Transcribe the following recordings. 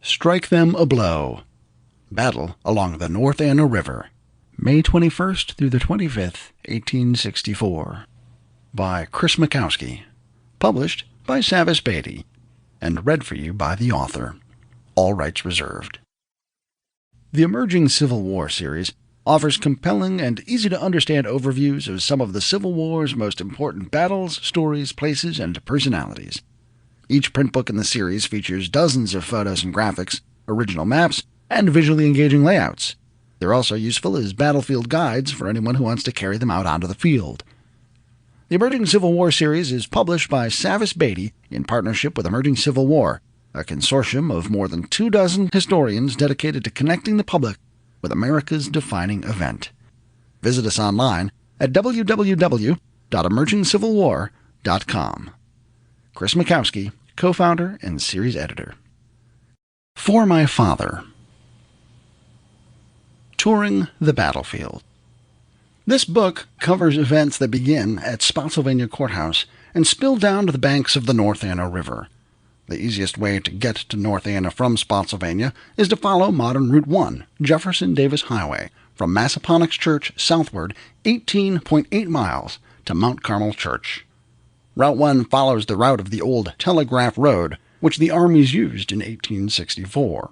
Strike Them a Blow. Battle along the North Anna River, May 21st through the 25th, 1864. By Chris Mackowski. Published by Savis Beatty. And read for you by the author. All rights reserved. The Emerging Civil War series offers compelling and easy-to-understand overviews of some of the Civil War's most important battles, stories, places, and personalities. Each print book in the series features dozens of photos and graphics, original maps, and visually engaging layouts. They're also useful as battlefield guides for anyone who wants to carry them out onto the field. The Emerging Civil War series is published by Savis Beatty in partnership with Emerging Civil War, a consortium of more than 24 historians dedicated to connecting the public with America's defining event. Visit us online at www.emergingcivilwar.com. Chris Mackowski, co-founder and series editor. For My Father. Touring the Battlefield. This book covers events that begin at Spotsylvania Courthouse and spill down to the banks of the North Anna River. The easiest way to get to North Anna from Spotsylvania is to follow modern Route 1, Jefferson Davis Highway, from Massaponax Church southward 18.8 miles to Mount Carmel Church. Route 1 follows the route of the old Telegraph Road, which the armies used in 1864.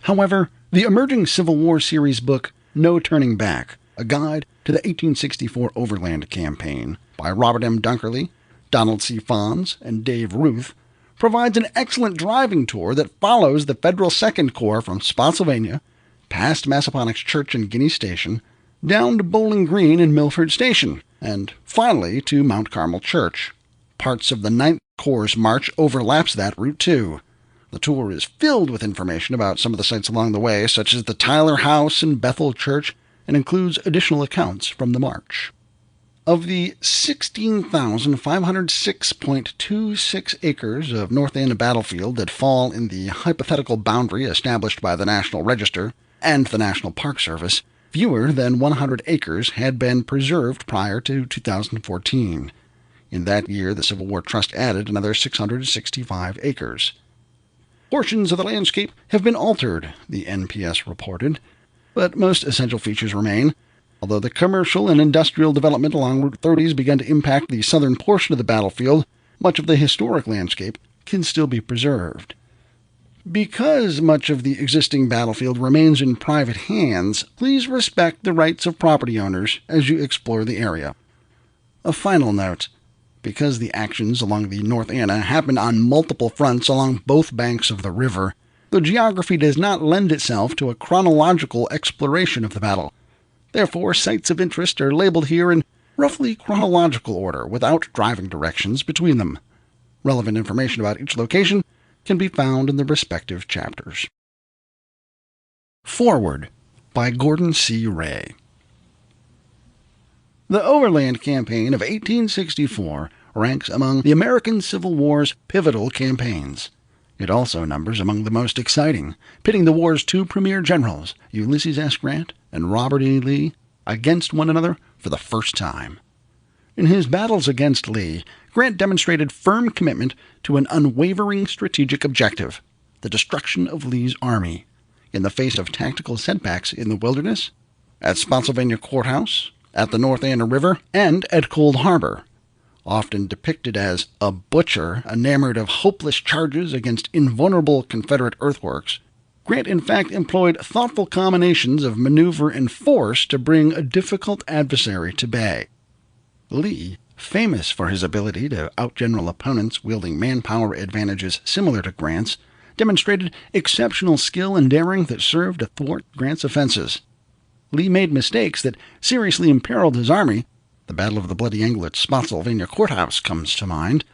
However, the Emerging Civil War series book No Turning Back, a guide to the 1864 Overland Campaign by Robert M. Dunkerley, Donald C. Fonz, and Dave Ruth, provides an excellent driving tour that follows the Federal Second Corps from Spotsylvania, past Massaponax Church and Guinea Station, down to Bowling Green and Milford Station, and finally to Mount Carmel Church. Parts of the 9th Corps' march overlaps that route too. The tour is filled with information about some of the sites along the way, such as the Tyler House and Bethel Church, and includes additional accounts from the march. Of the 16,506.26 acres of North Anna battlefield that fall in the hypothetical boundary established by the National Register and the National Park Service, fewer than 100 acres had been preserved prior to 2014. In that year, the Civil War Trust added another 665 acres. Portions of the landscape have been altered, the NPS reported, but most essential features remain. Although the commercial and industrial development along Route 30s began to impact the southern portion of the battlefield, much of the historic landscape can still be preserved. Because much of the existing battlefield remains in private hands, please respect the rights of property owners as you explore the area. A final note. Because the actions along the North Anna happened on multiple fronts along both banks of the river, the geography does not lend itself to a chronological exploration of the battle. Therefore, sites of interest are labeled here in roughly chronological order without driving directions between them. Relevant information about each location can be found in the respective chapters. Forward by Gordon C. Ray. The Overland Campaign of 1864 ranks among the American Civil War's pivotal campaigns. It also numbers among the most exciting, pitting the war's two premier generals, Ulysses S. Grant and Robert E. Lee, against one another for the first time. In his battles against Lee, Grant demonstrated firm commitment to an unwavering strategic objective, the destruction of Lee's army, in the face of tactical setbacks in the wilderness, at Spotsylvania Courthouse, at the North Anna River, and at Cold Harbor. Often depicted as a butcher enamored of hopeless charges against invulnerable Confederate earthworks, Grant in fact employed thoughtful combinations of maneuver and force to bring a difficult adversary to bay. Lee, famous for his ability to outgeneral opponents wielding manpower advantages similar to Grant's, demonstrated exceptional skill and daring that served to thwart Grant's offenses. Lee made mistakes that seriously imperiled his army. The Battle of the Bloody Angle at Spotsylvania Courthouse comes to mind.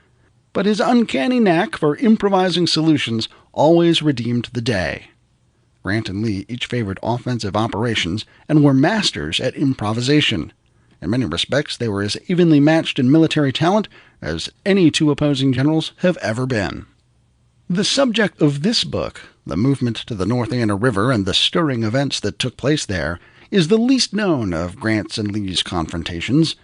But his uncanny knack for improvising solutions always redeemed the day. Grant and Lee each favored offensive operations and were masters at improvisation. In many respects, they were as evenly matched in military talent as any two opposing generals have ever been. The subject of this book, the movement to the North Anna River and the stirring events that took place there, is the least known of Grant's and Lee's confrontations.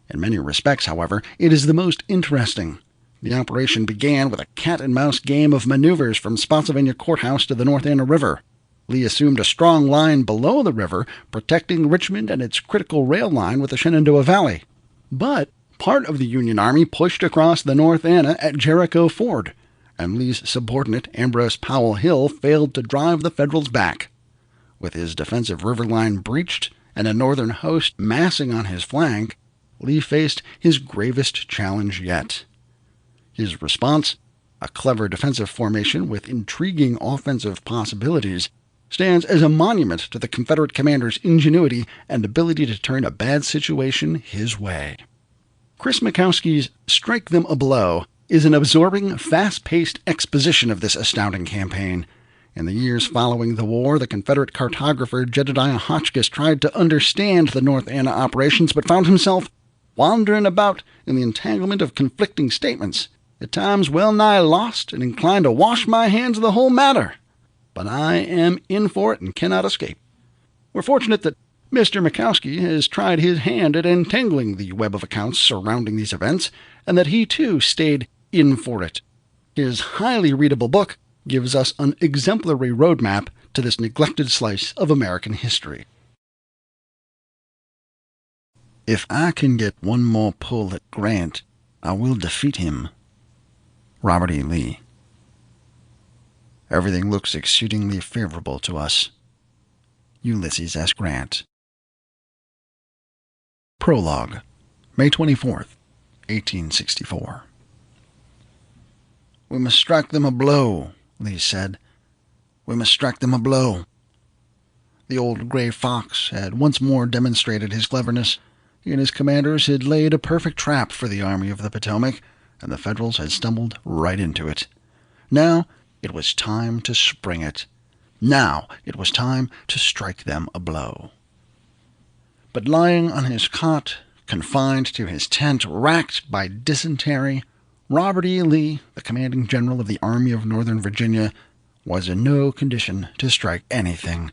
In many respects, however, it is the most interesting. The operation began with a cat-and-mouse game of maneuvers from Spotsylvania Courthouse to the North Anna River. Lee assumed a strong line below the river, protecting Richmond and its critical rail line with the Shenandoah Valley. But part of the Union Army pushed across the North Anna at Jericho Ford, and Lee's subordinate Ambrose Powell Hill failed to drive the Federals back. With his defensive river line breached and a Northern host massing on his flank, Lee faced his gravest challenge yet. His response, a clever defensive formation with intriguing offensive possibilities, stands as a monument to the Confederate commander's ingenuity and ability to turn a bad situation his way. Chris Mackowski's Strike Them a Blow is an absorbing, fast-paced exposition of this astounding campaign. In the years following the war, the Confederate cartographer Jedediah Hotchkiss tried to understand the North Anna operations, but found himself wandering about in the entanglement of conflicting statements, at times well-nigh lost and inclined to wash my hands of the whole matter. But I am in for it and cannot escape. We're fortunate that Mr. Mackowski has tried his hand at entangling the web of accounts surrounding these events, and that he too stayed in for it. His highly readable book gives us an exemplary roadmap to this neglected slice of American history. If I can get one more pull at Grant, I will defeat him. Robert E. Lee. Everything looks exceedingly favorable to us. Ulysses S. Grant. Prologue, May 24th, 1864. We must strike them a blow, Lee said. We must strike them a blow. The old gray fox had once more demonstrated his cleverness. He and his commanders had laid a perfect trap for the Army of the Potomac, and the Federals had stumbled right into it. Now it was time to spring it. Now it was time to strike them a blow. But lying on his cot, confined to his tent, racked by dysentery, Robert E. Lee, the commanding general of the Army of Northern Virginia, was in no condition to strike anything.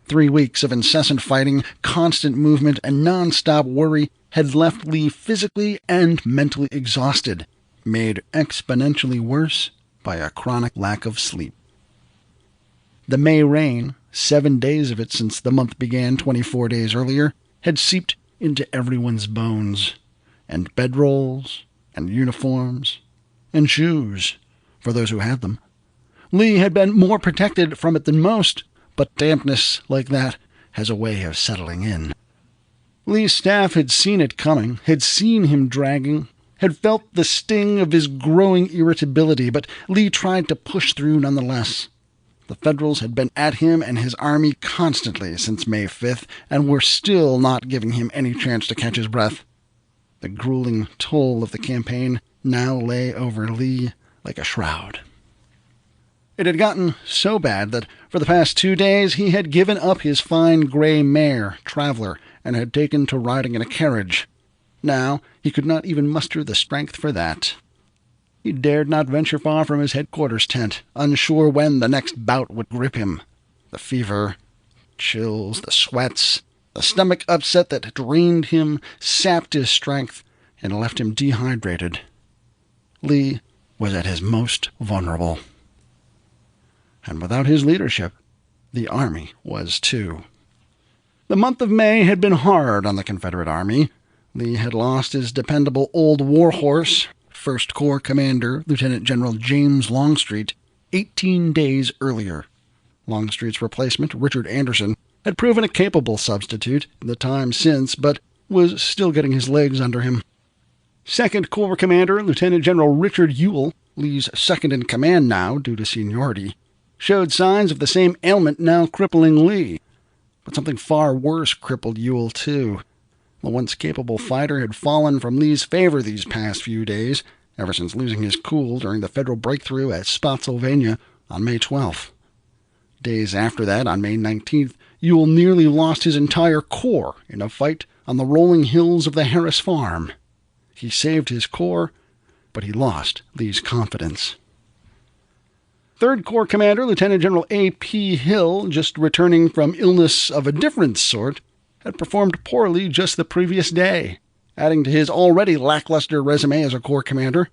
3 weeks of incessant fighting, constant movement, and nonstop worry had left Lee physically and mentally exhausted, made exponentially worse by a chronic lack of sleep. The May rain, 7 days of it since the month began 24 days earlier, had seeped into everyone's bones, and bedrolls, and uniforms, and shoes, for those who had them. Lee had been more protected from it than most, but dampness like that has a way of settling in. Lee's staff had seen it coming, had seen him dragging, had felt the sting of his growing irritability, but Lee tried to push through nonetheless. The Federals had been at him and his army constantly since May 5th, and were still not giving him any chance to catch his breath. The grueling toll of the campaign now lay over Lee like a shroud. It had gotten so bad that for the past 2 days he had given up his fine gray mare, Traveler, and had taken to riding in a carriage. Now he could not even muster the strength for that. He dared not venture far from his headquarters tent, unsure when the next bout would grip him. The fever, chills, the sweats, the stomach upset that drained him, sapped his strength, and left him dehydrated. Lee was at his most vulnerable. And without his leadership, the army was too. The month of May had been hard on the Confederate Army. Lee had lost his dependable old warhorse, 1st Corps Commander Lieutenant General James Longstreet, 18 days earlier. Longstreet's replacement, Richard Anderson, had proven a capable substitute in the time since, but was still getting his legs under him. 2nd Corps Commander Lieutenant General Richard Ewell, Lee's second-in-command now due to seniority, showed signs of the same ailment now crippling Lee. But something far worse crippled Ewell, too. The once capable fighter had fallen from Lee's favor these past few days, ever since losing his cool during the Federal breakthrough at Spotsylvania on May 12th. Days after that, on May 19th, Ewell nearly lost his entire corps in a fight on the rolling hills of the Harris Farm. He saved his corps, but he lost Lee's confidence. 3rd Corps Commander Lieutenant General A.P. Hill, just returning from illness of a different sort, had performed poorly just the previous day, adding to his already lackluster resume as a corps commander.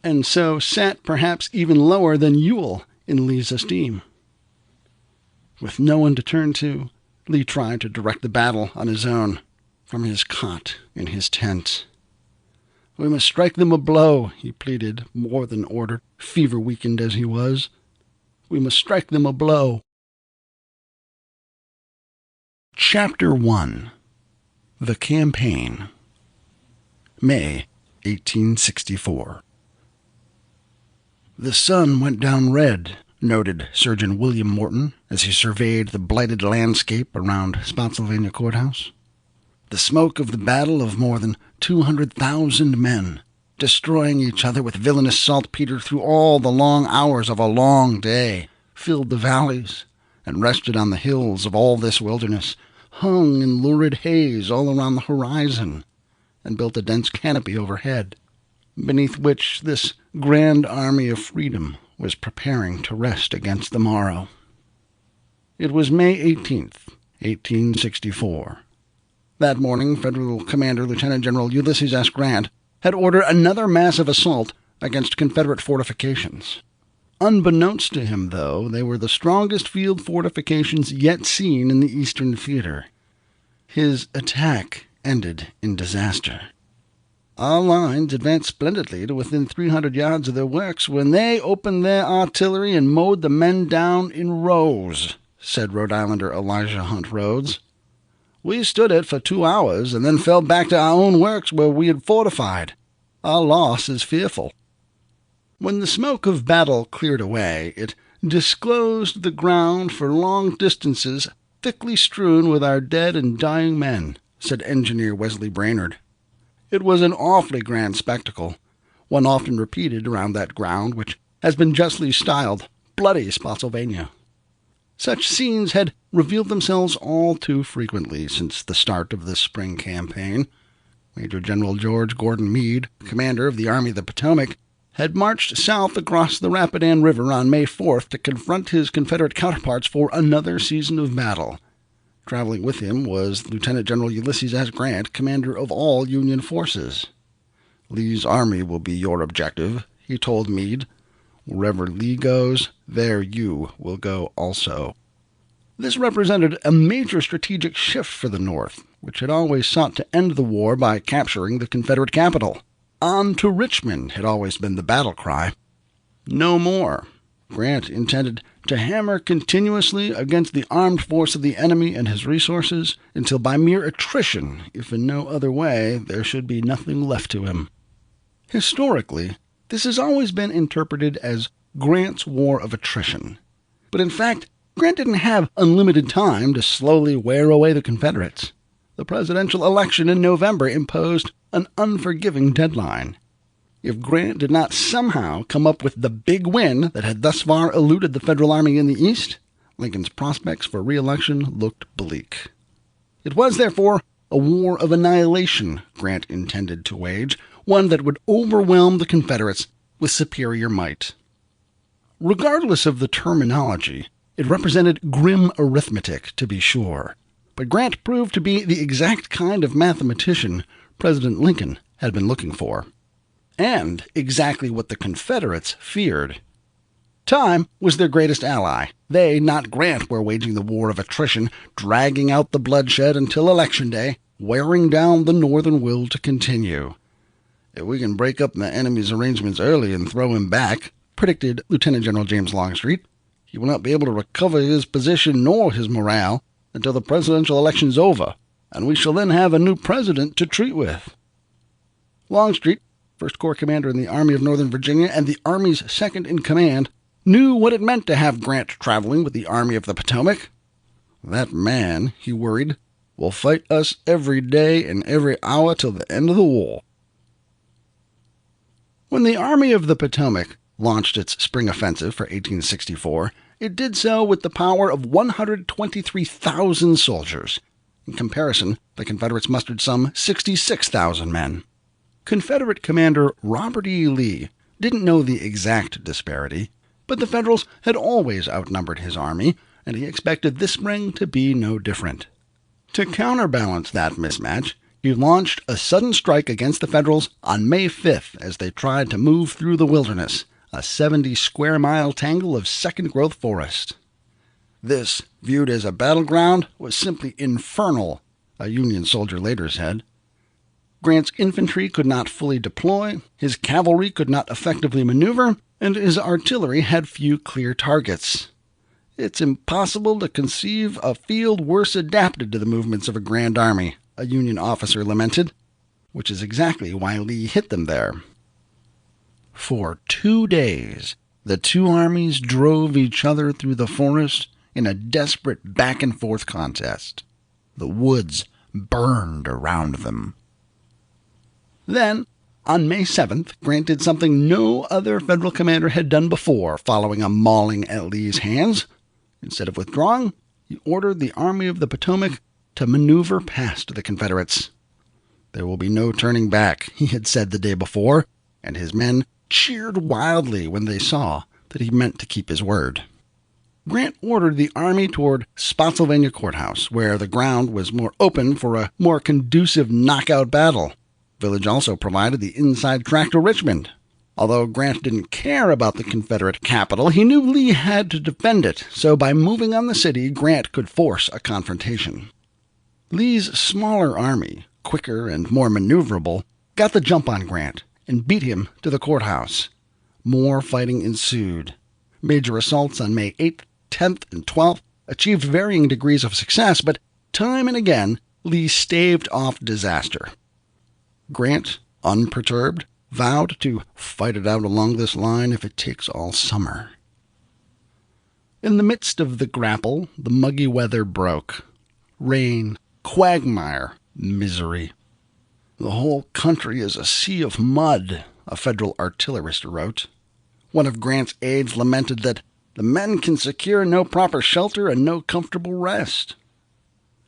and so sat perhaps even lower than Ewell in Lee's esteem. With no one to turn to, Lee tried to direct the battle on his own, from his cot in his tent. "We must strike them a blow," he pleaded, more than ordered, fever-weakened as he was. "We must strike them a blow." Chapter 1. The Campaign. May 1864. "The sun went down red," noted Surgeon William Morton as he surveyed the blighted landscape around Spotsylvania Courthouse. "The smoke of the battle of more than 200,000 men, destroying each other with villainous saltpeter through all the long hours of a long day, filled the valleys and rested on the hills of all this wilderness, hung in lurid haze all around the horizon, and built a dense canopy overhead, beneath which this grand army of freedom was preparing to rest against the morrow." It was May 18th, 1864. That morning, Federal Commander Lieutenant General Ulysses S. Grant had ordered another massive assault against Confederate fortifications. Unbeknownst to him, though, they were the strongest field fortifications yet seen in the Eastern Theater. His attack ended in disaster. "Our lines advanced splendidly to within 300 yards of their works when they opened their artillery and mowed the men down in rows," said Rhode Islander Elijah Hunt Rhodes. "We stood it for 2 hours and then fell back to our own works where we had fortified. Our loss is fearful." When the smoke of battle cleared away, it disclosed the ground for long distances thickly strewn with our dead and dying men, said Engineer Wesley Brainerd. It was an awfully grand spectacle, one often repeated around that ground which has been justly styled bloody Spotsylvania. Such scenes had revealed themselves all too frequently since the start of this spring campaign. Major General George Gordon Meade, commander of the Army of the Potomac, had marched south across the Rapidan River on May 4th to confront his Confederate counterparts for another season of battle. Traveling with him was Lieutenant General Ulysses S. Grant, commander of all Union forces. "Lee's army will be your objective," he told Meade. "Wherever Lee goes, there you will go also." This represented a major strategic shift for the North, which had always sought to end the war by capturing the Confederate capital. "On to Richmond" had always been the battle cry. No more. Grant intended to hammer continuously against the armed force of the enemy and his resources until by mere attrition, if in no other way, there should be nothing left to him. Historically, this has always been interpreted as Grant's war of attrition. But in fact, Grant didn't have unlimited time to slowly wear away the Confederates. The presidential election in November imposed an unforgiving deadline. If Grant did not somehow come up with the big win that had thus far eluded the Federal Army in the East, Lincoln's prospects for re-election looked bleak. It was, therefore, a war of annihilation Grant intended to wage, one that would overwhelm the Confederates with superior might. Regardless of the terminology, it represented grim arithmetic, to be sure, but Grant proved to be the exact kind of mathematician President Lincoln had been looking for, and exactly what the Confederates feared. Time was their greatest ally. They, not Grant, were waging the war of attrition, dragging out the bloodshed until Election Day, wearing down the Northern will to continue. "If we can break up the enemy's arrangements early and throw him back," predicted Lieutenant General James Longstreet, "he will not be able to recover his position nor his morale until the presidential election's over, and we shall then have a new president to treat with." Longstreet, 1st Corps commander in the Army of Northern Virginia and the Army's second-in-command, knew what it meant to have Grant traveling with the Army of the Potomac. "That man," he worried, "will fight us every day and every hour till the end of the war." When the Army of the Potomac launched its spring offensive for 1864, it did so with the power of 123,000 soldiers. In comparison, the Confederates mustered some 66,000 men. Confederate Commander Robert E. Lee didn't know the exact disparity, but the Federals had always outnumbered his army, and he expected this spring to be no different. To counterbalance that mismatch, he launched a sudden strike against the Federals on May 5th as they tried to move through the wilderness, a 70-square-mile tangle of second-growth forest. This, viewed as a battleground, was simply infernal, a Union soldier later said. Grant's infantry could not fully deploy, his cavalry could not effectively maneuver, and his artillery had few clear targets. It's impossible to conceive a field worse adapted to the movements of a grand army, a Union officer lamented, which is exactly why Lee hit them there. For 2 days, the two armies drove each other through the forest in a desperate back-and-forth contest. The woods burned around them. Then, on May 7th, Grant did something no other Federal commander had done before following a mauling at Lee's hands. Instead of withdrawing, he ordered the Army of the Potomac to maneuver past the Confederates. There will be no turning back, he had said the day before, and his men cheered wildly when they saw that he meant to keep his word. Grant ordered the army toward Spotsylvania Courthouse, where the ground was more open for a more conducive knockout battle. Village also provided the inside track to Richmond. Although Grant didn't care about the Confederate capital, he knew Lee had to defend it, so by moving on the city, Grant could force a confrontation. Lee's smaller army, quicker and more maneuverable, got the jump on Grant and beat him to the courthouse. More fighting ensued. Major assaults on May 8th, 10th, and 12th achieved varying degrees of success, but time and again Lee staved off disaster. Grant, unperturbed, vowed to fight it out along this line if it takes all summer. In the midst of the grapple, the muggy weather broke. Rain, quagmire, misery. The whole country is a sea of mud, a Federal artillerist wrote. One of Grant's aides lamented that the men can secure no proper shelter and no comfortable rest.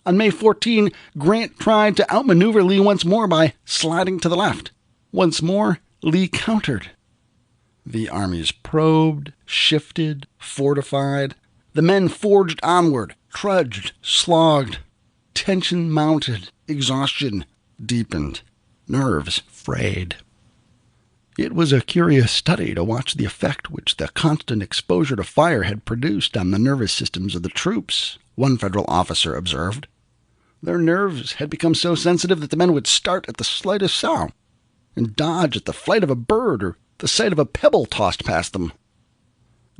On May 14, Grant tried to outmaneuver Lee once more by sliding to the left. Once more, Lee countered. The armies probed, shifted, fortified. The men forged onward, trudged, slogged. Tension mounted, exhaustion deepened, nerves frayed. It was a curious study to watch the effect which the constant exposure to fire had produced on the nervous systems of the troops, one Federal officer observed. Their nerves had become so sensitive that the men would start at the slightest sound and dodge at the flight of a bird or the sight of a pebble tossed past them.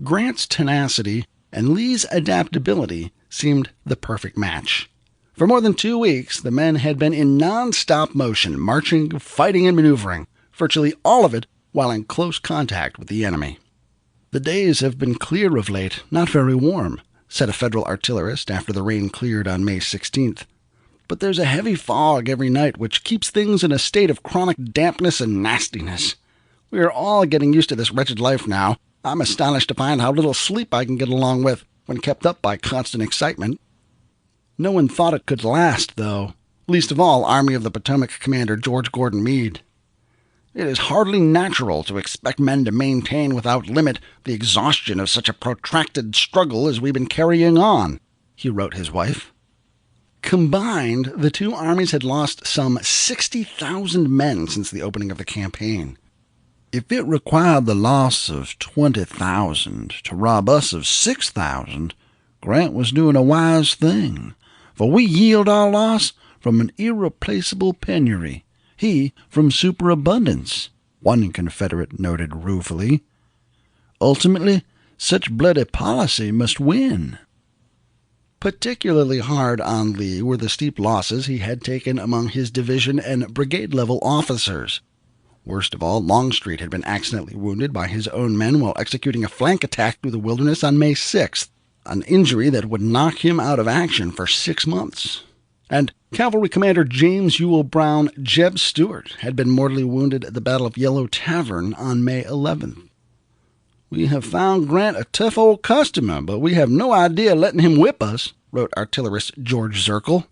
Grant's tenacity and Lee's adaptability seemed the perfect match. For more than 2 weeks, the men had been in nonstop motion, marching, fighting, and maneuvering, virtually all of it while in close contact with the enemy. "The days have been clear of late, not very warm," said a Federal artillerist after the rain cleared on May 16th. "But there's a heavy fog every night which keeps things in a state of chronic dampness and nastiness. We are all getting used to this wretched life now. I'm astonished to find how little sleep I can get along with when kept up by constant excitement." No one thought it could last, though, least of all Army of the Potomac Commander George Gordon Meade. "It is hardly natural to expect men to maintain without limit the exhaustion of such a protracted struggle as we've been carrying on," he wrote his wife. Combined, the two armies had lost some 60,000 men since the opening of the campaign. If it required the loss of 20,000 to rob us of 6,000, Grant was doing a wise thing, for we yield our loss from an irreplaceable penury, he from superabundance, one Confederate noted ruefully. Ultimately, such bloody policy must win. Particularly hard on Lee were the steep losses he had taken among his division and brigade-level officers. Worst of all, Longstreet had been accidentally wounded by his own men while executing a flank attack through the wilderness on May 6th, an injury that would knock him out of action for 6 months. And Cavalry Commander James Ewell Brown Jeb Stuart had been mortally wounded at the Battle of Yellow Tavern on May 11th. "We have found Grant a tough old customer, but we have no idea letting him whip us," wrote artillerist George Zirkle.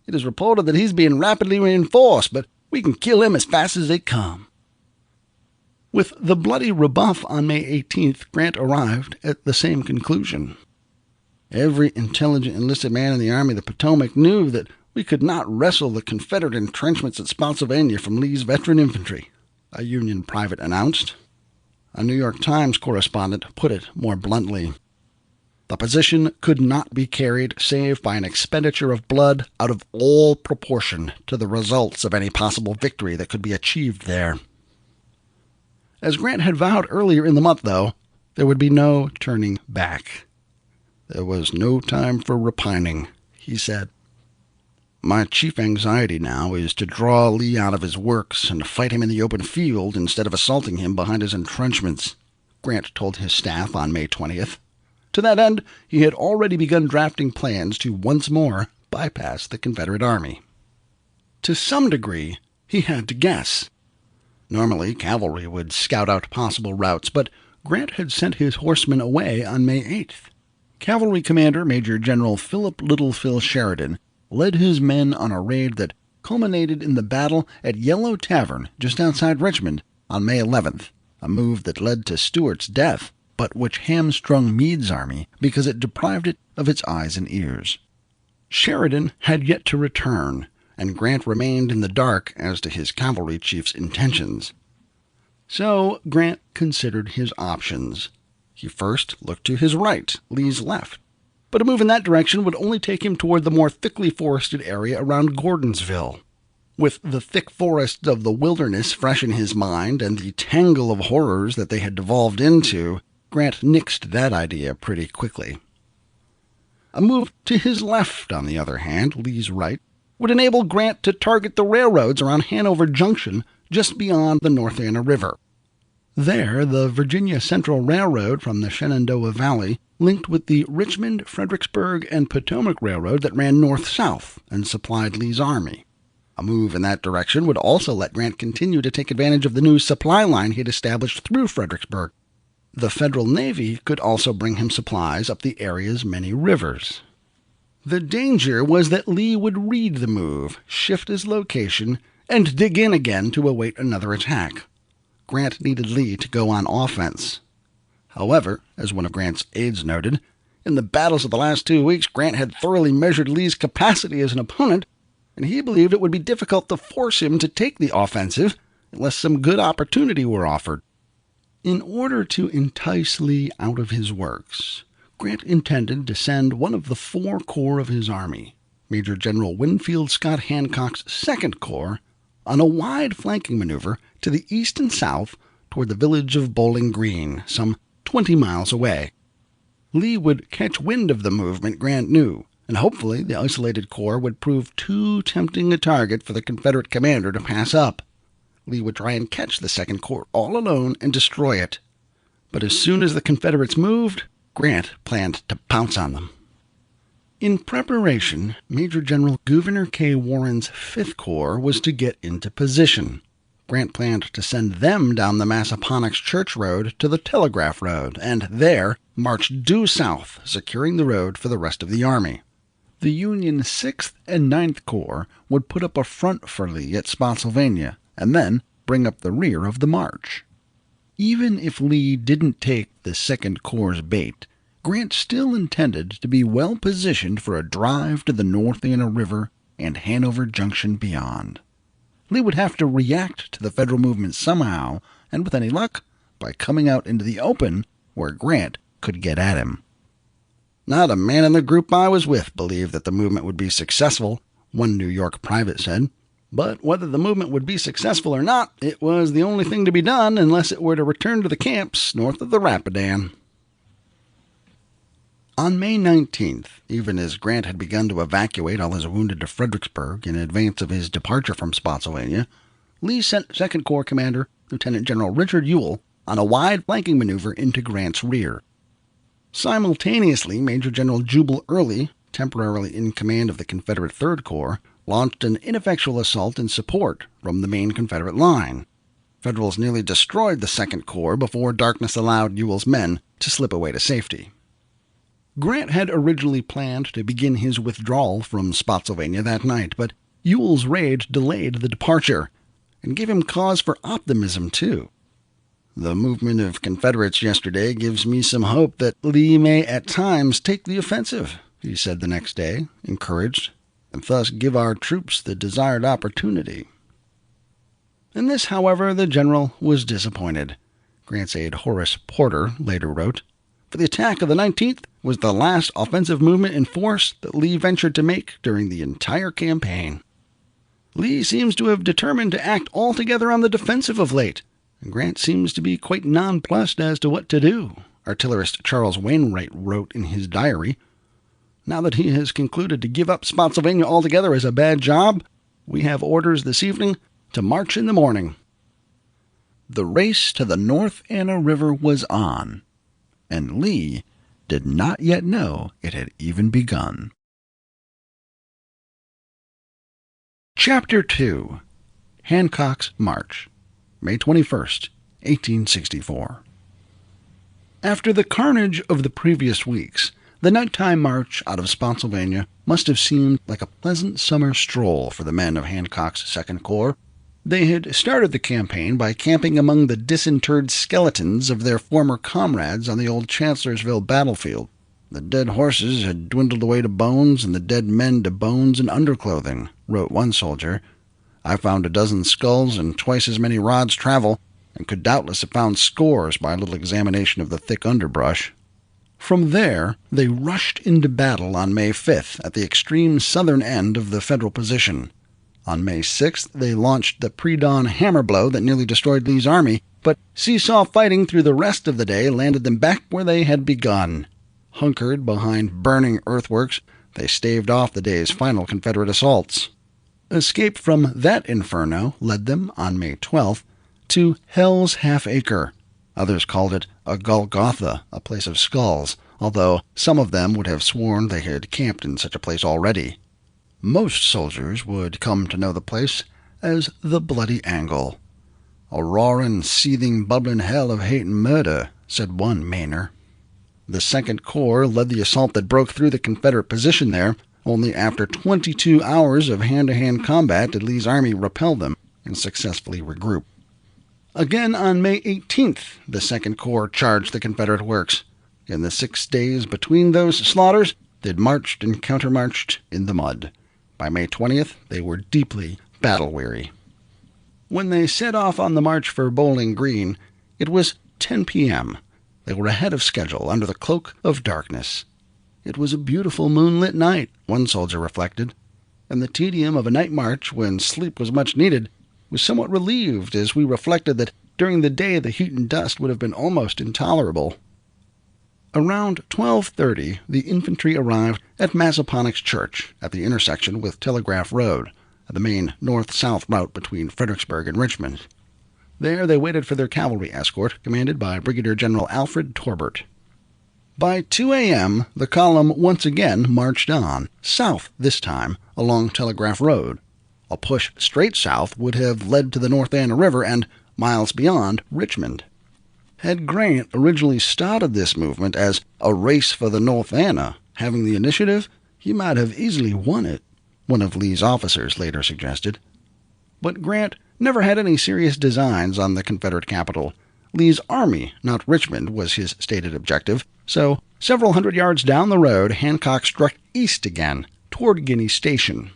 "It is reported that he's being rapidly reinforced, but we can kill him as fast as they come." With the bloody rebuff on May 18th, Grant arrived at the same conclusion. Every intelligent enlisted man in the Army of the Potomac knew that "We could not wrestle the Confederate entrenchments at Spotsylvania from Lee's veteran infantry," a Union private announced. A New York Times correspondent put it more bluntly. "The position could not be carried save by an expenditure of blood out of all proportion to the results of any possible victory that could be achieved there." As Grant had vowed earlier in the month, though, there would be no turning back. "There was no time for repining," he said. "My chief anxiety now is to draw Lee out of his works and fight him in the open field instead of assaulting him behind his entrenchments," Grant told his staff on May 20th. To that end, he had already begun drafting plans to once more bypass the Confederate Army. To some degree, he had to guess. Normally, cavalry would scout out possible routes, but Grant had sent his horsemen away on May 8th. Cavalry Commander Major General Philip Little Phil Sheridan led his men on a raid that culminated in the battle at Yellow Tavern just outside Richmond on May 11th, a move that led to Stuart's death, but which hamstrung Meade's army because it deprived it of its eyes and ears. Sheridan had yet to return, and Grant remained in the dark as to his cavalry chief's intentions. So Grant considered his options. He first looked to his right, Lee's left, but a move in that direction would only take him toward the more thickly forested area around Gordonsville. With the thick forests of the wilderness fresh in his mind and the tangle of horrors that they had devolved into, Grant nixed that idea pretty quickly. A move to his left, on the other hand, Lee's right, would enable Grant to target the railroads around Hanover Junction just beyond the North Anna River. There, the Virginia Central Railroad from the Shenandoah Valley linked with the Richmond, Fredericksburg, and Potomac Railroad that ran north-south and supplied Lee's army. A move in that direction would also let Grant continue to take advantage of the new supply line he had established through Fredericksburg. The Federal Navy could also bring him supplies up the area's many rivers. The danger was that Lee would read the move, shift his location, and dig in again to await another attack. Grant needed Lee to go on offense. However, as one of Grant's aides noted, in the battles of the last 2 weeks, Grant had thoroughly measured Lee's capacity as an opponent, and he believed it would be difficult to force him to take the offensive unless some good opportunity were offered. In order to entice Lee out of his works, Grant intended to send one of the 4 corps of his army, Major General Winfield Scott Hancock's 2nd Corps, on a wide flanking maneuver to the east and south toward the village of Bowling Green, some 20 miles away. Lee would catch wind of the movement, Grant knew, and hopefully the isolated corps would prove too tempting a target for the Confederate commander to pass up. Lee would try and catch the 2nd Corps all alone and destroy it. But as soon as the Confederates moved, Grant planned to pounce on them. In preparation, Major General Gouverneur K. Warren's 5th Corps was to get into position. Grant planned to send them down the Massaponax Church Road to the Telegraph Road, and there march due south, securing the road for the rest of the army. The Union 6th and 9th Corps would put up a front for Lee at Spotsylvania, and then bring up the rear of the march. Even if Lee didn't take the 2nd Corps' bait, Grant still intended to be well positioned for a drive to the North Anna River and Hanover Junction beyond. Lee would have to react to the Federal movement somehow, and with any luck, by coming out into the open where Grant could get at him. Not a man in the group I was with believed that the movement would be successful, one New York private said. But whether the movement would be successful or not, it was the only thing to be done unless it were to return to the camps north of the Rapidan. On May 19th, even as Grant had begun to evacuate all his wounded to Fredericksburg in advance of his departure from Spotsylvania, Lee sent 2nd Corps Commander Lieutenant General Richard Ewell on a wide flanking maneuver into Grant's rear. Simultaneously, Major General Jubal Early, temporarily in command of the Confederate 3rd Corps, launched an ineffectual assault in support from the main Confederate line. Federals nearly destroyed the 2nd Corps before darkness allowed Ewell's men to slip away to safety. Grant had originally planned to begin his withdrawal from Spotsylvania that night, but Ewell's raid delayed the departure and gave him cause for optimism, too. "The movement of Confederates yesterday gives me some hope that Lee may at times take the offensive," he said the next day, encouraged. and thus give our troops the desired opportunity. In this, however, the general was disappointed. Grant's aide Horace Porter later wrote, "For the attack of the 19th was the last offensive movement in force that Lee ventured to make during the entire campaign. Lee seems to have determined to act altogether on the defensive of late, and Grant seems to be quite nonplussed as to what to do," artillerist Charles Wainwright wrote in his diary. "Now that he has concluded to give up Spotsylvania altogether as a bad job, we have orders this evening to march in the morning." The race to the North Anna River was on, and Lee did not yet know it had even begun. Chapter 2. Hancock's March, May 21st, 1864. After the carnage of the previous weeks, the nighttime march out of Spotsylvania must have seemed like a pleasant summer stroll for the men of Hancock's Second Corps. They had started the campaign by camping among the disinterred skeletons of their former comrades on the old Chancellorsville battlefield. The dead horses had dwindled away to bones, and the dead men to bones and underclothing, wrote one soldier. "I found a dozen skulls and twice as many rods' travel, and could doubtless have found scores by a little examination of the thick underbrush." From there, they rushed into battle on May 5th at the extreme southern end of the Federal position. On May 6th, they launched the pre-dawn hammer blow that nearly destroyed Lee's army, but seesaw fighting through the rest of the day landed them back where they had begun. Hunkered behind burning earthworks, they staved off the day's final Confederate assaults. Escape from that inferno led them, on May 12th, to Hell's Half-Acre. Others called it a Golgotha, a place of skulls, although some of them would have sworn they had camped in such a place already. Most soldiers would come to know the place as the Bloody Angle. "A roaring, seething, bubbling hell of hate and murder," said one Mainer. The Second Corps led the assault that broke through the Confederate position there. Only after 22 hours of hand-to-hand combat did Lee's army repel them and successfully regroup. Again on May 18th, the Second Corps charged the Confederate works. In the 6 days between those slaughters, they'd marched and countermarched in the mud. By May 20th, they were deeply battle-weary. When they set off on the march for Bowling Green, it was 10 p.m. They were ahead of schedule under the cloak of darkness. It was a beautiful moonlit night, one soldier reflected, and the tedium of a night march, when sleep was much needed, was somewhat relieved as we reflected that during the day the heat and dust would have been almost intolerable. Around 12:30, the infantry arrived at Massaponax Church at the intersection with Telegraph Road, the main north-south route between Fredericksburg and Richmond. There they waited for their cavalry escort, commanded by Brigadier General Alfred Torbert. By 2 a.m., the column once again marched on, south this time, along Telegraph Road. A push straight south would have led to the North Anna River and, miles beyond, Richmond. Had Grant originally started this movement as a race for the North Anna, having the initiative, he might have easily won it, one of Lee's officers later suggested. But Grant never had any serious designs on the Confederate capital. Lee's army, not Richmond, was his stated objective, so several hundred yards down the road, Hancock struck east again, toward Guinea Station.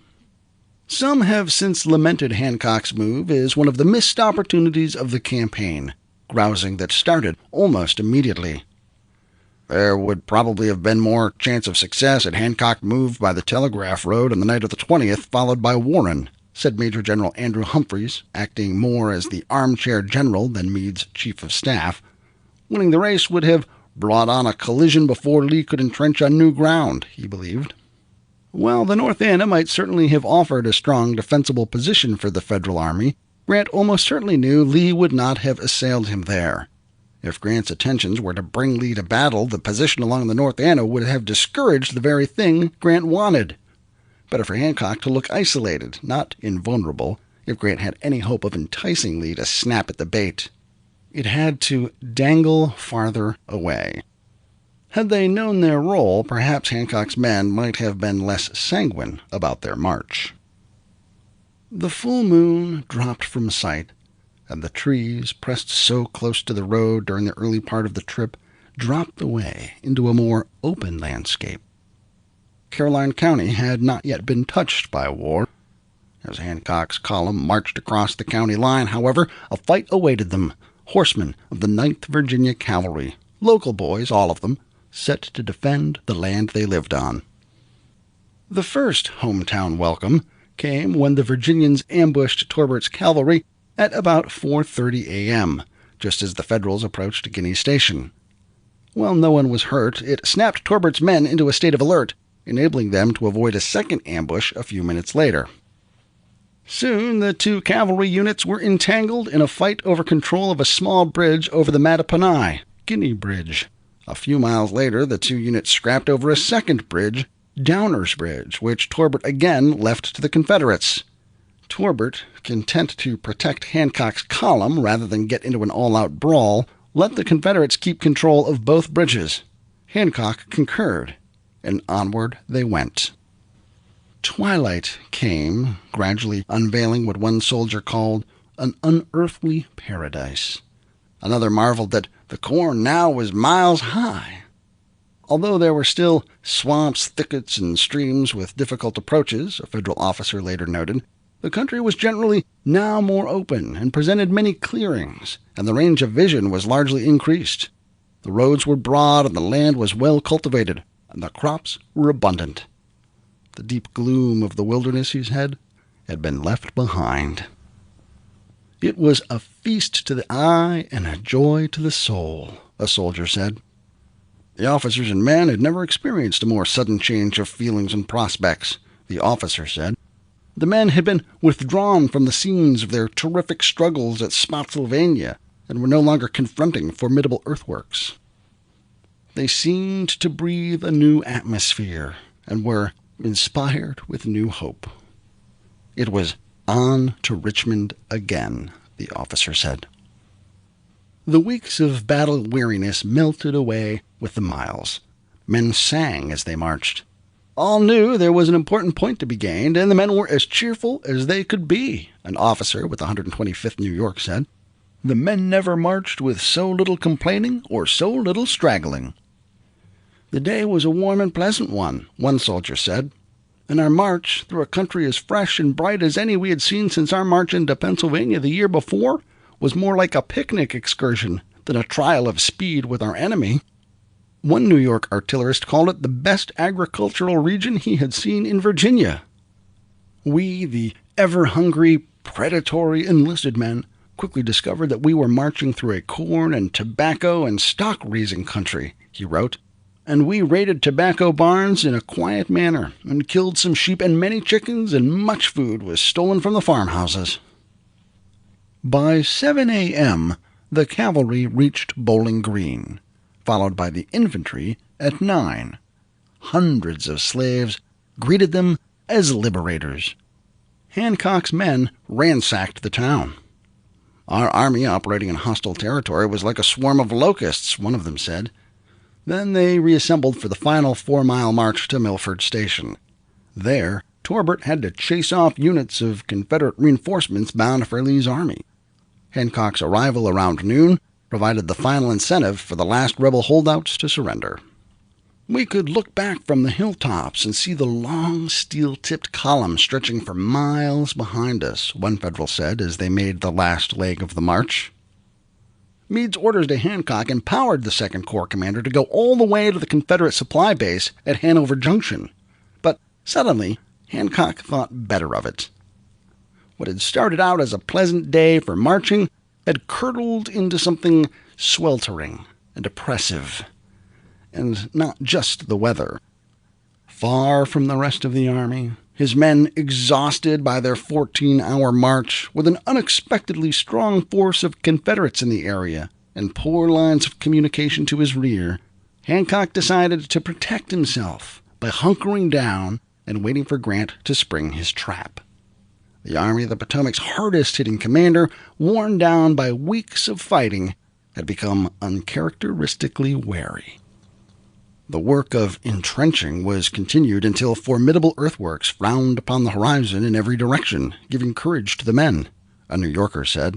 Some have since lamented Hancock's move as one of the missed opportunities of the campaign, grousing that started almost immediately. "There would probably have been more chance of success had Hancock moved by the Telegraph Road on the night of the 20th, followed by Warren," said Major General Andrew Humphreys, acting more as the armchair general than Meade's chief of staff. "Winning the race would have brought on a collision before Lee could entrench on new ground," he believed. While the North Anna might certainly have offered a strong defensible position for the Federal Army, Grant almost certainly knew Lee would not have assailed him there. If Grant's intentions were to bring Lee to battle, the position along the North Anna would have discouraged the very thing Grant wanted. Better for Hancock to look isolated, not invulnerable, if Grant had any hope of enticing Lee to snap at the bait. It had to dangle farther away. Had they known their role, perhaps Hancock's men might have been less sanguine about their march. The full moon dropped from sight, and the trees, pressed so close to the road during the early part of the trip, dropped away into a more open landscape. Caroline County had not yet been touched by war. As Hancock's column marched across the county line, however, a fight awaited them. Horsemen of the 9th Virginia Cavalry, local boys, all of them, set to defend the land they lived on. The first hometown welcome came when the Virginians ambushed Torbert's cavalry at about 4:30 a.m., just as the Federals approached Guinea Station. While no one was hurt, it snapped Torbert's men into a state of alert, enabling them to avoid a second ambush a few minutes later. Soon the two cavalry units were entangled in a fight over control of a small bridge over the Mattaponi, Guinea Bridge. A few miles later, the two units scrapped over a second bridge, Downers Bridge, which Torbert again left to the Confederates. Torbert, content to protect Hancock's column rather than get into an all-out brawl, let the Confederates keep control of both bridges. Hancock concurred, and onward they went. Twilight came, gradually unveiling what one soldier called an unearthly paradise. Another marveled that the corn now was miles high. Although there were still swamps, thickets, and streams with difficult approaches, a Federal officer later noted, the country was generally now more open and presented many clearings, and the range of vision was largely increased. The roads were broad and the land was well cultivated, and the crops were abundant. The deep gloom of the wilderness, he said, had been left behind. It was a feast to the eye and a joy to the soul, a soldier said. The officers and men had never experienced a more sudden change of feelings and prospects, the officer said. The men had been withdrawn from the scenes of their terrific struggles at Spotsylvania and were no longer confronting formidable earthworks. They seemed to breathe a new atmosphere and were inspired with new hope. It was on to Richmond again, the officer said. The weeks of battle weariness melted away with the miles. Men sang as they marched. All knew there was an important point to be gained, and the men were as cheerful as they could be, an officer with the 125th New York said. The men never marched with so little complaining or so little straggling. The day was a warm and pleasant one soldier said, and our march through a country as fresh and bright as any we had seen since our march into Pennsylvania the year before was more like a picnic excursion than a trial of speed with our enemy. One New York artillerist called it the best agricultural region he had seen in Virginia. We, the ever-hungry, predatory enlisted men, quickly discovered that we were marching through a corn and tobacco and stock-raising country, he wrote, and we raided tobacco barns in a quiet manner and killed some sheep and many chickens, and much food was stolen from the farmhouses. By 7 a.m., the cavalry reached Bowling Green, followed by the infantry at 9. Hundreds of slaves greeted them as liberators. Hancock's men ransacked the town. Our army operating in hostile territory was like a swarm of locusts, one of them said. Then they reassembled for the final 4-mile march to Milford Station. There, Torbert had to chase off units of Confederate reinforcements bound for Lee's army. Hancock's arrival around noon provided the final incentive for the last rebel holdouts to surrender. We could look back from the hilltops and see the long steel-tipped column stretching for miles behind us, one Federal said as they made the last leg of the march. Meade's orders to Hancock empowered the 2nd Corps commander to go all the way to the Confederate supply base at Hanover Junction. But suddenly, Hancock thought better of it. What had started out as a pleasant day for marching had curdled into something sweltering and oppressive, and not just the weather. Far from the rest of the army, his men exhausted by their 14-hour march, with an unexpectedly strong force of Confederates in the area and poor lines of communication to his rear, Hancock decided to protect himself by hunkering down and waiting for Grant to spring his trap. The Army of the Potomac's hardest-hitting commander, worn down by weeks of fighting, had become uncharacteristically wary. The work of entrenching was continued until formidable earthworks frowned upon the horizon in every direction, giving courage to the men, a New Yorker said.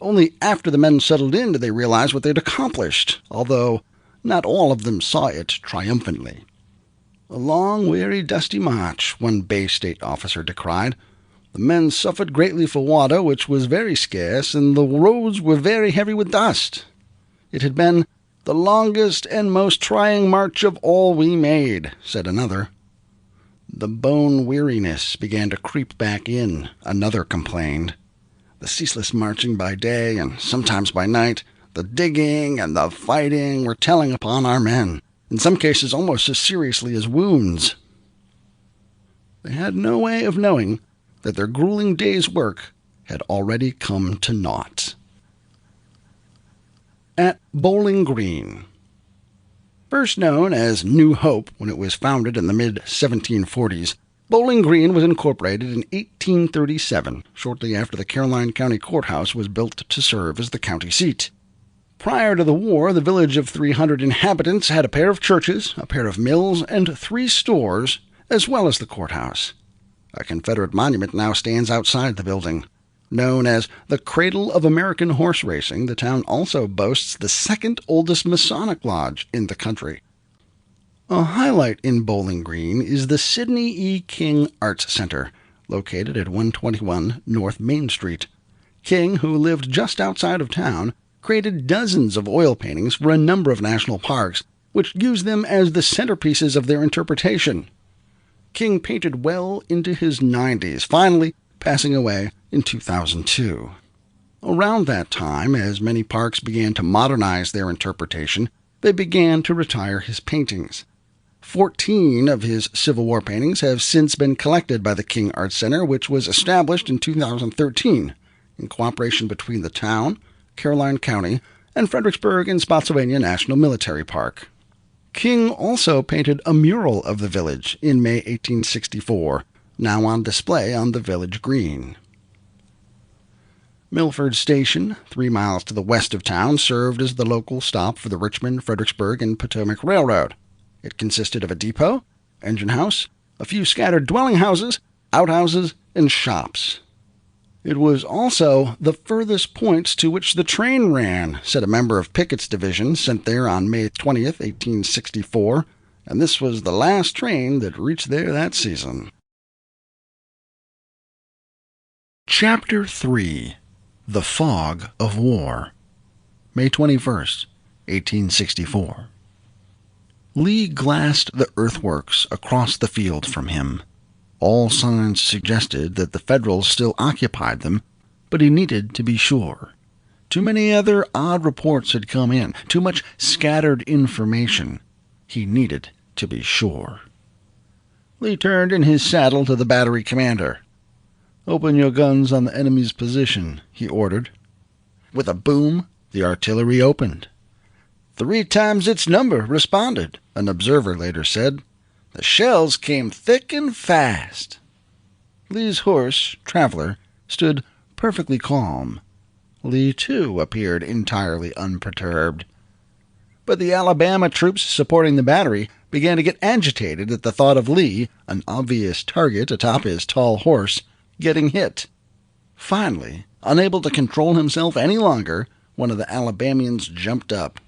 Only after the men settled in did they realize what they'd accomplished, although not all of them saw it triumphantly. "A long, weary, dusty march," one Bay State officer decried. "The men suffered greatly for water, which was very scarce, and the roads were very heavy with dust. It had been the longest and most trying march of all we made," said another. "The bone weariness began to creep back in," another complained. "The ceaseless marching by day and sometimes by night, the digging and the fighting were telling upon our men, in some cases almost as seriously as wounds." They had no way of knowing that their grueling day's work had already come to naught. At Bowling Green. First known as New Hope when it was founded in the mid-1740s, Bowling Green was incorporated in 1837, shortly after the Caroline County Courthouse was built to serve as the county seat. Prior to the war, the village of 300 inhabitants had a pair of churches, a pair of mills, and 3 stores, as well as the courthouse. A Confederate monument now stands outside the building. Known as the Cradle of American Horse Racing, the town also boasts the second oldest Masonic lodge in the country. A highlight in Bowling Green is the Sidney E. King Arts Center, located at 121 North Main Street. King, who lived just outside of town, created dozens of oil paintings for a number of national parks, which used them as the centerpieces of their interpretation. King painted well into his 90s, finally passing away in 2002. Around that time, as many parks began to modernize their interpretation, they began to retire his paintings. 14 of his Civil War paintings have since been collected by the King Arts Center, which was established in 2013 in cooperation between the town, Caroline County, and Fredericksburg and Spotsylvania National Military Park. King also painted a mural of the village in May 1864, now on display on the village green. Milford Station, 3 miles to the west of town, served as the local stop for the Richmond, Fredericksburg, and Potomac Railroad. It consisted of a depot, engine house, a few scattered dwelling houses, outhouses, and shops. "It was also the furthest points to which the train ran," said a member of Pickett's division sent there on May 20th, 1864, and this was the last train that reached there that season. Chapter 3. The Fog of War. May 21st, 1864. Lee glassed the earthworks across the field from him. All signs suggested that the Federals still occupied them, but he needed to be sure. Too many other odd reports had come in, too much scattered information. He needed to be sure. Lee turned in his saddle to the battery commander. "Open your guns on the enemy's position," he ordered. With a boom, the artillery opened. 3 times its number responded, an observer later said. "The shells came thick and fast." Lee's horse, Traveler, stood perfectly calm. Lee, too, appeared entirely unperturbed. But the Alabama troops supporting the battery began to get agitated at the thought of Lee, an obvious target atop his tall horse, getting hit. Finally, unable to control himself any longer, one of the Alabamians jumped up.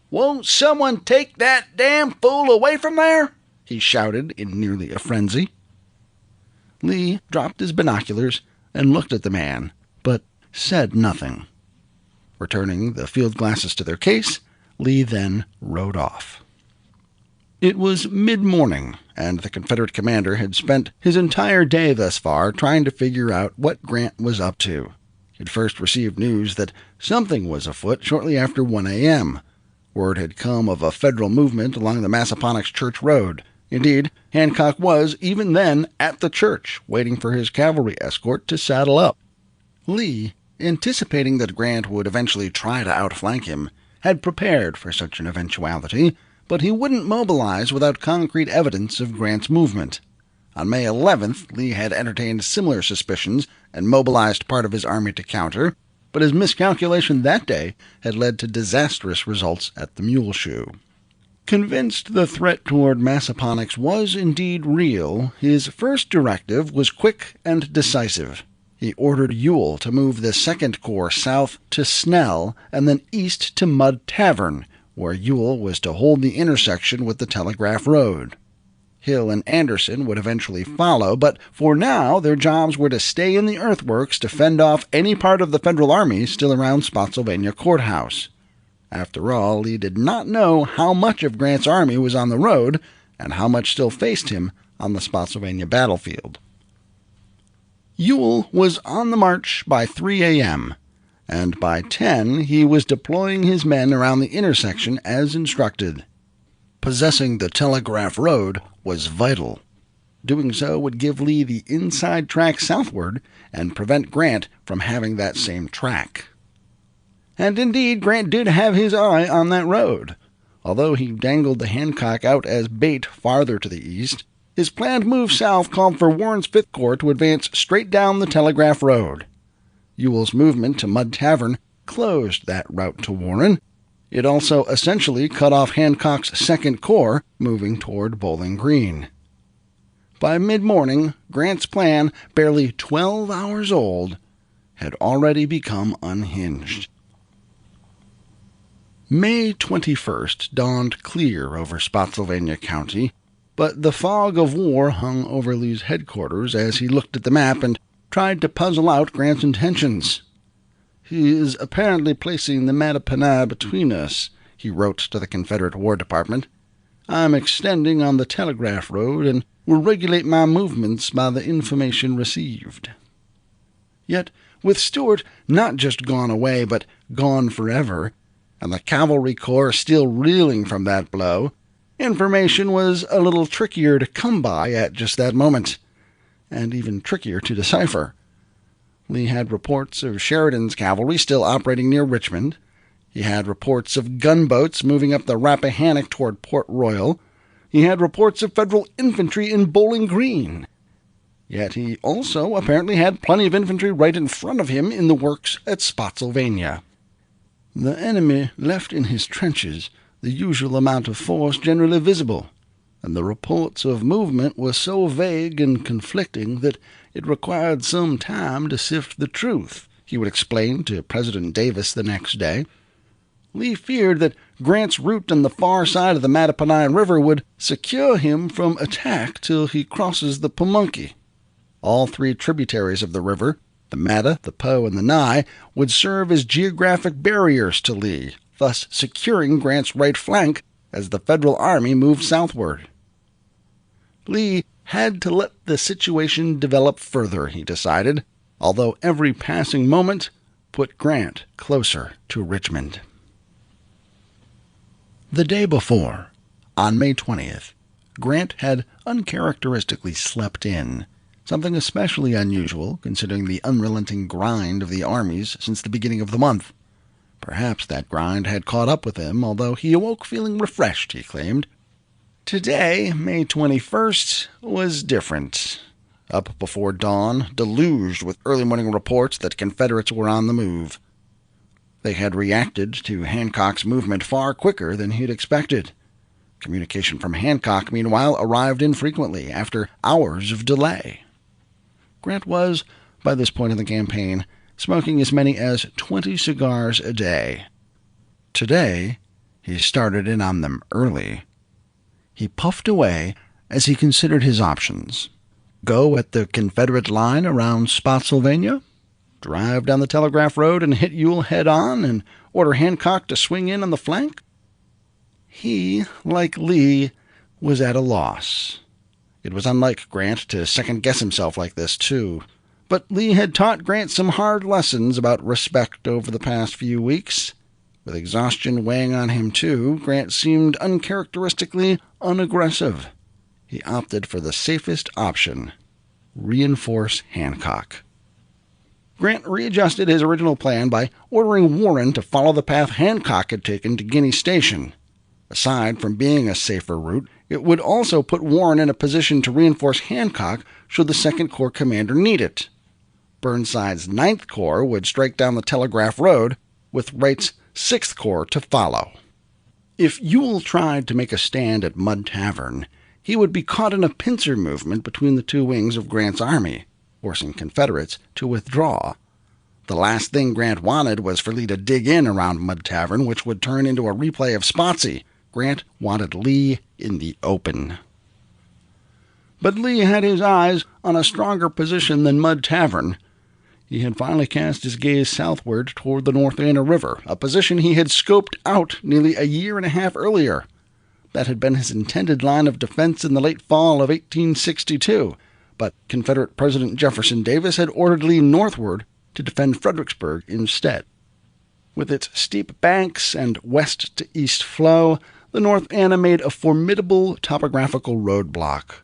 "Won't someone take that damn fool away from there?" he shouted in nearly a frenzy. Lee dropped his binoculars and looked at the man, but said nothing. Returning the field glasses to their case, Lee then rode off. It was mid-morning, and the Confederate commander had spent his entire day thus far trying to figure out what Grant was up to. He had first received news that something was afoot shortly after 1 a.m. Word had come of a Federal movement along the Massaponax Church Road. Indeed, Hancock was, even then, at the church, waiting for his cavalry escort to saddle up. Lee, anticipating that Grant would eventually try to outflank him, had prepared for such an eventuality, but he wouldn't mobilize without concrete evidence of Grant's movement. On May 11th, Lee had entertained similar suspicions and mobilized part of his army to counter, but his miscalculation that day had led to disastrous results at the Muleshoe. Convinced the threat toward Massaponax was indeed real, his first directive was quick and decisive. He ordered Ewell to move the 2nd Corps south to Snell and then east to Mud Tavern, where Ewell was to hold the intersection with the Telegraph Road. Hill and Anderson would eventually follow, but for now their jobs were to stay in the earthworks to fend off any part of the Federal Army still around Spotsylvania Courthouse. After all, Lee did not know how much of Grant's army was on the road and how much still faced him on the Spotsylvania battlefield. Ewell was on the march by 3 a.m., and by 10 he was deploying his men around the intersection as instructed. Possessing the Telegraph Road was vital. Doing so would give Lee the inside track southward and prevent Grant from having that same track. And indeed, Grant did have his eye on that road. Although he dangled the Hancock out as bait farther to the east, his planned move south called for Warren's Fifth Corps to advance straight down the Telegraph Road. Ewell's movement to Mud Tavern closed that route to Warren. It also essentially cut off Hancock's Second Corps moving toward Bowling Green. By mid-morning, Grant's plan, barely 12 hours old, had already become unhinged. May 21st dawned clear over Spotsylvania County, but the fog of war hung over Lee's headquarters as he looked at the map and tried to puzzle out Grant's intentions. "He is apparently placing the Mattapony between us," he wrote to the Confederate War Department. "I am extending on the Telegraph Road and will regulate my movements by the information received." Yet, with Stuart not just gone away, but gone forever, and the Cavalry Corps still reeling from that blow, information was a little trickier to come by at just that moment, and even trickier to decipher. Lee had reports of Sheridan's cavalry still operating near Richmond. He had reports of gunboats moving up the Rappahannock toward Port Royal. He had reports of Federal infantry in Bowling Green. Yet he also apparently had plenty of infantry right in front of him in the works at Spotsylvania. The enemy left in his trenches the usual amount of force generally visible, and the reports of movement were so vague and conflicting that it required some time to sift the truth, he would explain to President Davis the next day. Lee feared that Grant's route on the far side of the Mattapony River would secure him from attack till he crosses the Pamunkey. All three tributaries of the river, the Matta, the Po, and the Nye, would serve as geographic barriers to Lee, thus securing Grant's right flank as the Federal Army moved southward. Lee had to let the situation develop further, he decided, although every passing moment put Grant closer to Richmond. The day before, on May 20th, Grant had uncharacteristically slept in, something especially unusual considering the unrelenting grind of the armies since the beginning of the month. Perhaps that grind had caught up with him, although he awoke feeling refreshed, he claimed. Today, May 21st, was different. Up before dawn, deluged with early morning reports that Confederates were on the move. They had reacted to Hancock's movement far quicker than he'd expected. Communication from Hancock, meanwhile, arrived infrequently, after hours of delay. Grant was, by this point in the campaign, smoking as many as 20 cigars a day. Today, he started in on them early. He puffed away as he considered his options. Go at the Confederate line around Spotsylvania? Drive down the Telegraph Road and hit Ewell head-on and order Hancock to swing in on the flank? He, like Lee, was at a loss. It was unlike Grant to second-guess himself like this, too. But Lee had taught Grant some hard lessons about respect over the past few weeks. With exhaustion weighing on him, too, Grant seemed uncharacteristically unaggressive. He opted for the safest option: reinforce Hancock. Grant readjusted his original plan by ordering Warren to follow the path Hancock had taken to Guinea Station. Aside from being a safer route, it would also put Warren in a position to reinforce Hancock should the Second Corps commander need it. Burnside's Ninth Corps would strike down the Telegraph Road, with Wright's Sixth Corps to follow. If Ewell tried to make a stand at Mud Tavern, he would be caught in a pincer movement between the two wings of Grant's army, forcing Confederates to withdraw. The last thing Grant wanted was for Lee to dig in around Mud Tavern, which would turn into a replay of Spotsy. Grant wanted Lee in the open. But Lee had his eyes on a stronger position than Mud Tavern. He had finally cast his gaze southward toward the North Anna River, a position he had scoped out nearly a year and a half earlier. That had been his intended line of defense in the late fall of 1862, but Confederate President Jefferson Davis had ordered Lee northward to defend Fredericksburg instead. With its steep banks and west-to-east flow, the North Anna made a formidable topographical roadblock.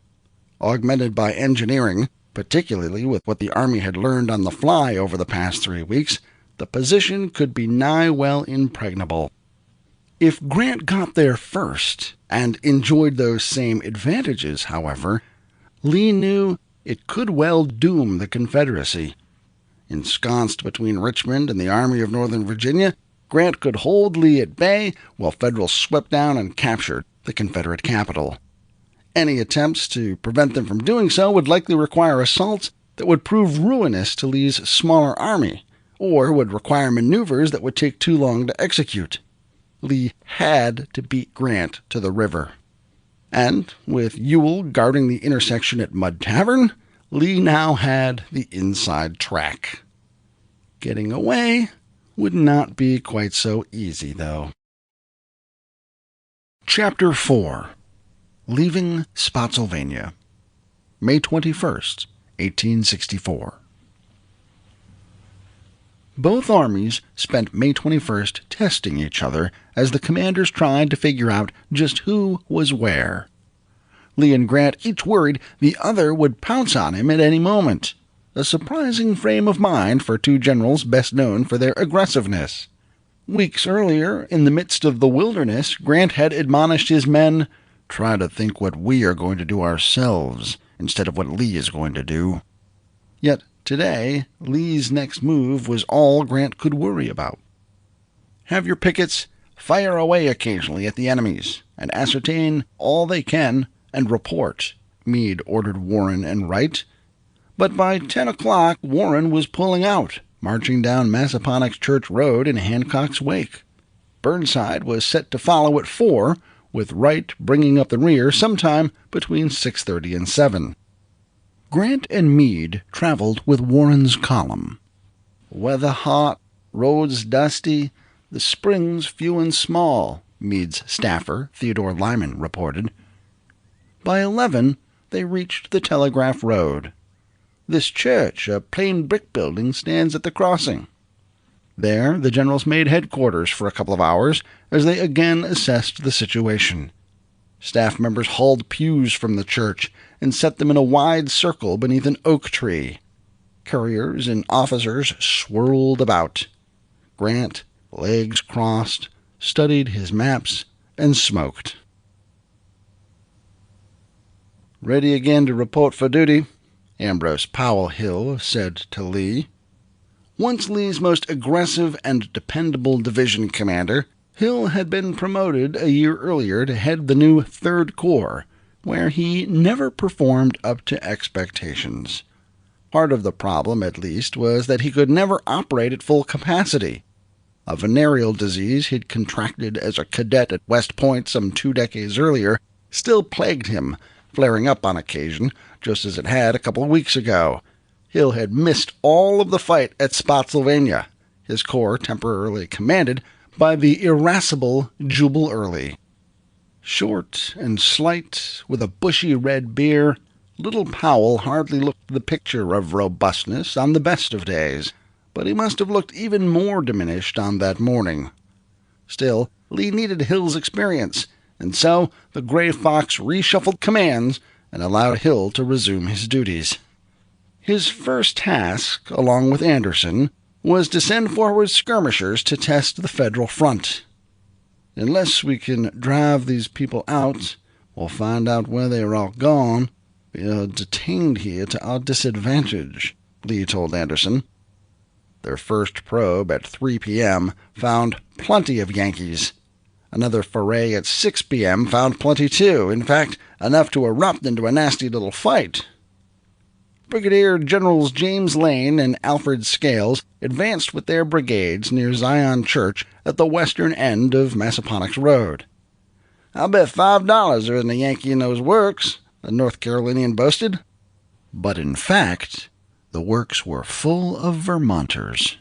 Augmented by engineering, particularly with what the Army had learned on the fly over the past 3 weeks, the position could be nigh well impregnable. If Grant got there first and enjoyed those same advantages, however, Lee knew it could well doom the Confederacy. Ensconced between Richmond and the Army of Northern Virginia, Grant could hold Lee at bay while Federals swept down and captured the Confederate capital. Any attempts to prevent them from doing so would likely require assaults that would prove ruinous to Lee's smaller army, or would require maneuvers that would take too long to execute. Lee had to beat Grant to the river. And, with Ewell guarding the intersection at Mud Tavern, Lee now had the inside track. Getting away would not be quite so easy, though. Chapter 4. Leaving Spotsylvania, May 21st, 1864. Both armies spent May 21st testing each other as the commanders tried to figure out just who was where. Lee and Grant each worried the other would pounce on him at any moment, a surprising frame of mind for two generals best known for their aggressiveness. Weeks earlier, in the midst of the wilderness, Grant had admonished his men, "Try to think what we are going to do ourselves, instead of what Lee is going to do." Yet today, Lee's next move was all Grant could worry about. "Have your pickets fire away occasionally at the enemies, and ascertain all they can, and report," Meade ordered Warren and Wright. But by 10 o'clock, Warren was pulling out, marching down Massaponax Church Road in Hancock's wake. Burnside was set to follow at 4, with Wright bringing up the rear sometime between 6:30 and 7. Grant and Meade traveled with Warren's column. "Weather hot, roads dusty, the springs few and small," Meade's staffer, Theodore Lyman, reported. By 11, they reached the Telegraph Road. "This church, a plain brick building, stands at the crossing." There, the generals made headquarters for a couple of hours as they again assessed the situation. Staff members hauled pews from the church and set them in a wide circle beneath an oak tree. Couriers and officers swirled about. Grant, legs crossed, studied his maps and smoked. "Ready again to report for duty," Ambrose Powell Hill said to Lee. Once Lee's most aggressive and dependable division commander, Hill had been promoted a year earlier to head the new 3rd Corps, where he never performed up to expectations. Part of the problem, at least, was that he could never operate at full capacity. A venereal disease he'd contracted as a cadet at West Point some 2 decades earlier still plagued him, flaring up on occasion, just as it had a couple of weeks ago. Hill had missed all of the fight at Spotsylvania, his corps temporarily commanded by the irascible Jubal Early. Short and slight, with a bushy red beard, little Powell hardly looked the picture of robustness on the best of days, but he must have looked even more diminished on that morning. Still, Lee needed Hill's experience, and so the Gray Fox reshuffled commands and allowed Hill to resume his duties. His first task, along with Anderson, was to send forward skirmishers to test the Federal front. "Unless we can drive these people out, or find out where they are all gone, we are detained here to our disadvantage," Lee told Anderson. Their first probe at 3 p.m. found plenty of Yankees. Another foray at 6 p.m. found plenty too, in fact, enough to erupt into a nasty little fight. Brigadier Generals James Lane and Alfred Scales advanced with their brigades near Zion Church at the western end of Massaponax Road. "I'll bet $5 there isn't a Yankee in those works," the North Carolinian boasted. But in fact, the works were full of Vermonters.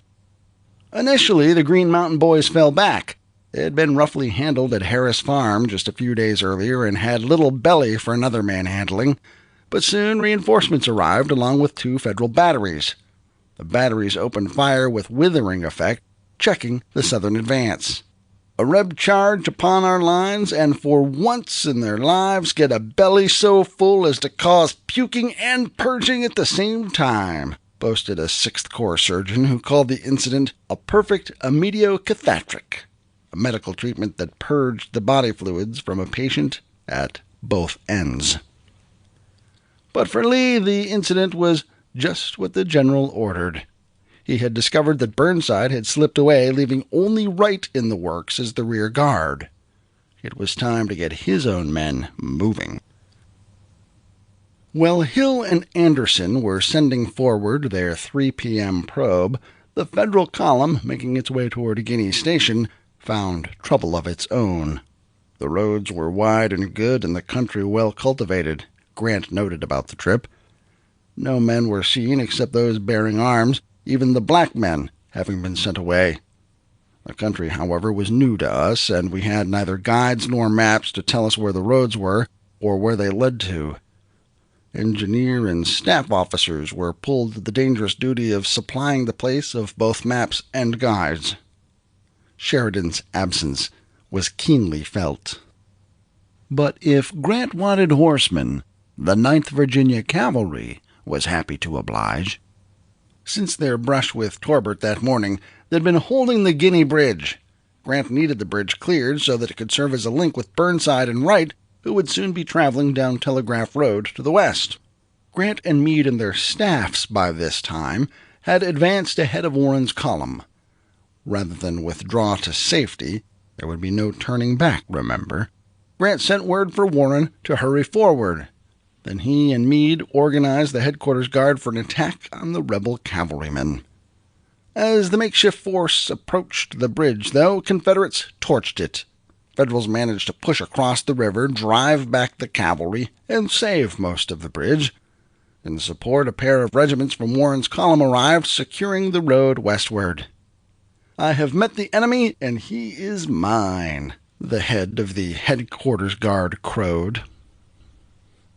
Initially, the Green Mountain Boys fell back. They had been roughly handled at Harris Farm just a few days earlier and had little belly for another manhandling. But soon reinforcements arrived along with 2 Federal batteries. The batteries opened fire with withering effect, checking the Southern advance. A Reb charge upon our lines, and for once in their lives get a belly so full as to cause puking and purging at the same time, boasted a 6th Corps surgeon who called the incident a perfect immediocathatric, a medical treatment that purged the body fluids from a patient at both ends. But for Lee, the incident was just what the general ordered. He had discovered that Burnside had slipped away, leaving only Wright in the works as the rear guard. It was time to get his own men moving. While Hill and Anderson were sending forward their 3 p.m. probe, the Federal column, making its way toward Guinea Station, found trouble of its own. The roads were wide and good and the country well cultivated, Grant noted about the trip. No men were seen except those bearing arms, even the black men having been sent away. The country, however, was new to us, and we had neither guides nor maps to tell us where the roads were or where they led to. Engineer and staff officers were pulled to the dangerous duty of supplying the place of both maps and guides. Sheridan's absence was keenly felt. But if Grant wanted horsemen, the 9th Virginia Cavalry was happy to oblige. Since their brush with Torbert that morning, they'd been holding the Guinea Bridge. Grant needed the bridge cleared so that it could serve as a link with Burnside and Wright, who would soon be traveling down Telegraph Road to the west. Grant and Meade and their staffs by this time had advanced ahead of Warren's column. Rather than withdraw to safety, there would be no turning back, remember. Grant sent word for Warren to hurry forward. Then he and Meade organized the headquarters guard for an attack on the rebel cavalrymen. As the makeshift force approached the bridge, though, Confederates torched it. Federals managed to push across the river, drive back the cavalry, and save most of the bridge. In support, a pair of regiments from Warren's column arrived, securing the road westward. "I have met the enemy, and he is mine," the head of the headquarters guard crowed.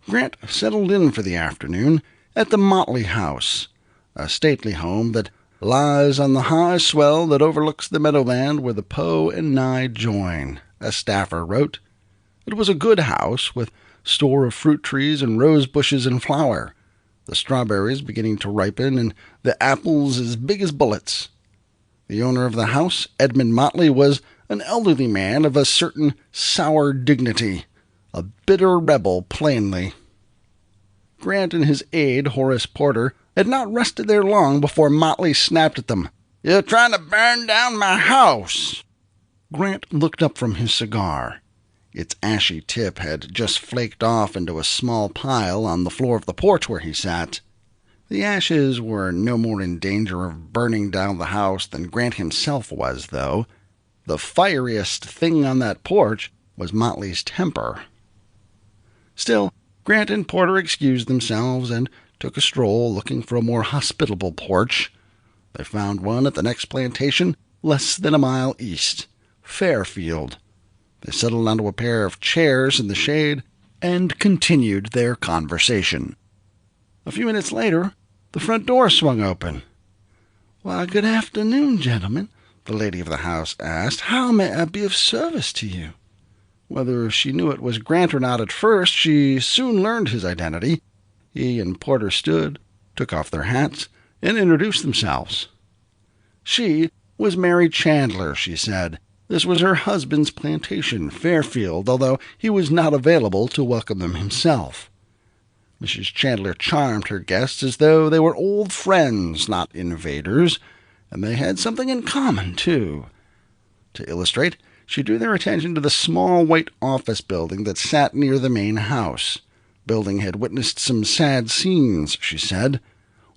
Grant settled in for the afternoon at the Motley House, a stately home that lies on the high swell that overlooks the meadowland where the Po and Nye join, a staffer wrote. It was a good house, with store of fruit trees and rose bushes in flower, the strawberries beginning to ripen and the apples as big as bullets. The owner of the house, Edmund Motley, was an elderly man of a certain sour dignity, a bitter rebel plainly. Grant and his aide, Horace Porter, had not rested there long before Motley snapped at them. "You're trying to burn down my house." Grant looked up from his cigar. Its ashy tip had just flaked off into a small pile on the floor of the porch where he sat. The ashes were no more in danger of burning down the house than Grant himself was, though. The fieriest thing on that porch was Motley's temper. Still, Grant and Porter excused themselves and took a stroll, looking for a more hospitable porch. They found one at the next plantation, less than a mile east, Fairfield. They settled onto a pair of chairs in the shade and continued their conversation. A few minutes later, the front door swung open. "Why, good afternoon, gentlemen," the lady of the house asked. "How may I be of service to you?" Whether she knew it was Grant or not at first, she soon learned his identity. He and Porter stood, took off their hats, and introduced themselves. She was Mary Chandler, she said. This was her husband's plantation, Fairfield, although he was not available to welcome them himself. Mrs. Chandler charmed her guests as though they were old friends, not invaders, and they had something in common, too. To illustrate, she drew their attention to the small white office building that sat near the main house. Building had witnessed some sad scenes, she said.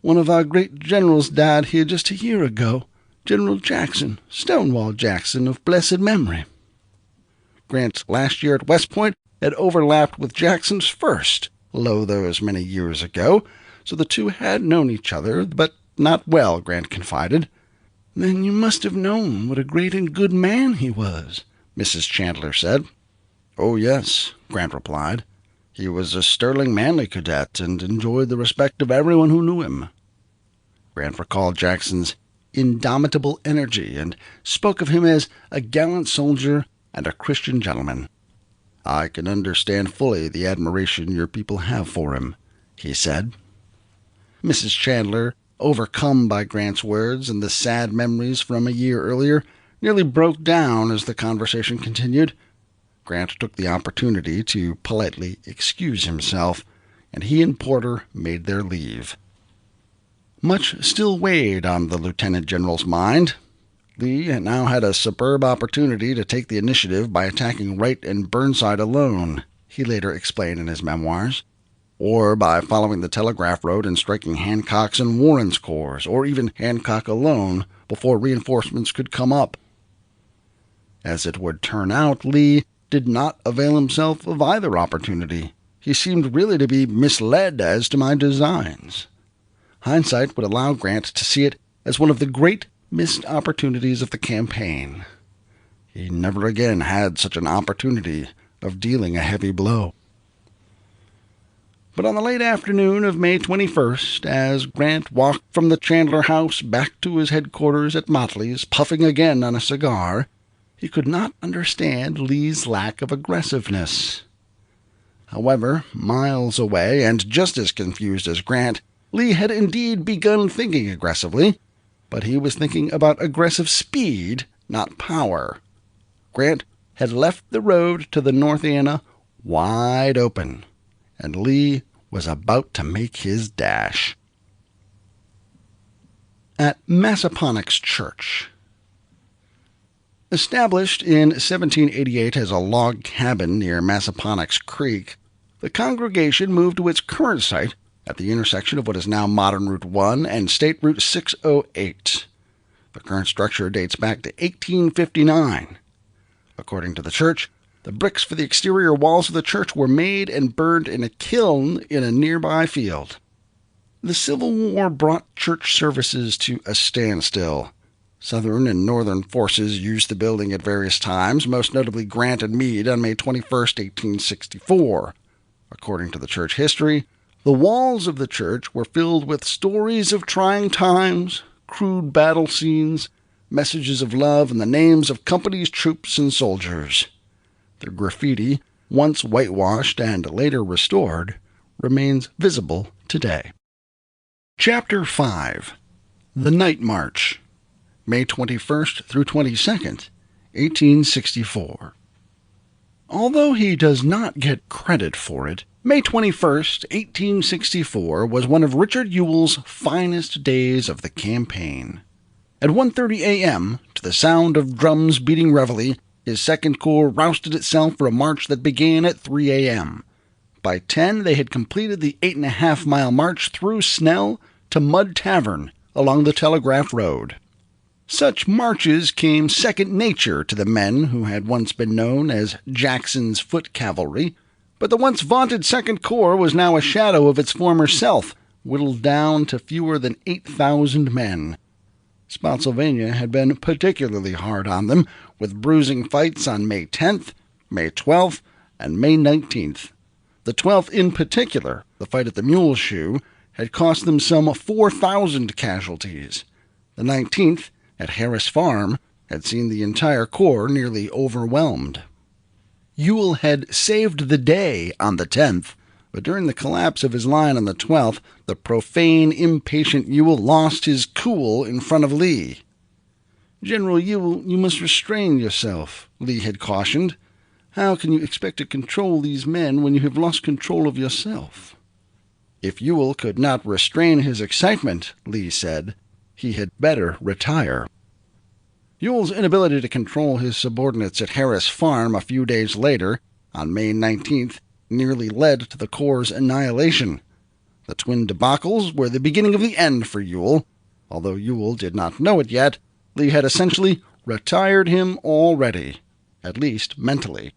"One of our great generals died here just a year ago, General Jackson, Stonewall Jackson of blessed memory." Grant's last year at West Point had overlapped with Jackson's first, lo those many years ago, so the two had known each other, but not well, Grant confided. "Then you must have known what a great and good man he was," Mrs. Chandler said. "Oh, yes," Grant replied. "He was a sterling, manly cadet, and enjoyed the respect of everyone who knew him." Grant recalled Jackson's indomitable energy and spoke of him as a gallant soldier and a Christian gentleman. "I can understand fully the admiration your people have for him," he said. Mrs. Chandler, overcome by Grant's words and the sad memories from a year earlier, nearly broke down as the conversation continued. Grant took the opportunity to politely excuse himself, and he and Porter made their leave. Much still weighed on the lieutenant general's mind. Lee now had a superb opportunity to take the initiative by attacking Wright and Burnside alone, he later explained in his memoirs, or by following the Telegraph Road and striking Hancock's and Warren's corps, or even Hancock alone, before reinforcements could come up. As it would turn out, Lee did not avail himself of either opportunity. He seemed really to be misled as to my designs. Hindsight would allow Grant to see it as one of the great missed opportunities of the campaign. He never again had such an opportunity of dealing a heavy blow. But on the late afternoon of May 21st, as Grant walked from the Chandler house back to his headquarters at Motley's, puffing again on a cigar, he could not understand Lee's lack of aggressiveness. However, miles away, and just as confused as Grant, Lee had indeed begun thinking aggressively, but he was thinking about aggressive speed, not power. Grant had left the road to the North Anna wide open, and Lee was about to make his dash. At Massaponax Church. Established in 1788 as a log cabin near Massaponax Creek, the congregation moved to its current site at the intersection of what is now modern Route 1 and State Route 608. The current structure dates back to 1859. According to the church, the bricks for the exterior walls of the church were made and burned in a kiln in a nearby field. The Civil War brought church services to a standstill. Southern and Northern forces used the building at various times, most notably Grant and Meade on May 21, 1864. According to the church history, the walls of the church were filled with stories of trying times, crude battle scenes, messages of love, and the names of companies, troops, and soldiers. The graffiti, once whitewashed and later restored, remains visible today. Chapter 5. The Night March, May 21st through 22nd, 1864. Although he does not get credit for it, May 21st, 1864 was one of Richard Ewell's finest days of the campaign. At 1:30 a.m., to the sound of drums beating reveille, his Second Corps rousted itself for a march that began at 3 a.m. By 10, they had completed the 8.5-mile march through Snell to Mud Tavern along the Telegraph Road. Such marches came second nature to the men who had once been known as Jackson's Foot Cavalry, but the once vaunted Second Corps was now a shadow of its former self, whittled down to fewer than 8,000 men. Spotsylvania had been particularly hard on them, with bruising fights on May 10th, May 12th, and May 19th. The 12th in particular, the fight at the Mule Shoe, had cost them some 4,000 casualties. The 19th, at Harris Farm, had seen the entire corps nearly overwhelmed. Ewell had saved the day on the 10th, but during the collapse of his line on the 12th, the profane, impatient Ewell lost his cool in front of Lee. "General Ewell, you must restrain yourself," Lee had cautioned. "How can you expect to control these men when you have lost control of yourself?" If Ewell could not restrain his excitement, Lee said, he had better retire. Ewell's inability to control his subordinates at Harris Farm a few days later, on May 19th, nearly led to the Corps' annihilation. The twin debacles were the beginning of the end for Ewell. Although Ewell did not know it yet, Lee had essentially retired him already, at least mentally.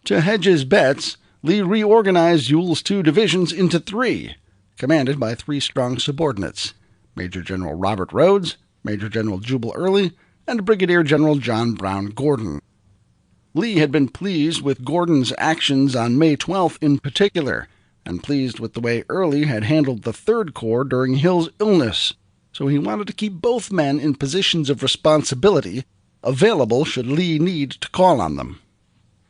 To hedge his bets, Lee reorganized Ewell's 2 divisions into 3, commanded by 3 strong subordinates: Major General Robert Rhodes, Major General Jubal Early, and Brigadier General John Brown Gordon. Lee had been pleased with Gordon's actions on May 12th in particular, and pleased with the way Early had handled the 3rd Corps during Hill's illness, so he wanted to keep both men in positions of responsibility, available should Lee need to call on them.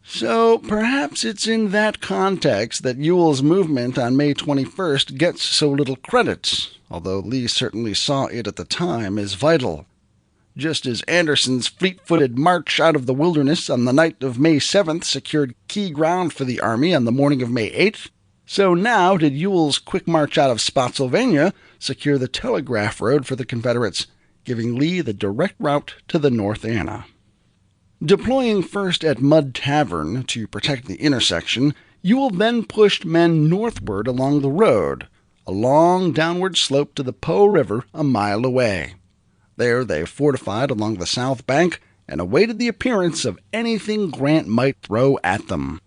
So perhaps it's in that context that Ewell's movement on May 21st gets so little credit, although Lee certainly saw it at the time as vital. Just as Anderson's fleet-footed march out of the wilderness on the night of May 7th secured key ground for the Army on the morning of May 8th, so now did Ewell's quick march out of Spotsylvania secure the telegraph road for the Confederates, giving Lee the direct route to the North Anna. Deploying first at Mud Tavern to protect the intersection, Ewell then pushed men northward along the road, a long downward slope to the Po River a mile away. There they fortified along the south bank and awaited the appearance of anything Grant might throw at them.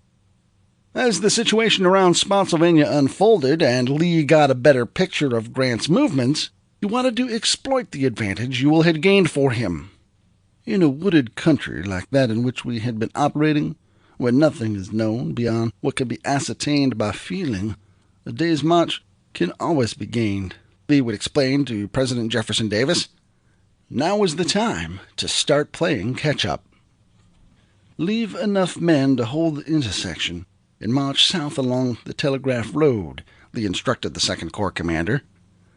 As the situation around Spotsylvania unfolded and Lee got a better picture of Grant's movements, he wanted to exploit the advantage Ewell had gained for him. In a wooded country like that in which we had been operating, where nothing is known beyond what can be ascertained by feeling, a day's march can always be gained, Lee would explain to President Jefferson Davis. Now was the time to start playing catch-up. Leave enough men to hold the intersection and march south along the Telegraph Road, Lee instructed the 2nd Corps commander.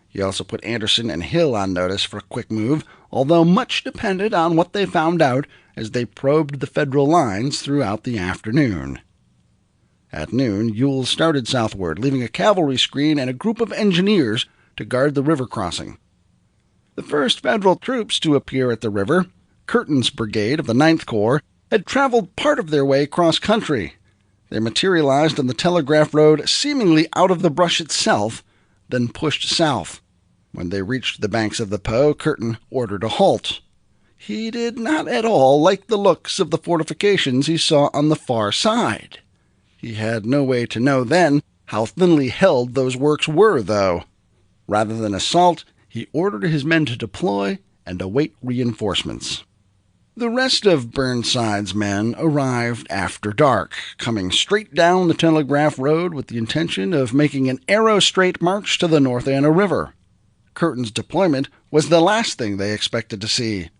He also put Anderson and Hill on notice for a quick move, although much depended on what they found out as they probed the Federal lines throughout the afternoon. At noon, Ewell started southward, leaving a cavalry screen and a group of engineers to guard the river crossing. The first Federal troops to appear at the river, Curtin's brigade of the 9th Corps, had traveled part of their way cross-country. They materialized on the Telegraph Road seemingly out of the brush itself, then pushed south. When they reached the banks of the Po, Curtin ordered a halt. He did not at all like the looks of the fortifications he saw on the far side. He had no way to know then how thinly held those works were, though. Rather than assault, he ordered his men to deploy and await reinforcements. The rest of Burnside's men arrived after dark, coming straight down the Telegraph Road with the intention of making an arrow-straight march to the North Anna River. Curtin's deployment was the last thing they expected to see.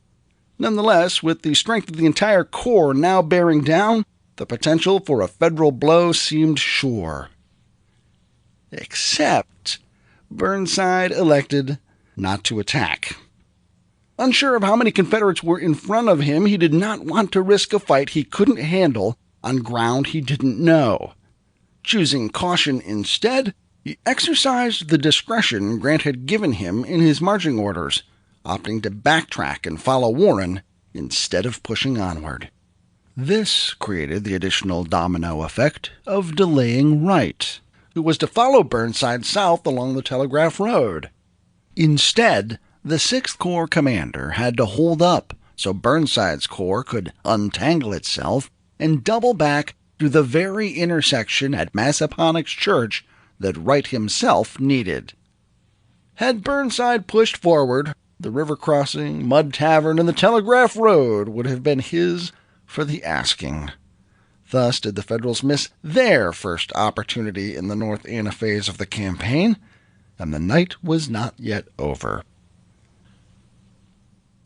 Nonetheless, with the strength of the entire Corps now bearing down, the potential for a Federal blow seemed sure. Except Burnside elected not to attack. Unsure of how many Confederates were in front of him, he did not want to risk a fight he couldn't handle on ground he didn't know. Choosing caution instead, he exercised the discretion Grant had given him in his marching orders, opting to backtrack and follow Warren instead of pushing onward. This created the additional domino effect of delaying Wright, who was to follow Burnside south along the Telegraph Road. Instead, the 6th Corps commander had to hold up so Burnside's corps could untangle itself and double back to the very intersection at Massaponax Church that Wright himself needed. Had Burnside pushed forward, the river crossing, Mud Tavern, and the Telegraph Road would have been his for the asking. Thus did the Federals miss their first opportunity in the North Anna phase of the campaign, and the night was not yet over.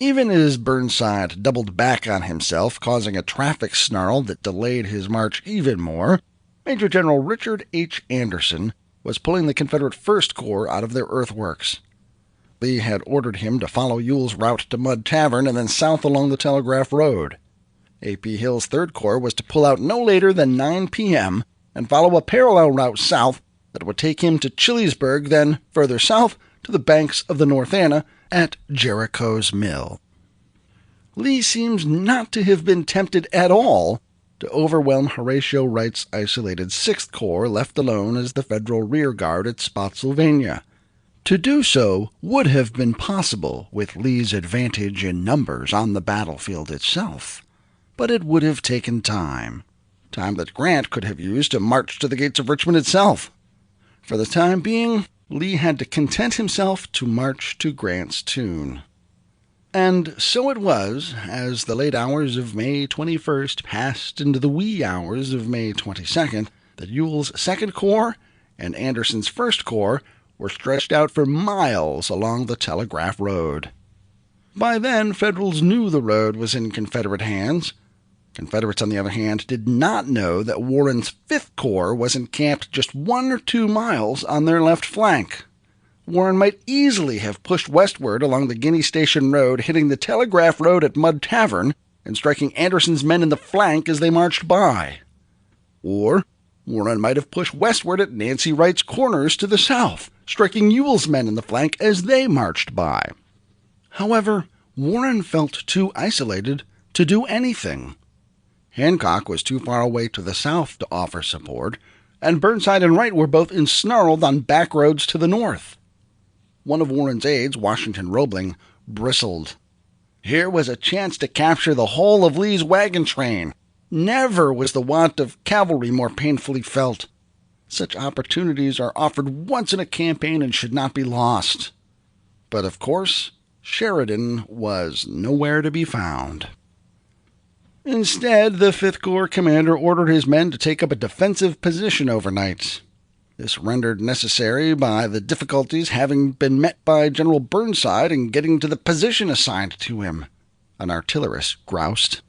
Even as Burnside doubled back on himself, causing a traffic snarl that delayed his march even more, Major General Richard H. Anderson was pulling the Confederate 1st Corps out of their earthworks. Lee had ordered him to follow Ewell's route to Mud Tavern and then south along the Telegraph Road. A.P. Hill's 3rd Corps was to pull out no later than 9 p.m. and follow a parallel route south that would take him to Chilliesburg, then further south to the banks of the North Anna at Jericho's Mill. Lee seems not to have been tempted at all to overwhelm Horatio Wright's isolated 6th Corps left alone as the Federal rearguard at Spotsylvania. To do so would have been possible with Lee's advantage in numbers on the battlefield itself, but it would have taken time. time that Grant could have used to march to the gates of Richmond itself. For the time being, Lee had to content himself to march to Grant's tune. And so it was, as the late hours of May 21st passed into the wee hours of May 22nd, that Ewell's 2nd Corps and Anderson's 1st Corps were stretched out for miles along the Telegraph Road. By then, Federals knew the road was in Confederate hands. Confederates, on the other hand, did not know that Warren's 5th Corps was encamped just 1 or 2 miles on their left flank. Warren might easily have pushed westward along the Guinea Station Road, hitting the Telegraph Road at Mud Tavern and striking Anderson's men in the flank as they marched by. Or Warren might have pushed westward at Nancy Wright's Corners to the south, striking Ewell's men in the flank as they marched by. However, Warren felt too isolated to do anything. Hancock was too far away to the south to offer support, and Burnside and Wright were both ensnarled on back roads to the north. One of Warren's aides, Washington Roebling, bristled. Here was a chance to capture the whole of Lee's wagon train. Never was the want of cavalry more painfully felt. Such opportunities are offered once in a campaign and should not be lost. But of course, Sheridan was nowhere to be found. Instead, the 5th Corps commander ordered his men to take up a defensive position overnight. This rendered necessary by the difficulties having been met by General Burnside in getting to the position assigned to him, an artillerist groused.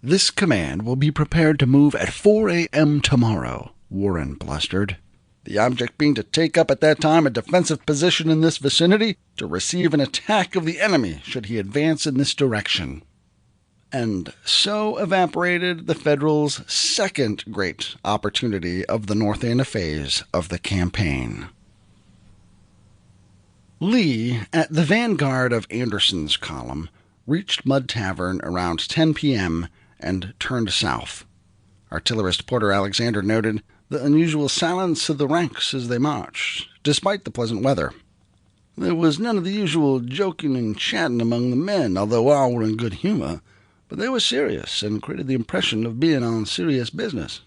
This command will be prepared to move at 4 a.m. tomorrow, Warren blustered, the object being to take up at that time a defensive position in this vicinity to receive an attack of the enemy should he advance in this direction. And so evaporated the Federals' second great opportunity of the North Anna phase of the campaign. Lee, at the vanguard of Anderson's column, reached Mud Tavern around 10 p.m. and turned south. Artillerist Porter Alexander noted the unusual silence of the ranks as they marched, despite the pleasant weather. There was none of the usual joking and chatting among the men, although all were in good humor, but they were serious and created the impression of being on serious business.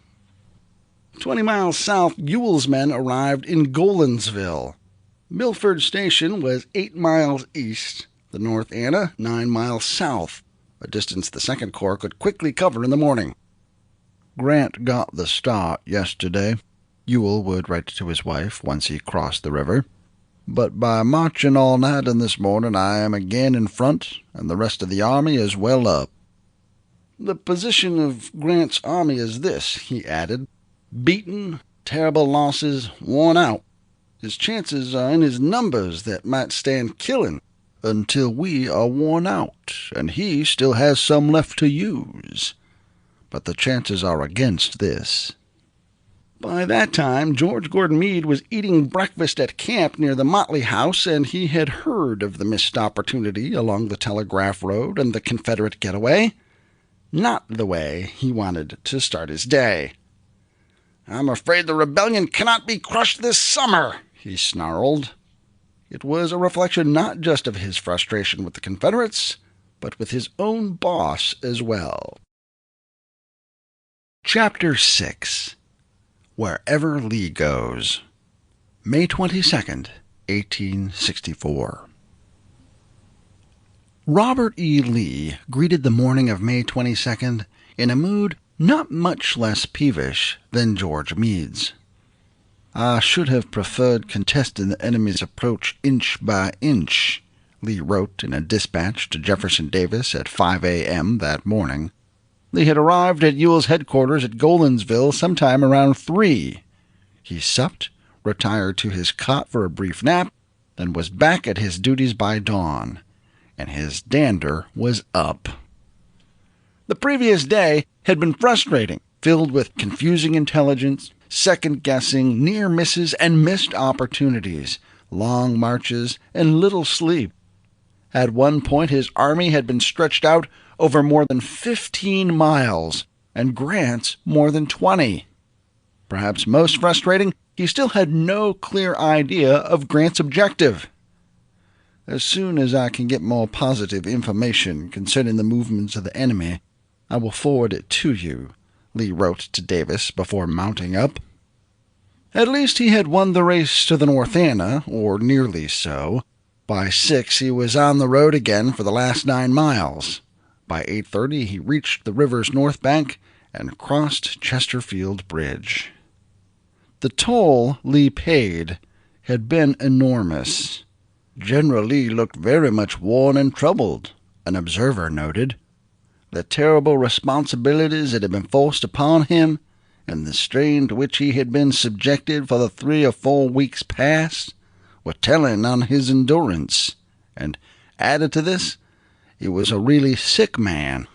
20 miles south, Ewell's men arrived in Golinsville. Milford Station was 8 miles east, the North Anna 9 miles south, a distance the 2nd Corps could quickly cover in the morning. Grant got the start yesterday, Ewell would write to his wife once he crossed the river. But by marching all night and this morning I am again in front, and the rest of the army is well up. The position of Grant's army is this, he added. Beaten, terrible losses, worn out. His chances are in his numbers that might stand killing until we are worn out, and he still has some left to use. But the chances are against this. By that time, George Gordon Meade was eating breakfast at camp near the Motley House, and he had heard of the missed opportunity along the Telegraph Road and the Confederate getaway. Not the way he wanted to start his day. "I'm afraid the rebellion cannot be crushed this summer," he snarled. It was a reflection not just of his frustration with the Confederates, but with his own boss as well. Chapter 6. Wherever Lee Goes. May 22nd, 1864. Robert E. Lee greeted the morning of May 22nd in a mood not much less peevish than George Meade's. "I should have preferred contesting the enemy's approach inch by inch," Lee wrote in a dispatch to Jefferson Davis at 5 a.m. that morning. Lee had arrived at Ewell's headquarters at Golinsville sometime around 3. He supped, retired to his cot for a brief nap, and was back at his duties by dawn, and his dander was up. The previous day had been frustrating, filled with confusing intelligence, second-guessing, near misses and missed opportunities, long marches, and little sleep. At one point his army had been stretched out over more than 15 miles, and Grant's more than 20. Perhaps most frustrating, he still had no clear idea of Grant's objective. "As soon as I can get more positive information concerning the movements of the enemy, I will forward it to you," Lee wrote to Davis before mounting up. At least he had won the race to the North Anna, or nearly so. By 6 he was on the road again for the last 9 miles. By 8:30 he reached the river's north bank and crossed Chesterfield Bridge. The toll Lee paid had been enormous. General Lee looked very much worn and troubled, an observer noted. The terrible responsibilities that had been forced upon him, and the strain to which he had been subjected for the 3 or 4 weeks past, were telling on his endurance, and added to this, he was a really sick man.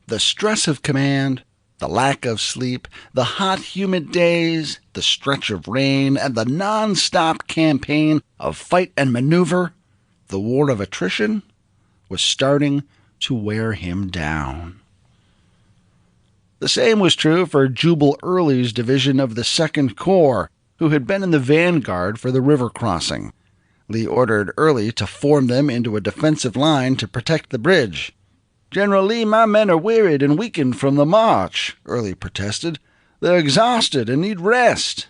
The stress of command, the lack of sleep, the hot, humid days, the stretch of rain, and the nonstop campaign of fight and maneuver, the war of attrition, was starting to wear him down. The same was true for Jubal Early's division of the 2nd Corps, who had been in the vanguard for the river crossing. Lee ordered Early to form them into a defensive line to protect the bridge. "General Lee, my men are wearied and weakened from the march," Early protested. "They're exhausted and need rest."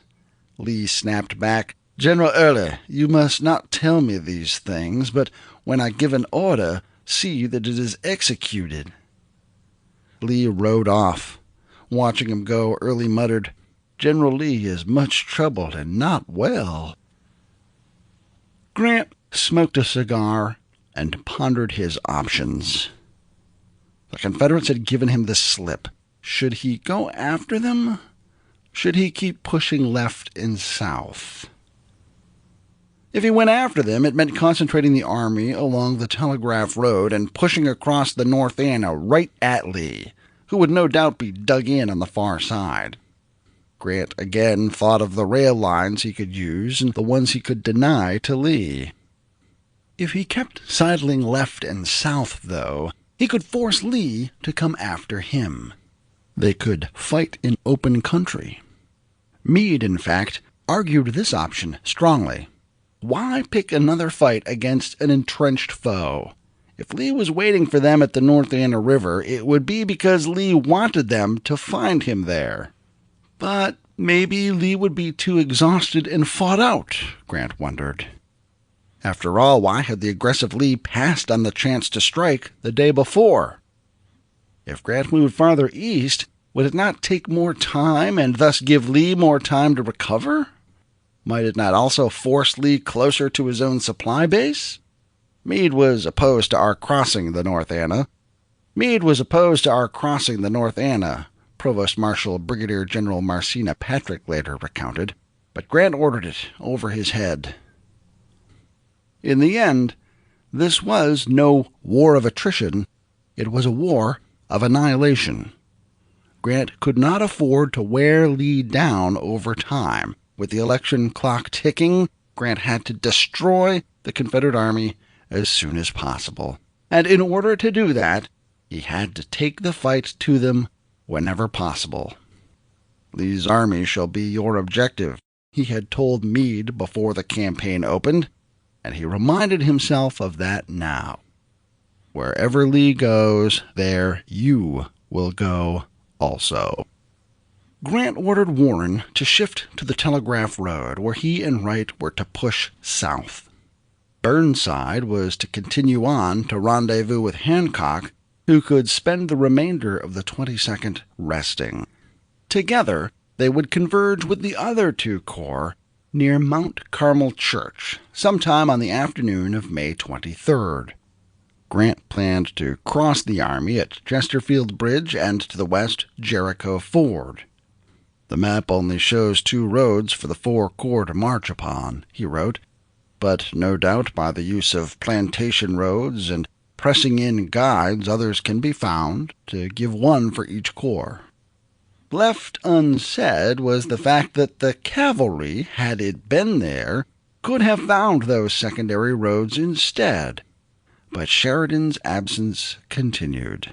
Lee snapped back, "General Early, you must not tell me these things, but when I give an order, see that it is executed." Lee rode off. Watching him go, Early muttered, "General Lee is much troubled and not well." Grant smoked a cigar and pondered his options. The Confederates had given him the slip. Should he go after them? Should he keep pushing left and south? If he went after them, it meant concentrating the army along the Telegraph Road and pushing across the North Anna right at Lee, who would no doubt be dug in on the far side. Grant again thought of the rail lines he could use and the ones he could deny to Lee. If he kept sidling left and south, though, he could force Lee to come after him. They could fight in open country. Meade, in fact, argued this option strongly. Why pick another fight against an entrenched foe? If Lee was waiting for them at the North Anna River, it would be because Lee wanted them to find him there. But maybe Lee would be too exhausted and fought out, Grant wondered. After all, why had the aggressive Lee passed on the chance to strike the day before? If Grant moved farther east, would it not take more time and thus give Lee more time to recover? Might it not also force Lee closer to his own supply base? Meade was opposed to our crossing the North Anna. Provost Marshal Brigadier General Marcina Patrick later recounted, but Grant ordered it over his head. In the end, this was no war of attrition. It was a war of annihilation. Grant could not afford to wear Lee down over time. With the election clock ticking, Grant had to destroy the Confederate Army as soon as possible. And in order to do that, he had to take the fight to them whenever possible. "Lee's army shall be your objective," he had told Meade before the campaign opened, and he reminded himself of that now. Wherever Lee goes, there you will go also. Grant ordered Warren to shift to the Telegraph Road, where he and Wright were to push south. Burnside was to continue on to rendezvous with Hancock, who could spend the remainder of the 22nd resting. Together, they would converge with the other 2 corps near Mount Carmel Church sometime on the afternoon of May 23rd. Grant planned to cross the army at Chesterfield Bridge and to the west Jericho Ford. "The map only shows 2 roads for the 4 corps to march upon," he wrote, "but no doubt by the use of plantation roads and pressing in guides others can be found to give one for each corps." Left unsaid was the fact that the cavalry, had it been there, could have found those secondary roads instead. But Sheridan's absence continued.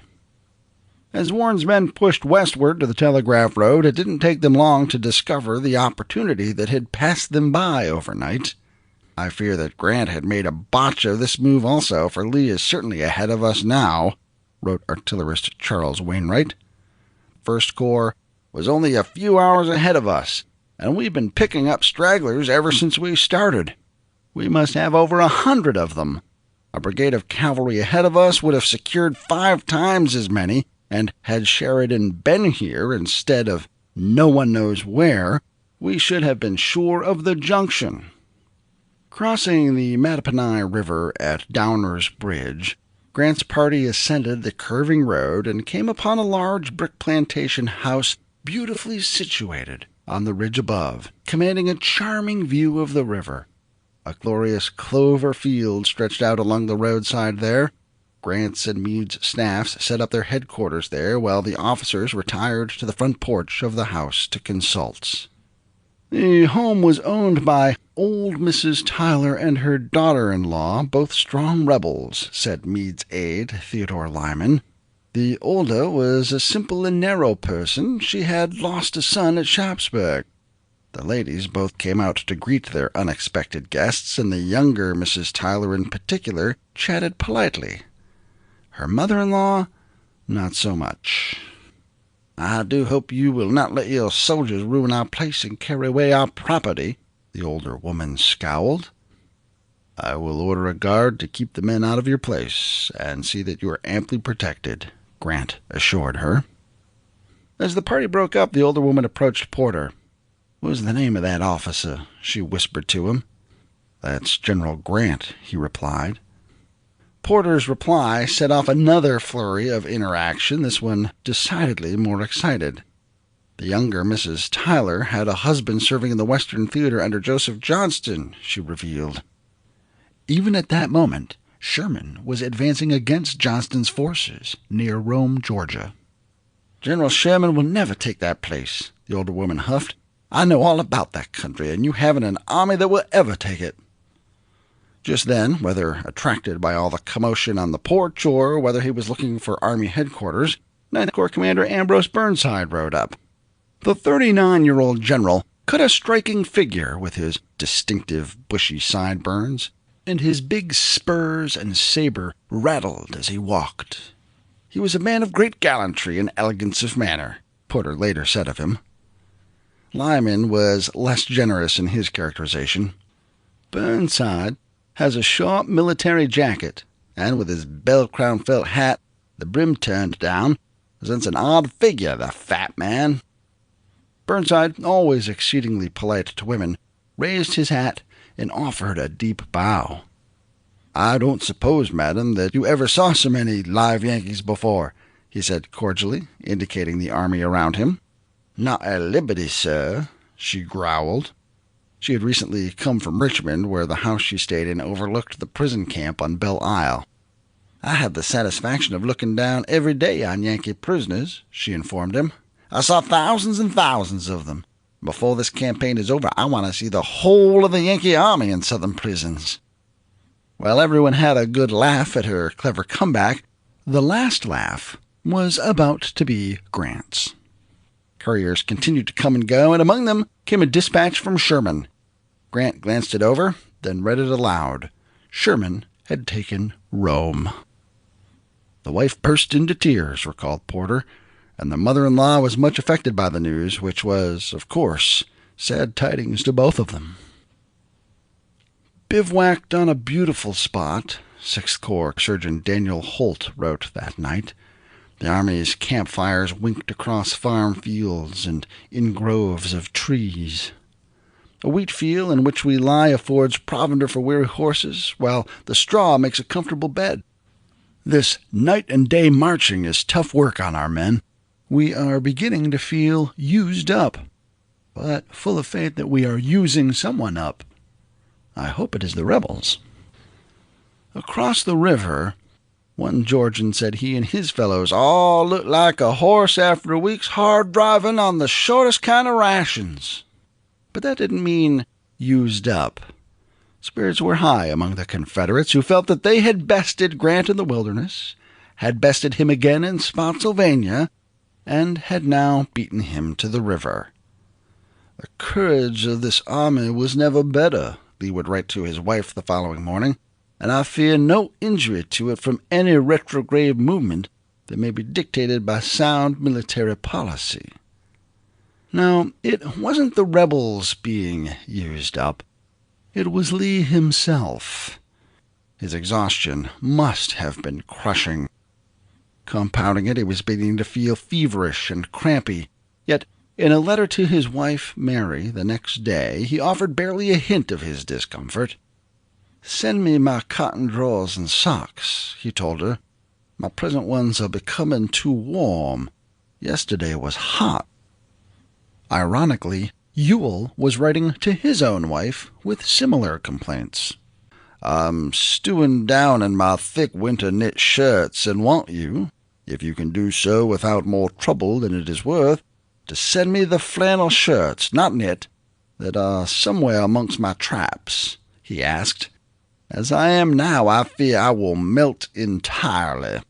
As Warren's men pushed westward to the Telegraph Road, it didn't take them long to discover the opportunity that had passed them by overnight. "I fear that Grant had made a botch of this move also, for Lee is certainly ahead of us now," wrote artillerist Charles Wainwright. First Corps was only a few hours ahead of us, and we've been picking up stragglers ever since we started. We must have over 100 of them. A brigade of cavalry ahead of us would have secured 5 times as many, and had Sheridan been here instead of no one knows where, we should have been sure of the junction. Crossing the Mattaponi River at Downers Bridge, Grant's party ascended the curving road and came upon a large brick plantation house beautifully situated on the ridge above, commanding a charming view of the river. A glorious clover field stretched out along the roadside there. Grant's and Meade's staffs set up their headquarters there, while the officers retired to the front porch of the house to consult. The home was owned by old Mrs. Tyler and her daughter-in-law, both strong rebels, said Meade's aide, Theodore Lyman. The older was a simple and narrow person. She had lost a son at Sharpsburg. The ladies both came out to greet their unexpected guests, and the younger Mrs. Tyler in particular chatted politely. Her mother-in-law, not so much. "I do hope you will not let your soldiers ruin our place and carry away our property," the older woman scowled. "I will order a guard to keep the men out of your place, and see that you are amply protected," Grant assured her. As the party broke up, the older woman approached Porter. "What was the name of that officer?" she whispered to him. "That's General Grant," he replied. Porter's reply set off another flurry of interaction, this one decidedly more excited. The younger Mrs. Tyler had a husband serving in the Western Theater under Joseph Johnston, she revealed. Even at that moment, Sherman was advancing against Johnston's forces near Rome, Georgia. "General Sherman will never take that place," the older woman huffed. "I know all about that country, and you haven't an army that will ever take it." Just then, whether attracted by all the commotion on the porch or whether he was looking for Army headquarters, Ninth Corps Commander Ambrose Burnside rode up. The 39-year-old general cut a striking figure with his distinctive bushy sideburns, and his big spurs and saber rattled as he walked. He was a man of great gallantry and elegance of manner, Porter later said of him. Lyman was less generous in his characterization. "Burnside has a sharp military jacket, and with his bell-crown felt hat, the brim turned down, presents an odd figure, the fat man." Burnside, always exceedingly polite to women, raised his hat and offered a deep bow. "I don't suppose, madam, that you ever saw so many live Yankees before," he said cordially, indicating the army around him. "Not at liberty, sir," she growled. She had recently come from Richmond, where the house she stayed in overlooked the prison camp on Belle Isle. "I have the satisfaction of looking down every day on Yankee prisoners," she informed him. "I saw thousands and thousands of them. Before this campaign is over, I want to see the whole of the Yankee army in Southern prisons." While everyone had a good laugh at her clever comeback, the last laugh was about to be Grant's. Couriers continued to come and go, and among them came a dispatch from Sherman. Grant glanced it over, then read it aloud. Sherman had taken Rome. The wife burst into tears, recalled Porter, and the mother-in-law was much affected by the news, which was, of course, sad tidings to both of them. "Bivouacked on a beautiful spot," Sixth Corps Surgeon Daniel Holt wrote that night. The Army's campfires winked across farm fields and in groves of trees. A wheat field in which we lie affords provender for weary horses, while the straw makes a comfortable bed. This night and day marching is tough work on our men. We are beginning to feel used up, but full of faith that we are using someone up. I hope it is the rebels." Across the river, one Georgian said he and his fellows all looked like a horse after a week's hard driving on the shortest kind of rations. But that didn't mean used up. Spirits were high among the Confederates, who felt that they had bested Grant in the wilderness, had bested him again in Spotsylvania, and had now beaten him to the river. "The courage of this army was never better," Lee would write to his wife the following morning, "and I fear no injury to it from any retrograde movement that may be dictated by sound military policy. Now, it wasn't the rebels being used up. It was Lee himself. His exhaustion must have been crushing. Compounding it, he was beginning to feel feverish and crampy. Yet, in a letter to his wife, Mary, the next day, he offered barely a hint of his discomfort. "Send me my cotton drawers and socks," he told her. "My present ones are becoming too warm. Yesterday was hot." Ironically, Ewell was writing to his own wife with similar complaints. "I'm stewing down in my thick winter knit shirts and want you, if you can do so without more trouble than it is worth, to send me the flannel shirts, not knit, that are somewhere amongst my traps," he asked. "As I am now, I fear I will melt entirely."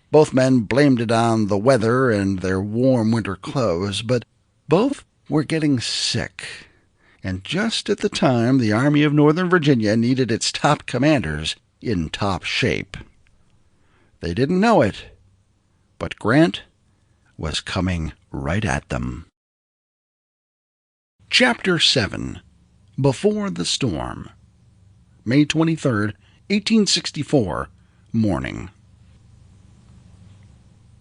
Both men blamed it on the weather and their warm winter clothes, but both were getting sick, and just at the time the Army of Northern Virginia needed its top commanders in top shape. They didn't know it, but Grant was coming right at them. Chapter 7. Before the Storm. May 23rd, 1864, morning.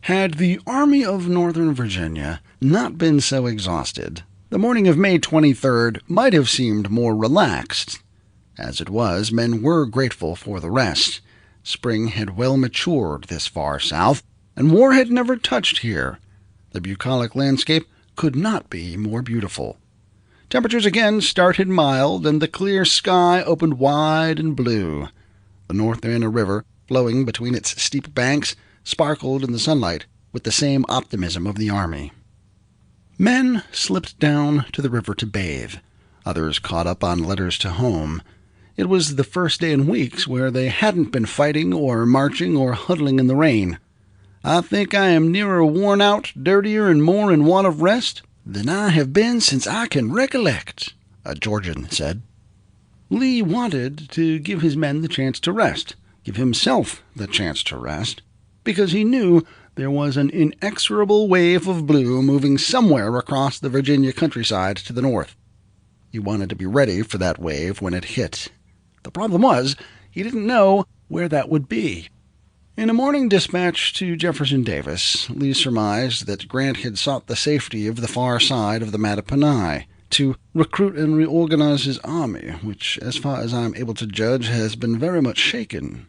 Had the Army of Northern Virginia not been so exhausted, the morning of May 23rd might have seemed more relaxed. As it was, men were grateful for the rest. Spring had well matured this far south, and war had never touched here. The bucolic landscape could not be more beautiful. Temperatures again started mild, and the clear sky opened wide and blue. The North Anna River, flowing between its steep banks, sparkled in the sunlight with the same optimism of the army. Men slipped down to the river to bathe. Others caught up on letters to home. It was the first day in weeks where they hadn't been fighting or marching or huddling in the rain. "I think I am nearer worn out, dirtier, and more in want of rest than I have been since I can recollect," a Georgian said. Lee wanted to give his men the chance to rest, give himself the chance to rest, because he knew there was an inexorable wave of blue moving somewhere across the Virginia countryside to the north. He wanted to be ready for that wave when it hit. The problem was, he didn't know where that would be. In a morning dispatch to Jefferson Davis, Lee surmised that Grant had sought the safety of the far side of the Mattapony to recruit and reorganize his army, which, as far as I am able to judge, has been very much shaken.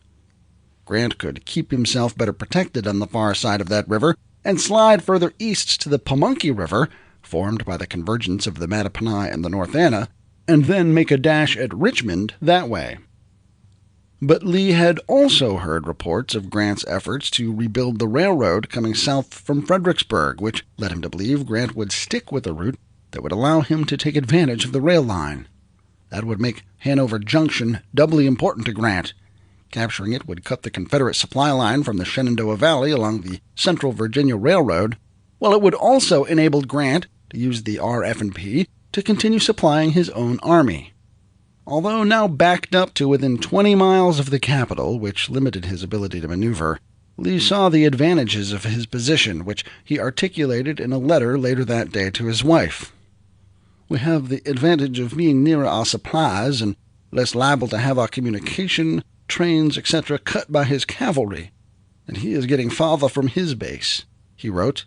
Grant could keep himself better protected on the far side of that river and slide further east to the Pamunkey River, formed by the convergence of the Mattapony and the North Anna, and then make a dash at Richmond that way. But Lee had also heard reports of Grant's efforts to rebuild the railroad coming south from Fredericksburg, which led him to believe Grant would stick with a route that would allow him to take advantage of the rail line. That would make Hanover Junction doubly important to Grant. Capturing it would cut the Confederate supply line from the Shenandoah Valley along the Central Virginia Railroad, while it would also enable Grant to use the RF&P to continue supplying his own army. Although now backed up to within 20 miles of the capital, which limited his ability to maneuver, Lee saw the advantages of his position, which he articulated in a letter later that day to his wife. "We have the advantage of being nearer our supplies and less liable to have our communication, trains, etc. cut by his cavalry, and he is getting farther from his base," he wrote.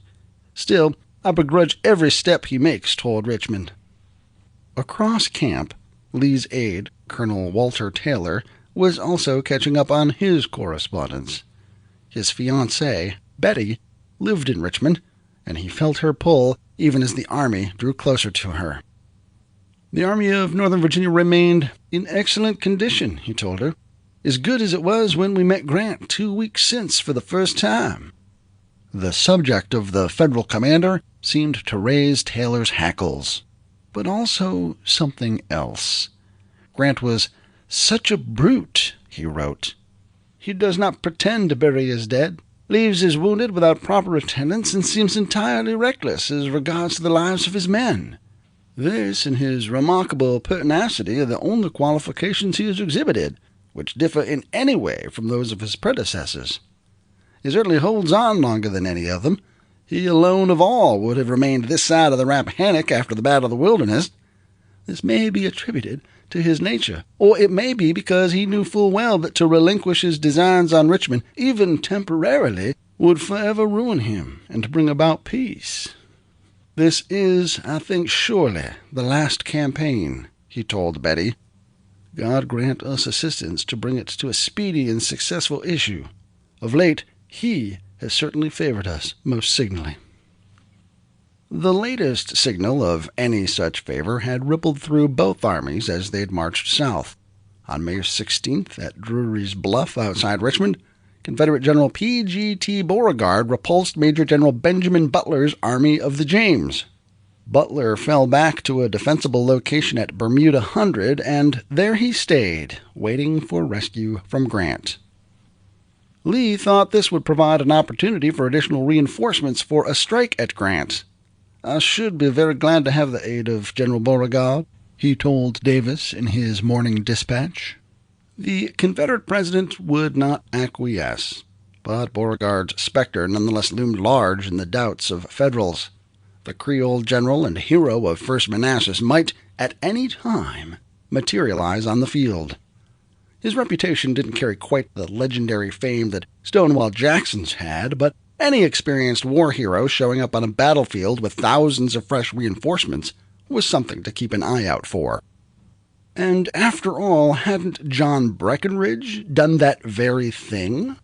"Still, I begrudge every step he makes toward Richmond." Across camp, Lee's aide, Colonel Walter Taylor, was also catching up on his correspondence. His fiancée, Betty, lived in Richmond, and he felt her pull even as the army drew closer to her. "The Army of Northern Virginia remained in excellent condition," he told her, "as good as it was when we met Grant 2 weeks since for the first time." The subject of the Federal commander seemed to raise Taylor's hackles, but also something else. Grant was "such a brute," he wrote. "He does not pretend to bury his dead, leaves his wounded without proper attendance, and seems entirely reckless as regards the lives of his men. This and his remarkable pertinacity are the only qualifications he has exhibited which differ in any way from those of his predecessors. He certainly holds on longer than any of them. He alone of all would have remained this side of the Rappahannock after the Battle of the Wilderness. This may be attributed to his nature, or it may be because he knew full well that to relinquish his designs on Richmond, even temporarily, would forever ruin him and to bring about peace. "This is, I think, surely the last campaign," he told Betty. "God grant us assistance to bring it to a speedy and successful issue. Of late, He has certainly favored us most signally." The latest signal of any such favor had rippled through both armies as they had marched south. On May 16th, at Drury's Bluff outside Richmond, Confederate General P.G.T. Beauregard repulsed Major General Benjamin Butler's Army of the James. Butler fell back to a defensible location at Bermuda Hundred, and there he stayed, waiting for rescue from Grant. Lee thought this would provide an opportunity for additional reinforcements for a strike at Grant. "I should be very glad to have the aid of General Beauregard," he told Davis in his morning dispatch. The Confederate president would not acquiesce, but Beauregard's specter nonetheless loomed large in the doubts of Federals. The Creole general and hero of First Manassas might, at any time, materialize on the field. His reputation didn't carry quite the legendary fame that Stonewall Jackson's had, but any experienced war hero showing up on a battlefield with thousands of fresh reinforcements was something to keep an eye out for. And after all, hadn't John Breckinridge done that very thing?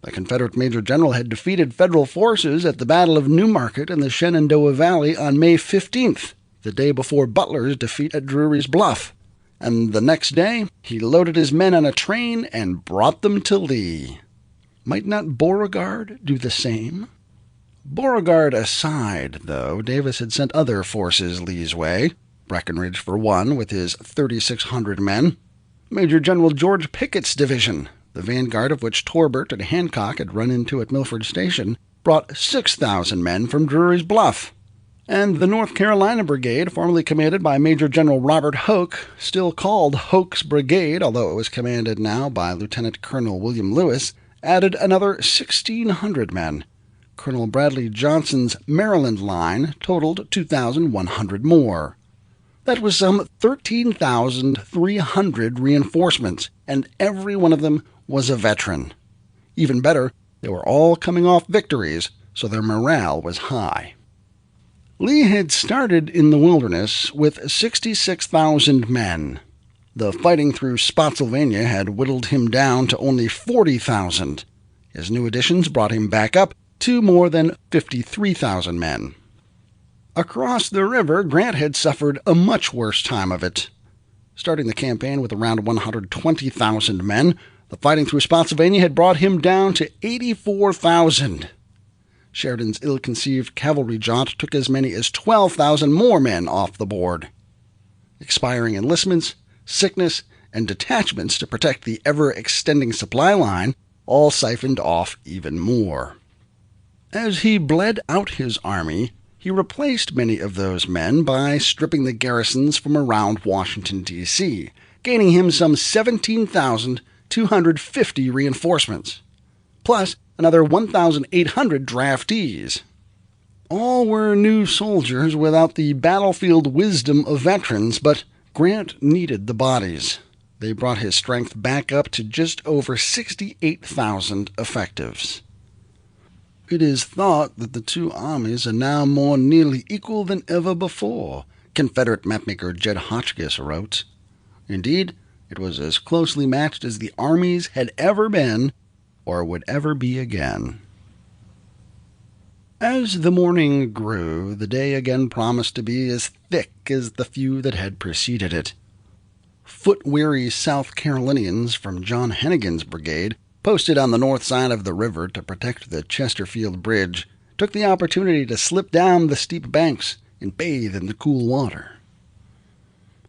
The Confederate Major General had defeated Federal forces at the Battle of Newmarket in the Shenandoah Valley on May 15th, the day before Butler's defeat at Drury's Bluff. And the next day, he loaded his men on a train and brought them to Lee. Might not Beauregard do the same? Beauregard aside, though, Davis had sent other forces Lee's way. Breckinridge, for one, with his 3,600 men. Major General George Pickett's division, the vanguard of which Torbert and Hancock had run into at Milford Station, brought 6,000 men from Drury's Bluff. And the North Carolina Brigade, formerly commanded by Major General Robert Hoke, still called Hoke's Brigade, although it was commanded now by Lieutenant Colonel William Lewis, added another 1,600 men. Colonel Bradley Johnson's Maryland line totaled 2,100 more. That was some 13,300 reinforcements, and every one of them was a veteran. Even better, they were all coming off victories, so their morale was high. Lee had started in the Wilderness with 66,000 men. The fighting through Spotsylvania had whittled him down to only 40,000. His new additions brought him back up to more than 53,000 men. Across the river, Grant had suffered a much worse time of it. Starting the campaign with around 120,000 men, the fighting through Spotsylvania had brought him down to 84,000. Sheridan's ill-conceived cavalry jaunt took as many as 12,000 more men off the board. Expiring enlistments, sickness, and detachments to protect the ever-extending supply line all siphoned off even more. As he bled out his army, he replaced many of those men by stripping the garrisons from around Washington, D.C., gaining him some 17,250 reinforcements, plus another 1,800 draftees. All were new soldiers without the battlefield wisdom of veterans, but Grant needed the bodies. They brought his strength back up to just over 68,000 effectives. It is thought that the two armies are now more nearly equal than ever before, Confederate mapmaker Jed Hotchkiss wrote. Indeed, it was as closely matched as the armies had ever been or would ever be again. As the morning grew, the day again promised to be as thick as the few that had preceded it. Foot-weary South Carolinians from John Hennigan's brigade, posted on the north side of the river to protect the Chesterfield Bridge, took the opportunity to slip down the steep banks and bathe in the cool water.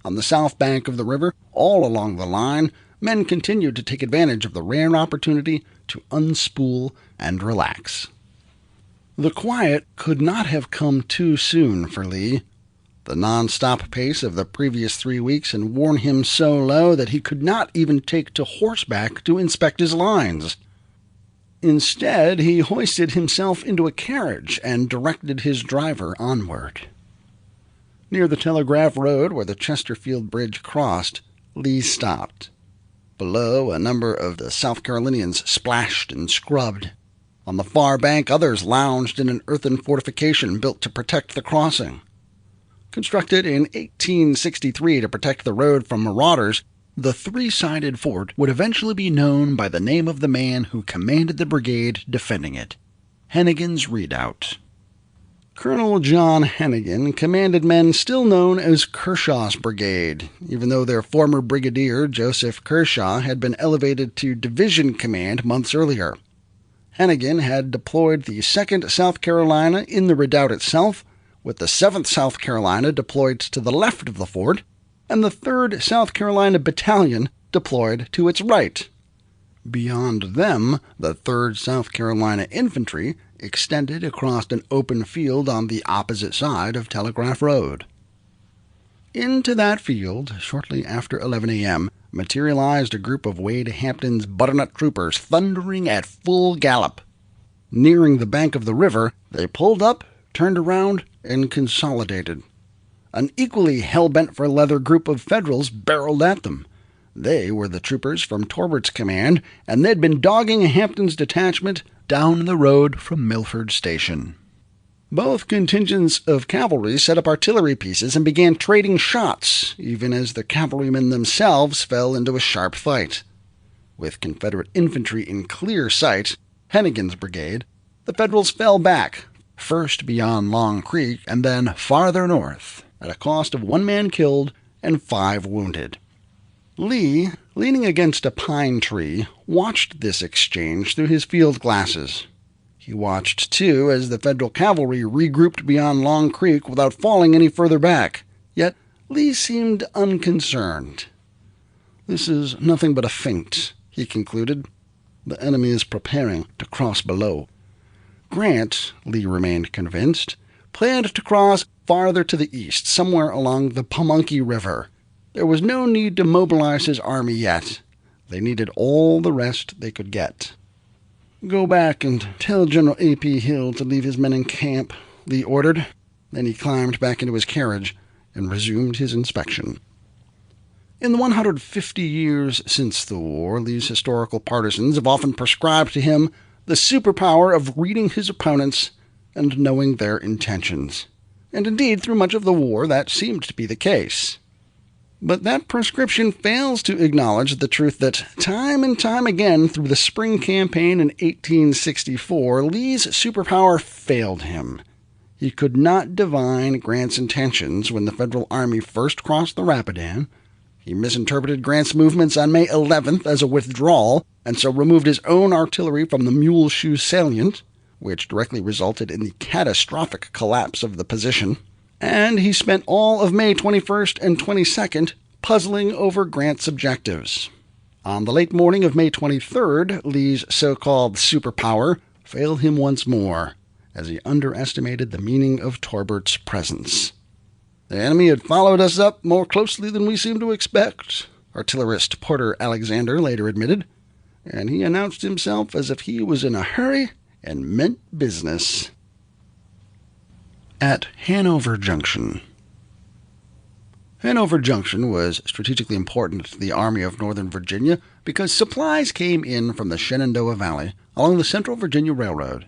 On the south bank of the river, all along the line, men continued to take advantage of the rare opportunity to unspool and relax. The quiet could not have come too soon for Lee. The nonstop pace of the previous 3 weeks had worn him so low that he could not even take to horseback to inspect his lines. Instead, he hoisted himself into a carriage and directed his driver onward. Near the Telegraph Road, where the Chesterfield Bridge crossed, Lee stopped. Below, a number of the South Carolinians splashed and scrubbed. On the far bank, others lounged in an earthen fortification built to protect the crossing. Constructed in 1863 to protect the road from marauders, the three-sided fort would eventually be known by the name of the man who commanded the brigade defending it, Hennigan's Redoubt. Colonel John Hennigan commanded men still known as Kershaw's Brigade, even though their former brigadier, Joseph Kershaw, had been elevated to division command months earlier. Hennigan had deployed the 2nd South Carolina in the redoubt itself, with the 7th South Carolina deployed to the left of the fort, and the 3rd South Carolina Battalion deployed to its right. Beyond them, the 3rd South Carolina Infantry extended across an open field on the opposite side of Telegraph Road. Into that field, shortly after 11 a.m., materialized a group of Wade Hampton's butternut troopers thundering at full gallop. Nearing the bank of the river, they pulled up, turned around, and consolidated. An equally hell-bent for leather group of Federals barreled at them. They were the troopers from Torbert's command, and they'd been dogging Hampton's detachment down the road from Milford Station. Both contingents of cavalry set up artillery pieces and began trading shots, even as the cavalrymen themselves fell into a sharp fight. With Confederate infantry in clear sight, Hennigan's brigade, the Federals fell back, first beyond Long Creek and then farther north, at a cost of 1 man killed and 5 wounded. Lee, leaning against a pine tree, watched this exchange through his field glasses. He watched, too, as the Federal cavalry regrouped beyond Long Creek without falling any further back. Yet Lee seemed unconcerned. "This is nothing but a feint," he concluded. "The enemy is preparing to cross below." Grant, Lee remained convinced, planned to cross farther to the east, somewhere along the Pamunkey River. There was no need to mobilize his army yet. They needed all the rest they could get. "Go back and tell General A.P. Hill to leave his men in camp," Lee ordered. Then he climbed back into his carriage and resumed his inspection. In the 150 years since the war, Lee's historical partisans have often prescribed to him the superpower of reading his opponents and knowing their intentions. And indeed, through much of the war, that seemed to be the case. But that prescription fails to acknowledge the truth that time and time again through the spring campaign in 1864, Lee's superpower failed him. He could not divine Grant's intentions when the Federal Army first crossed the Rapidan. He misinterpreted Grant's movements on May 11th as a withdrawal, and so removed his own artillery from the Muleshoe salient, which directly resulted in the catastrophic collapse of the position. And he spent all of May 21st and 22nd puzzling over Grant's objectives. On the late morning of May 23rd, Lee's so-called superpower failed him once more, as he underestimated the meaning of Torbert's presence. "The enemy had followed us up more closely than we seemed to expect," artillerist Porter Alexander later admitted, and he announced himself as if he was in a hurry and meant business. At Hanover Junction. Hanover Junction was strategically important to the Army of Northern Virginia because supplies came in from the Shenandoah Valley along the Central Virginia Railroad.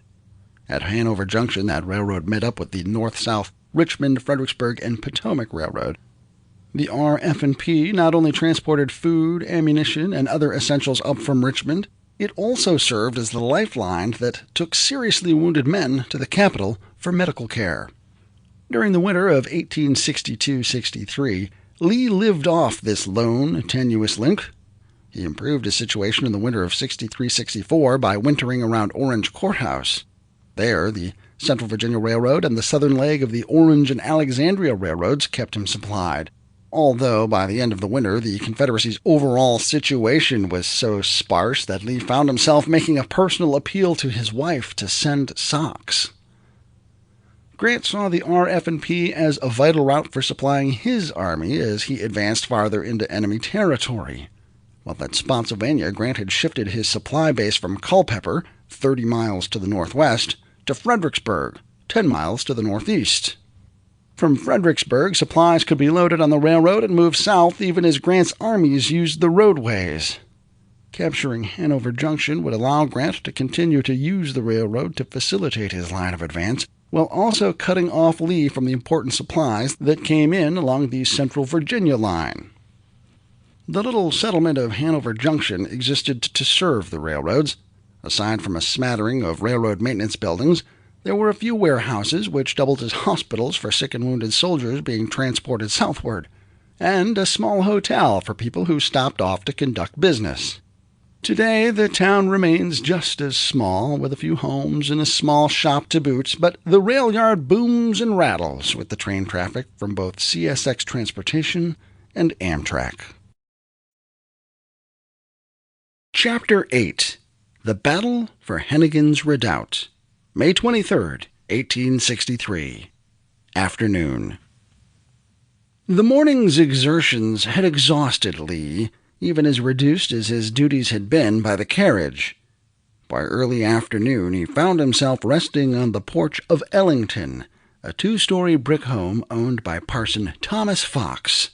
At Hanover Junction, that railroad met up with the North-South Richmond, Fredericksburg, and Potomac Railroad. The RF&P not only transported food, ammunition, and other essentials up from Richmond, it also served as the lifeline that took seriously wounded men to the capital for medical care. During the winter of 1862-63, Lee lived off this lone, tenuous link. He improved his situation in the winter of 63-64 by wintering around Orange Courthouse. There, the Central Virginia Railroad and the southern leg of the Orange and Alexandria Railroads kept him supplied. Although by the end of the winter, the Confederacy's overall situation was so sparse that Lee found himself making a personal appeal to his wife to send socks. Grant saw the RF&P as a vital route for supplying his army as he advanced farther into enemy territory. While at Spotsylvania, Grant had shifted his supply base from Culpeper, 30 miles to the northwest, to Fredericksburg, 10 miles to the northeast. From Fredericksburg, supplies could be loaded on the railroad and moved south even as Grant's armies used the roadways. Capturing Hanover Junction would allow Grant to continue to use the railroad to facilitate his line of advance, while also cutting off Lee from the important supplies that came in along the Central Virginia line. The little settlement of Hanover Junction existed to serve the railroads. Aside from a smattering of railroad maintenance buildings, there were a few warehouses which doubled as hospitals for sick and wounded soldiers being transported southward, and a small hotel for people who stopped off to conduct business. Today, the town remains just as small, with a few homes and a small shop to boot, but the rail yard booms and rattles with the train traffic from both CSX Transportation and Amtrak. Chapter 8. The Battle for Hennigan's Redoubt, May 23, 1863. Afternoon. The morning's exertions had exhausted Lee, even as reduced as his duties had been by the carriage. By early afternoon he found himself resting on the porch of Ellington, a 2-story brick home owned by Parson Thomas Fox.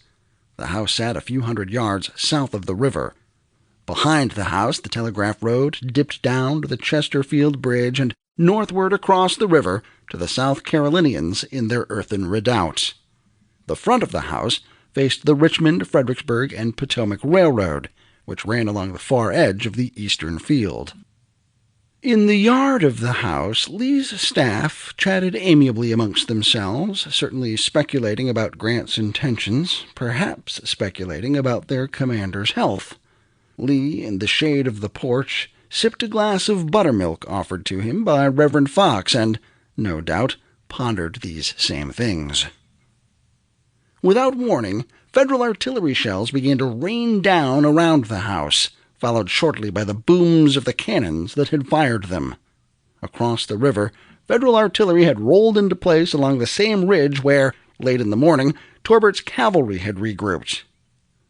The house sat a few hundred yards south of the river. Behind the house the telegraph road dipped down to the Chesterfield Bridge and northward across the river to the South Carolinians in their earthen redoubt. The front of the house faced the Richmond, Fredericksburg, and Potomac Railroad, which ran along the far edge of the eastern field. In the yard of the house, Lee's staff chatted amiably amongst themselves, certainly speculating about Grant's intentions, perhaps speculating about their commander's health. Lee, in the shade of the porch, sipped a glass of buttermilk offered to him by Reverend Fox, and, no doubt, pondered these same things. Without warning, Federal artillery shells began to rain down around the house, followed shortly by the booms of the cannons that had fired them. Across the river, Federal artillery had rolled into place along the same ridge where, late in the morning, Torbert's cavalry had regrouped.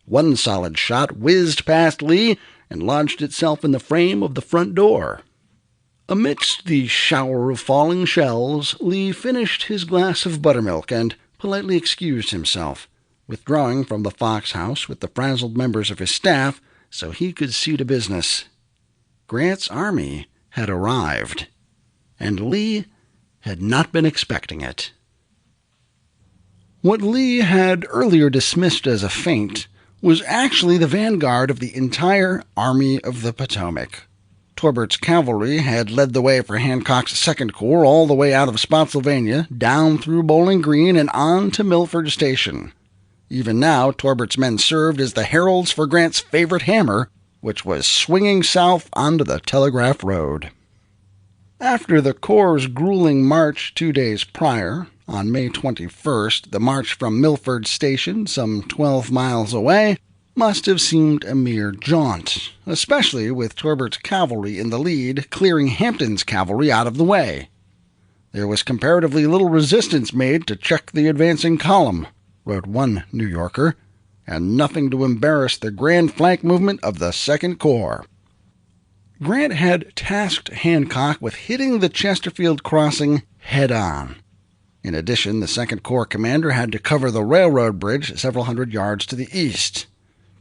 One solid shot whizzed past Lee and lodged itself in the frame of the front door. Amidst the shower of falling shells, Lee finished his glass of buttermilk and politely excused himself, withdrawing from the Fox house with the frazzled members of his staff so he could see to business. Grant's army had arrived, and Lee had not been expecting it. What Lee had earlier dismissed as a feint was actually the vanguard of the entire Army of the Potomac. Torbert's cavalry had led the way for Hancock's Second Corps all the way out of Spotsylvania, down through Bowling Green, and on to Milford Station. Even now, Torbert's men served as the heralds for Grant's favorite hammer, which was swinging south onto the Telegraph Road. After the Corps' grueling march 2 days prior, on May 21st, the march from Milford Station, some 12 miles away, must have seemed a mere jaunt, especially with Torbert's cavalry in the lead, clearing Hampton's cavalry out of the way. There was comparatively little resistance made to check the advancing column, wrote one New Yorker, and nothing to embarrass the grand flank movement of the Second Corps. Grant had tasked Hancock with hitting the Chesterfield crossing head-on. In addition, the Second Corps commander had to cover the railroad bridge several hundred yards to the east.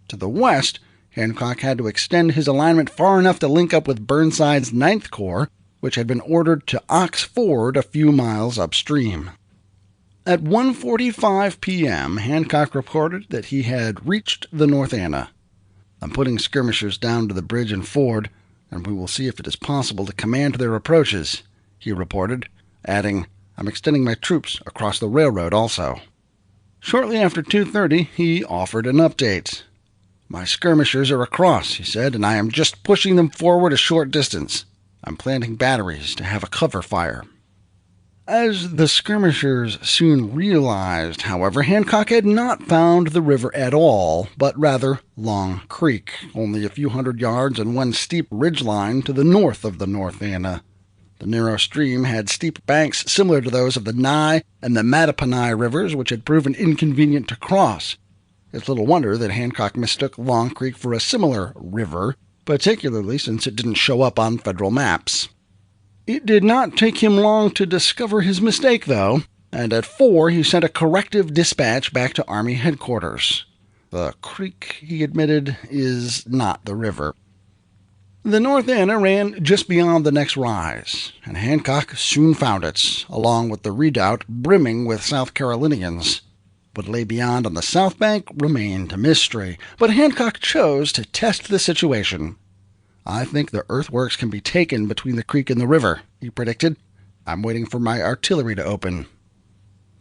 To the west, Hancock had to extend his alignment far enough to link up with Burnside's Ninth Corps, which had been ordered to Ox Ford a few miles upstream. At 1:45 p.m., Hancock reported that he had reached the North Anna. "I'm putting skirmishers down to the bridge and ford, and we will see if it is possible to command their approaches," he reported, adding, "I'm extending my troops across the railroad also." Shortly after 2:30, he offered an update. "My skirmishers are across," he said, "and I am just pushing them forward a short distance. I'm planting batteries to have a cover fire." As the skirmishers soon realized, however, Hancock had not found the river at all, but rather Long Creek, only a few hundred yards and one steep ridgeline to the north of the North Anna. The narrow stream had steep banks similar to those of the Nye and the Mattapony rivers, which had proven inconvenient to cross. It's little wonder that Hancock mistook Long Creek for a similar river, particularly since it didn't show up on Federal maps. It did not take him long to discover his mistake, though, and at 4 he sent a corrective dispatch back to Army headquarters. The creek, he admitted, is not the river. The North Anna ran just beyond the next rise, and Hancock soon found it, along with the redoubt brimming with South Carolinians. What lay beyond on the south bank remained a mystery, but Hancock chose to test the situation. "I think the earthworks can be taken between the creek and the river," he predicted. "I'm waiting for my artillery to open."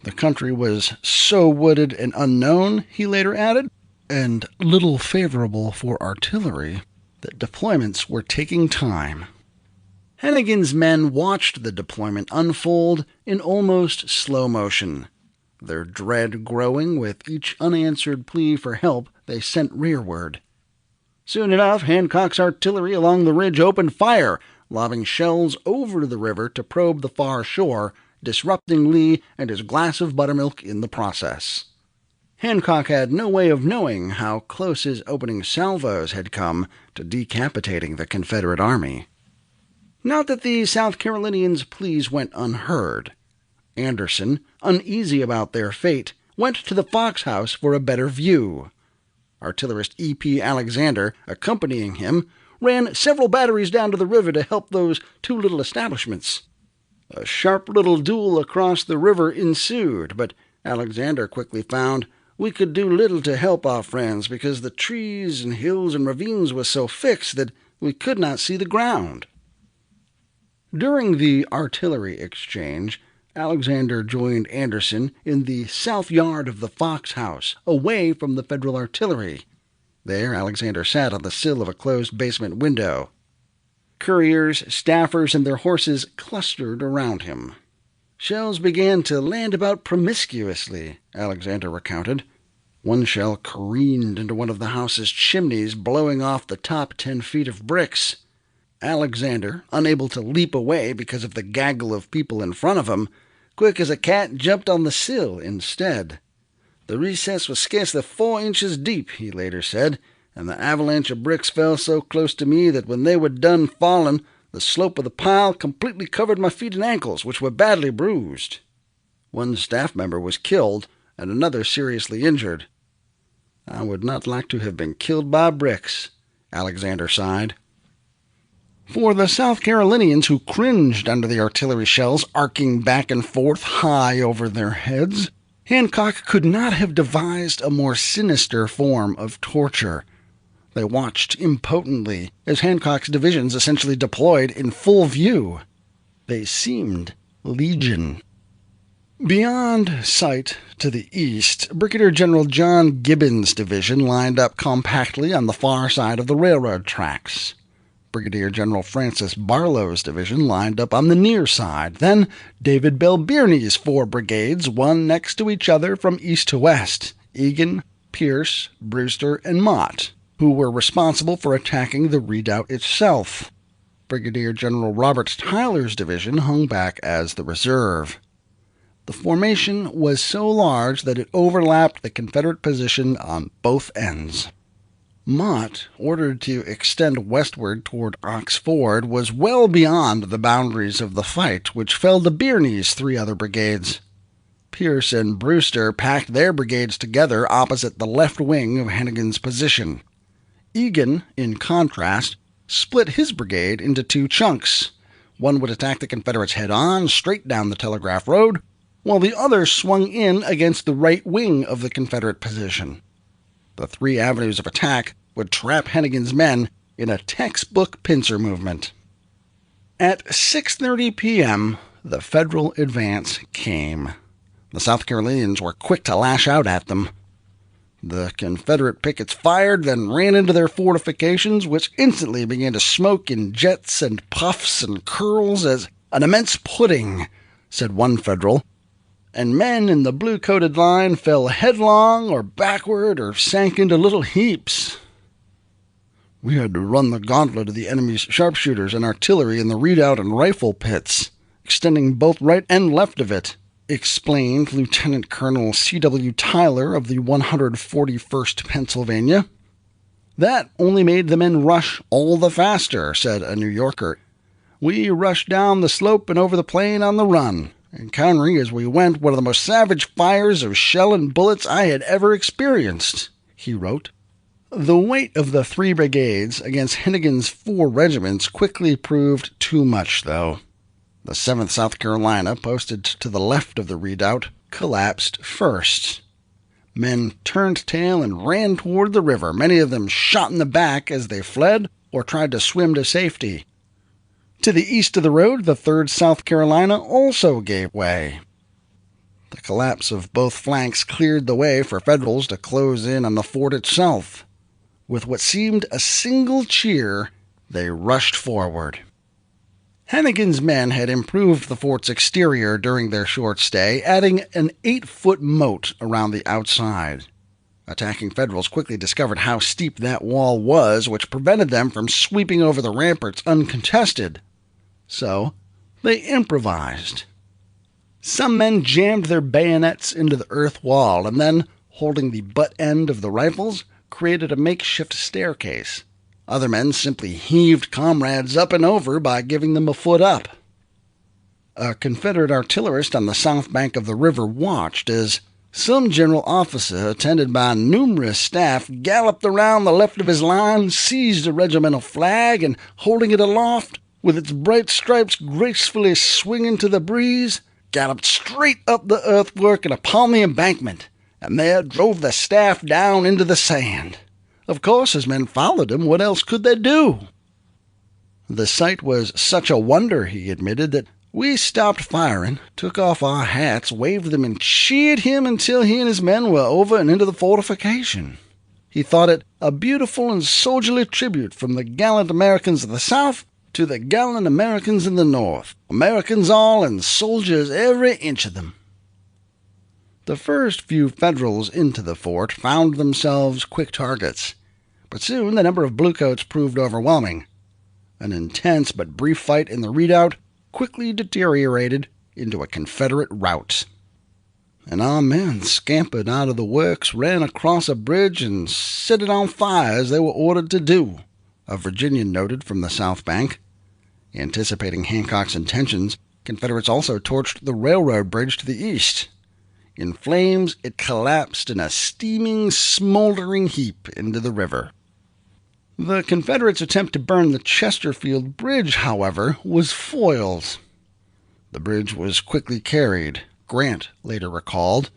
The country was so wooded and unknown, he later added, and little favorable for artillery, that deployments were taking time. Hannigan's men watched the deployment unfold in almost slow motion, their dread growing with each unanswered plea for help they sent rearward. Soon enough, Hancock's artillery along the ridge opened fire, lobbing shells over the river to probe the far shore, disrupting Lee and his glass of buttermilk in the process. Hancock had no way of knowing how close his opening salvos had come to decapitating the Confederate army. Not that the South Carolinians' pleas went unheard. Anderson, uneasy about their fate, went to the Fox House for a better view. Artillerist E.P. Alexander, accompanying him, ran several batteries down to the river to help those two little establishments. A sharp little duel across the river ensued, but Alexander quickly found we could do little to help our friends because the trees and hills and ravines were so fixed that we could not see the ground. During the artillery exchange, Alexander joined Anderson in the south yard of the Fox House, away from the Federal artillery. There Alexander sat on the sill of a closed basement window. Couriers, staffers, and their horses clustered around him. Shells began to land about promiscuously, Alexander recounted. One shell careened into one of the house's chimneys, blowing off the top 10 feet of bricks. Alexander, unable to leap away because of the gaggle of people in front of him, quick as a cat jumped on the sill instead. The recess was scarcely 4 inches deep, he later said, and the avalanche of bricks fell so close to me that when they were done falling, the slope of the pile completely covered my feet and ankles, which were badly bruised. One staff member was killed, and another seriously injured. I would not like to have been killed by bricks, Alexander sighed. For the South Carolinians, who cringed under the artillery shells arcing back and forth high over their heads, Hancock could not have devised a more sinister form of torture. They watched impotently as Hancock's divisions essentially deployed in full view. They seemed legion. Beyond sight to the east, Brigadier General John Gibbon's division lined up compactly on the far side of the railroad tracks. Brigadier General Francis Barlow's division lined up on the near side. Then David Belbirney's 4 brigades, one next to each other from east to west, Egan, Pierce, Brewster, and Mott, who were responsible for attacking the redoubt itself. Brigadier General Robert Tyler's division hung back as the reserve. The formation was so large that it overlapped the Confederate position on both ends. Mott, ordered to extend westward toward Ox Ford, was well beyond the boundaries of the fight, which fell to Birney's 3 other brigades. Pierce and Brewster packed their brigades together opposite the left wing of Hannigan's position. Egan, in contrast, split his brigade into 2 chunks. One would attack the Confederates head-on, straight down the Telegraph Road, while the other swung in against the right wing of the Confederate position. The 3 avenues of attack would trap Hannigan's men in a textbook pincer movement. At 6:30 p.m., the Federal advance came. The South Carolinians were quick to lash out at them. The Confederate pickets fired, then ran into their fortifications, which instantly began to smoke in jets and puffs and curls as an immense pudding, said one Federal, and men in the blue-coated line fell headlong or backward or sank into little heaps. We had to run the gauntlet of the enemy's sharpshooters and artillery in the redoubt and rifle pits, extending both right and left of it, explained Lieutenant Colonel C.W. Tyler of the 141st Pennsylvania. That only made the men rush all the faster, said a New Yorker. We rushed down the slope and over the plain on the run, encountering as we went one of the most savage fires of shell and bullets I had ever experienced," he wrote. The weight of the 3 brigades against Hennigan's 4 regiments quickly proved too much, though. The 7th South Carolina, posted to the left of the redoubt, collapsed first. Men turned tail and ran toward the river, many of them shot in the back as they fled or tried to swim to safety. To the east of the road, the 3rd South Carolina also gave way. The collapse of both flanks cleared the way for Federals to close in on the fort itself. With what seemed a single cheer, they rushed forward. Hennigan's men had improved the fort's exterior during their short stay, adding an 8-foot moat around the outside. Attacking Federals quickly discovered how steep that wall was, which prevented them from sweeping over the ramparts uncontested. So they improvised. Some men jammed their bayonets into the earth wall and then, holding the butt end of the rifles, created a makeshift staircase. Other men simply heaved comrades up and over by giving them a foot up. A Confederate artillerist on the south bank of the river watched as some general officer, attended by numerous staff, galloped around the left of his line, seized a regimental flag, and, holding it aloft, with its bright stripes gracefully swinging to the breeze, galloped straight up the earthwork and upon the embankment, and there drove the staff down into the sand. Of course, as men followed him, what else could they do? The sight was such a wonder, he admitted, that we stopped firing, took off our hats, waved them, and cheered him until he and his men were over and into the fortification. He thought it a beautiful and soldierly tribute from the gallant Americans of the South to the gallant Americans in the North, Americans all and soldiers every inch of them. The first few Federals into the fort found themselves quick targets, but soon the number of bluecoats proved overwhelming. An intense but brief fight in the redoubt quickly deteriorated into a Confederate rout, and our men scampered out of the works, ran across a bridge, and set it on fire as they were ordered to do, a Virginian noted from the south bank. Anticipating Hancock's intentions, Confederates also torched the railroad bridge to the east. In flames, it collapsed in a steaming, smoldering heap into the river. The Confederates' attempt to burn the Chesterfield Bridge, however, was foiled. The bridge was quickly carried, Grant later recalled,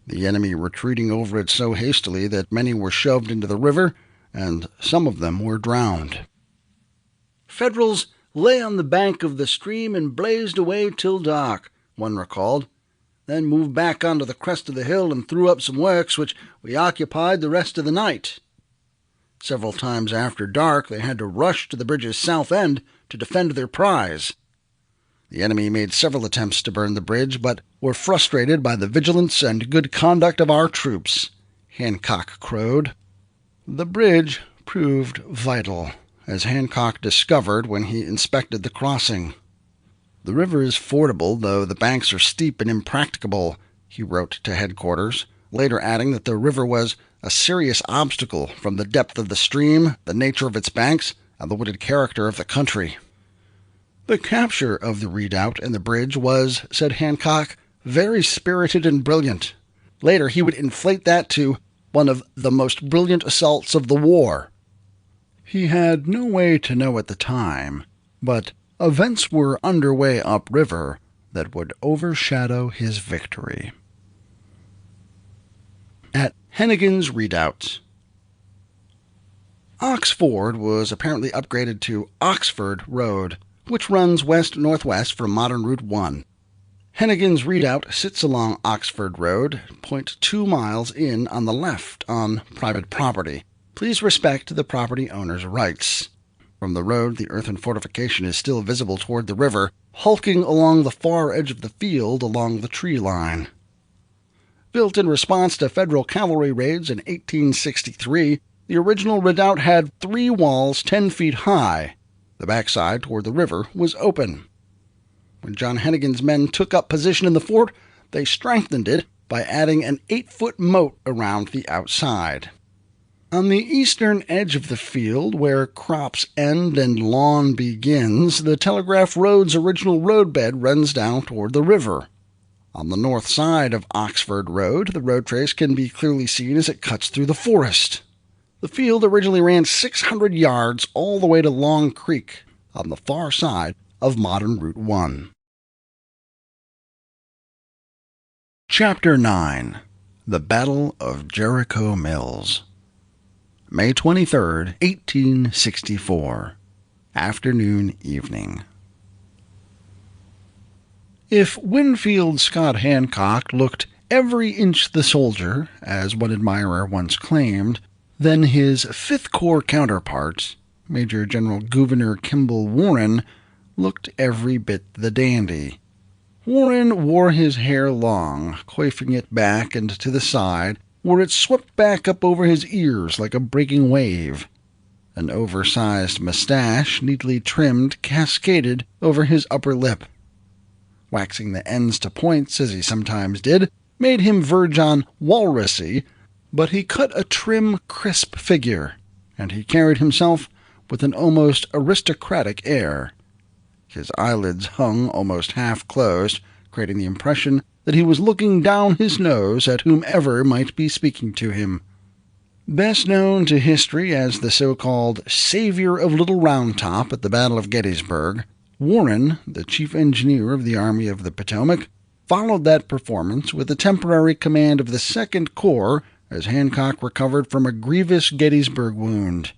the enemy retreating over it so hastily that many were shoved into the river, and some of them were drowned. Federals lay on the bank of the stream and blazed away till dark, one recalled, then moved back onto the crest of the hill and threw up some works, which we occupied the rest of the night. Several times after dark, they had to rush to the bridge's south end to defend their prize. The enemy made several attempts to burn the bridge, but were frustrated by the vigilance and good conduct of our troops, Hancock crowed. The bridge proved vital, as Hancock discovered when he inspected the crossing. The river is fordable, though the banks are steep and impracticable, he wrote to headquarters, later adding that the river was a serious obstacle from the depth of the stream, the nature of its banks, and the wooded character of the country. The capture of the redoubt and the bridge was, said Hancock, very spirited and brilliant. Later he would inflate that to one of the most brilliant assaults of the war. He had no way to know at the time, but events were underway upriver that would overshadow his victory. At Hennigan's Redoubt. Oxford was apparently upgraded to Oxford Road, which runs west-northwest from modern Route 1. Hennigan's Redoubt sits along Oxford Road, 0.2 miles in on the left on private property. Please respect the property owner's rights. From the road, the earthen fortification is still visible toward the river, hulking along the far edge of the field along the tree line. Built in response to Federal cavalry raids in 1863, the original redoubt had 3 walls 10 feet high. The backside toward the river was open. When John Hennigan's men took up position in the fort, they strengthened it by adding an 8-foot moat around the outside. On the eastern edge of the field, where crops end and lawn begins, the Telegraph Road's original roadbed runs down toward the river. On the north side of Oxford Road, the road trace can be clearly seen as it cuts through the forest. The field originally ran 600 yards all the way to Long Creek, on the far side of modern Route 1. Chapter 9. The Battle of Jericho Mills. May 23, 1864. Afternoon, evening. If Winfield Scott Hancock looked every inch the soldier, as one admirer once claimed, then his Fifth Corps counterpart, Major General Gouverneur Kimball Warren, looked every bit the dandy. Warren wore his hair long, coifing it back and to the side, where it swept back up over his ears like a breaking wave. An oversized mustache, neatly trimmed, cascaded over his upper lip. Waxing the ends to points, as he sometimes did, made him verge on walrusy, but he cut a trim, crisp figure, and he carried himself with an almost aristocratic air. His eyelids hung almost half-closed, creating the impression that he was looking down his nose at whomever might be speaking to him. Best known to history as the so-called Savior of Little Round Top at the Battle of Gettysburg, Warren, the chief engineer of the Army of the Potomac, followed that performance with a temporary command of the Second Corps as Hancock recovered from a grievous Gettysburg wound.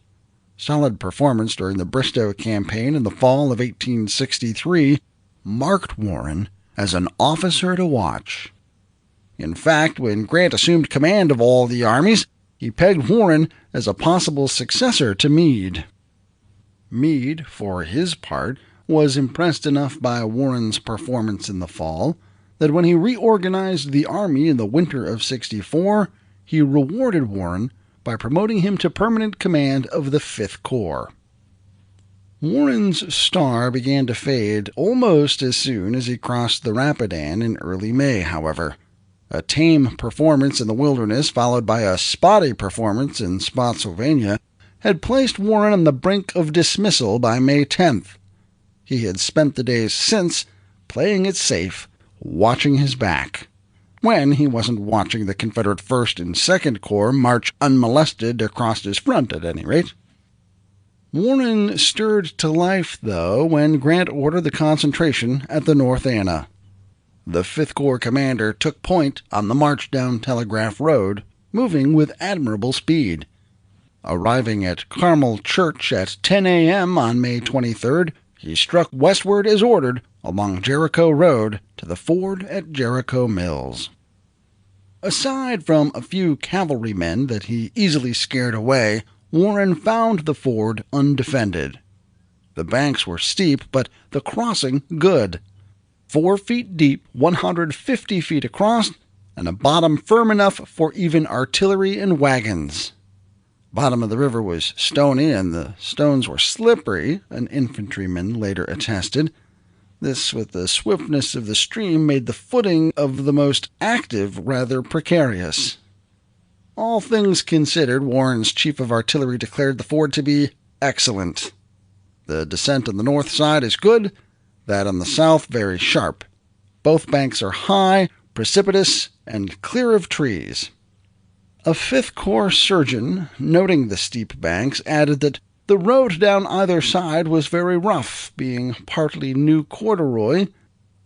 Solid performance during the Bristow campaign in the fall of 1863 marked Warren as an officer to watch. In fact, when Grant assumed command of all the armies, he pegged Warren as a possible successor to Meade. Meade, for his part, was impressed enough by Warren's performance in the fall that when he reorganized the army in the winter of '64, he rewarded Warren by promoting him to permanent command of the Fifth Corps. Warren's star began to fade almost as soon as he crossed the Rapidan in early May, however. A tame performance in the wilderness, followed by a spotty performance in Spotsylvania, had placed Warren on the brink of dismissal by May 10th. He had spent the days since playing it safe, watching his back, when he wasn't watching the Confederate 1st and 2nd Corps march unmolested across his front, at any rate. Warren stirred to life, though, when Grant ordered the concentration at the North Anna. The Fifth Corps commander took point on the march down Telegraph Road, moving with admirable speed. Arriving at Carmel Church at 10 a.m. on May 23rd, he struck westward as ordered along Jericho Road to the ford at Jericho Mills. Aside from a few cavalrymen that he easily scared away, Warren found the ford undefended. The banks were steep, but the crossing good. 4 feet deep, 150 feet across, and a bottom firm enough for even artillery and wagons. Bottom of the river was stony, and the stones were slippery, an infantryman later attested. This, with the swiftness of the stream, made the footing of the most active rather precarious. All things considered, Warren's chief of artillery declared the ford to be excellent. The descent on the north side is good, that on the south very sharp. Both banks are high, precipitous, and clear of trees. A Fifth Corps surgeon, noting the steep banks, added that the road down either side was very rough, being partly new corduroy,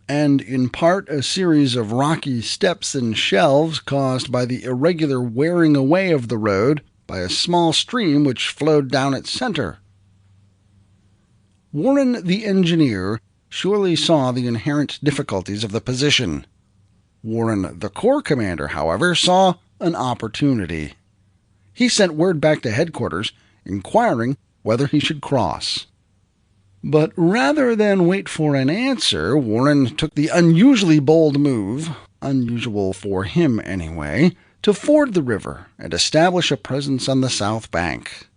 and in part a series of rocky steps and shelves caused by the irregular wearing away of the road by a small stream which flowed down its center. Warren the engineer surely saw the inherent difficulties of the position. Warren the corps commander, however, saw an opportunity. He sent word back to headquarters, inquiring whether he should cross. But rather than wait for an answer, Warren took the unusually bold move, unusual for him anyway, to ford the river and establish a presence on the south bank.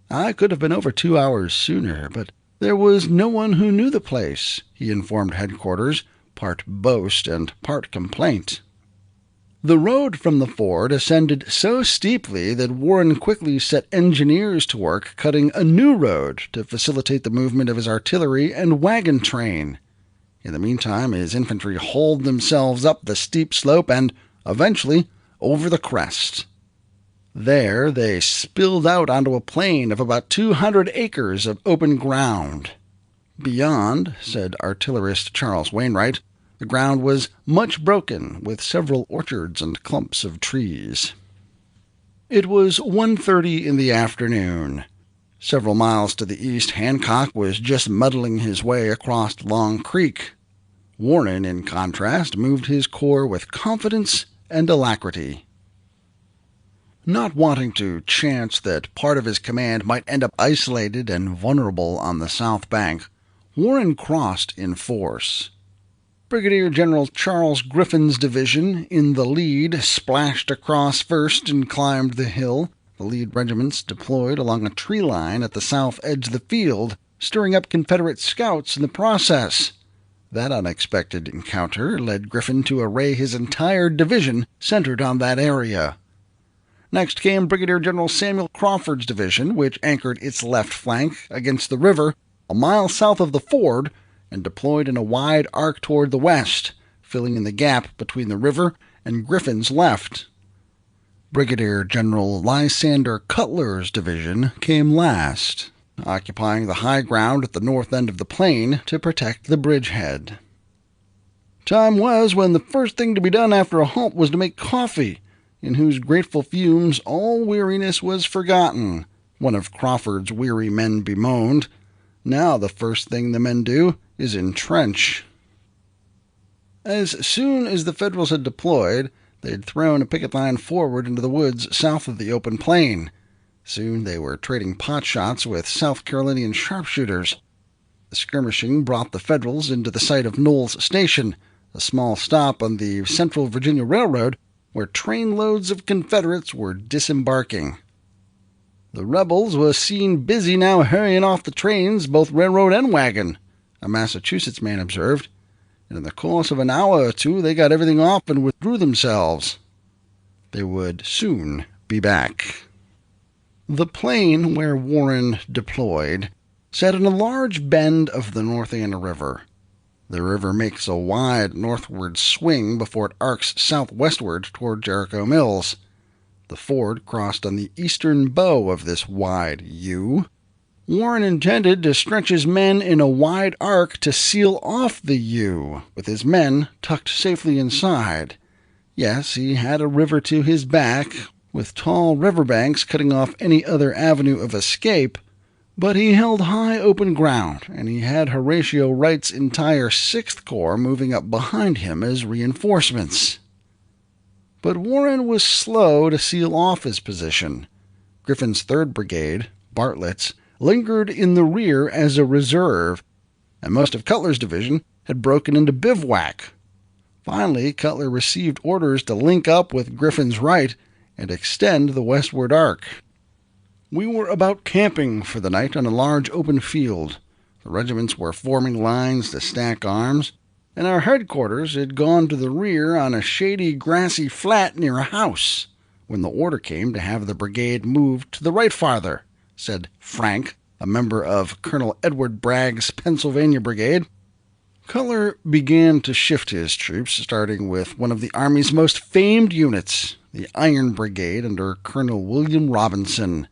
I could have been over 2 hours sooner, but there was no one who knew the place, he informed headquarters, part boast and part complaint. The road from the ford ascended so steeply that Warren quickly set engineers to work cutting a new road to facilitate the movement of his artillery and wagon train. In the meantime, his infantry hauled themselves up the steep slope and, eventually, over the crest. There they spilled out onto a plain of about 200 acres of open ground. Beyond, said artillerist Charles Wainwright, the ground was much broken, with several orchards and clumps of trees. It was 1:30 in the afternoon. Several miles to the east, Hancock was just muddling his way across Long Creek. Warren, in contrast, moved his corps with confidence and alacrity. Not wanting to chance that part of his command might end up isolated and vulnerable on the south bank, Warren crossed in force. Brigadier General Charles Griffin's division, in the lead, splashed across first and climbed the hill. The lead regiments deployed along a tree line at the south edge of the field, stirring up Confederate scouts in the process. That unexpected encounter led Griffin to array his entire division centered on that area. Next came Brigadier General Samuel Crawford's division, which anchored its left flank against the river a mile south of the ford and deployed in a wide arc toward the west, filling in the gap between the river and Griffin's left. Brigadier General Lysander Cutler's division came last, occupying the high ground at the north end of the plain to protect the bridgehead. Time was when the first thing to be done after a halt was to make coffee, in whose grateful fumes all weariness was forgotten, one of Crawford's weary men bemoaned. Now the first thing the men do is entrench. As soon as the Federals had deployed, they had thrown a picket line forward into the woods south of the open plain. Soon they were trading pot shots with South Carolinian sharpshooters. The skirmishing brought the Federals into the sight of Knowles Station, a small stop on the Central Virginia Railroad, where trainloads of Confederates were disembarking. The rebels were seen busy now hurrying off the trains, both railroad and wagon, a Massachusetts man observed, and in the course of an hour or two they got everything off and withdrew themselves. They would soon be back. The plain where Warren deployed sat in a large bend of the North Anna River. The river makes a wide northward swing before it arcs southwestward toward Jericho Mills. The ford crossed on the eastern bow of this wide U. Warren intended to stretch his men in a wide arc to seal off the U, with his men tucked safely inside. Yes, he had a river to his back, with tall riverbanks cutting off any other avenue of escape, but he held high open ground, and he had Horatio Wright's entire 6th Corps moving up behind him as reinforcements. But Warren was slow to seal off his position. Griffin's 3rd Brigade, Bartlett's, lingered in the rear as a reserve, and most of Cutler's division had broken into bivouac. Finally, Cutler received orders to link up with Griffin's right and extend the westward arc. We were about camping for the night on a large open field. The regiments were forming lines to stack arms, and our headquarters had gone to the rear on a shady, grassy flat near a house, when the order came to have the brigade moved to the right farther, said Frank, a member of Colonel Edward Bragg's Pennsylvania Brigade. Cutler began to shift his troops, starting with one of the Army's most famed units, the Iron Brigade under Colonel William Robinson.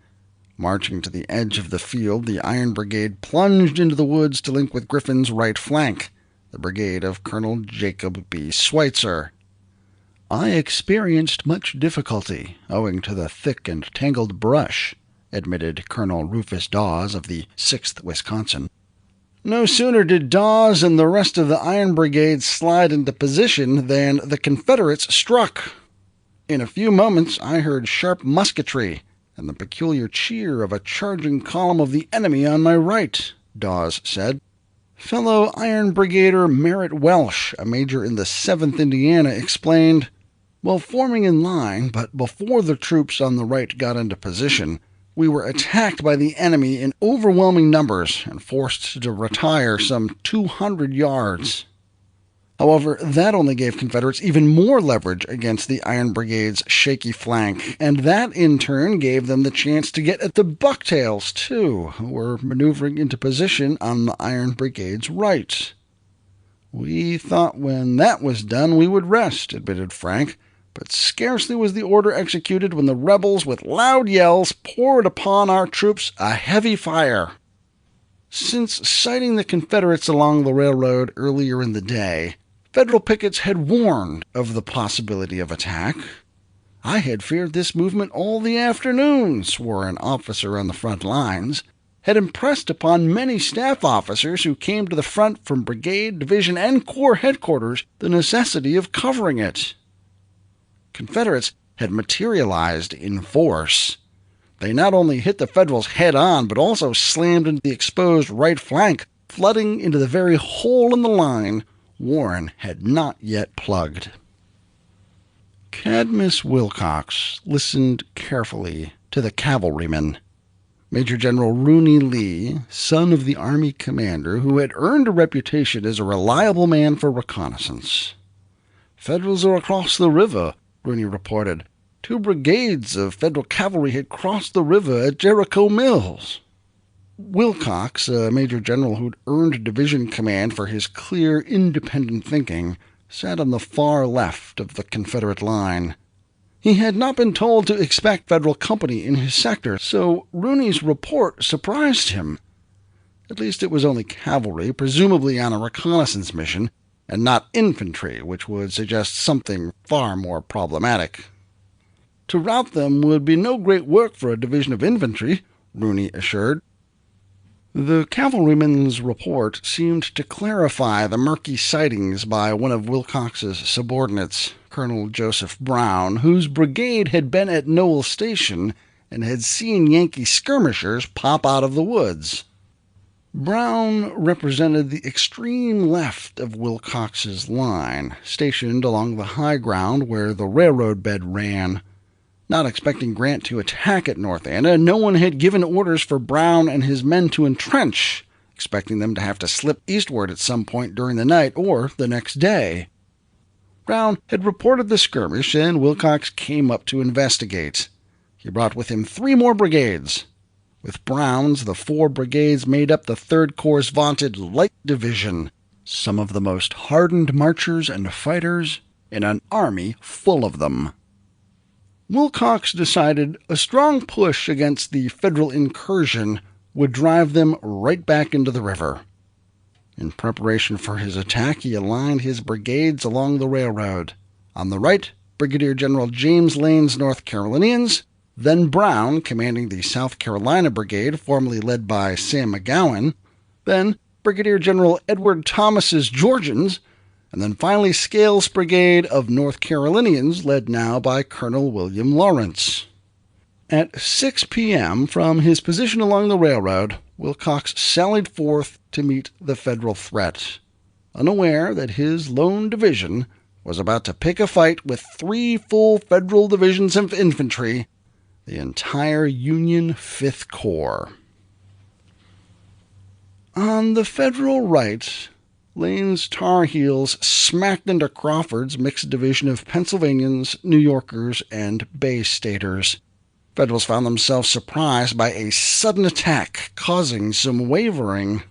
Marching to the edge of the field, the Iron Brigade plunged into the woods to link with Griffin's right flank, the brigade of Colonel Jacob B. Schweitzer. I experienced much difficulty, owing to the thick and tangled brush, admitted Colonel Rufus Dawes of the 6th Wisconsin. No sooner did Dawes and the rest of the Iron Brigade slide into position than the Confederates struck. In a few moments I heard sharp musketry and the peculiar cheer of a charging column of the enemy on my right, Dawes said. Fellow Iron Brigader Merritt Welsh, a major in the 7th Indiana, explained, "While forming in line, but before the troops on the right got into position, we were attacked by the enemy in overwhelming numbers and forced to retire some 200 yards. However, that only gave Confederates even more leverage against the Iron Brigade's shaky flank, and that in turn gave them the chance to get at the Bucktails, too, who were maneuvering into position on the Iron Brigade's right. "We thought when that was done we would rest," admitted Frank, but scarcely was the order executed when the rebels, with loud yells, poured upon our troops a heavy fire. Since sighting the Confederates along the railroad earlier in the day, Federal pickets had warned of the possibility of attack. "I had feared this movement all the afternoon," swore an officer on the front lines, had impressed upon many staff officers who came to the front from brigade, division, and corps headquarters the necessity of covering it. Confederates had materialized in force. They not only hit the Federals head-on, but also slammed into the exposed right flank, flooding into the very hole in the line Warren had not yet plugged. Cadmus Wilcox listened carefully to the cavalryman. Major General Rooney Lee, son of the Army commander who had earned a reputation as a reliable man for reconnaissance. "Federals are across the river," Rooney reported. 2 brigades of Federal cavalry had crossed the river at Jericho Mills. Wilcox, a major general who'd earned division command for his clear, independent thinking, sat on the far left of the Confederate line. He had not been told to expect Federal company in his sector, so Rooney's report surprised him. At least it was only cavalry, presumably on a reconnaissance mission, and not infantry, which would suggest something far more problematic. To rout them would be no great work for a division of infantry, Rooney assured. The cavalryman's report seemed to clarify the murky sightings by one of Wilcox's subordinates, Colonel Joseph Brown, whose brigade had been at Nowell Station and had seen Yankee skirmishers pop out of the woods. Brown represented the extreme left of Wilcox's line, stationed along the high ground where the railroad bed ran. Not expecting Grant to attack at North Anna, no one had given orders for Brown and his men to entrench, expecting them to have to slip eastward at some point during the night or the next day. Brown had reported the skirmish, and Wilcox came up to investigate. He brought with him 3 more brigades. With Brown's, the 4 brigades made up the 3rd Corps' vaunted Light Division, some of the most hardened marchers and fighters in an army full of them. Wilcox decided a strong push against the Federal incursion would drive them right back into the river. In preparation for his attack, he aligned his brigades along the railroad. On the right, Brigadier General James Lane's North Carolinians, then Brown, commanding the South Carolina Brigade, formerly led by Sam McGowan, then Brigadier General Edward Thomas's Georgians, and then finally Scales' Brigade of North Carolinians, led now by Colonel William Lawrence. At 6 p.m., from his position along the railroad, Wilcox sallied forth to meet the Federal threat, unaware that his lone division was about to pick a fight with 3 full Federal divisions of infantry, the entire Union 5th Corps. On the Federal right, Lane's Tar Heels smacked into Crawford's mixed division of Pennsylvanians, New Yorkers, and Bay Staters. Federals found themselves surprised by a sudden attack, causing some wavering.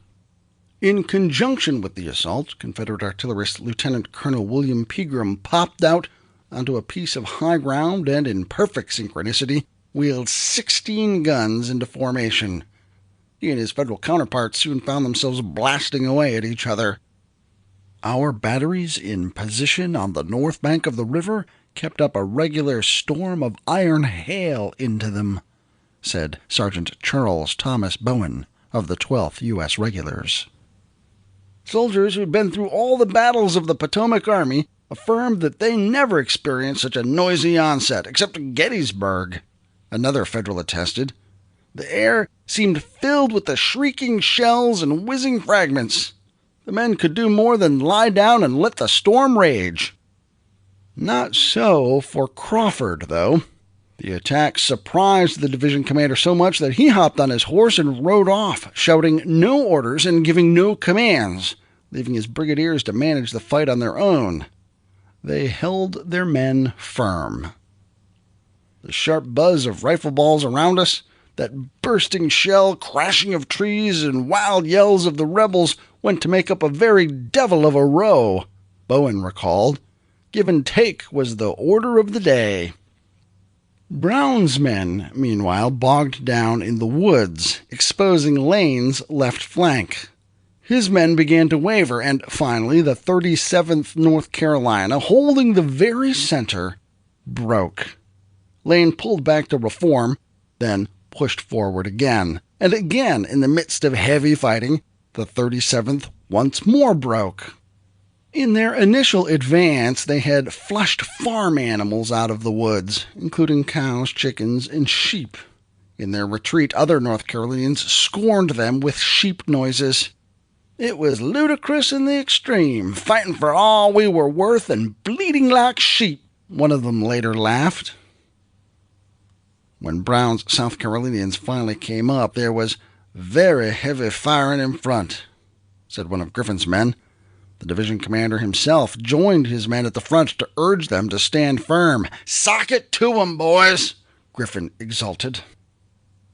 In conjunction with the assault, Confederate artillerist Lieutenant Colonel William Pegram popped out onto a piece of high ground and, in perfect synchronicity, wheeled 16 guns into formation. He and his Federal counterparts soon found themselves blasting away at each other. Our batteries in position on the north bank of the river kept up a regular storm of iron hail into them, said Sergeant Charles Thomas Bowen of the 12th U.S. Regulars. Soldiers who'd been through all the battles of the Potomac Army affirmed that they never experienced such a noisy onset, except at Gettysburg, another Federal attested. The air seemed filled with the shrieking shells and whizzing fragments. The men could do more than lie down and let the storm rage. Not so for Crawford, though. The attack surprised the division commander so much that he hopped on his horse and rode off, shouting no orders and giving no commands, leaving his brigadiers to manage the fight on their own. They held their men firm. The sharp buzz of rifle balls around us, that bursting shell, crashing of trees, and wild yells of the rebels went to make up a very devil of a row, Bowen recalled. Give and take was the order of the day. Brown's men, meanwhile, bogged down in the woods, exposing Lane's left flank. His men began to waver, and finally the 37th North Carolina, holding the very center, broke. Lane pulled back to reform, then pushed forward again. And again, in the midst of heavy fighting, the 37th once more broke. In their initial advance, they had flushed farm animals out of the woods, including cows, chickens, and sheep. In their retreat, other North Carolinians scorned them with sheep noises. It was ludicrous in the extreme, fighting for all we were worth and bleeding like sheep, one of them later laughed. When Brown's South Carolinians finally came up, there was very heavy firing in front, said one of Griffin's men. The division commander himself joined his men at the front to urge them to stand firm. "Sock it to 'em, boys," Griffin exulted.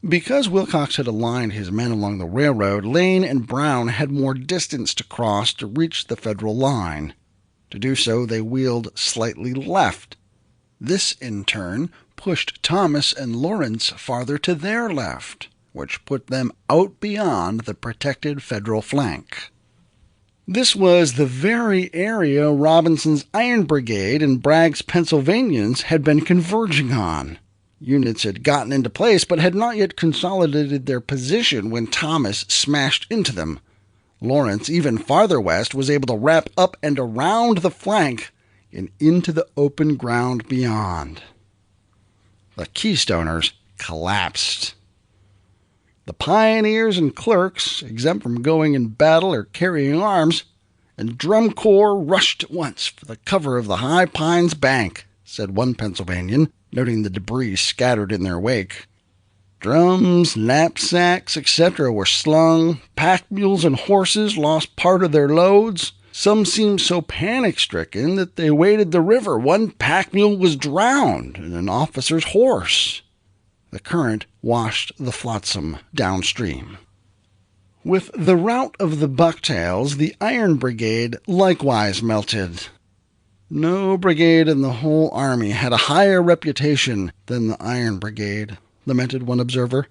Because Wilcox had aligned his men along the railroad, Lane and Brown had more distance to cross to reach the Federal line. To do so, they wheeled slightly left. This, in turn, pushed Thomas and Lawrence farther to their left, which put them out beyond the protected Federal flank. This was the very area Robinson's Iron Brigade and Bragg's Pennsylvanians had been converging on. Units had gotten into place but had not yet consolidated their position when Thomas smashed into them. Lawrence, even farther west, was able to wrap up and around the flank and into the open ground beyond. The Keystoners collapsed. The pioneers and clerks, exempt from going in battle or carrying arms, and drum corps rushed at once for the cover of the high pines bank, said one Pennsylvanian, noting the debris scattered in their wake. Drums, knapsacks, etc. were slung. Pack mules and horses lost part of their loads. Some seemed so panic-stricken that they waded the river. One pack mule was drowned, and an officer's horse. The current washed the flotsam downstream. With the rout of the Bucktails, the Iron Brigade likewise melted. No brigade in the whole army had a higher reputation than the Iron Brigade, lamented one observer.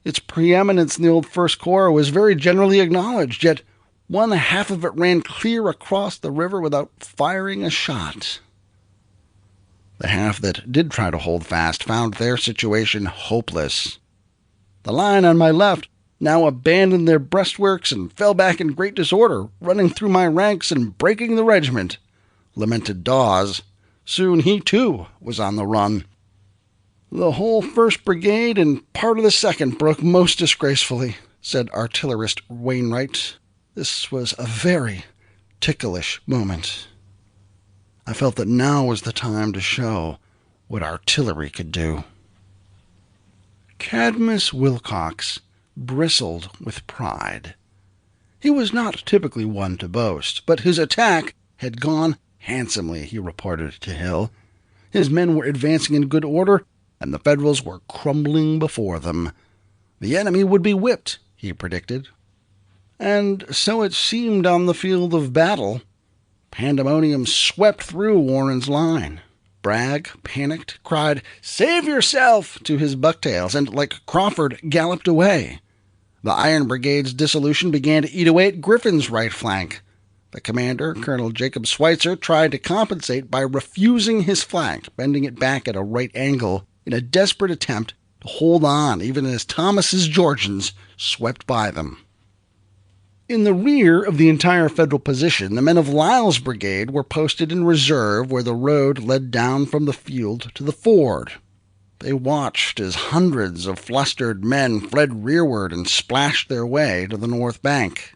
Its preeminence in the old First Corps was very generally acknowledged, yet one half of it ran clear across the river without firing a shot. The half that did try to hold fast found their situation hopeless. The line on my left now abandoned their breastworks and fell back in great disorder, running through my ranks and breaking the regiment, lamented Dawes. Soon he, too, was on the run. The whole 1st Brigade and part of the 2nd broke most disgracefully, said artillerist Wainwright. This was a very ticklish moment. I felt that now was the time to show what artillery could do. Cadmus Wilcox bristled with pride. He was not typically one to boast, but his attack had gone handsomely, he reported to Hill. His men were advancing in good order, and the Federals were crumbling before them. The enemy would be whipped, he predicted. And so it seemed on the field of battle. Pandemonium swept through Warren's line. Bragg, panicked, cried, "Save yourself!" to his Bucktails, and, like Crawford, galloped away. The Iron Brigade's dissolution began to eat away at Griffin's right flank. The commander, Colonel Jacob Schweitzer, tried to compensate by refusing his flank, bending it back at a right angle in a desperate attempt to hold on, even as Thomas's Georgians swept by them. In the rear of the entire Federal position, the men of Lyle's brigade were posted in reserve where the road led down from the field to the ford. They watched as hundreds of flustered men fled rearward and splashed their way to the north bank.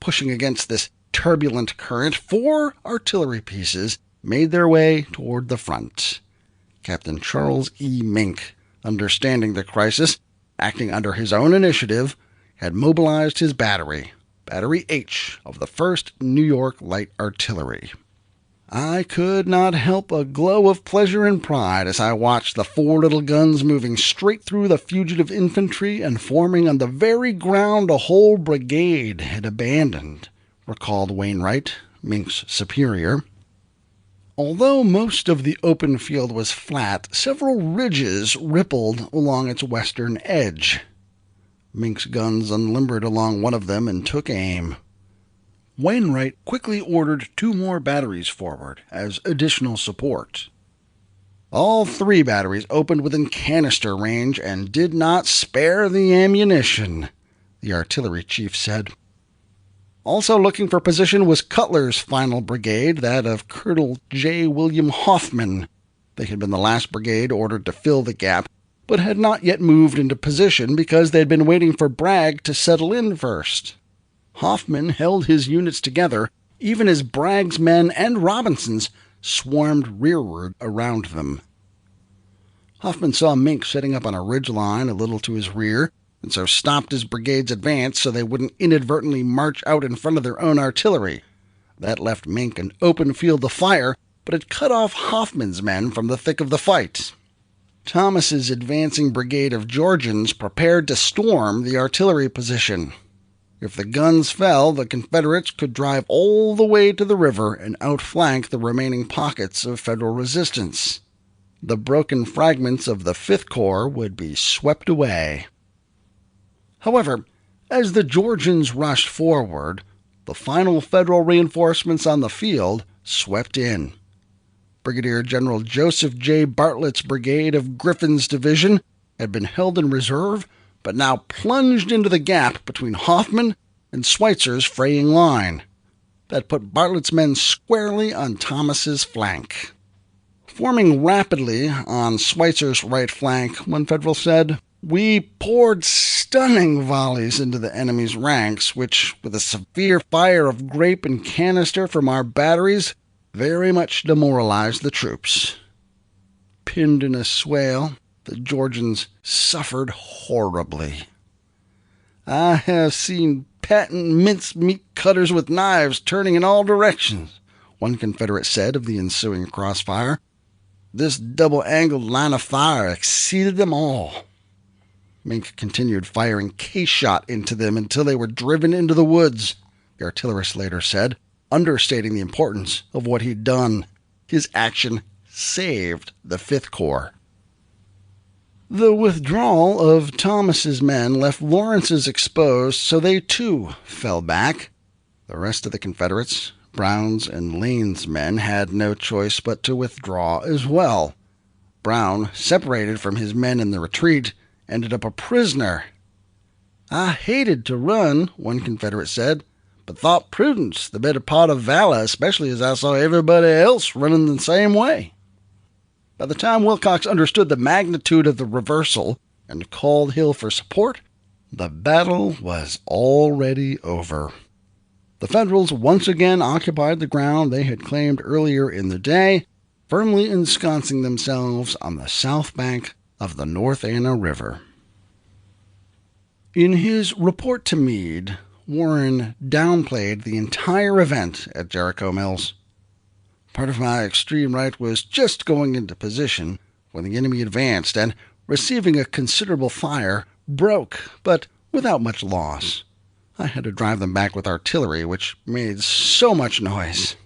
Pushing against this turbulent current, 4 artillery pieces made their way toward the front. Captain Charles E. Mink, understanding the crisis, acting under his own initiative, had mobilized his battery, Battery H of the 1st New York Light Artillery. I could not help a glow of pleasure and pride as I watched the 4 little guns moving straight through the fugitive infantry and forming on the very ground a whole brigade had abandoned, recalled Wainwright, Menk's superior. Although most of the open field was flat, several ridges rippled along its western edge. Menk's guns unlimbered along one of them and took aim. Wainwright quickly ordered 2 more batteries forward as additional support. All 3 batteries opened within canister range and did not spare the ammunition, the artillery chief said. Also looking for position was Cutler's final brigade, that of Colonel J. William Hoffman. They had been the last brigade ordered to fill the gap, but had not yet moved into position because they had been waiting for Bragg to settle in first. Hoffman held his units together, even as Bragg's men and Robinson's swarmed rearward around them. Hoffman saw Menk setting up on a ridge line a little to his rear, and so stopped his brigade's advance so they wouldn't inadvertently march out in front of their own artillery. That left Menk an open field to fire, but it cut off Hoffman's men from the thick of the fight. Thomas's advancing brigade of Georgians prepared to storm the artillery position. If the guns fell, the Confederates could drive all the way to the river and outflank the remaining pockets of Federal resistance. The broken fragments of the 5th Corps would be swept away. However, as the Georgians rushed forward, the final Federal reinforcements on the field swept in. Brigadier General Joseph J. Bartlett's brigade of Griffin's division had been held in reserve, but now plunged into the gap between Hoffman and Schweitzer's fraying line. That put Bartlett's men squarely on Thomas's flank. Forming rapidly on Schweitzer's right flank, one Federal said, "We poured stunning volleys into the enemy's ranks, which, with a severe fire of grape and canister from our batteries, very much demoralized the troops." Pinned in a swale, the Georgians suffered horribly. "I have seen patent mincemeat cutters with knives turning in all directions," one Confederate said of the ensuing crossfire. "This double-angled line of fire exceeded them all." Menk continued firing case shot into them until they were driven into the woods, the artillerist later said, understating the importance of what he'd done. His action saved the 5th Corps. The withdrawal of Thomas's men left Lawrence's exposed, so they too fell back. The rest of the Confederates, Brown's and Lane's men, had no choice but to withdraw as well. Brown, separated from his men in the retreat, ended up a prisoner. "I hated to run," one Confederate said, "but thought prudence the better part of valor, especially as I saw everybody else running the same way." By the time Wilcox understood the magnitude of the reversal and called Hill for support, the battle was already over. The Federals once again occupied the ground they had claimed earlier in the day, firmly ensconcing themselves on the south bank of the North Anna River. In his report to Meade, Warren downplayed the entire event at Jericho Mills. "Part of my extreme right was just going into position when the enemy advanced and, receiving a considerable fire, broke, but without much loss. I had to drive them back with artillery, which made so much noise."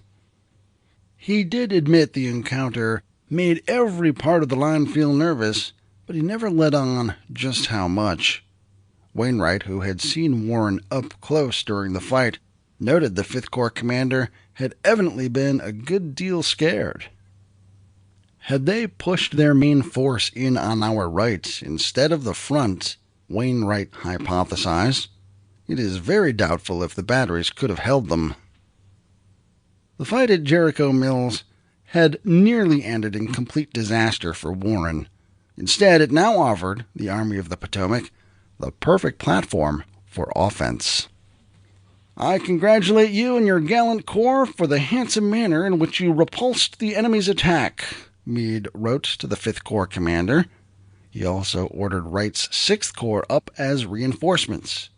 He did admit the encounter made every part of the line feel nervous, but he never let on just how much. Wainwright, who had seen Warren up close during the fight, noted the 5th Corps commander had evidently been a good deal scared. "Had they pushed their main force in on our right instead of the front," Wainwright hypothesized, "it is very doubtful if the batteries could have held them." The fight at Jericho Mills had nearly ended in complete disaster for Warren. Instead, it now offered the Army of the Potomac the perfect platform for offense. "I congratulate you and your gallant corps for the handsome manner in which you repulsed the enemy's attack," Meade wrote to the 5th Corps commander. He also ordered Wright's 6th Corps up as reinforcements.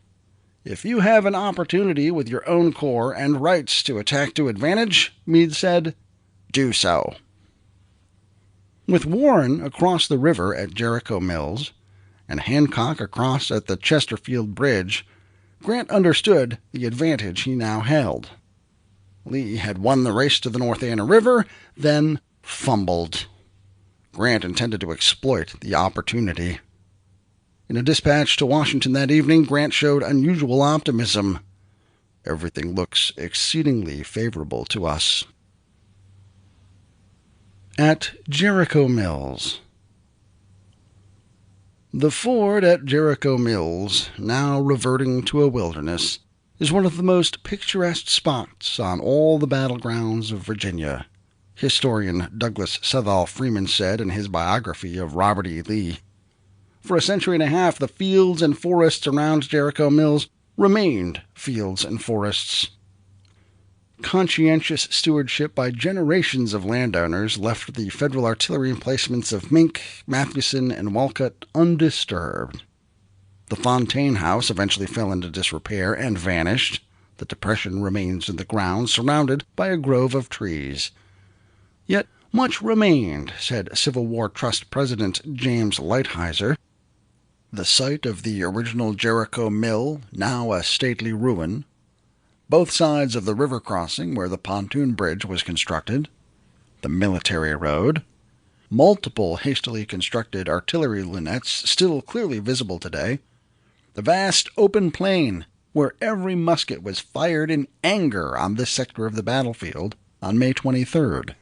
"If you have an opportunity with your own corps and rights to attack to advantage," Meade said, "do so." With Warren across the river at Jericho Mills and Hancock across at the Chesterfield Bridge, Grant understood the advantage he now held. Lee had won the race to the North Anna River, then fumbled. Grant intended to exploit the opportunity. In a dispatch to Washington that evening, Grant showed unusual optimism. "Everything looks exceedingly favorable to us." At Jericho Mills. The ford at Jericho Mills, now reverting to a wilderness, is one of the most picturesque spots on all the battlegrounds of Virginia, historian Douglas Southall Freeman said in his biography of Robert E. Lee. For a century and a half, the fields and forests around Jericho Mills remained fields and forests. Conscientious stewardship by generations of landowners left the Federal artillery emplacements of Mink, Mathewson, and Walcott undisturbed. The Fontaine House eventually fell into disrepair and vanished. The depression remains in the ground, surrounded by a grove of trees. Yet much remained, said Civil War Trust President James Lighthizer. The site of the original Jericho Mill, now a stately ruin, both sides of the river crossing where the pontoon bridge was constructed, the military road, multiple hastily constructed artillery lunettes still clearly visible today, the vast open plain where every musket was fired in anger on this sector of the battlefield on May 23rd.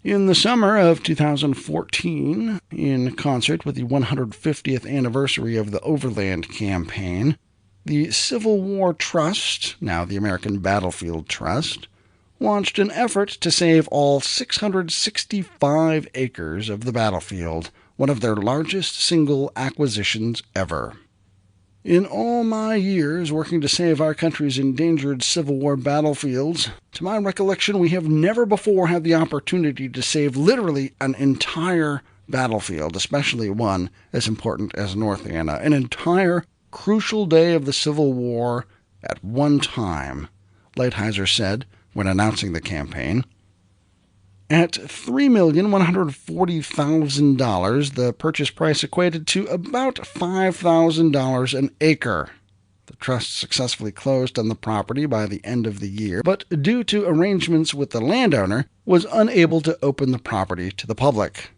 In the summer of 2014, in concert with the 150th anniversary of the Overland Campaign, the Civil War Trust, now the American Battlefield Trust, launched an effort to save all 665 acres of the battlefield, one of their largest single acquisitions ever. "In all my years working to save our country's endangered Civil War battlefields, to my recollection we have never before had the opportunity to save literally an entire battlefield, especially one as important as North Anna, an entire crucial day of the Civil War at one time," Lighthizer said when announcing the campaign. At $3,140,000, the purchase price equated to about $5,000 an acre. The trust successfully closed on the property by the end of the year, but due to arrangements with the landowner, was unable to open the property to the public.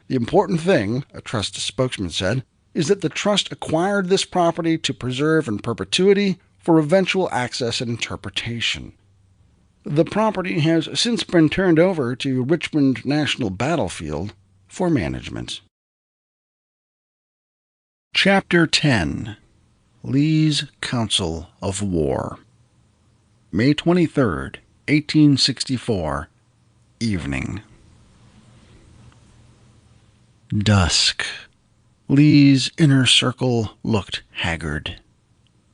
"The important thing," a trust spokesman said, "is that the trust acquired this property to preserve in perpetuity for eventual access and interpretation. The property has since been turned over to Richmond National Battlefield for management." Chapter 10. Lee's Council of War. May 23, 1864, evening. Dusk. Lee's inner circle looked haggard.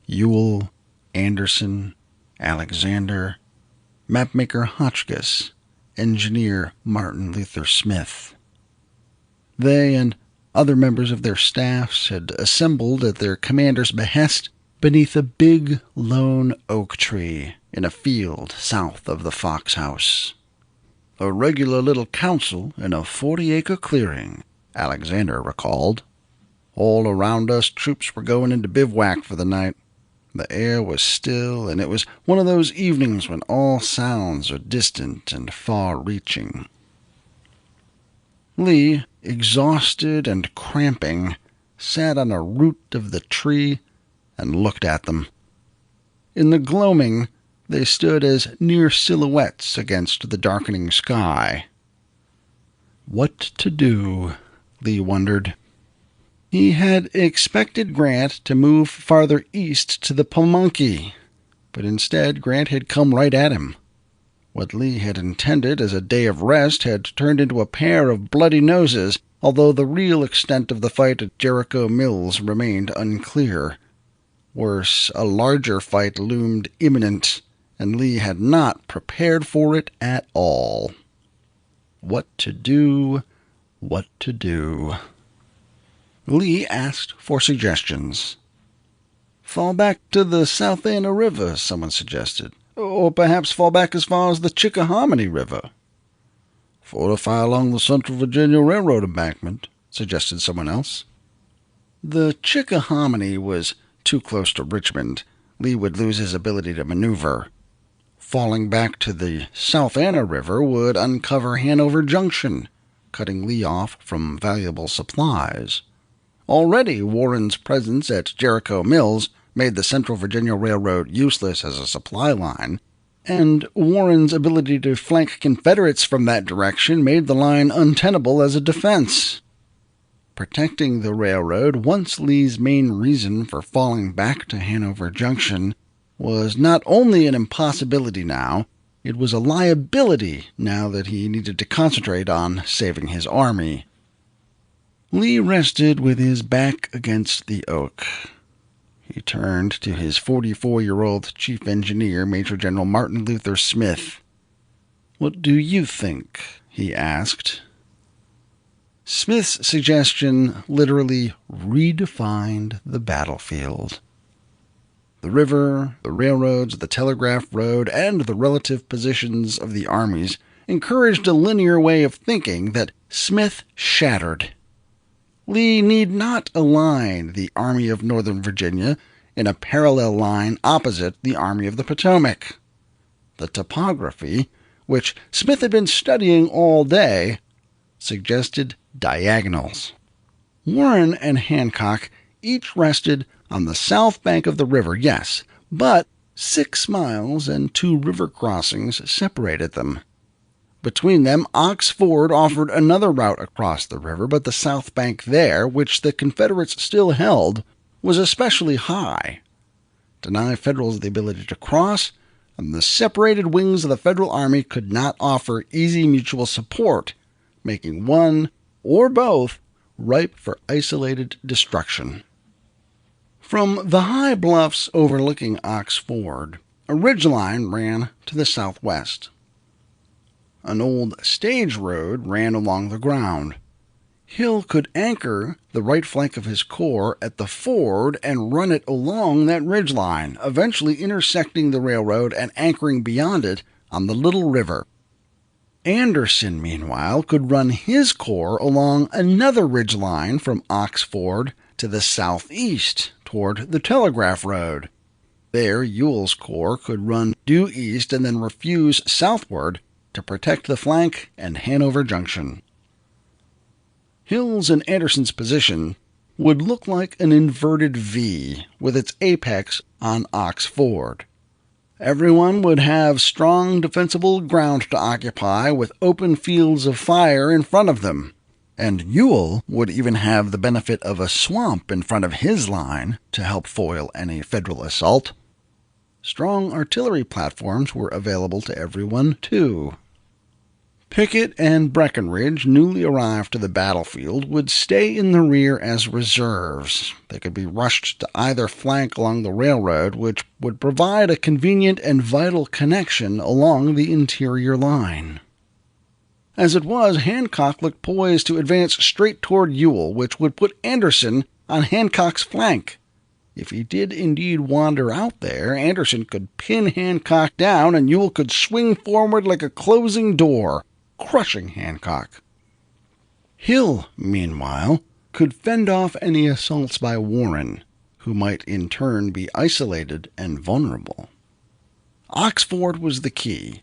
Ewell, Anderson, Alexander, mapmaker Hotchkiss, engineer Martin Luther Smith. They and other members of their staffs had assembled at their commander's behest beneath a big lone oak tree in a field south of the Fox House. "A regular little council in a 40-acre clearing," Alexander recalled. "All around us troops were going into bivouac for the night. The air was still, and it was one of those evenings when all sounds are distant and far-reaching." Lee, exhausted and cramping, sat on a root of the tree and looked at them. In the gloaming, they stood as near silhouettes against the darkening sky. What to do, Lee wondered. He had expected Grant to move farther east to the Pamunkey, but instead Grant had come right at him. What Lee had intended as a day of rest had turned into a pair of bloody noses, although the real extent of the fight at Jericho Mills remained unclear. Worse, a larger fight loomed imminent, and Lee had not prepared for it at all. What to do? What to do? Lee asked for suggestions. Fall back to the South Anna River, someone suggested. Or perhaps fall back as far as the Chickahominy River. Fortify along the Central Virginia Railroad embankment, suggested someone else. The Chickahominy was too close to Richmond. Lee would lose his ability to maneuver. Falling back to the South Anna River would uncover Hanover Junction, cutting Lee off from valuable supplies. Already Warren's presence at Jericho Mills made the Central Virginia Railroad useless as a supply line, and Warren's ability to flank Confederates from that direction made the line untenable as a defense. Protecting the railroad, once Lee's main reason for falling back to Hanover Junction, was not only an impossibility now, it was a liability now that he needed to concentrate on saving his army. Lee rested with his back against the oak. He turned to his 44-year-old chief engineer, Major General Martin Luther Smith. "What do you think?" he asked. Smith's suggestion literally redefined the battlefield. The river, the railroads, the telegraph road, and the relative positions of the armies encouraged a linear way of thinking that Smith shattered. Lee need not align the Army of Northern Virginia in a parallel line opposite the Army of the Potomac. The topography, which Smith had been studying all day, suggested diagonals. Warren and Hancock each rested on the south bank of the river, yes, but 6 miles and 2 river crossings separated them. Between them, Ox Ford offered another route across the river, but the south bank there, which the Confederates still held, was especially high. Deny Federals the ability to cross, and the separated wings of the Federal Army could not offer easy mutual support, making one, or both, ripe for isolated destruction. From the high bluffs overlooking Ox Ford, a ridgeline ran to the southwest. An old stage road ran along the ground. Hill could anchor the right flank of his corps at the ford and run it along that ridgeline, eventually intersecting the railroad and anchoring beyond it on the Little River. Anderson, meanwhile, could run his corps along another ridgeline from Ox Ford to the southeast toward the Telegraph Road. There, Ewell's corps could run due east and then refuse southward to protect the flank and Hanover Junction. Hill's and Anderson's position would look like an inverted V with its apex on Ox Ford. Everyone would have strong defensible ground to occupy with open fields of fire in front of them, and Ewell would even have the benefit of a swamp in front of his line to help foil any Federal assault. Strong artillery platforms were available to everyone, too. Pickett and Breckinridge, newly arrived to the battlefield, would stay in the rear as reserves. They could be rushed to either flank along the railroad, which would provide a convenient and vital connection along the interior line. As it was, Hancock looked poised to advance straight toward Ewell, which would put Anderson on Hancock's flank. If he did indeed wander out there, Anderson could pin Hancock down and Ewell could swing forward like a closing door, crushing Hancock. Hill, meanwhile, could fend off any assaults by Warren, who might in turn be isolated and vulnerable. Ox Ford was the key.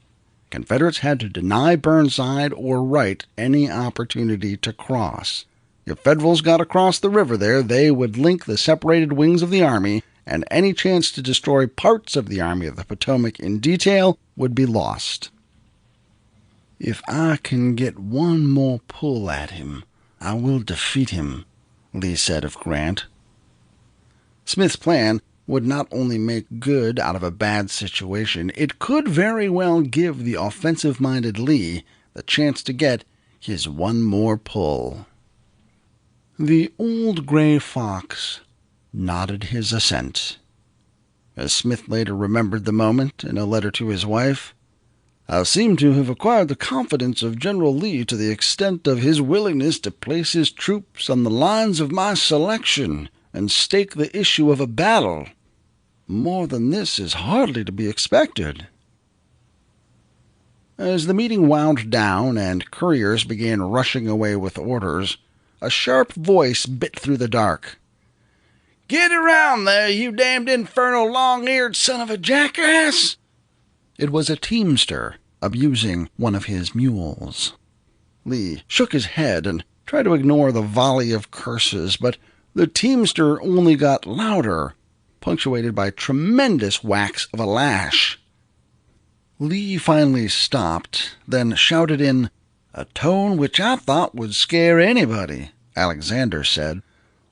Confederates had to deny Burnside or Wright any opportunity to cross. If Federals got across the river there, they would link the separated wings of the Army, and any chance to destroy parts of the Army of the Potomac in detail would be lost. "If I can get one more pull at him, I will defeat him," Lee said of Grant. Smith's plan would not only make good out of a bad situation, it could very well give the offensive-minded Lee the chance to get his one more pull. The old gray fox nodded his assent. As Smith later remembered the moment in a letter to his wife, "I seem to have acquired the confidence of General Lee to the extent of his willingness to place his troops on the lines of my selection and stake the issue of a battle. More than this is hardly to be expected." As the meeting wound down and couriers began rushing away with orders, a sharp voice bit through the dark. "Get around there, you damned infernal long-eared son of a jackass!" It was a teamster abusing one of his mules. Lee shook his head and tried to ignore the volley of curses, but the teamster only got louder, punctuated by tremendous whacks of a lash. Lee finally stopped, then shouted in a tone which I thought would scare anybody. Alexander said,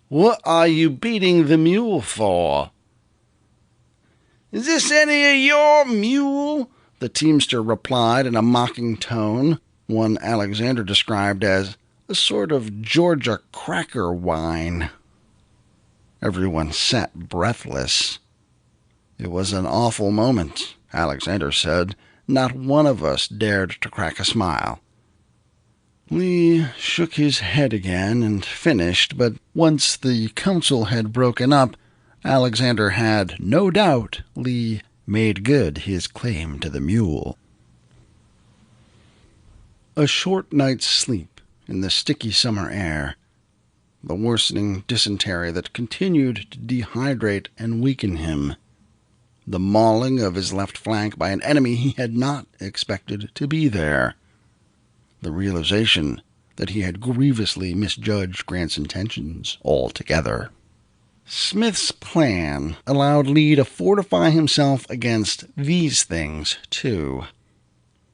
"What are you beating the mule for?" "Is this any of your mule?" the teamster replied in a mocking tone, one Alexander described as a sort of Georgia cracker wine. Everyone sat breathless. "It was an awful moment," Alexander said. "Not one of us dared to crack a smile." Lee shook his head again and finished, but once the council had broken up, Alexander had no doubt Lee made good his claim to the mule. A short night's sleep in the sticky summer air, the worsening dysentery that continued to dehydrate and weaken him, the mauling of his left flank by an enemy he had not expected to be there, the realization that he had grievously misjudged Grant's intentions altogether. Smith's plan allowed Lee to fortify himself against these things, too.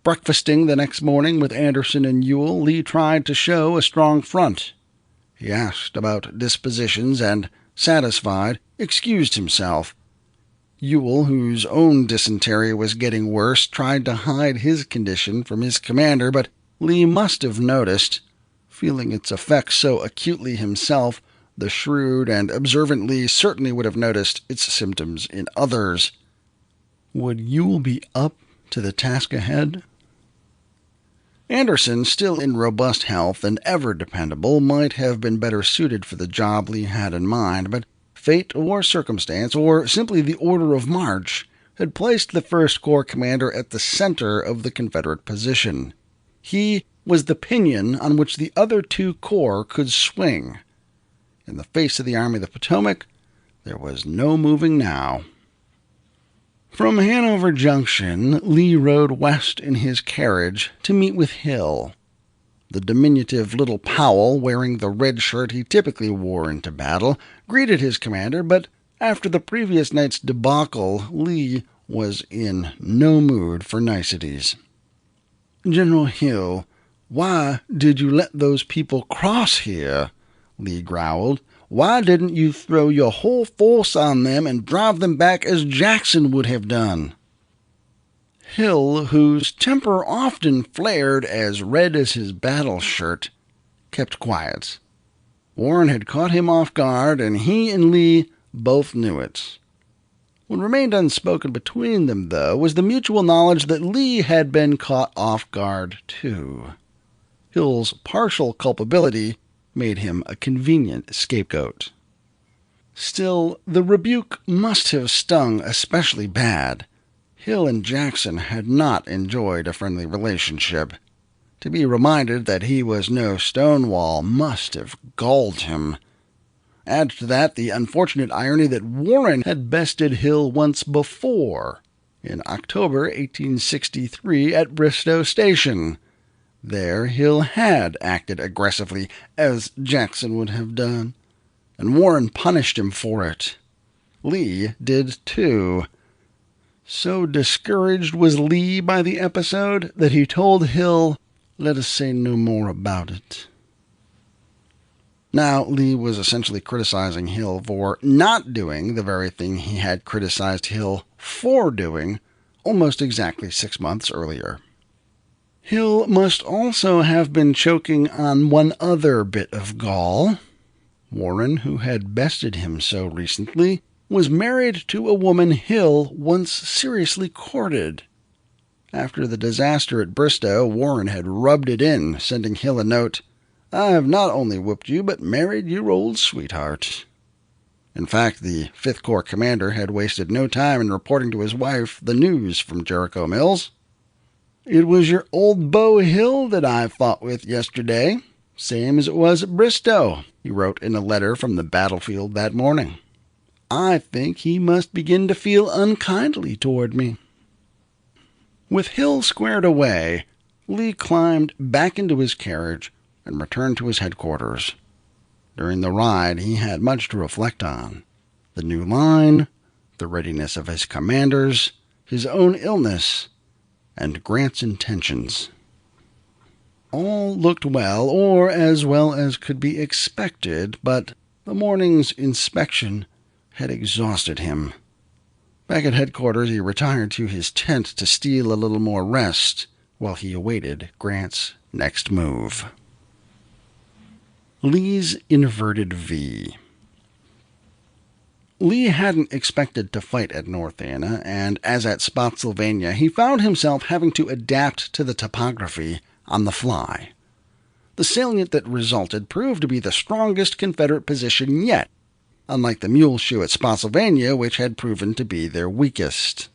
Breakfasting the next morning with Anderson and Ewell, Lee tried to show a strong front. He asked about dispositions and, satisfied, excused himself. Ewell, whose own dysentery was getting worse, tried to hide his condition from his commander, but Lee must have noticed. Feeling its effects so acutely himself, the shrewd and observant Lee certainly would have noticed its symptoms in others. Would Ewell be up to the task ahead? Anderson, still in robust health and ever dependable, might have been better suited for the job Lee had in mind, but fate or circumstance, or simply the order of march, had placed the First Corps commander at the center of the Confederate position. He was the pinion on which the other two corps could swing. In the face of the Army of the Potomac, there was no moving now. From Hanover Junction, Lee rode west in his carriage to meet with Hill. The diminutive little Powell, wearing the red shirt he typically wore into battle, greeted his commander, but after the previous night's debacle, Lee was in no mood for niceties. "General Hill, why did you let those people cross here?" Lee growled. "Why didn't you throw your whole force on them and drive them back as Jackson would have done?" Hill, whose temper often flared as red as his battle shirt, kept quiet. Warren had caught him off guard, and he and Lee both knew it. What remained unspoken between them, though, was the mutual knowledge that Lee had been caught off guard, too. Hill's partial culpability made him a convenient scapegoat. Still, the rebuke must have stung especially bad. Hill and Jackson had not enjoyed a friendly relationship. To be reminded that he was no Stonewall must have galled him. Add to that the unfortunate irony that Warren had bested Hill once before, in October 1863 at Bristoe Station. There Hill had acted aggressively, as Jackson would have done, and Warren punished him for it. Lee did too. So discouraged was Lee by the episode that he told Hill, "Let us say no more about it." Now, Lee was essentially criticizing Hill for not doing the very thing he had criticized Hill for doing almost exactly 6 months earlier. Hill must also have been choking on one other bit of gall. Warren, who had bested him so recently, was married to a woman Hill once seriously courted. After the disaster at Bristoe, Warren had rubbed it in, sending Hill a note, "I have not only whipped you, but married your old sweetheart." In fact, the 5th Corps commander had wasted no time in reporting to his wife the news from Jericho Mills. "It was your old beau Hill that I fought with yesterday, same as it was at Bristow," he wrote in a letter from the battlefield that morning. "I think he must begin to feel unkindly toward me." With Hill squared away, Lee climbed back into his carriage and returned to his headquarters. During the ride, he had much to reflect on: the new line, the readiness of his commanders, his own illness, and Grant's intentions. All looked well, or as well as could be expected, but the morning's inspection had exhausted him. Back at headquarters, he retired to his tent to steal a little more rest while he awaited Grant's next move. Lee's inverted V. Lee hadn't expected to fight at North Anna, and as at Spotsylvania, he found himself having to adapt to the topography on the fly. The salient that resulted proved to be the strongest Confederate position yet, unlike the mule shoe at Spotsylvania, which had proven to be their weakest.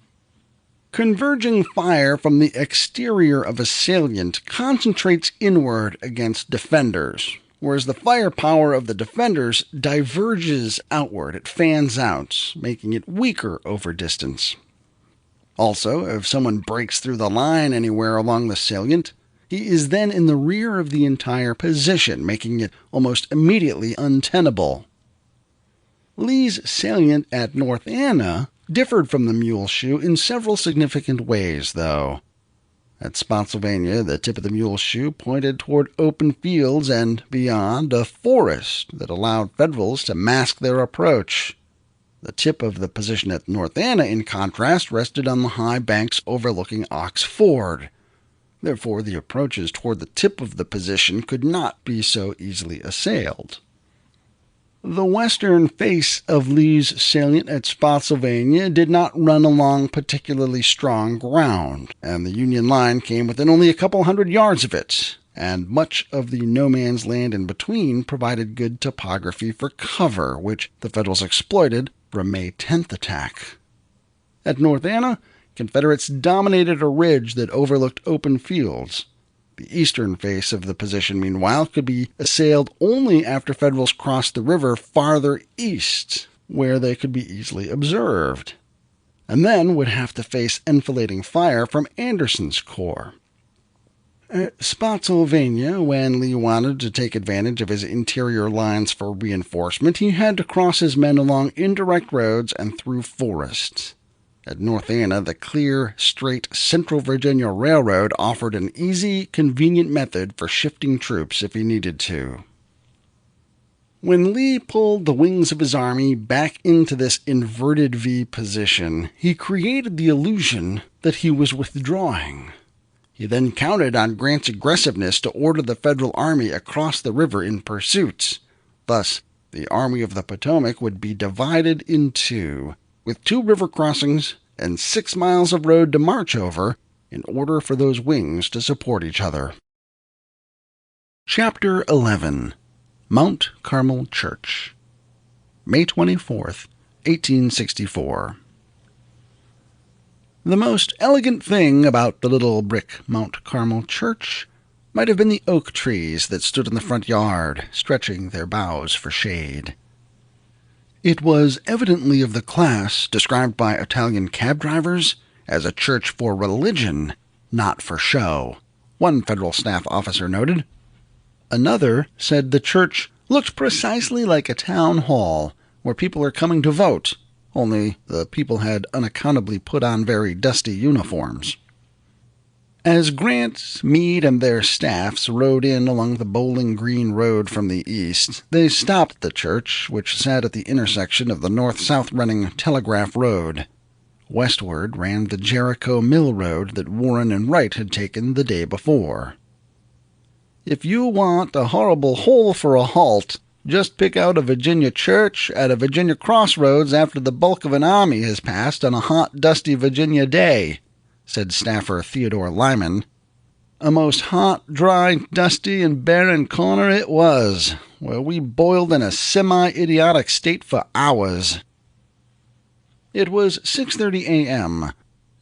Converging fire from the exterior of a salient concentrates inward against defenders, whereas the firepower of the defenders diverges outward. It fans out, making it weaker over distance. Also, if someone breaks through the line anywhere along the salient, he is then in the rear of the entire position, making it almost immediately untenable. Lee's salient at North Anna differed from the mule shoe in several significant ways, though. At Spotsylvania, the tip of the mule shoe pointed toward open fields and, beyond, a forest that allowed Federals to mask their approach. The tip of the position at North Anna, in contrast, rested on the high banks overlooking Ox Ford. Therefore, the approaches toward the tip of the position could not be so easily assailed. The western face of Lee's salient at Spotsylvania did not run along particularly strong ground, and the Union line came within only a couple hundred yards of it, and much of the no-man's land in between provided good topography for cover, which the Federals exploited for a May 10th attack. At North Anna, Confederates dominated a ridge that overlooked open fields. The eastern face of the position, meanwhile, could be assailed only after Federals crossed the river farther east, where they could be easily observed, and then would have to face enfilading fire from Anderson's corps. At Spotsylvania, when Lee wanted to take advantage of his interior lines for reinforcement, he had to cross his men along indirect roads and through forests. At North Anna, the clear, straight Central Virginia Railroad offered an easy, convenient method for shifting troops if he needed to. When Lee pulled the wings of his army back into this inverted V position, he created the illusion that he was withdrawing. He then counted on Grant's aggressiveness to order the Federal Army across the river in pursuit. Thus, the Army of the Potomac would be divided in two, with 2 river crossings and 6 miles of road to march over in order for those wings to support each other. Chapter 11. Mount Carmel Church, May 24th, 1864. The most elegant thing about the little brick Mount Carmel Church might have been the oak trees that stood in the front yard, stretching their boughs for shade. It was evidently of the class described by Italian cab drivers as a church for religion, not for show, one Federal staff officer noted. Another said the church looked precisely like a town hall where people are coming to vote, only the people had unaccountably put on very dusty uniforms. As Grant, Meade, and their staffs rode in along the Bowling Green Road from the east, they stopped at the church, which sat at the intersection of the north-south running Telegraph Road. Westward ran the Jericho Mill Road that Warren and Wright had taken the day before. If you want a horrible hole for a halt, just pick out a Virginia church at a Virginia crossroads after the bulk of an army has passed on a hot, dusty Virginia day, said staffer Theodore Lyman. A most hot, dry, dusty, and barren corner it was, Well, we boiled in a semi-idiotic state for hours. It was 6:30 a.m.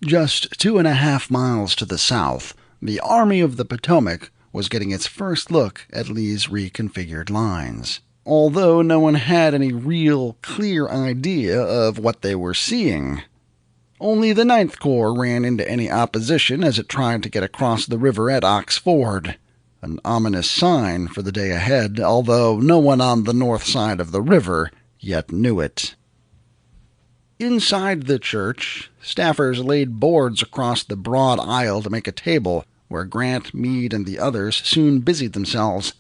Just 2.5 miles to the south, the Army of the Potomac was getting its first look at Lee's reconfigured lines, although no one had any real clear idea of what they were seeing. Only the Ninth Corps ran into any opposition as it tried to get across the river at Ox Ford, an ominous sign for the day ahead, although no one on the north side of the river yet knew it. Inside the church, staffers laid boards across the broad aisle to make a table, where Grant, Meade, and the others soon busied themselves.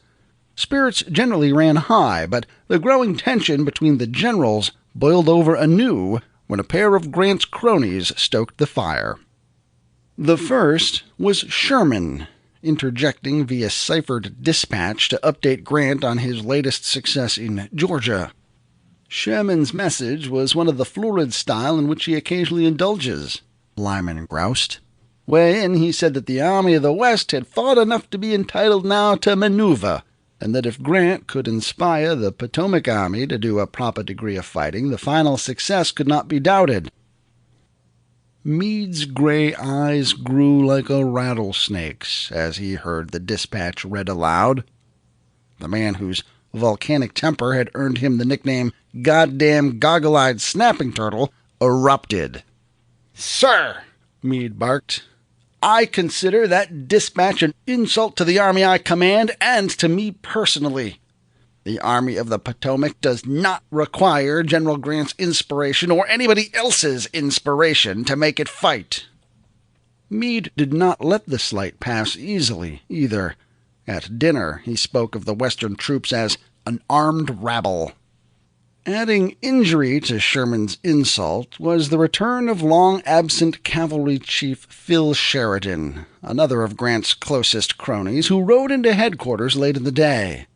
Spirits generally ran high, but the growing tension between the generals boiled over anew when a pair of Grant's cronies stoked the fire. The first was Sherman, interjecting via ciphered dispatch to update Grant on his latest success in Georgia. Sherman's message was one of the florid style in which he occasionally indulges, Lyman groused, wherein he said that the Army of the West had fought enough to be entitled now to maneuver, and that if Grant could inspire the Potomac Army to do a proper degree of fighting, the final success could not be doubted. Meade's gray eyes grew like a rattlesnake's as he heard the dispatch read aloud. The man whose volcanic temper had earned him the nickname "Goddamn Goggle-Eyed Snapping Turtle" erupted. "Sir," Meade barked, "I consider that dispatch an insult to the army I command and to me personally. The Army of the Potomac does not require General Grant's inspiration or anybody else's inspiration to make it fight." Meade did not let the slight pass easily, either. At dinner, he spoke of the Western troops as an armed rabble. Adding injury to Sherman's insult was the return of long-absent cavalry chief Phil Sheridan, another of Grant's closest cronies, who rode into headquarters late in the day.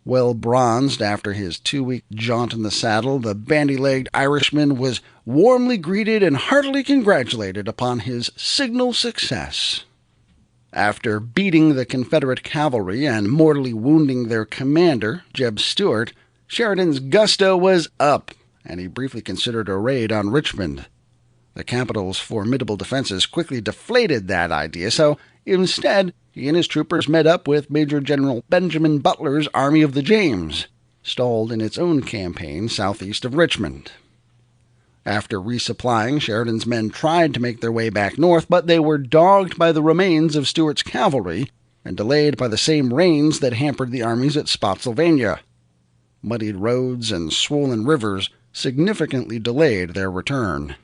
Well bronzed after his 2-week jaunt in the saddle, the bandy-legged Irishman was warmly greeted and heartily congratulated upon his signal success. After beating the Confederate cavalry and mortally wounding their commander, Jeb Stuart, Sheridan's gusto was up, and he briefly considered a raid on Richmond. The capital's formidable defenses quickly deflated that idea, so instead he and his troopers met up with Major General Benjamin Butler's Army of the James, stalled in its own campaign southeast of Richmond. After resupplying, Sheridan's men tried to make their way back north, but they were dogged by the remains of Stuart's cavalry and delayed by the same rains that hampered the armies at Spotsylvania. Muddied roads and swollen rivers significantly delayed their return.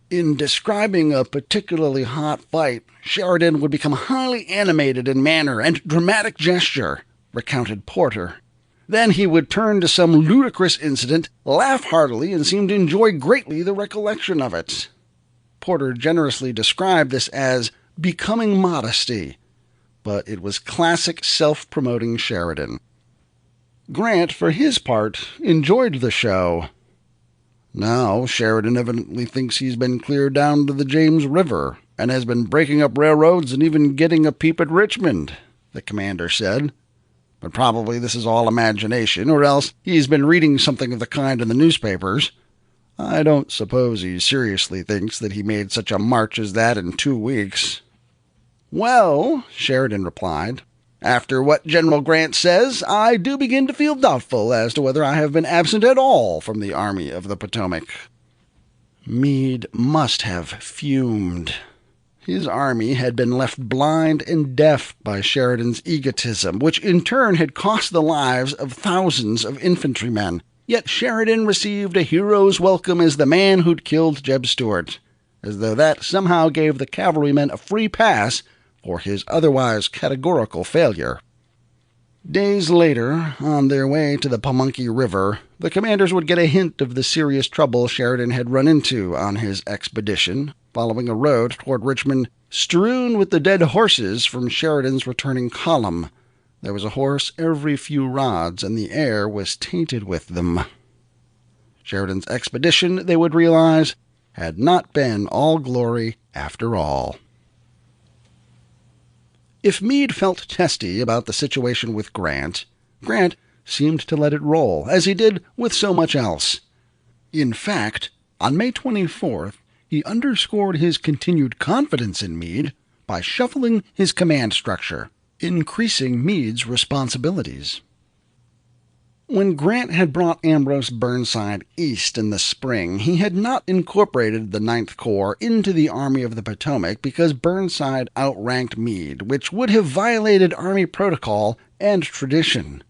In describing a particularly hot fight, Sheridan would become highly animated in manner and dramatic gesture, recounted Porter. Then he would turn to some ludicrous incident, laugh heartily, and seem to enjoy greatly the recollection of it. Porter generously described this as becoming modesty, but it was classic self-promoting Sheridan. Grant, for his part, enjoyed the show. Now Sheridan evidently thinks he's been cleared down to the James River, and has been breaking up railroads and even getting a peep at Richmond, the commander said. But probably this is all imagination, or else he's been reading something of the kind in the newspapers. I don't suppose he seriously thinks that he made such a march as that in 2 weeks. "Well," Sheridan replied, "after what General Grant says, I do begin to feel doubtful as to whether I have been absent at all from the Army of the Potomac." Meade must have fumed. His army had been left blind and deaf by Sheridan's egotism, which in turn had cost the lives of thousands of infantrymen. Yet Sheridan received a hero's welcome as the man who'd killed Jeb Stuart, as though that somehow gave the cavalrymen a free pass for his otherwise categorical failure. Days later, on their way to the Pamunkey River, the commanders would get a hint of the serious trouble Sheridan had run into on his expedition, following a road toward Richmond strewn with the dead horses from Sheridan's returning column. There was a horse every few rods, and the air was tainted with them. Sheridan's expedition, they would realize, had not been all glory after all. If Meade felt testy about the situation with Grant seemed to let it roll, as he did with so much else. In fact, on May 24th, he underscored his continued confidence in Meade by shuffling his command structure, increasing Meade's responsibilities. When Grant had brought Ambrose Burnside east in the spring, he had not incorporated the Ninth Corps into the Army of the Potomac because Burnside outranked Meade, which would have violated Army protocol and tradition.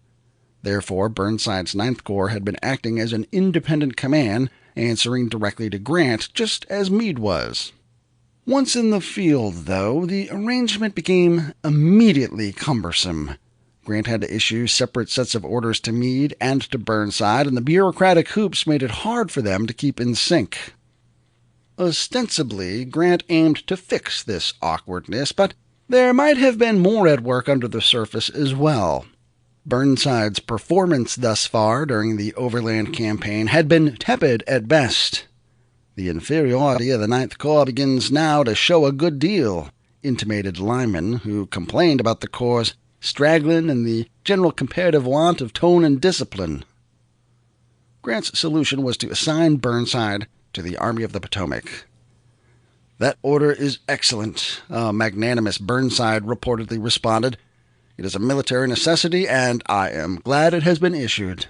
Therefore, Burnside's Ninth Corps had been acting as an independent command, answering directly to Grant, just as Meade was. Once in the field, though, the arrangement became immediately cumbersome. Grant had to issue separate sets of orders to Meade and to Burnside, and the bureaucratic hoops made it hard for them to keep in sync. Ostensibly, Grant aimed to fix this awkwardness, but there might have been more at work under the surface as well. Burnside's performance thus far during the Overland Campaign had been tepid at best. The inferiority of the Ninth Corps begins now to show a good deal, intimated Lyman, who complained about the Corps' straggling and the general comparative want of tone and discipline. Grant's solution was to assign Burnside to the Army of the Potomac. "That order is excellent," a magnanimous Burnside reportedly responded. "It is a military necessity, and I am glad it has been issued."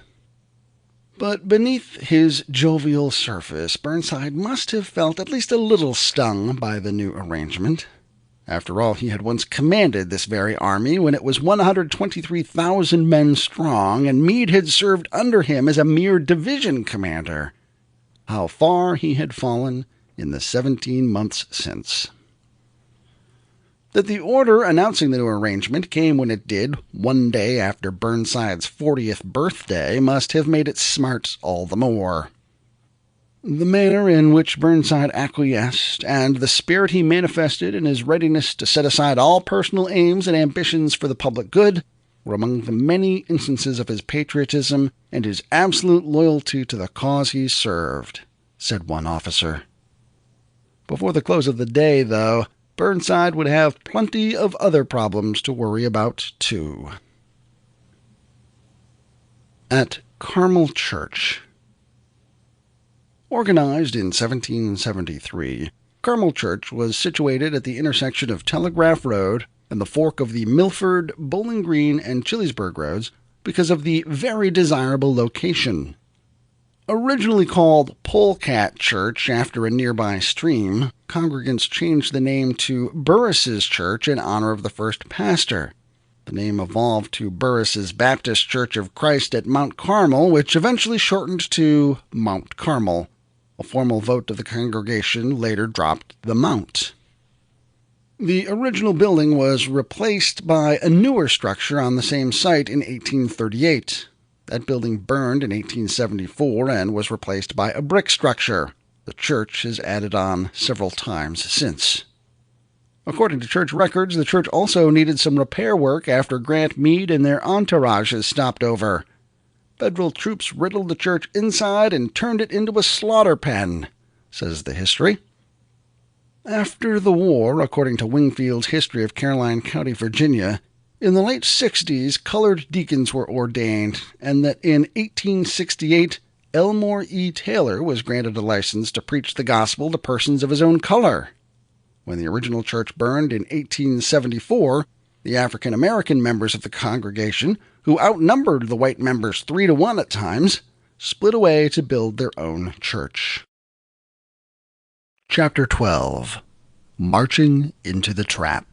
But beneath his jovial surface, Burnside must have felt at least a little stung by the new arrangement. After all, he had once commanded this very army when it was 123,000 men strong, and Meade had served under him as a mere division commander. How far he had fallen in the 17 months since. That the order announcing the new arrangement came when it did, one day after Burnside's 40th birthday, must have made it smart all the more. The manner in which Burnside acquiesced, and the spirit he manifested in his readiness to set aside all personal aims and ambitions for the public good, were among the many instances of his patriotism and his absolute loyalty to the cause he served, said one officer. Before the close of the day, though, Burnside would have plenty of other problems to worry about, too. At Carmel Church. Organized in 1773, Carmel Church was situated at the intersection of Telegraph Road and the fork of the Milford, Bowling Green, and Chilliesburg roads because of the very desirable location. Originally called Polecat Church after a nearby stream, congregants changed the name to Burris's Church in honor of the first pastor. The name evolved to Burris's Baptist Church of Christ at Mount Carmel, which eventually shortened to Mount Carmel. A formal vote of the congregation later dropped the Mount. The original building was replaced by a newer structure on the same site in 1838. That building burned in 1874 and was replaced by a brick structure. The church has added on several times since. According to church records, the church also needed some repair work after Grant, Meade, and their entourages stopped over. Federal troops riddled the church inside and turned it into a slaughter pen, says the history. After the war, according to Wingfield's History of Caroline County, Virginia, in the late 60s, colored deacons were ordained, and that in 1868, Elmore E. Taylor was granted a license to preach the gospel to persons of his own color. When the original church burned in 1874, the African-American members of the congregation, who outnumbered the white members 3-1 at times, split away to build their own church. Chapter 12. Marching into the Trap.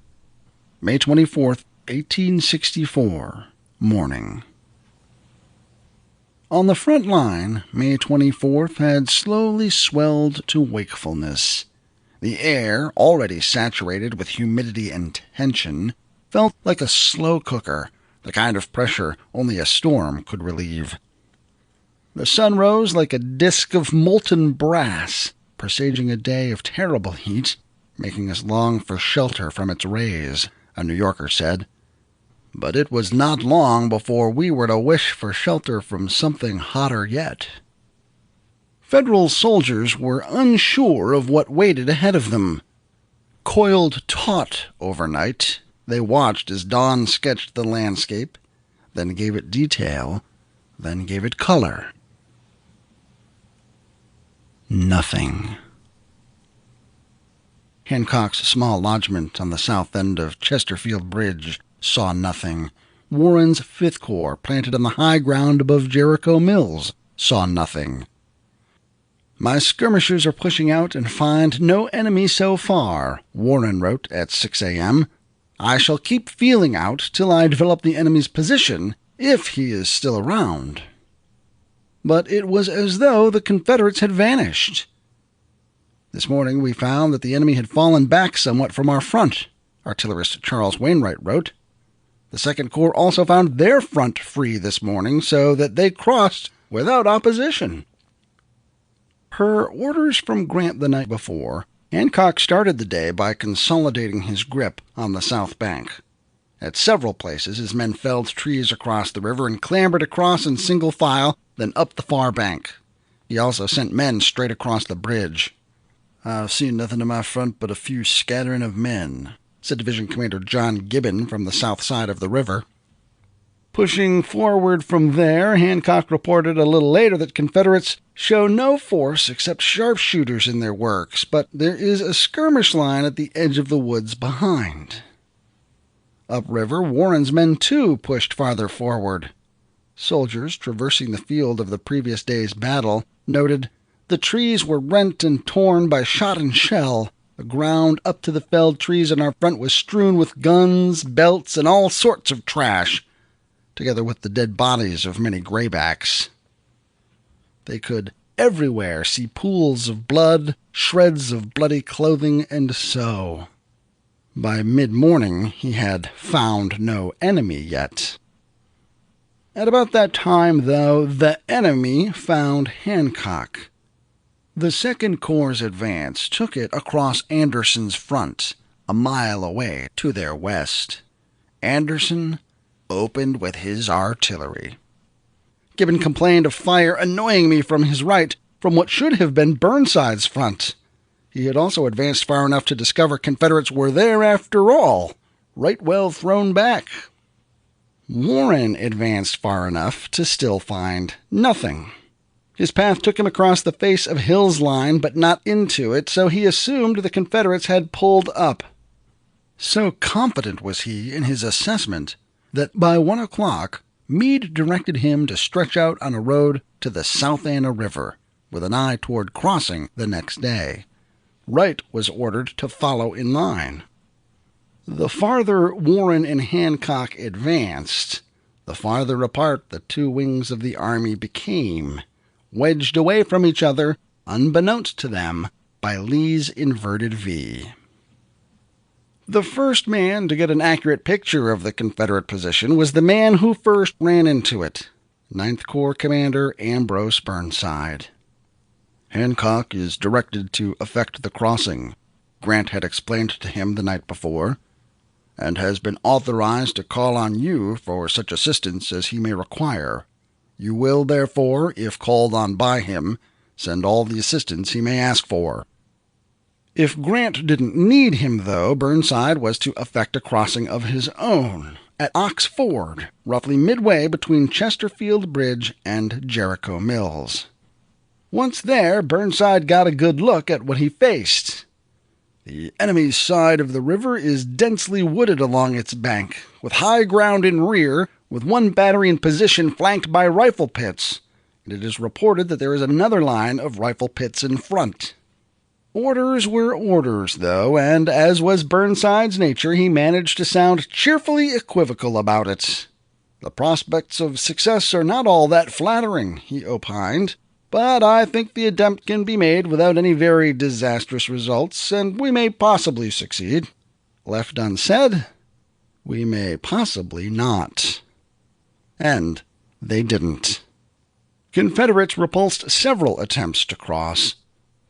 May 24th, 1864, morning. On the front line, May 24th had slowly swelled to wakefulness. The air, already saturated with humidity and tension, felt like a slow cooker, the kind of pressure only a storm could relieve. The sun rose like a disk of molten brass, presaging a day of terrible heat, making us long for shelter from its rays, a New Yorker said. But it was not long before we were to wish for shelter from something hotter yet. Federal soldiers were unsure of what waited ahead of them. Coiled taut overnight, they watched as dawn sketched the landscape, then gave it detail, then gave it color. Nothing. Hancock's small lodgment on the south end of Chesterfield Bridge saw nothing. Warren's 5th Corps, planted on the high ground above Jericho Mills, saw nothing. My skirmishers are pushing out and find no enemy so far, Warren wrote at 6 a.m. I shall keep feeling out till I develop the enemy's position, if he is still around. But it was as though the Confederates had vanished. This morning we found that the enemy had fallen back somewhat from our front, artillerist Charles Wainwright wrote. The 2nd Corps also found their front free this morning, so that they crossed without opposition. Per orders from Grant the night before, Hancock started the day by consolidating his grip on the south bank. At several places his men felled trees across the river and clambered across in single file, then up the far bank. He also sent men straight across the bridge. I've seen nothing in my front but a few scattering of men, said Division Commander John Gibbon from the south side of the river. Pushing forward from there, Hancock reported a little later that Confederates show no force except sharpshooters in their works, but there is a skirmish line at the edge of the woods behind. Upriver, Warren's men too pushed farther forward. Soldiers traversing the field of the previous day's battle noted, the trees were rent and torn by shot and shell. The ground up to the felled trees in our front was strewn with guns, belts, and all sorts of trash, together with the dead bodies of many graybacks. They could everywhere see pools of blood, shreds of bloody clothing, and so. By mid-morning he had found no enemy yet. At about that time, though, the enemy found Hancock. The 2nd Corps' advance took it across Anderson's front, a mile away to their west. Anderson opened with his artillery. Gibbon complained of fire annoying me from his right, from what should have been Burnside's front. He had also advanced far enough to discover Confederates were there after all, right well thrown back. Warren advanced far enough to still find nothing. His path took him across the face of Hill's line, but not into it, so he assumed the Confederates had pulled up. So confident was he in his assessment that by 1 o'clock Meade directed him to stretch out on a road to the South Anna River, with an eye toward crossing the next day. Wright was ordered to follow in line. The farther Warren and Hancock advanced, the farther apart the two wings of the army became, wedged away from each other, unbeknownst to them, by Lee's inverted V. The first man to get an accurate picture of the Confederate position was the man who first ran into it, 9th Corps Commander Ambrose Burnside. Hancock is directed to effect the crossing, Grant had explained to him the night before, and has been authorized to call on you for such assistance as he may require. You will, therefore, if called on by him, send all the assistance he may ask for. If Grant didn't need him, though, Burnside was to effect a crossing of his own, at Ox Ford, roughly midway between Chesterfield Bridge and Jericho Mills. Once there, Burnside got a good look at what he faced. The enemy's side of the river is densely wooded along its bank, with high ground in rear, with one battery in position flanked by rifle pits, and it is reported that there is another line of rifle pits in front. Orders were orders, though, and as was Burnside's nature, he managed to sound cheerfully equivocal about it. The prospects of success are not all that flattering, he opined, but I think the attempt can be made without any very disastrous results, and we may possibly succeed. Left unsaid, we may possibly not. And they didn't. Confederates repulsed several attempts to cross.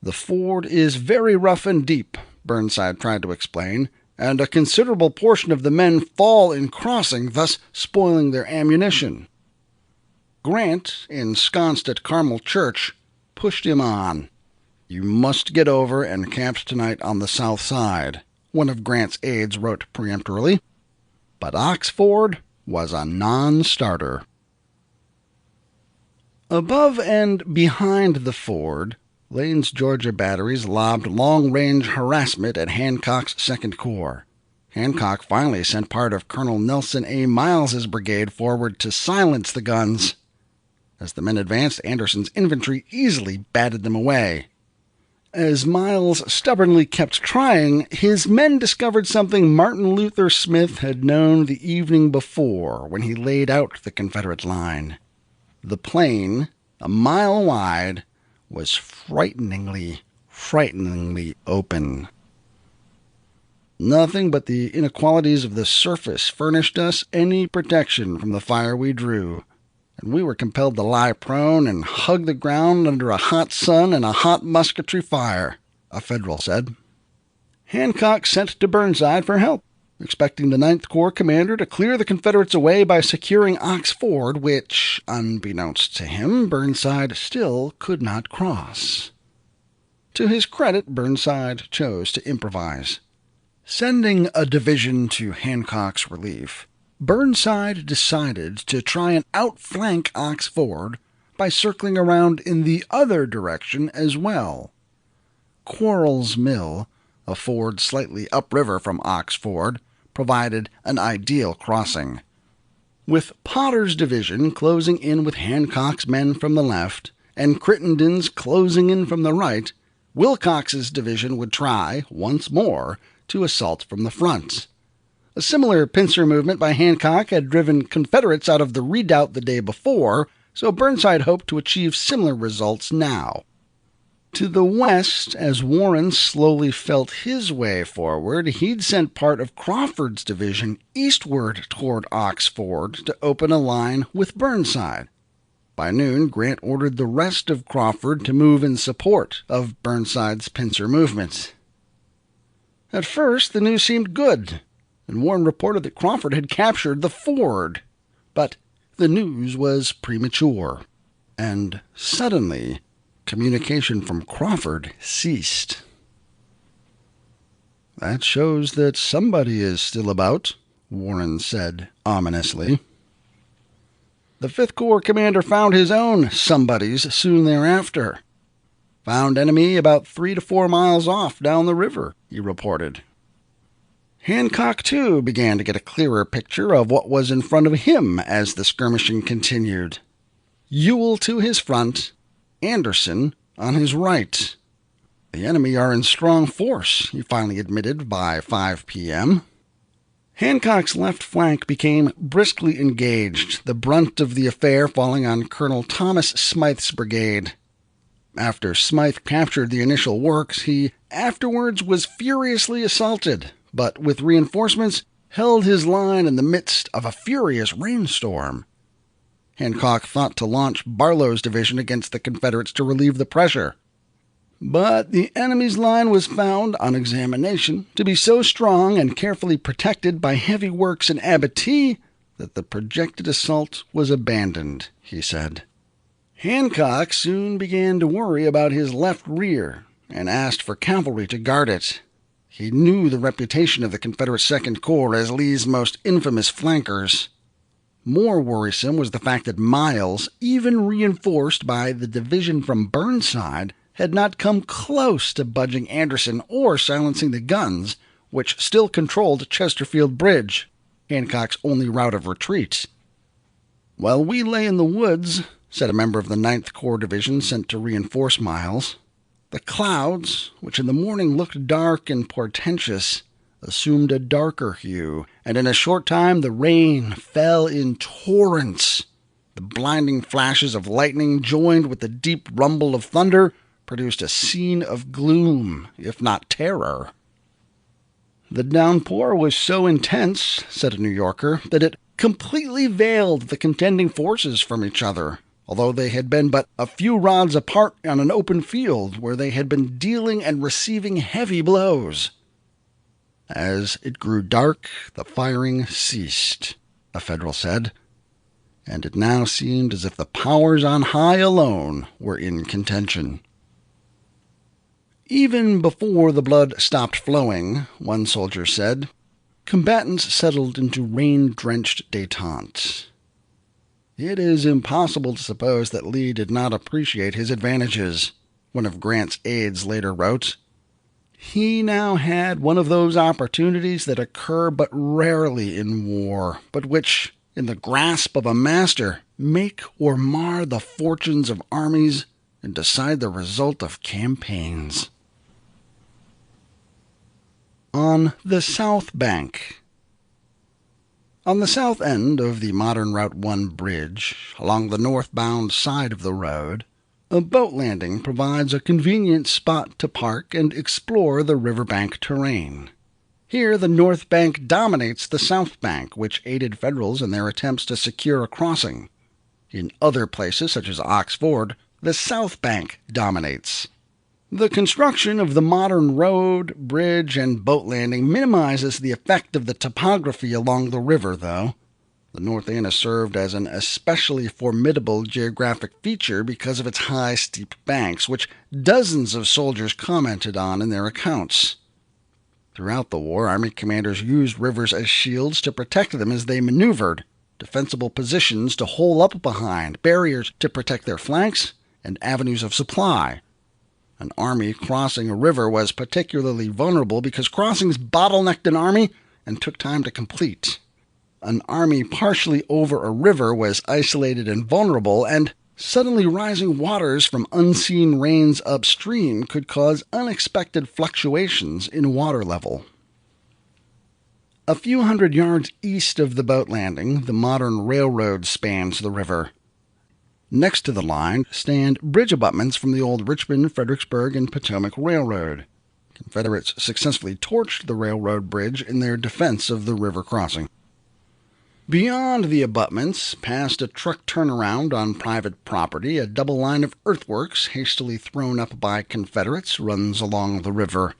The ford is very rough and deep, Burnside tried to explain, and a considerable portion of the men fall in crossing, thus spoiling their ammunition. Grant, ensconced at Carmel Church, pushed him on. You must get over and camp tonight on the south side, one of Grant's aides wrote peremptorily. But Ox Ford was a non-starter. Above and behind the ford, Lane's Georgia batteries lobbed long-range harassment at Hancock's 2nd Corps. Hancock finally sent part of Colonel Nelson A. Miles's brigade forward to silence the guns. As the men advanced, Anderson's infantry easily batted them away. As Miles stubbornly kept trying, his men discovered something Martin Luther Smith had known the evening before when he laid out the Confederate line. The plain, a mile wide, was frighteningly open. Nothing but the inequalities of the surface furnished us any protection from the fire we drew, and we were compelled to lie prone and hug the ground under a hot sun and a hot musketry fire, a Federal said. Hancock sent to Burnside for help, expecting the 9th Corps commander to clear the Confederates away by securing Ox Ford, which, unbeknownst to him, Burnside still could not cross. To his credit, Burnside chose to improvise. Sending a division to Hancock's relief, Burnside decided to try and outflank Ox Ford by circling around in the other direction as well. Quarles Mill, a ford slightly upriver from Ox Ford, provided an ideal crossing. With Potter's division closing in with Hancock's men from the left and Crittenden's closing in from the right, Wilcox's division would try, once more, to assault from the front. A similar pincer movement by Hancock had driven Confederates out of the redoubt the day before, so Burnside hoped to achieve similar results now. To the west, as Warren slowly felt his way forward, he'd sent part of Crawford's division eastward toward Ox Ford to open a line with Burnside. By noon, Grant ordered the rest of Crawford to move in support of Burnside's pincer movement. At first, the news seemed good, and Warren reported that Crawford had captured the ford. But the news was premature, and suddenly communication from Crawford ceased. "That shows that somebody is still about," Warren said ominously. The 5th Corps commander found his own somebodies soon thereafter. "Found enemy about 3 to 4 miles off down the river," he reported. Hancock, too, began to get a clearer picture of what was in front of him as the skirmishing continued. Ewell to his front, Anderson on his right. "The enemy are in strong force," he finally admitted by 5 p.m. Hancock's left flank became briskly engaged, the brunt of the affair falling on Colonel Thomas Smythe's brigade. After Smythe captured the initial works, he afterwards was furiously assaulted, but with reinforcements held his line in the midst of a furious rainstorm. Hancock thought to launch Barlow's division against the Confederates to relieve the pressure. But the enemy's line was found, on examination, to be so strong and carefully protected by heavy works and abattis that the projected assault was abandoned, he said. Hancock soon began to worry about his left rear and asked for cavalry to guard it. He knew the reputation of the Confederate 2nd Corps as Lee's most infamous flankers. More worrisome was the fact that Miles, even reinforced by the division from Burnside, had not come close to budging Anderson or silencing the guns, which still controlled Chesterfield Bridge, Hancock's only route of retreat. "While we lay in the woods," said a member of the 9th Corps Division sent to reinforce Miles, "the clouds, which in the morning looked dark and portentous, assumed a darker hue, and in a short time the rain fell in torrents. The blinding flashes of lightning, joined with the deep rumble of thunder, produced a scene of gloom, if not terror." "The downpour was so intense," said a New Yorker, "that it completely veiled the contending forces from each other, although they had been but a few rods apart on an open field where they had been dealing and receiving heavy blows." As it grew dark, the firing ceased, a Federal said, and it now seemed as if the powers on high alone were in contention. Even before the blood stopped flowing, one soldier said, combatants settled into rain-drenched détente. It is impossible to suppose that Lee did not appreciate his advantages, one of Grant's aides later wrote. He now had one of those opportunities that occur but rarely in war, but which, in the grasp of a master, make or mar the fortunes of armies and decide the result of campaigns. On the South Bank. On the south end of the modern Route 1 bridge, along the northbound side of the road, a boat landing provides a convenient spot to park and explore the riverbank terrain. Here the north bank dominates the south bank, which aided Federals in their attempts to secure a crossing. In other places, such as Ox Ford, the south bank dominates. The construction of the modern road, bridge, and boat landing minimizes the effect of the topography along the river, though. The North Anna served as an especially formidable geographic feature because of its high, steep banks, which dozens of soldiers commented on in their accounts. Throughout the war, Army commanders used rivers as shields to protect them as they maneuvered, defensible positions to hole up behind, barriers to protect their flanks, and avenues of supply. An army crossing a river was particularly vulnerable because crossings bottlenecked an army and took time to complete. An army partially over a river was isolated and vulnerable, and suddenly rising waters from unseen rains upstream could cause unexpected fluctuations in water level. A few hundred yards east of the boat landing, the modern railroad spans the river. Next to the line stand bridge abutments from the old Richmond, Fredericksburg, and Potomac Railroad. Confederates successfully torched the railroad bridge in their defense of the river crossing. Beyond the abutments, past a truck turnaround on private property, a double line of earthworks hastily thrown up by Confederates runs along the river.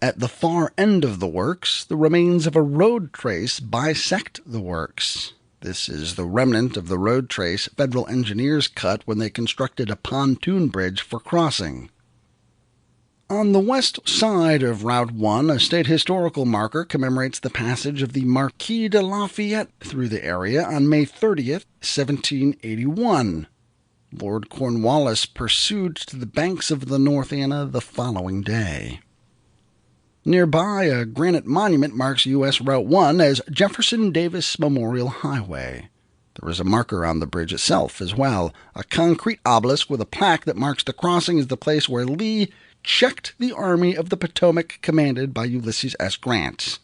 At the far end of the works, the remains of a road trace bisect the works. This is the remnant of the road trace Federal engineers cut when they constructed a pontoon bridge for crossing. On the west side of Route 1, a state historical marker commemorates the passage of the Marquis de Lafayette through the area on May 30th, 1781. Lord Cornwallis pursued to the banks of the North Anna the following day. Nearby, a granite monument marks U.S. Route 1 as Jefferson Davis Memorial Highway. There is a marker on the bridge itself as well, a concrete obelisk with a plaque that marks the crossing as the place where Lee checked the Army of the Potomac commanded by Ulysses S. Grant.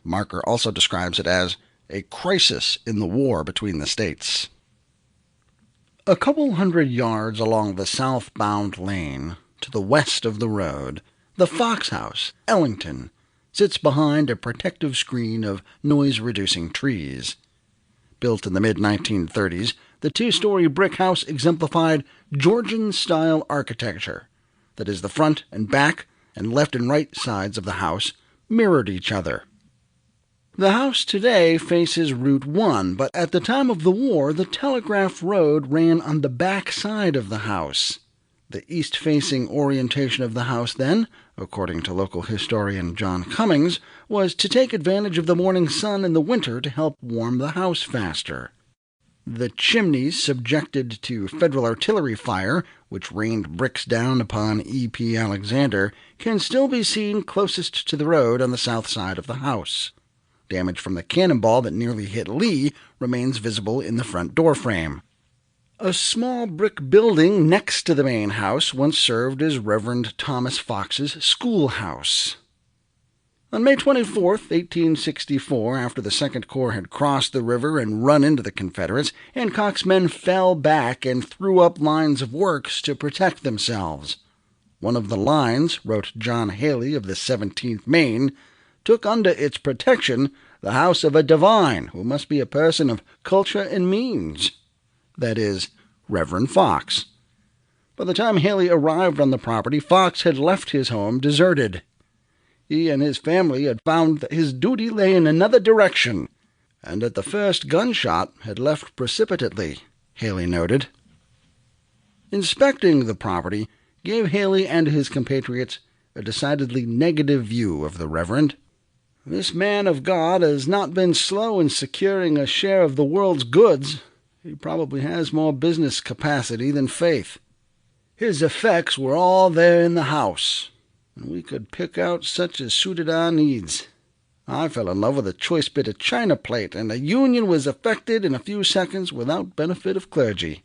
The marker also describes it as a crisis in the war between the states. A couple hundred yards along the southbound lane, to the west of the road, the Fox House, Ellington, sits behind a protective screen of noise-reducing trees. Built in the mid-1930s, the two-story brick house exemplified Georgian-style architecture. That is, the front and back and left and right sides of the house mirrored each other. The house today faces Route 1, but at the time of the war, the Telegraph Road ran on the back side of the house. The east-facing orientation of the house then, according to local historian John Cummings, was to take advantage of the morning sun in the winter to help warm the house faster. The chimneys subjected to Federal artillery fire, which rained bricks down upon E.P. Alexander, can still be seen closest to the road on the south side of the house. Damage from the cannonball that nearly hit Lee remains visible in the front door frame. A small brick building next to the main house once served as Reverend Thomas Fox's schoolhouse. On May 24, 1864, after the Second Corps had crossed the river and run into the Confederates, Hancock's men fell back and threw up lines of works to protect themselves. One of the lines, wrote John Haley of the 17th Maine, took under its protection the house of a divine, who must be a person of culture and means. That is, Reverend Fox. By the time Haley arrived on the property, Fox had left his home deserted. He and his family had found that his duty lay in another direction, and at the first gunshot had left precipitately, Haley noted. Inspecting the property gave Haley and his compatriots a decidedly negative view of the Reverend. This man of God has not been slow in securing a share of the world's goods. He probably has more business capacity than faith. His effects were all there in the house, and we could pick out such as suited our needs. I fell in love with a choice bit of china plate, and a union was effected in a few seconds without benefit of clergy.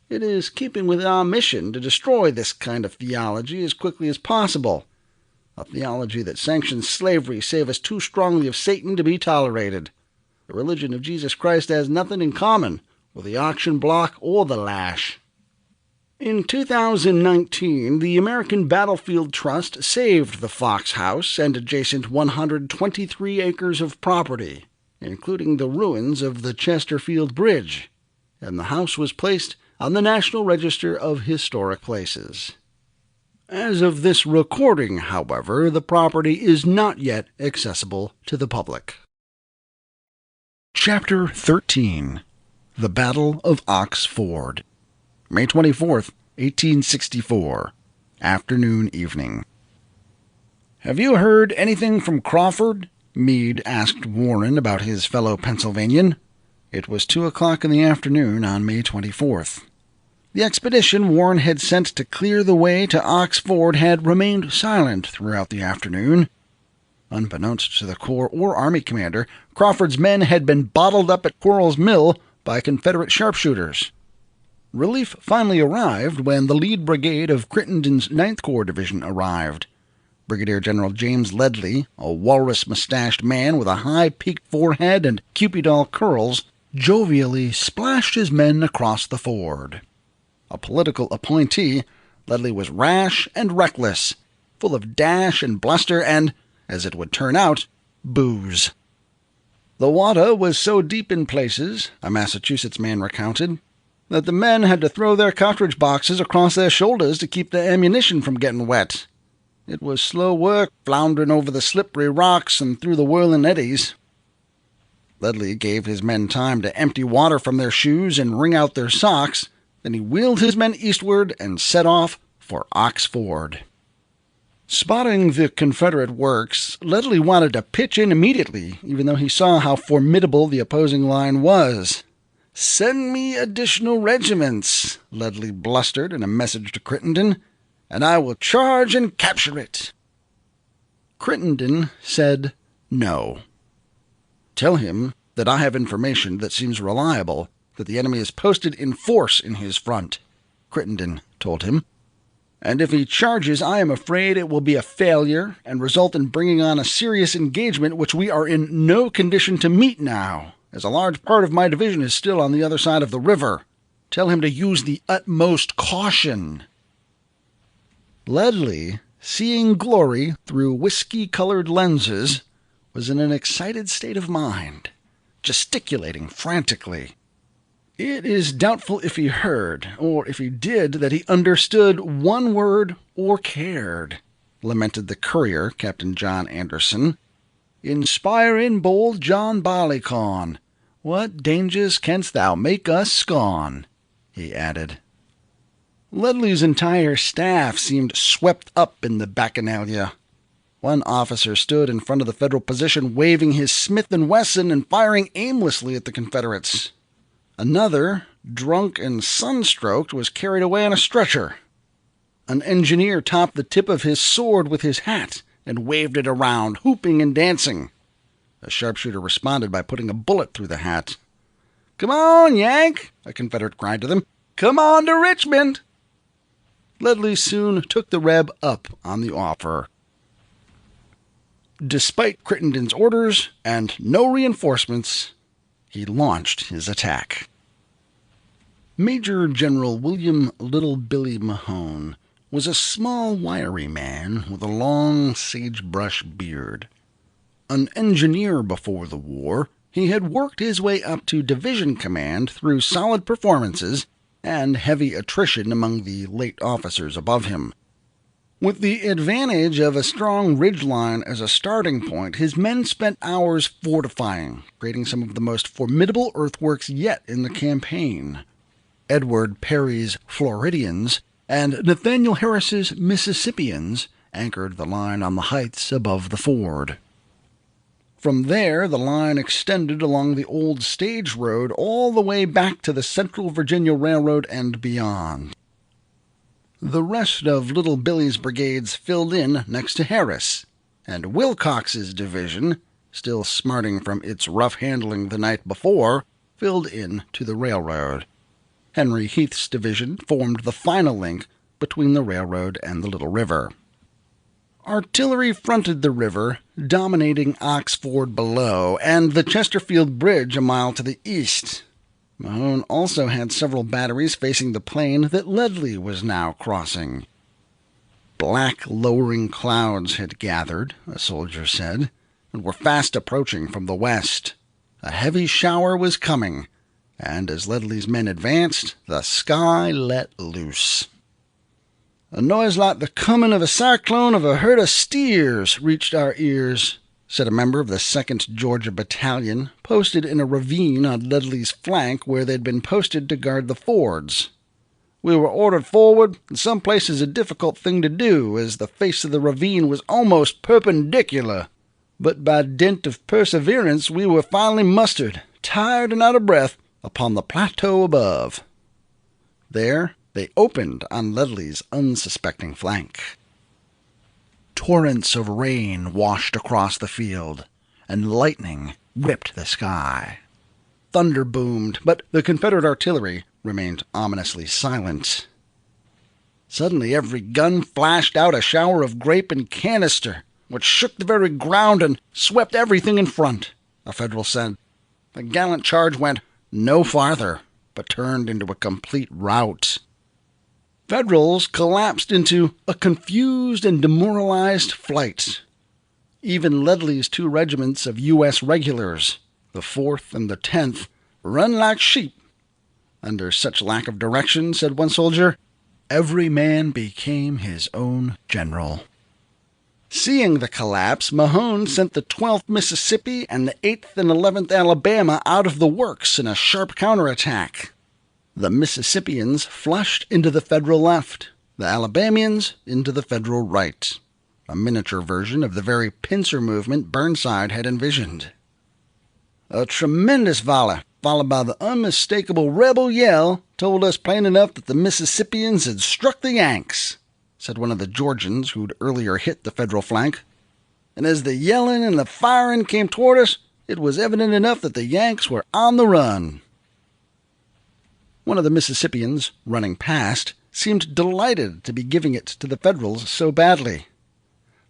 It is keeping with our mission to destroy this kind of theology as quickly as possible, a theology that sanctions slavery save us too strongly of Satan to be tolerated. The religion of Jesus Christ has nothing in common with the auction block or the lash. In 2019, the American Battlefield Trust saved the Fox House and adjacent 123 acres of property, including the ruins of the Chesterfield Bridge, and the house was placed on the National Register of Historic Places. As of this recording, however, the property is not yet accessible to the public. Chapter 13. The Battle of Ox Ford. May 24th, 1864. Afternoon, evening. "Have you heard anything from Crawford?" Meade asked Warren about his fellow Pennsylvanian. It was 2 o'clock in the afternoon on May 24th. The expedition Warren had sent to clear the way to Ox Ford had remained silent throughout the afternoon. Unbeknownst to the Corps or Army commander, Crawford's men had been bottled up at Quarles Mill by Confederate sharpshooters. Relief finally arrived when the lead brigade of Crittenden's 9th Corps Division arrived. Brigadier General James Ledlie, a walrus-mustached man with a high-peaked forehead and Cupid-doll curls, jovially splashed his men across the ford. A political appointee, Ledlie was rash and reckless, full of dash and bluster and, as it would turn out, booze. The water was so deep in places, a Massachusetts man recounted, that the men had to throw their cartridge boxes across their shoulders to keep their ammunition from getting wet. It was slow work, floundering over the slippery rocks and through the whirling eddies. Ledlie gave his men time to empty water from their shoes and wring out their socks. Then he wheeled his men eastward and set off for Ox Ford. Spotting the Confederate works, Ledlie wanted to pitch in immediately, even though he saw how formidable the opposing line was. "Send me additional regiments," Ledlie blustered in a message to Crittenden, "and I will charge and capture it." Crittenden said no. "Tell him that I have information that seems reliable, that the enemy is posted in force in his front," Crittenden told him. "And if he charges, I am afraid it will be a failure and result in bringing on a serious engagement which we are in no condition to meet now, as a large part of my division is still on the other side of the river. Tell him to use the utmost caution." Ledlie, seeing glory through whiskey-colored lenses, was in an excited state of mind, gesticulating frantically. It is doubtful if he heard, or if he did, that he understood one word or cared, lamented the courier, Captain John Anderson. "Inspiring bold John Barleycorn, what dangers canst thou make us scorn?" he added. Ledlie's entire staff seemed swept up in the bacchanalia. One officer stood in front of the Federal position waving his Smith & Wesson and firing aimlessly at the Confederates. Another, drunk and sunstroked, was carried away on a stretcher. An engineer topped the tip of his sword with his hat and waved it around, whooping and dancing. A sharpshooter responded by putting a bullet through the hat. "Come on, Yank," a Confederate cried to them. "Come on to Richmond." Ledlie soon took the Reb up on the offer. Despite Crittenden's orders and no reinforcements, he launched his attack. Major General William Little Billy Mahone was a small, wiry man with a long sagebrush beard. An engineer before the war, he had worked his way up to division command through solid performances and heavy attrition among the late officers above him. With the advantage of a strong ridgeline as a starting point, his men spent hours fortifying, creating some of the most formidable earthworks yet in the campaign. Edward Perry's Floridians and Nathaniel Harris's Mississippians anchored the line on the heights above the ford. From there, the line extended along the old stage road all the way back to the Central Virginia Railroad and beyond. The rest of Little Billy's brigades filled in next to Harris, and Wilcox's division, still smarting from its rough handling the night before, filled in to the railroad. Henry Heath's division formed the final link between the railroad and the Little River. Artillery fronted the river, dominating Ox Ford below, and the Chesterfield Bridge a mile to the east. Mahone also had several batteries facing the plain that Ledlie was now crossing. Black, lowering clouds had gathered, a soldier said, and were fast approaching from the west. A heavy shower was coming, and as Ledlie's men advanced, the sky let loose. "A noise like the coming of a cyclone of a herd of steers reached our ears," said a member of the 2nd Georgia Battalion, posted in a ravine on Ledlie's flank where they'd been posted to guard the fords. "We were ordered forward, in some places a difficult thing to do, as the face of the ravine was almost perpendicular. But by dint of perseverance we were finally mustered, tired and out of breath, upon the plateau above." There they opened on Ledlie's unsuspecting flank. Torrents of rain washed across the field, and lightning ripped the sky. Thunder boomed, but the Confederate artillery remained ominously silent. Suddenly every gun flashed out a shower of grape and canister, which shook the very ground and swept everything in front, a Federal said. The gallant charge went no farther, but turned into a complete rout. Federals collapsed into a confused and demoralized flight. Even Ledlie's 2 regiments of U.S. regulars, the 4th and the 10th, run like sheep. Under such lack of direction, said one soldier, every man became his own general. Seeing the collapse, Mahone sent the 12th Mississippi and the 8th and 11th Alabama out of the works in a sharp counterattack. The Mississippians flushed into the Federal left, the Alabamians into the Federal right, a miniature version of the very pincer movement Burnside had envisioned. A tremendous volley, followed by the unmistakable rebel yell, told us plain enough that the Mississippians had struck the Yanks, said one of the Georgians who'd earlier hit the Federal flank. And as the yelling and the firing came toward us, it was evident enough that the Yanks were on the run. One of the Mississippians, running past, seemed delighted to be giving it to the Federals so badly.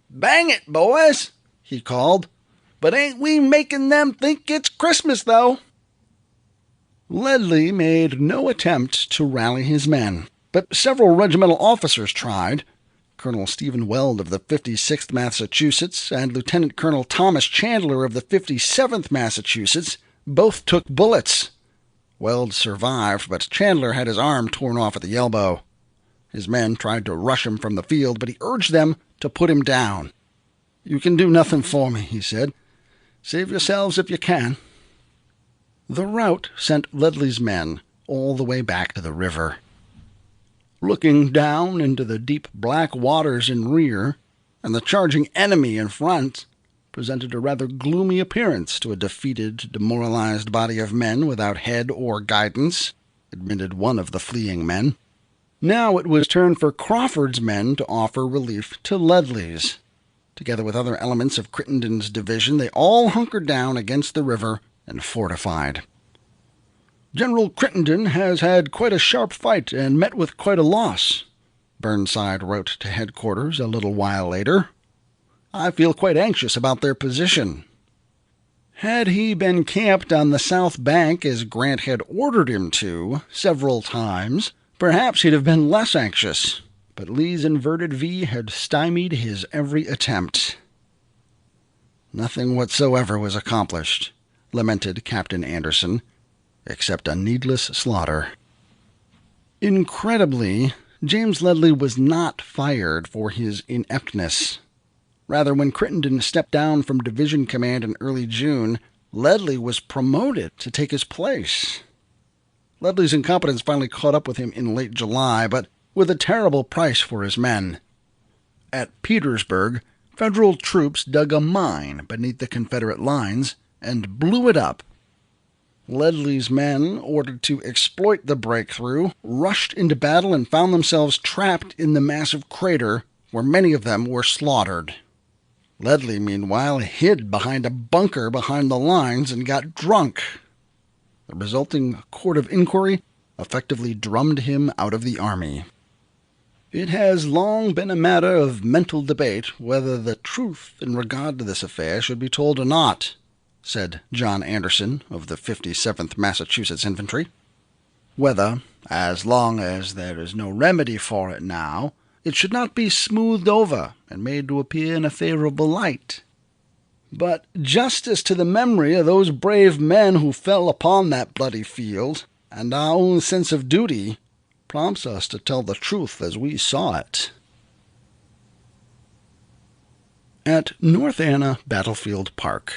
"Bang it, boys," he called. "But ain't we making them think it's Christmas, though?" Ledlie made no attempt to rally his men, but several regimental officers tried. Colonel Stephen Weld of the 56th Massachusetts and Lieutenant Colonel Thomas Chandler of the 57th Massachusetts both took bullets. Weld survived, but Chandler had his arm torn off at the elbow. His men tried to rush him from the field, but he urged them to put him down. "You can do nothing for me," he said. "Save yourselves if you can." The rout sent Ledlie's men all the way back to the river. Looking down into the deep black waters in rear, and the charging enemy in front, presented a rather gloomy appearance to a defeated, demoralized body of men without head or guidance, admitted one of the fleeing men. Now it was turn for Crawford's men to offer relief to Ledlie's. Together with other elements of Crittenden's division, they all hunkered down against the river and fortified. "General Crittenden has had quite a sharp fight and met with quite a loss," Burnside wrote to headquarters a little while later. "I feel quite anxious about their position." Had he been camped on the south bank as Grant had ordered him to several times, perhaps he'd have been less anxious, but Lee's inverted V had stymied his every attempt. "Nothing whatsoever was accomplished," lamented Captain Anderson, "except a needless slaughter." Incredibly, James Ledlie was not fired for his ineptness. Rather, when Crittenden stepped down from division command in early June, Ledlie was promoted to take his place. Ledlie's incompetence finally caught up with him in late July, but with a terrible price for his men. At Petersburg, Federal troops dug a mine beneath the Confederate lines and blew it up. Ledley's men, ordered to exploit the breakthrough, rushed into battle and found themselves trapped in the massive crater, where many of them were slaughtered. Ledley, meanwhile, hid behind a bunker behind the lines and got drunk. The resulting court of inquiry effectively drummed him out of the army. It has long been a matter of mental debate whether the truth in regard to this affair should be told or not, said John Anderson of the 57th Massachusetts Infantry. Whether, as long as there is no remedy for it now, it should not be smoothed over and made to appear in a favorable light. But justice to the memory of those brave men who fell upon that bloody field, and our own sense of duty, prompts us to tell the truth as we saw it. At North Anna Battlefield Park.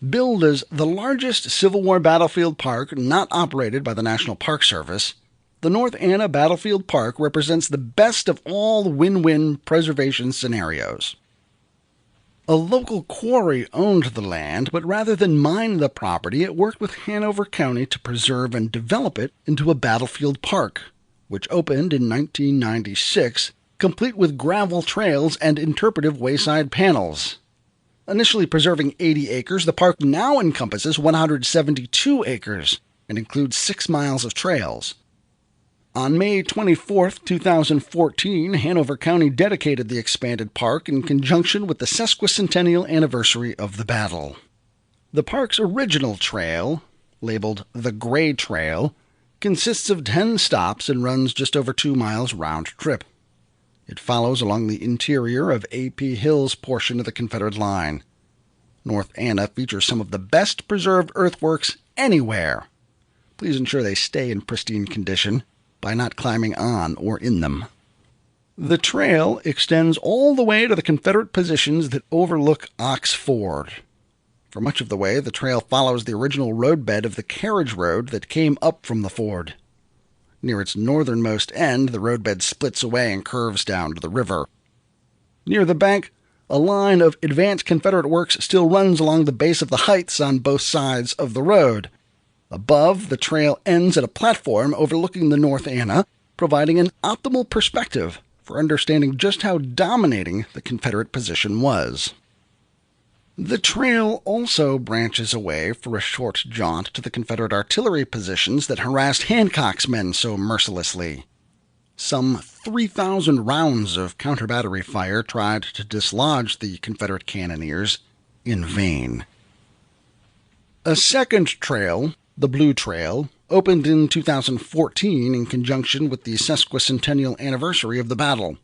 Billed as the largest Civil War battlefield park not operated by the National Park Service, the North Anna Battlefield Park represents the best of all win-win preservation scenarios. A local quarry owned the land, but rather than mine the property, it worked with Hanover County to preserve and develop it into a battlefield park, which opened in 1996, complete with gravel trails and interpretive wayside panels. Initially preserving 80 acres, the park now encompasses 172 acres and includes 6 miles of trails. On May 24, 2014, Hanover County dedicated the expanded park in conjunction with the sesquicentennial anniversary of the battle. The park's original trail, labeled the Gray Trail, consists of 10 stops and runs just over 2 miles round trip. It follows along the interior of A.P. Hill's portion of the Confederate line. North Anna features some of the best preserved earthworks anywhere. Please ensure they stay in pristine condition by not climbing on or in them. The trail extends all the way to the Confederate positions that overlook Ox Ford. For much of the way, the trail follows the original roadbed of the carriage road that came up from the ford. Near its northernmost end, the roadbed splits away and curves down to the river. Near the bank, a line of advanced Confederate works still runs along the base of the heights on both sides of the road. Above, the trail ends at a platform overlooking the North Anna, providing an optimal perspective for understanding just how dominating the Confederate position was. The trail also branches away for a short jaunt to the Confederate artillery positions that harassed Hancock's men so mercilessly. Some 3,000 rounds of counter-battery fire tried to dislodge the Confederate cannoneers, in vain. A second trail, the Blue Trail, opened in 2014 in conjunction with the sesquicentennial anniversary of the battle.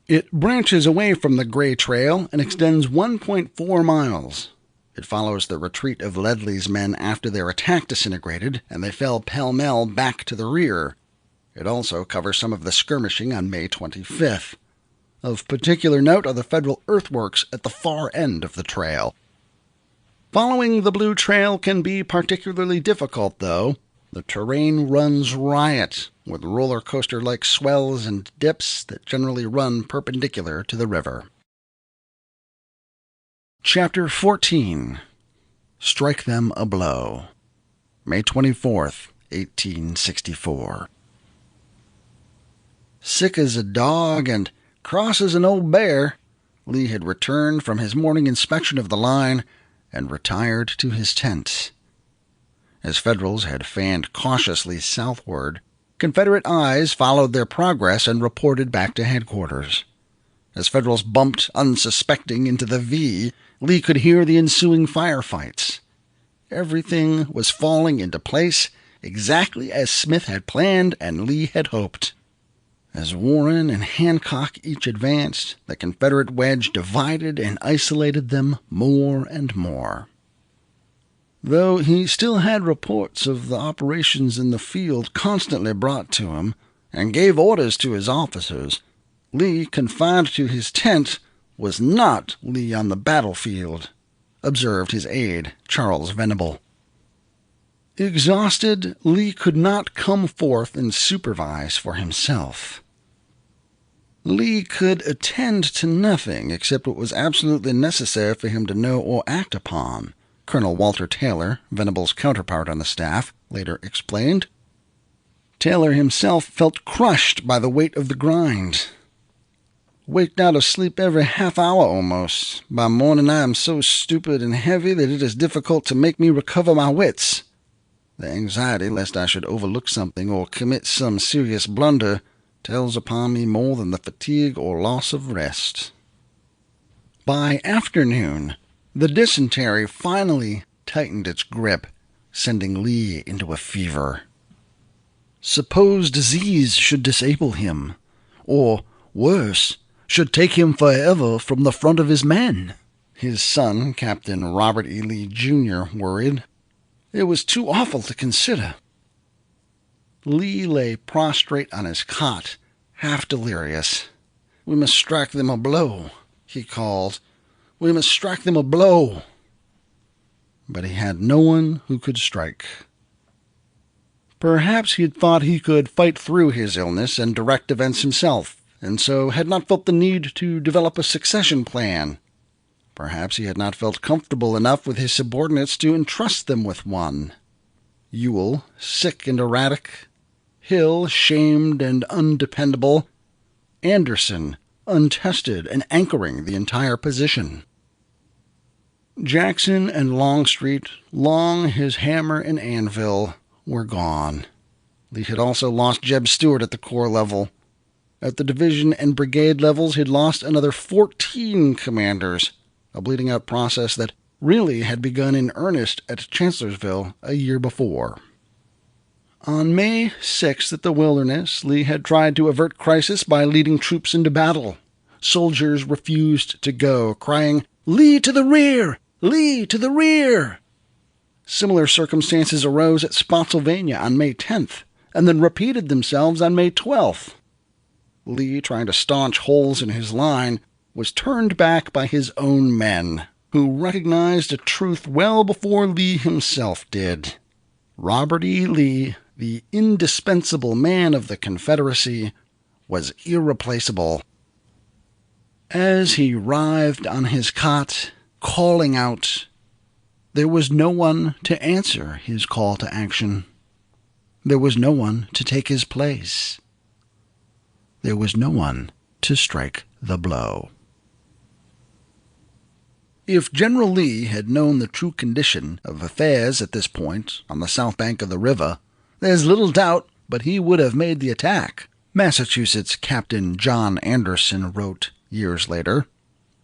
It branches away from the Gray Trail and extends 1.4 miles. It follows the retreat of Ledley's men after their attack disintegrated, and they fell pell-mell back to the rear. It also covers some of the skirmishing on May 25th. Of particular note are the Federal earthworks at the far end of the trail. Following the Blue Trail can be particularly difficult, though. The terrain runs riot, with roller coaster-like swells and dips that generally run perpendicular to the river. Chapter 14. Strike Them a Blow. May 24th, 1864. Sick as a dog and cross as an old bear, Lee had returned from his morning inspection of the line and retired to his tent. As Federals had fanned cautiously southward, Confederate eyes followed their progress and reported back to headquarters. As Federals bumped unsuspecting into the V, Lee could hear the ensuing firefights. Everything was falling into place exactly as Smith had planned and Lee had hoped. As Warren and Hancock each advanced, the Confederate wedge divided and isolated them more and more. Though he still had reports of the operations in the field constantly brought to him, and gave orders to his officers, Lee, confined to his tent, was not Lee on the battlefield, observed his aide, Charles Venable. Exhausted, Lee could not come forth and supervise for himself. Lee could attend to nothing except what was absolutely necessary for him to know or act upon, Colonel Walter Taylor, Venable's counterpart on the staff, later explained. Taylor himself felt crushed by the weight of the grind. Waked out of sleep every half hour almost. By morning I am so stupid and heavy that it is difficult to make me recover my wits. The anxiety lest I should overlook something or commit some serious blunder tells upon me more than the fatigue or loss of rest. By afternoon, the dysentery finally tightened its grip, sending Lee into a fever. Suppose disease should disable him, or, worse, should take him forever from the front of his men, his son, Captain Robert E. Lee, Jr., worried. It was too awful to consider. Lee lay prostrate on his cot, half delirious. "We must strike them a blow," he called. "We must strike them a blow." But he had no one who could strike. Perhaps he had thought he could fight through his illness and direct events himself, and so had not felt the need to develop a succession plan. Perhaps he had not felt comfortable enough with his subordinates to entrust them with one. Ewell, sick and erratic. Hill, shamed and undependable. Anderson, untested and anchoring the entire position. Jackson and Longstreet, Long, his hammer and anvil, were gone. Lee had also lost Jeb Stuart at the corps level. At the division and brigade levels, he'd lost another 14 commanders, a bleeding-out process that really had begun in earnest at Chancellorsville a year before. On May 6th at the Wilderness, Lee had tried to avert crisis by leading troops into battle. Soldiers refused to go, crying, "Lee to the rear! Lee to the rear!" Similar circumstances arose at Spotsylvania on May 10th, and then repeated themselves on May 12th. Lee, trying to staunch holes in his line, was turned back by his own men, who recognized a truth well before Lee himself did. Robert E. Lee, the indispensable man of the Confederacy, was irreplaceable. As he writhed on his cot, calling out, there was no one to answer his call to action. There was no one to take his place. There was no one to strike the blow. If General Lee had known the true condition of affairs at this point on the south bank of the river, there's little doubt but he would have made the attack, Massachusetts Captain John Anderson wrote years later.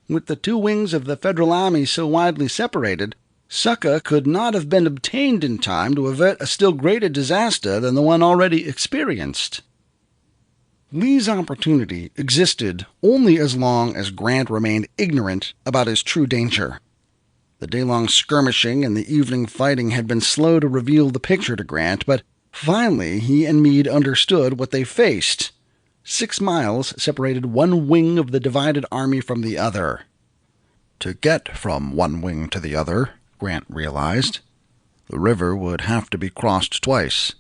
With the two wings of the Federal Army so widely separated, succor could not have been obtained in time to avert a still greater disaster than the one already experienced. Lee's opportunity existed only as long as Grant remained ignorant about his true danger. The day-long skirmishing and the evening fighting had been slow to reveal the picture to Grant, but finally he and Meade understood what they faced. 6 miles separated one wing of the divided army from the other. To get from one wing to the other, Grant realized, the river would have to be crossed twice.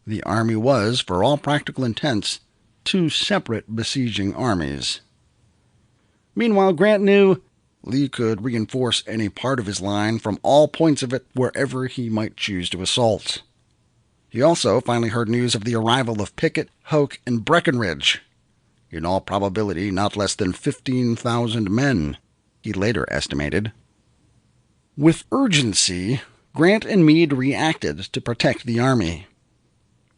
The army was, for all practical intents, 2 separate besieging armies. Meanwhile, Grant knew Lee could reinforce any part of his line from all points of it wherever he might choose to assault. He also finally heard news of the arrival of Pickett, Hoke, and Breckinridge. In all probability, not less than 15,000 men, he later estimated. With urgency, Grant and Meade reacted to protect the army.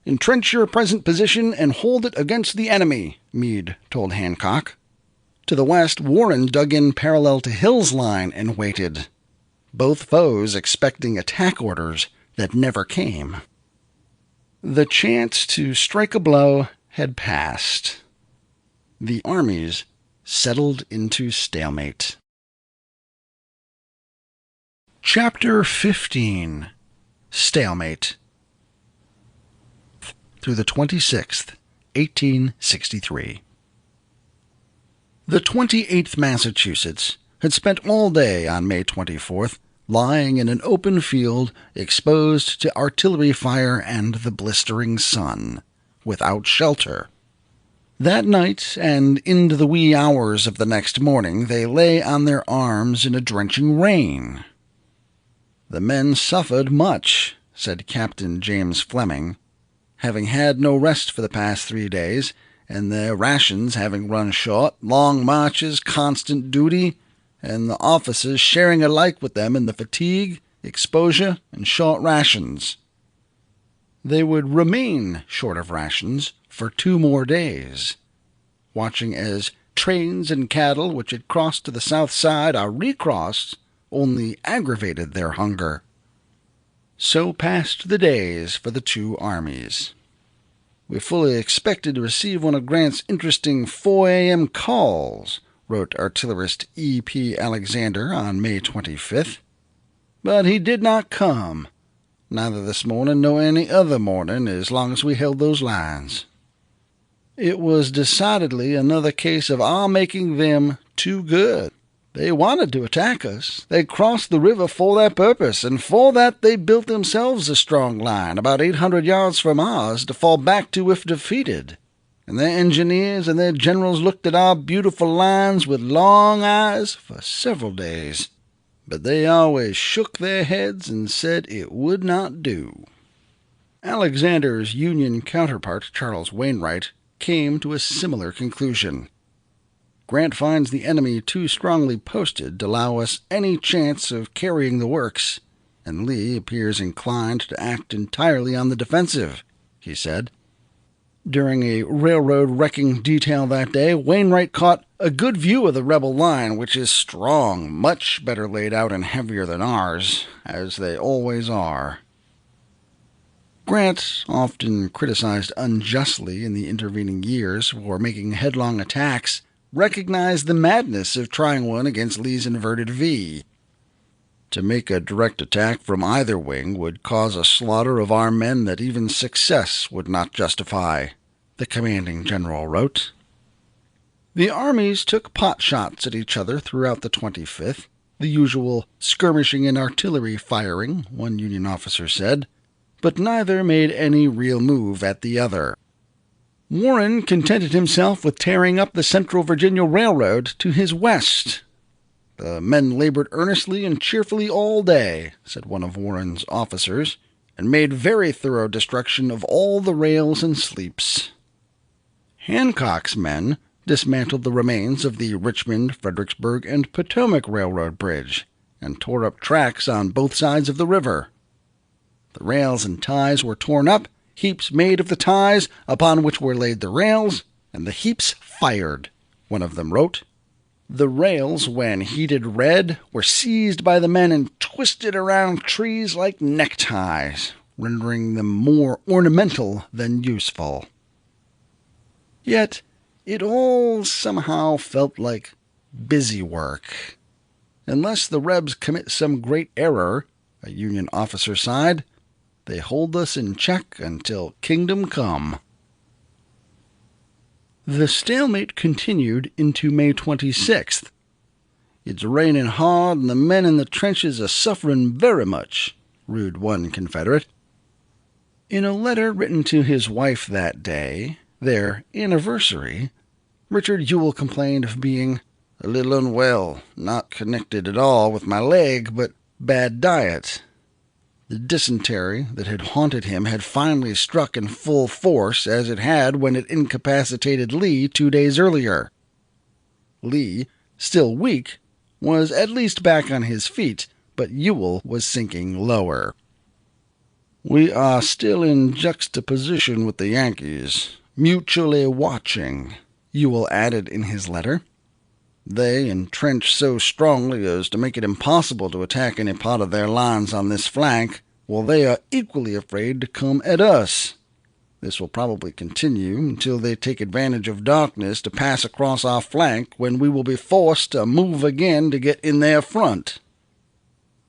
"Entrench your present position and hold it against the enemy," Meade told Hancock. To the west, Warren dug in parallel to Hill's line and waited, both foes expecting attack orders that never came. The chance to strike a blow had passed. The armies settled into stalemate. Chapter 15. Stalemate. Through the 26th, 1863. The 28th Massachusetts had spent all day on May 24th lying in an open field exposed to artillery fire and the blistering sun, without shelter. That night, and into the wee hours of the next morning, they lay on their arms in a drenching rain. "The men suffered much," said Captain James Fleming, "having had no rest for the past 3 days, and their rations having run short, long marches, constant duty, and the officers sharing alike with them in the fatigue, exposure, and short rations." They would remain short of rations for 2 more days, watching as trains and cattle which had crossed to the south side or recrossed only aggravated their hunger. So passed the days for the 2 armies. "We fully expected to receive one of Grant's interesting 4 a.m. calls," wrote artillerist E.P. Alexander on May 25th. "But he did not come, neither this morning nor any other morning as long as we held those lines. It was decidedly another case of our making them too good. They wanted to attack us. They crossed the river for that purpose, and for that they built themselves a strong line about 800 yards from ours to fall back to if defeated. And their engineers and their generals looked at our beautiful lines with long eyes for several days. But they always shook their heads and said it would not do." Alexander's Union counterpart, Charles Wainwright, came to a similar conclusion. "Grant finds the enemy too strongly posted to allow us any chance of carrying the works, and Lee appears inclined to act entirely on the defensive," he said. During a railroad wrecking detail that day, Wainwright caught a good view of the rebel line, which is strong, much better laid out and heavier than ours, as they always are. Grant, often criticized unjustly in the intervening years for making headlong attacks, recognized the madness of trying one against Lee's inverted V. To make a direct attack from either wing would cause a slaughter of our men that even success would not justify, the commanding general wrote. The armies took pot shots at each other throughout the 25th, the usual skirmishing and artillery firing, one Union officer said, but neither made any real move at the other. Warren contented himself with tearing up the Central Virginia Railroad to his west. "The men labored earnestly and cheerfully all day," said one of Warren's officers, "and made very thorough destruction of all the rails and sleeps." Hancock's men dismantled the remains of the Richmond, Fredericksburg, and Potomac Railroad bridge, and tore up tracks on both sides of the river. The rails and ties were torn up, heaps made of the ties upon which were laid the rails, and the heaps fired, one of them wrote. The rails, when heated red, were seized by the men and twisted around trees like neckties, rendering them more ornamental than useful. Yet it all somehow felt like busy work. "Unless the Rebs commit some great error," a Union officer sighed, "they hold us in check until kingdom come." The stalemate continued into May 26th. "It's raining hard, and the men in the trenches are suffering very much," rued one Confederate. In a letter written to his wife that day, their anniversary, Richard Ewell complained of being "a little unwell, not connected at all with my leg, but bad diet." The dysentery that had haunted him had finally struck in full force, as it had when it incapacitated Lee 2 days earlier. Lee, still weak, was at least back on his feet, but Ewell was sinking lower. "We are still in juxtaposition with the Yankees, mutually watching," Ewell added in his letter. "They entrench so strongly as to make it impossible to attack any part of their lines on this flank, while they are equally afraid to come at us. This will probably continue until they take advantage of darkness to pass across our flank, when we will be forced to move again to get in their front.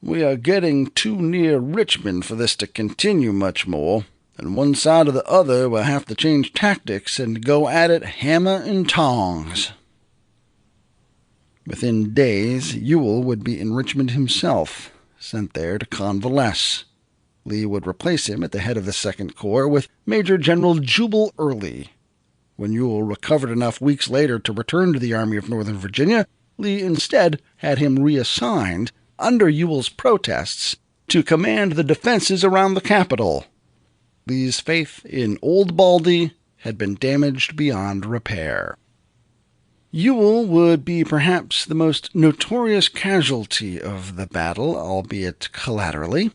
We are getting too near Richmond for this to continue much more, and one side or the other will have to change tactics and go at it hammer and tongs." Within days, Ewell would be in Richmond himself, sent there to convalesce. Lee would replace him at the head of the Second Corps with Major General Jubal Early. When Ewell recovered enough weeks later to return to the Army of Northern Virginia, Lee instead had him reassigned, under Ewell's protests, to command the defenses around the capital. Lee's faith in Old Baldy had been damaged beyond repair. Ewell would be perhaps the most notorious casualty of the battle, albeit collaterally.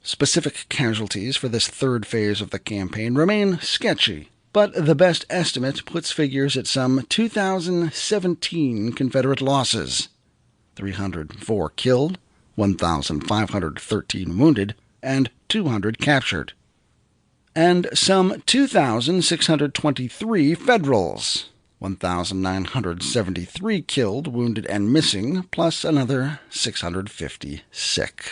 Specific casualties for this third phase of the campaign remain sketchy, but the best estimate puts figures at some 2,017 Confederate losses, 304 killed, 1,513 wounded, and 200 captured, and some 2,623 Federals, 1,973 killed, wounded, and missing, plus another 650 sick.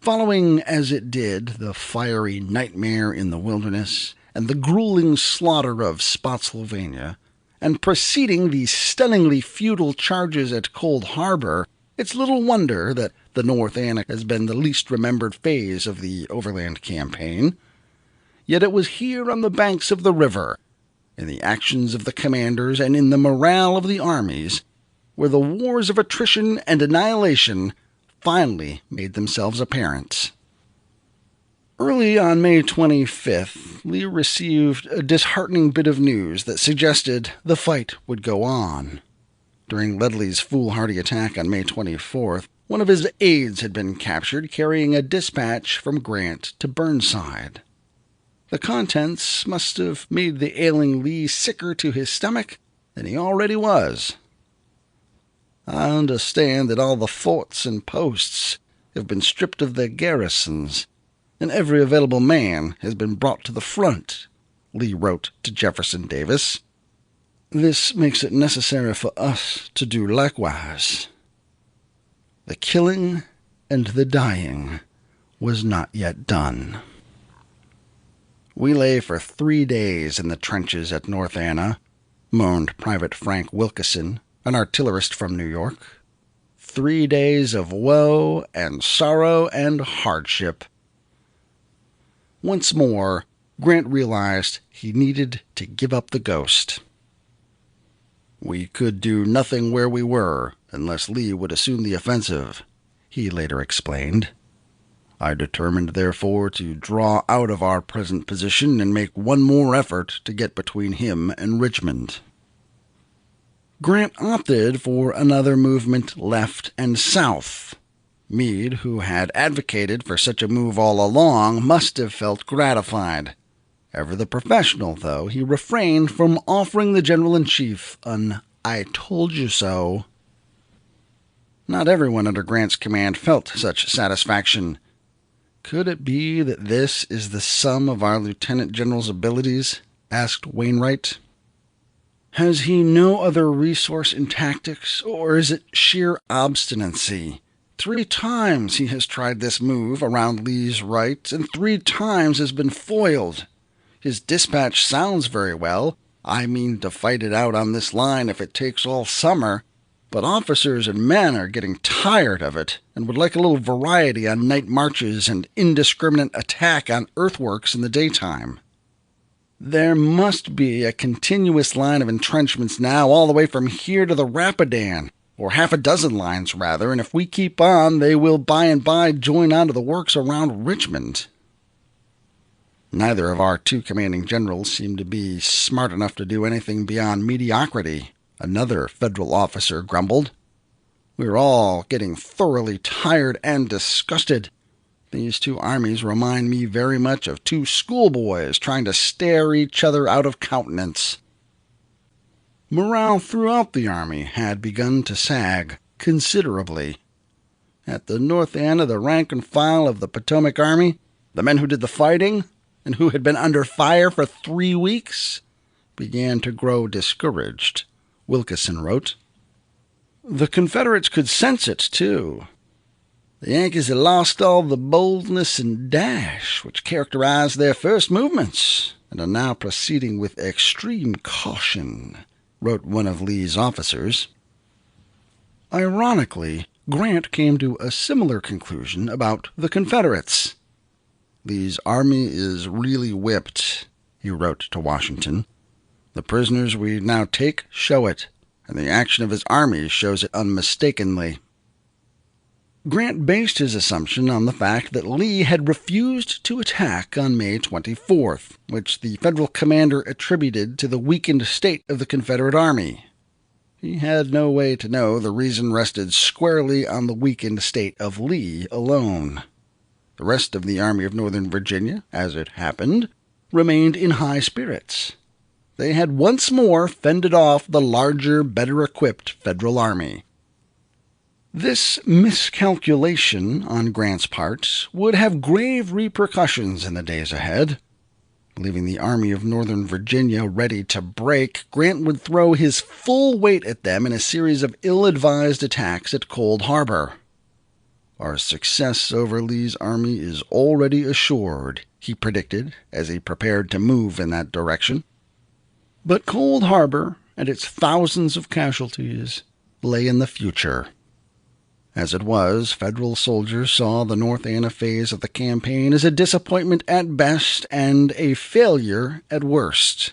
Following as it did the fiery nightmare in the wilderness and the grueling slaughter of Spotsylvania, and preceding the stunningly futile charges at Cold Harbor, it's little wonder that the North Anna has been the least remembered phase of the overland campaign. Yet it was here on the banks of the river, in the actions of the commanders and in the morale of the armies, where the wars of attrition and annihilation finally made themselves apparent. Early on May 25th, Lee received a disheartening bit of news that suggested the fight would go on. During Ledley's foolhardy attack on May 24th, one of his aides had been captured carrying a dispatch from Grant to Burnside. The contents must have made the ailing Lee sicker to his stomach than he already was. I understand that all the forts and posts have been stripped of their garrisons, and every available man has been brought to the front, Lee wrote to Jefferson Davis. This makes it necessary for us to do likewise. The killing and the dying was not yet done. We lay for 3 days in the trenches at North Anna, moaned Private Frank Wilkeson, an artillerist from New York. 3 days of woe and sorrow and hardship. Once more, Grant realized he needed to give up the ghost. We could do nothing where we were unless Lee would assume the offensive, he later explained. I determined, therefore, to draw out of our present position and make one more effort to get between him and Richmond. Grant opted for another movement left and south. Meade, who had advocated for such a move all along, must have felt gratified. Ever the professional, though, he refrained from offering the General-in-Chief an "I told you so." Not everyone under Grant's command felt such satisfaction. Could it be that this is the sum of our lieutenant general's abilities? Asked Wainwright. Has he no other resource in tactics, or is it sheer obstinacy? 3 times he has tried this move around Lee's right, and 3 times has been foiled. His dispatch sounds very well. I mean to fight it out on this line if it takes all summer. But officers and men are getting tired of it and would like a little variety on night marches and indiscriminate attack on earthworks in the daytime. There must be a continuous line of entrenchments now all the way from here to the Rapidan, or half a dozen lines rather, and if we keep on, they will by and by join onto the works around Richmond. Neither of our 2 commanding generals seem to be smart enough to do anything beyond mediocrity, another Federal officer grumbled. We're all getting thoroughly tired and disgusted. These 2 armies remind me very much of 2 schoolboys trying to stare each other out of countenance. Morale throughout the army had begun to sag considerably. At the North Anna, the rank and file of the Potomac Army, the men who did the fighting and who had been under fire for 3 weeks, began to grow discouraged, Wilkeson wrote. The Confederates could sense it, too. The Yankees had lost all the boldness and dash which characterized their first movements, and are now proceeding with extreme caution, wrote one of Lee's officers. Ironically, Grant came to a similar conclusion about the Confederates. Lee's army is really whipped. he wrote to Washington. "The prisoners we now take show it, and the action of his army shows it unmistakably." Grant based his assumption on the fact that Lee had refused to attack on May 24th, which the Federal commander attributed to the weakened state of the Confederate Army. He had no way to know the reason rested squarely on the weakened state of Lee alone. The rest of the Army of Northern Virginia, as it happened, remained in high spirits. They had once more fended off the larger, better-equipped Federal Army. This miscalculation on Grant's part would have grave repercussions in the days ahead. Leaving the Army of Northern Virginia ready to break, Grant would throw his full weight at them in a series of ill-advised attacks at Cold Harbor. "Our success over Lee's army is already assured," he predicted as he prepared to move in that direction. But Cold Harbor and its thousands of casualties lay in the future. As it was, Federal soldiers saw the North Anna phase of the campaign as a disappointment at best and a failure at worst.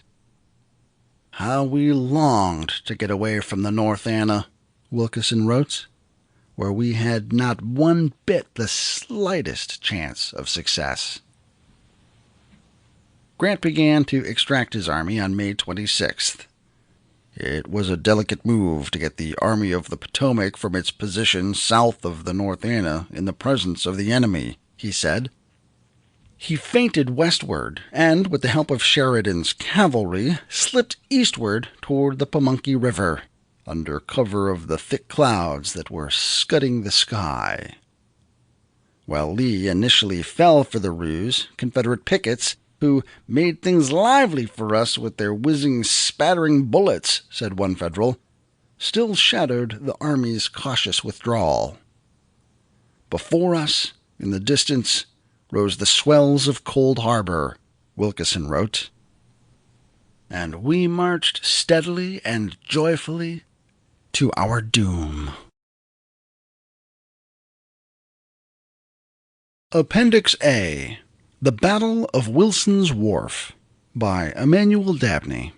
"How we longed to get away from the North Anna," Wilkeson wrote, "where we had not one bit the slightest chance of success." Grant began to extract his army on May 26th. It was a delicate move to get the Army of the Potomac from its position south of the North Anna in the presence of the enemy, he said. He feinted westward and, with the help of Sheridan's cavalry, slipped eastward toward the Pamunkey River, under cover of the thick clouds that were scudding the sky. While Lee initially fell for the ruse, Confederate pickets, who "made things lively for us with their whizzing, spattering bullets," said one Federal, still shadowed the Army's cautious withdrawal. "Before us, in the distance, rose the swells of Cold Harbor," Wilkeson wrote, "and we marched steadily and joyfully to our doom." Appendix A. The Battle of Wilson's Wharf, by Emanuel Dabney.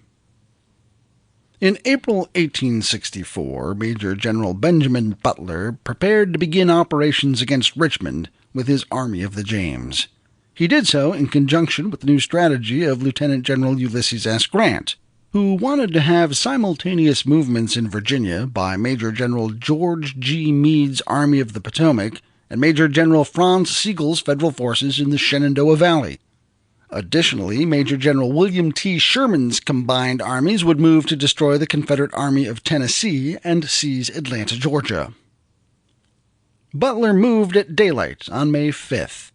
In April 1864, Major General Benjamin Butler prepared to begin operations against Richmond with his Army of the James. He did so in conjunction with the new strategy of Lieutenant General Ulysses S. Grant, who wanted to have simultaneous movements in Virginia by Major General George G. Meade's Army of the Potomac and Major General Franz Sigel's Federal forces in the Shenandoah Valley. Additionally, Major General William T. Sherman's combined armies would move to destroy the Confederate Army of Tennessee and seize Atlanta, Georgia. Butler moved at daylight on May 5th.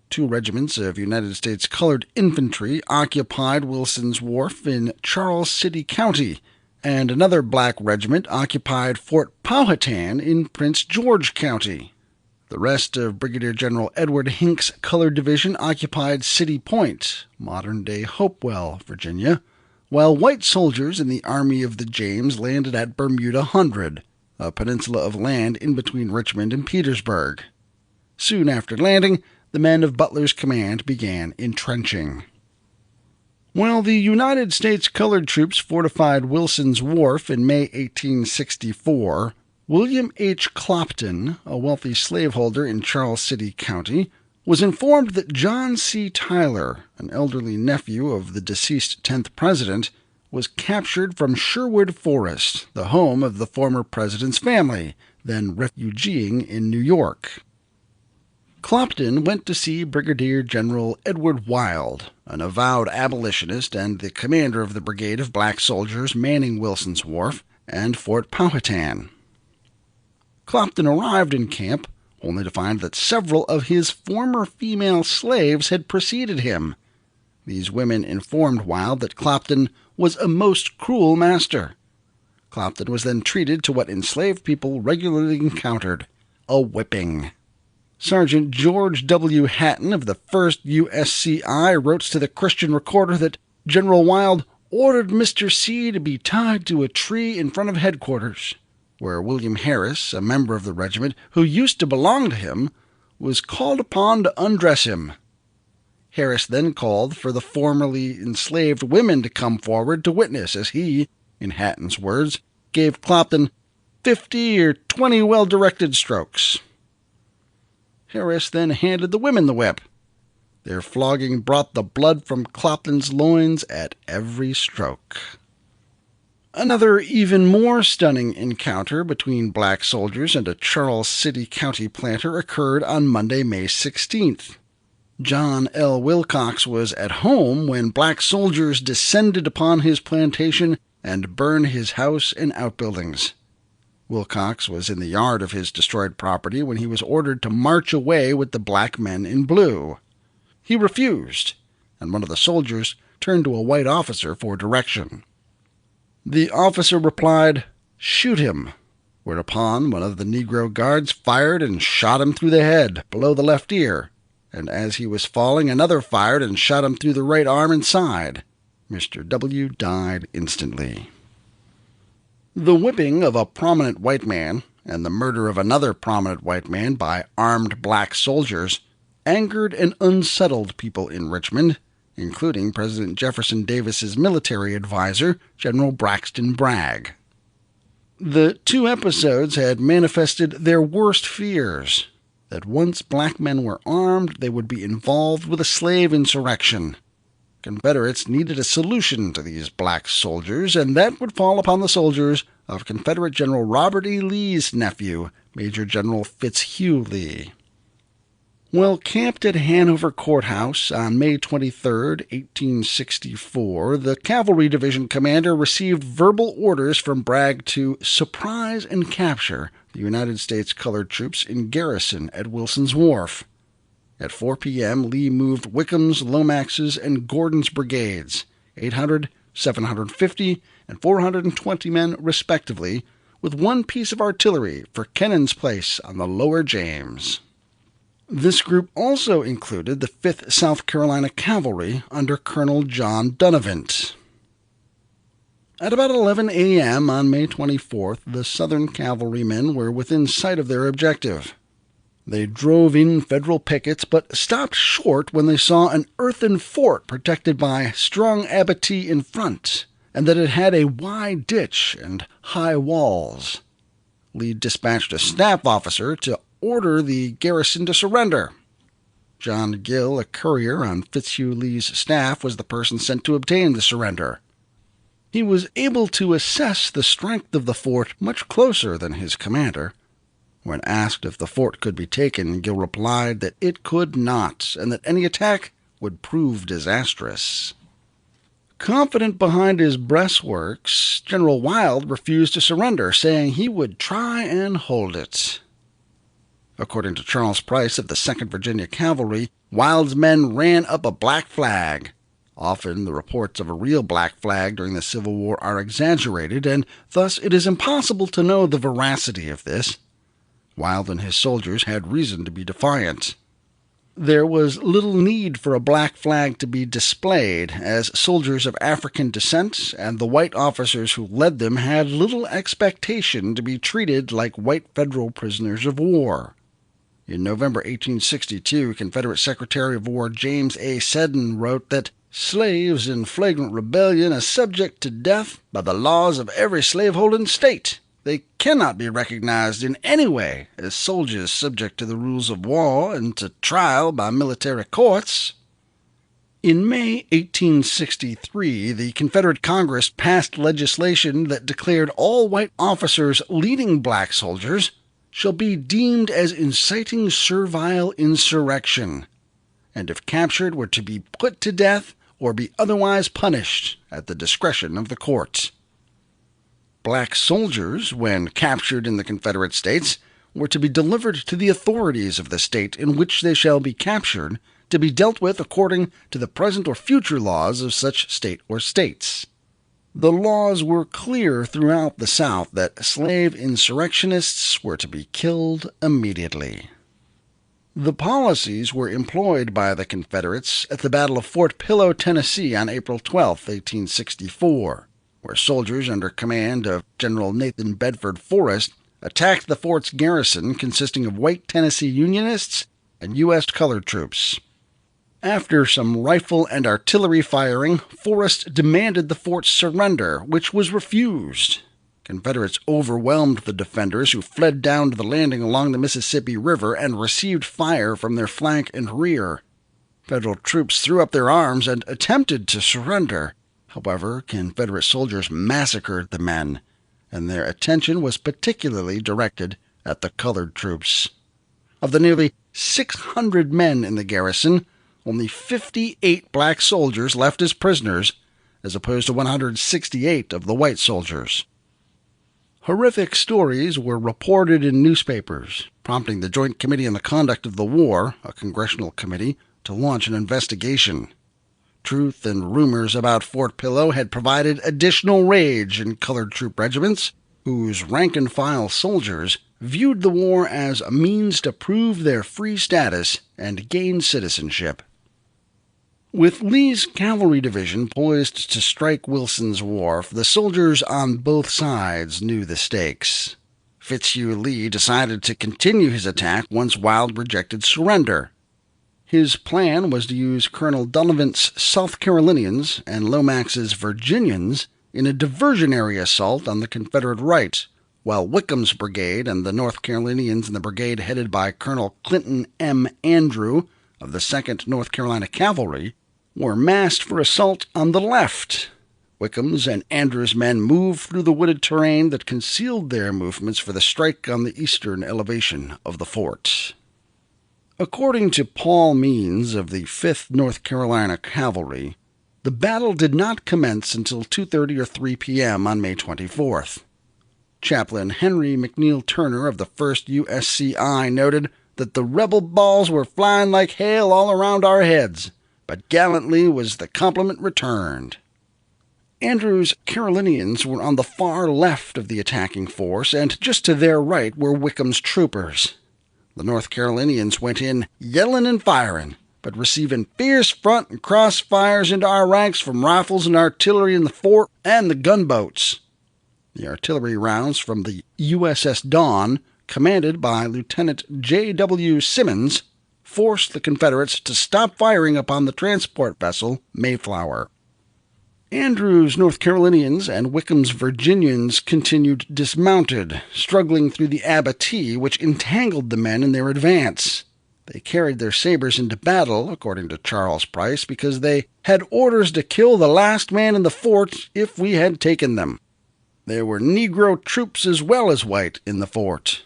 2 regiments of United States Colored Infantry occupied Wilson's Wharf in Charles City County, and another black regiment occupied Fort Powhatan in Prince George County. The rest of Brigadier General Edward Hinks' Colored Division occupied City Point, modern-day Hopewell, Virginia, while white soldiers in the Army of the James landed at Bermuda Hundred, a peninsula of land in between Richmond and Petersburg. Soon after landing, the men of Butler's command began entrenching. While the United States colored troops fortified Wilson's Wharf in May 1864, William H. Clopton, a wealthy slaveholder in Charles City County, was informed that John C. Tyler, an elderly nephew of the deceased 10th president, was captured from Sherwood Forest, the home of the former president's family, then refugeeing in New York. Clopton went to see Brigadier General Edward Wild, an avowed abolitionist and the commander of the brigade of black soldiers manning Wilson's Wharf and Fort Powhatan. Clopton arrived in camp, only to find that several of his former female slaves had preceded him. These women informed Wild that Clopton was a most cruel master. Clopton was then treated to what enslaved people regularly encountered, a whipping. Sergeant George W. Hatton of the 1st USCI wrote to the Christian Recorder that General Wild ordered Mr. C. to be tied to a tree in front of headquarters, where William Harris, a member of the regiment who used to belong to him, was called upon to undress him. Harris then called for the formerly enslaved women to come forward to witness as he, in Hatton's words, gave Clopton 50 or 20 well-directed strokes. Harris then handed the women the whip. Their flogging brought the blood from Clopton's loins at every stroke. Another even more stunning encounter between black soldiers and a Charles City County planter occurred on Monday, May 16th. John L. Wilcox was at home when black soldiers descended upon his plantation and burned his house and outbuildings. Wilcox was in the yard of his destroyed property when he was ordered to march away with the black men in blue. He refused, and one of the soldiers turned to a white officer for direction. The officer replied, "Shoot him," whereupon one of the Negro guards fired and shot him through the head, below the left ear, and as he was falling, another fired and shot him through the right arm and side. Mr. W. died instantly. The whipping of a prominent white man and the murder of another prominent white man by armed black soldiers angered and unsettled people in Richmond, including President Jefferson Davis's military advisor, General Braxton Bragg. The two episodes had manifested their worst fears, that once black men were armed, they would be involved with a slave insurrection. Confederates needed a solution to these black soldiers, and that would fall upon the soldiers of Confederate General Robert E. Lee's nephew, Major General Fitzhugh Lee. While camped at Hanover Courthouse on May 23, 1864, the Cavalry Division commander received verbal orders from Bragg to surprise and capture the United States colored troops in garrison at Wilson's Wharf. At 4 p.m., Lee moved Wickham's, Lomax's, and Gordon's brigades, 800, 750, and 420 men respectively, with one piece of artillery for Kennan's Place on the Lower James. This group also included the 5th South Carolina Cavalry under Colonel John Dunavant. At about 11 a.m. on May 24th, the Southern cavalrymen were within sight of their objective. They drove in Federal pickets, but stopped short when they saw an earthen fort protected by strong abattis in front, and that it had a wide ditch and high walls. Lee dispatched a staff officer to order the garrison to surrender. John Gill, a courier on Fitzhugh Lee's staff, was the person sent to obtain the surrender. He was able to assess the strength of the fort much closer than his commander. When asked if the fort could be taken, Gill replied that it could not, and that any attack would prove disastrous. Confident behind his breastworks, General Wild refused to surrender, saying he would try and hold it. According to Charles Price of the 2nd Virginia Cavalry, Wild's men ran up a black flag. Often the reports of a real black flag during the Civil War are exaggerated, and thus it is impossible to know the veracity of this. Wild and his soldiers had reason to be defiant. There was little need for a black flag to be displayed, as soldiers of African descent and the white officers who led them had little expectation to be treated like white Federal prisoners of war. In November 1862, Confederate Secretary of War James A. Seddon wrote that slaves in flagrant rebellion are subject to death by the laws of every slaveholding state. They cannot be recognized in any way as soldiers subject to the rules of war and to trial by military courts. In May 1863, the Confederate Congress passed legislation that declared all white officers leading black soldiers shall be deemed as inciting servile insurrection, and if captured were to be put to death or be otherwise punished at the discretion of the courts. Black soldiers, when captured in the Confederate States, were to be delivered to the authorities of the state in which they shall be captured, to be dealt with according to the present or future laws of such state or states. The laws were clear throughout the South that slave insurrectionists were to be killed immediately. The policies were employed by the Confederates at the Battle of Fort Pillow, Tennessee on April 12, 1864, where soldiers under command of General Nathan Bedford Forrest attacked the fort's garrison consisting of white Tennessee Unionists and U.S. colored troops. After some rifle and artillery firing, Forrest demanded the fort's surrender, which was refused. Confederates overwhelmed the defenders, who fled down to the landing along the Mississippi River and received fire from their flank and rear. Federal troops threw up their arms and attempted to surrender. However, Confederate soldiers massacred the men, and their attention was particularly directed at the colored troops. Of the nearly 600 men in the garrison, only 58 black soldiers left as prisoners, as opposed to 168 of the white soldiers. Horrific stories were reported in newspapers, prompting the Joint Committee on the Conduct of the War, a congressional committee, to launch an investigation. Truth and rumors about Fort Pillow had provided additional rage in colored troop regiments, whose rank-and-file soldiers viewed the war as a means to prove their free status and gain citizenship. With Lee's cavalry division poised to strike Wilson's Wharf, the soldiers on both sides knew the stakes. Fitzhugh Lee decided to continue his attack once Wild rejected surrender. His plan was to use Colonel Donovan's South Carolinians and Lomax's Virginians in a diversionary assault on the Confederate right, while Wickham's brigade and the North Carolinians in the brigade headed by Colonel Clinton M. Andrew of the 2nd North Carolina Cavalry were massed for assault on the left. Wickham's and Andrew's men moved through the wooded terrain that concealed their movements for the strike on the eastern elevation of the fort. According to Paul Means of the 5th North Carolina Cavalry, the battle did not commence until 2:30 or 3 p.m. on May 24th. Chaplain Henry McNeil Turner of the 1st USCI noted that the rebel balls were flying like hail all around our heads, but gallantly was the compliment returned. Andrew's Carolinians were on the far left of the attacking force, and just to their right were Wickham's troopers. The North Carolinians went in yelling and firing, but receiving fierce front and cross fires into our ranks from rifles and artillery in the fort and the gunboats. The artillery rounds from the USS Dawn, commanded by Lieutenant J.W. Simmons, forced the Confederates to stop firing upon the transport vessel Mayflower. Andrew's North Carolinians and Wickham's Virginians continued dismounted, struggling through the abattis, which entangled the men in their advance. They carried their sabers into battle, according to Charles Price, because they had orders to kill the last man in the fort if we had taken them. There were Negro troops as well as white in the fort.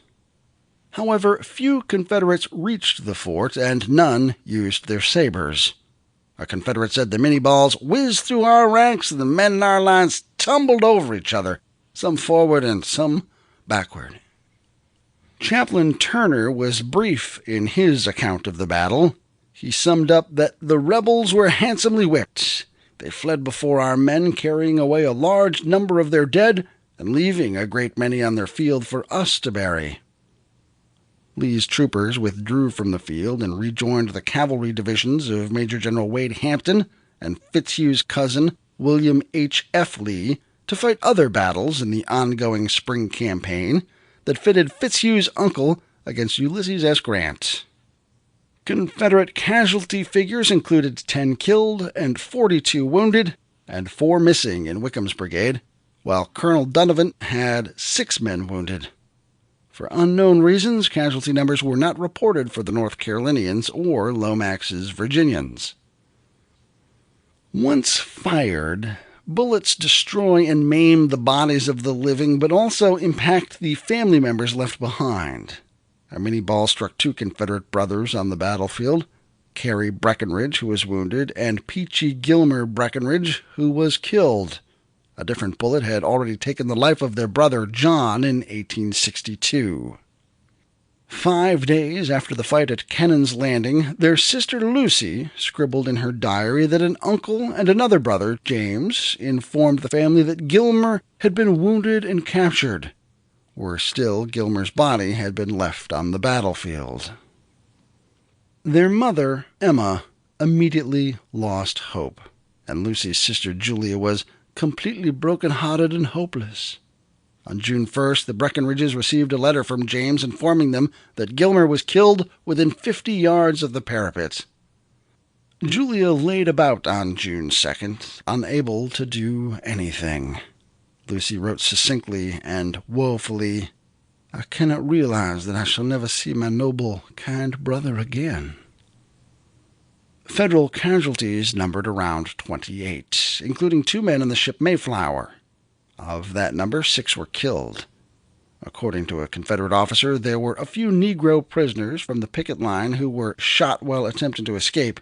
However, few Confederates reached the fort, and none used their sabers. A Confederate said the Minnie-balls whizzed through our ranks, and the men in our lines tumbled over each other, some forward and some backward. Chaplain Turner was brief in his account of the battle. He summed up that the rebels were handsomely whipped. They fled before our men, carrying away a large number of their dead, and leaving a great many on their field for us to bury. Lee's troopers withdrew from the field and rejoined the cavalry divisions of Major General Wade Hampton and Fitzhugh's cousin, William H. F. Lee, to fight other battles in the ongoing spring campaign that pitted Fitzhugh's uncle against Ulysses S. Grant. Confederate casualty figures included 10 killed and 42 wounded, and 4 missing in Wickham's brigade, while Colonel Donovan had 6 men wounded. For unknown reasons, casualty numbers were not reported for the North Carolinians or Lomax's Virginians. Once fired, bullets destroy and maim the bodies of the living, but also impact the family members left behind. A Minnie-ball struck 2 Confederate brothers on the battlefield, Carey Breckinridge, who was wounded, and Peachy Gilmer Breckinridge, who was killed. A different bullet had already taken the life of their brother John in 1862. 5 days after the fight at Kennan's Landing, their sister Lucy scribbled in her diary that an uncle and another brother, James, informed the family that Gilmer had been wounded and captured. Worse still, Gilmer's body had been left on the battlefield. Their mother, Emma, immediately lost hope, and Lucy's sister Julia was completely broken-hearted and hopeless. On June 1st, the Breckinridges received a letter from James informing them that Gilmer was killed within 50 yards of the parapet. Julia laid about on June 2nd, unable to do anything. Lucy wrote succinctly and woefully, "I cannot realize that I shall never see my noble, kind brother again." Federal casualties numbered around 28, including 2 men on the ship Mayflower. Of that number, 6 were killed. According to a Confederate officer, there were a few Negro prisoners from the picket line who were shot while attempting to escape.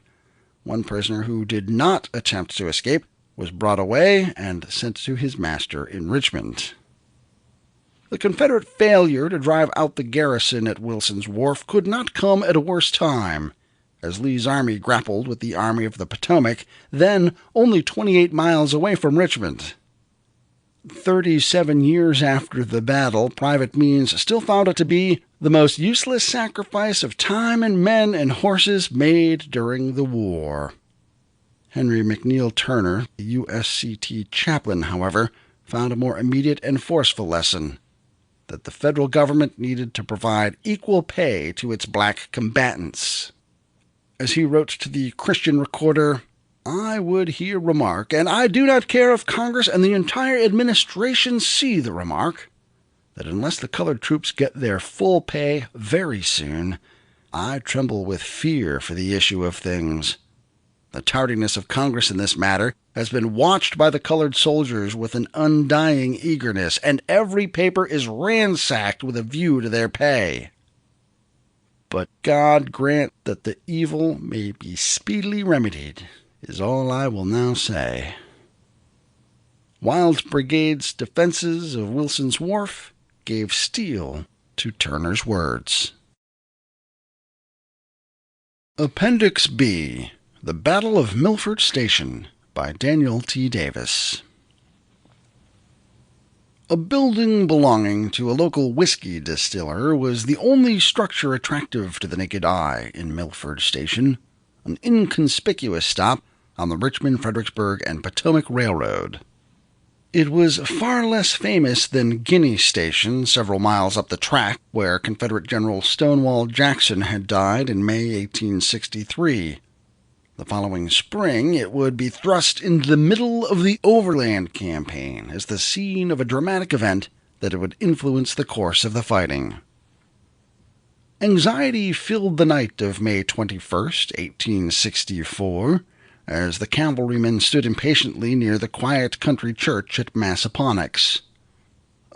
One prisoner who did not attempt to escape was brought away and sent to his master in Richmond. The Confederate failure to drive out the garrison at Wilson's Wharf could not come at a worse time, as Lee's army grappled with the Army of the Potomac, then only 28 miles away from Richmond. 37 years after the battle, Private Means still found it to be the most useless sacrifice of time and men and horses made during the war. Henry McNeill Turner, the USCT chaplain, however, found a more immediate and forceful lesson, that the federal government needed to provide equal pay to its black combatants. As he wrote to the Christian Recorder, "I would here remark, and I do not care if Congress and the entire administration see the remark, that unless the colored troops get their full pay very soon, I tremble with fear for the issue of things. The tardiness of Congress in this matter has been watched by the colored soldiers with an undying eagerness, and every paper is ransacked with a view to their pay. But God grant that the evil may be speedily remedied, is all I will now say." Wild's brigade's defenses of Wilson's Wharf gave steel to Turner's words. Appendix B. The Battle of Milford Station by Daniel T. Davis. A building belonging to a local whiskey distiller was the only structure attractive to the naked eye in Milford Station, an inconspicuous stop on the Richmond, Fredericksburg, and Potomac Railroad. It was far less famous than Guinea Station, several miles up the track, where Confederate General Stonewall Jackson had died in May 1863. The following spring, it would be thrust into the middle of the Overland Campaign as the scene of a dramatic event that would influence the course of the fighting. Anxiety filled the night of May 21st, 1864, as the cavalrymen stood impatiently near the quiet country church at Massaponax.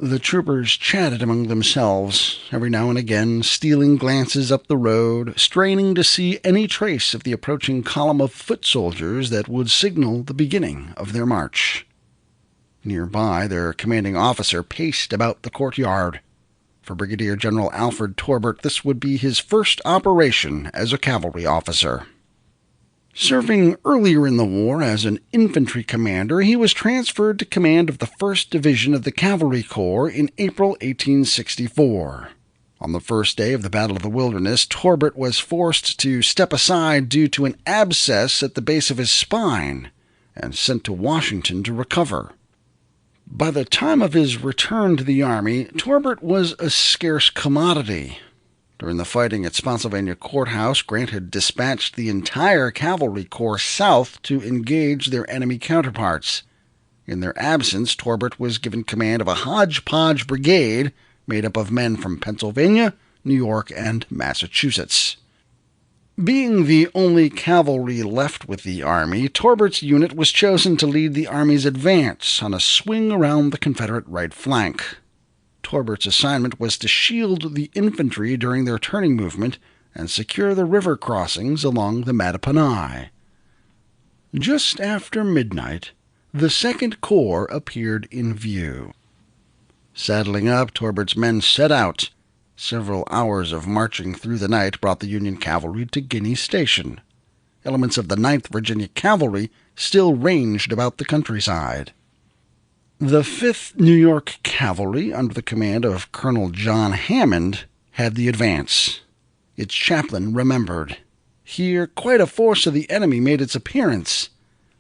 The troopers chatted among themselves, every now and again stealing glances up the road, straining to see any trace of the approaching column of foot soldiers that would signal the beginning of their march. Nearby, their commanding officer paced about the courtyard. For Brigadier General Alfred Torbert, this would be his first operation as a cavalry officer. Serving earlier in the war as an infantry commander, he was transferred to command of the 1st Division of the Cavalry Corps in April 1864. On the first day of the Battle of the Wilderness, Torbert was forced to step aside due to an abscess at the base of his spine and sent to Washington to recover. By the time of his return to the Army, Torbert was a scarce commodity. During the fighting at Spotsylvania Courthouse, Grant had dispatched the entire Cavalry Corps south to engage their enemy counterparts. In their absence, Torbert was given command of a hodgepodge brigade made up of men from Pennsylvania, New York, and Massachusetts. Being the only cavalry left with the Army, Torbert's unit was chosen to lead the Army's advance on a swing around the Confederate right flank. Torbert's assignment was to shield the infantry during their turning movement and secure the river crossings along the Mattapony. Just after midnight, the 2nd Corps appeared in view. Saddling up, Torbert's men set out. Several hours of marching through the night brought the Union cavalry to Guinea Station. Elements of the 9th Virginia Cavalry still ranged about the countryside. The 5th New York Cavalry, under the command of Colonel John Hammond, had the advance. Its chaplain remembered. Here quite a force of the enemy made its appearance.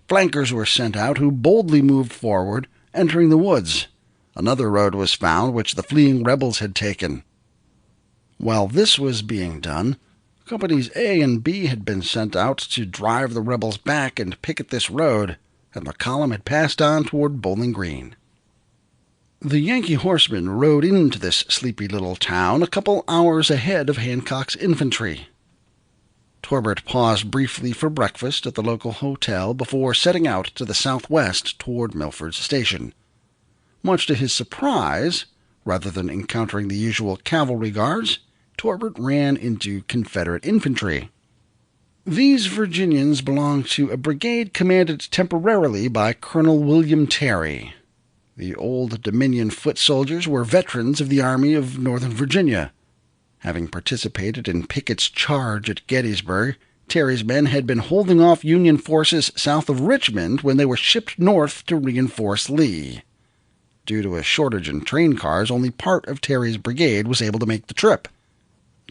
Flankers were sent out, who boldly moved forward, entering the woods. Another road was found, which the fleeing rebels had taken. While this was being done, Companies A and B had been sent out to drive the rebels back and picket this road, and the column had passed on toward Bowling Green. The Yankee horsemen rode into this sleepy little town a couple hours ahead of Hancock's infantry. Torbert paused briefly for breakfast at the local hotel before setting out to the southwest toward Milford's Station. Much to his surprise, rather than encountering the usual cavalry guards, Torbert ran into Confederate infantry. These Virginians belonged to a brigade commanded temporarily by Colonel William Terry. The Old Dominion foot soldiers were veterans of the Army of Northern Virginia. Having participated in Pickett's charge at Gettysburg, Terry's men had been holding off Union forces south of Richmond when they were shipped north to reinforce Lee. Due to a shortage in train cars, only part of Terry's brigade was able to make the trip.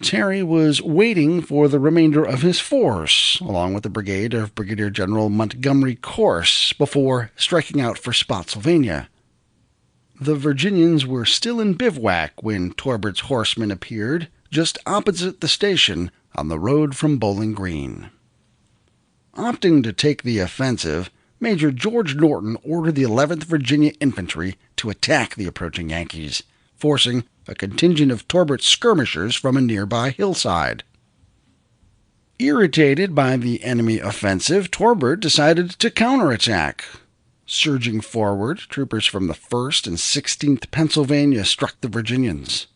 Terry was waiting for the remainder of his force, along with the brigade of Brigadier General Montgomery Corse, before striking out for Spotsylvania. The Virginians were still in bivouac when Torbert's horsemen appeared, just opposite the station on the road from Bowling Green. Opting to take the offensive, Major George Norton ordered the 11th Virginia Infantry to attack the approaching Yankees, forcing a contingent of Torbert's skirmishers from a nearby hillside. Irritated by the enemy offensive, Torbert decided to counterattack. Surging forward, troopers from the 1st and 16th Pennsylvania struck the Virginians.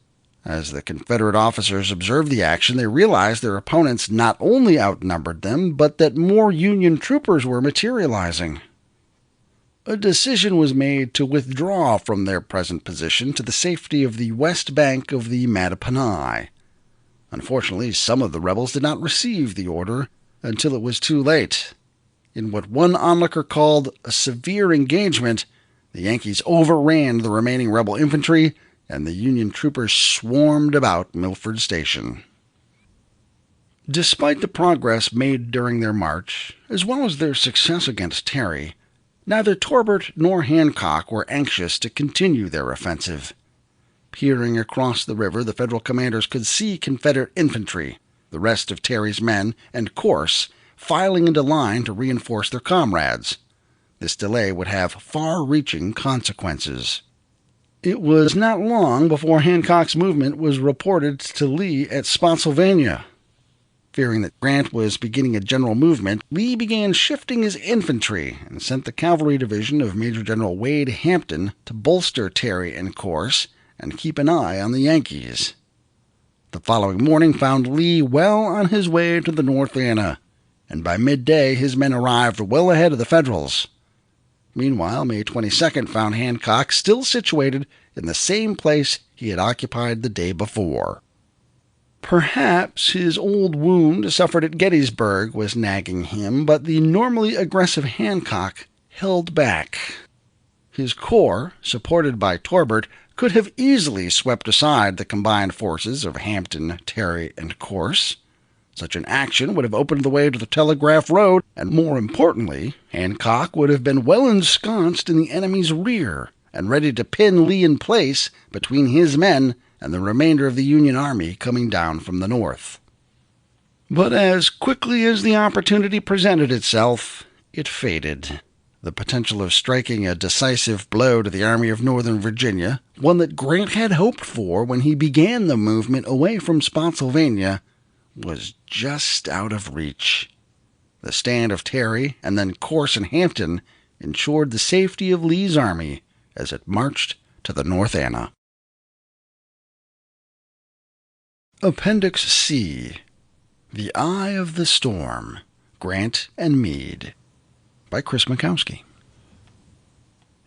As the Confederate officers observed the action, they realized their opponents not only outnumbered them, but that more Union troopers were materializing. A decision was made to withdraw from their present position to the safety of the west bank of the Mattapony. Unfortunately, some of the rebels did not receive the order until it was too late. In what one onlooker called a severe engagement, the Yankees overran the remaining rebel infantry, and the Union troopers swarmed about Milford Station. Despite the progress made during their march, as well as their success against Terry, neither Torbert nor Hancock were anxious to continue their offensive. Peering across the river, the Federal commanders could see Confederate infantry, the rest of Terry's men, and Corse filing into line to reinforce their comrades. This delay would have far-reaching consequences. It was not long before Hancock's movement was reported to Lee at Spotsylvania. Fearing that Grant was beginning a general movement, Lee began shifting his infantry and sent the cavalry division of Major General Wade Hampton to bolster Terry and Corse and keep an eye on the Yankees. The following morning found Lee well on his way to the North Anna, and by midday his men arrived well ahead of the Federals. Meanwhile, May 22nd found Hancock still situated in the same place he had occupied the day before. Perhaps his old wound suffered at Gettysburg was nagging him, but the normally aggressive Hancock held back. His corps, supported by Torbert, could have easily swept aside the combined forces of Hampton, Terry, and Corse. Such an action would have opened the way to the Telegraph Road, and more importantly, Hancock would have been well ensconced in the enemy's rear and ready to pin Lee in place between his men and the remainder of the Union Army coming down from the north. But as quickly as the opportunity presented itself, it faded. The potential of striking a decisive blow to the Army of Northern Virginia, one that Grant had hoped for when he began the movement away from Spotsylvania, was just out of reach. The stand of Terry and then Corse and Hampton ensured the safety of Lee's army as it marched to the North Anna. Appendix C. The Eye of the Storm, Grant and Meade, by Chris Mackowski.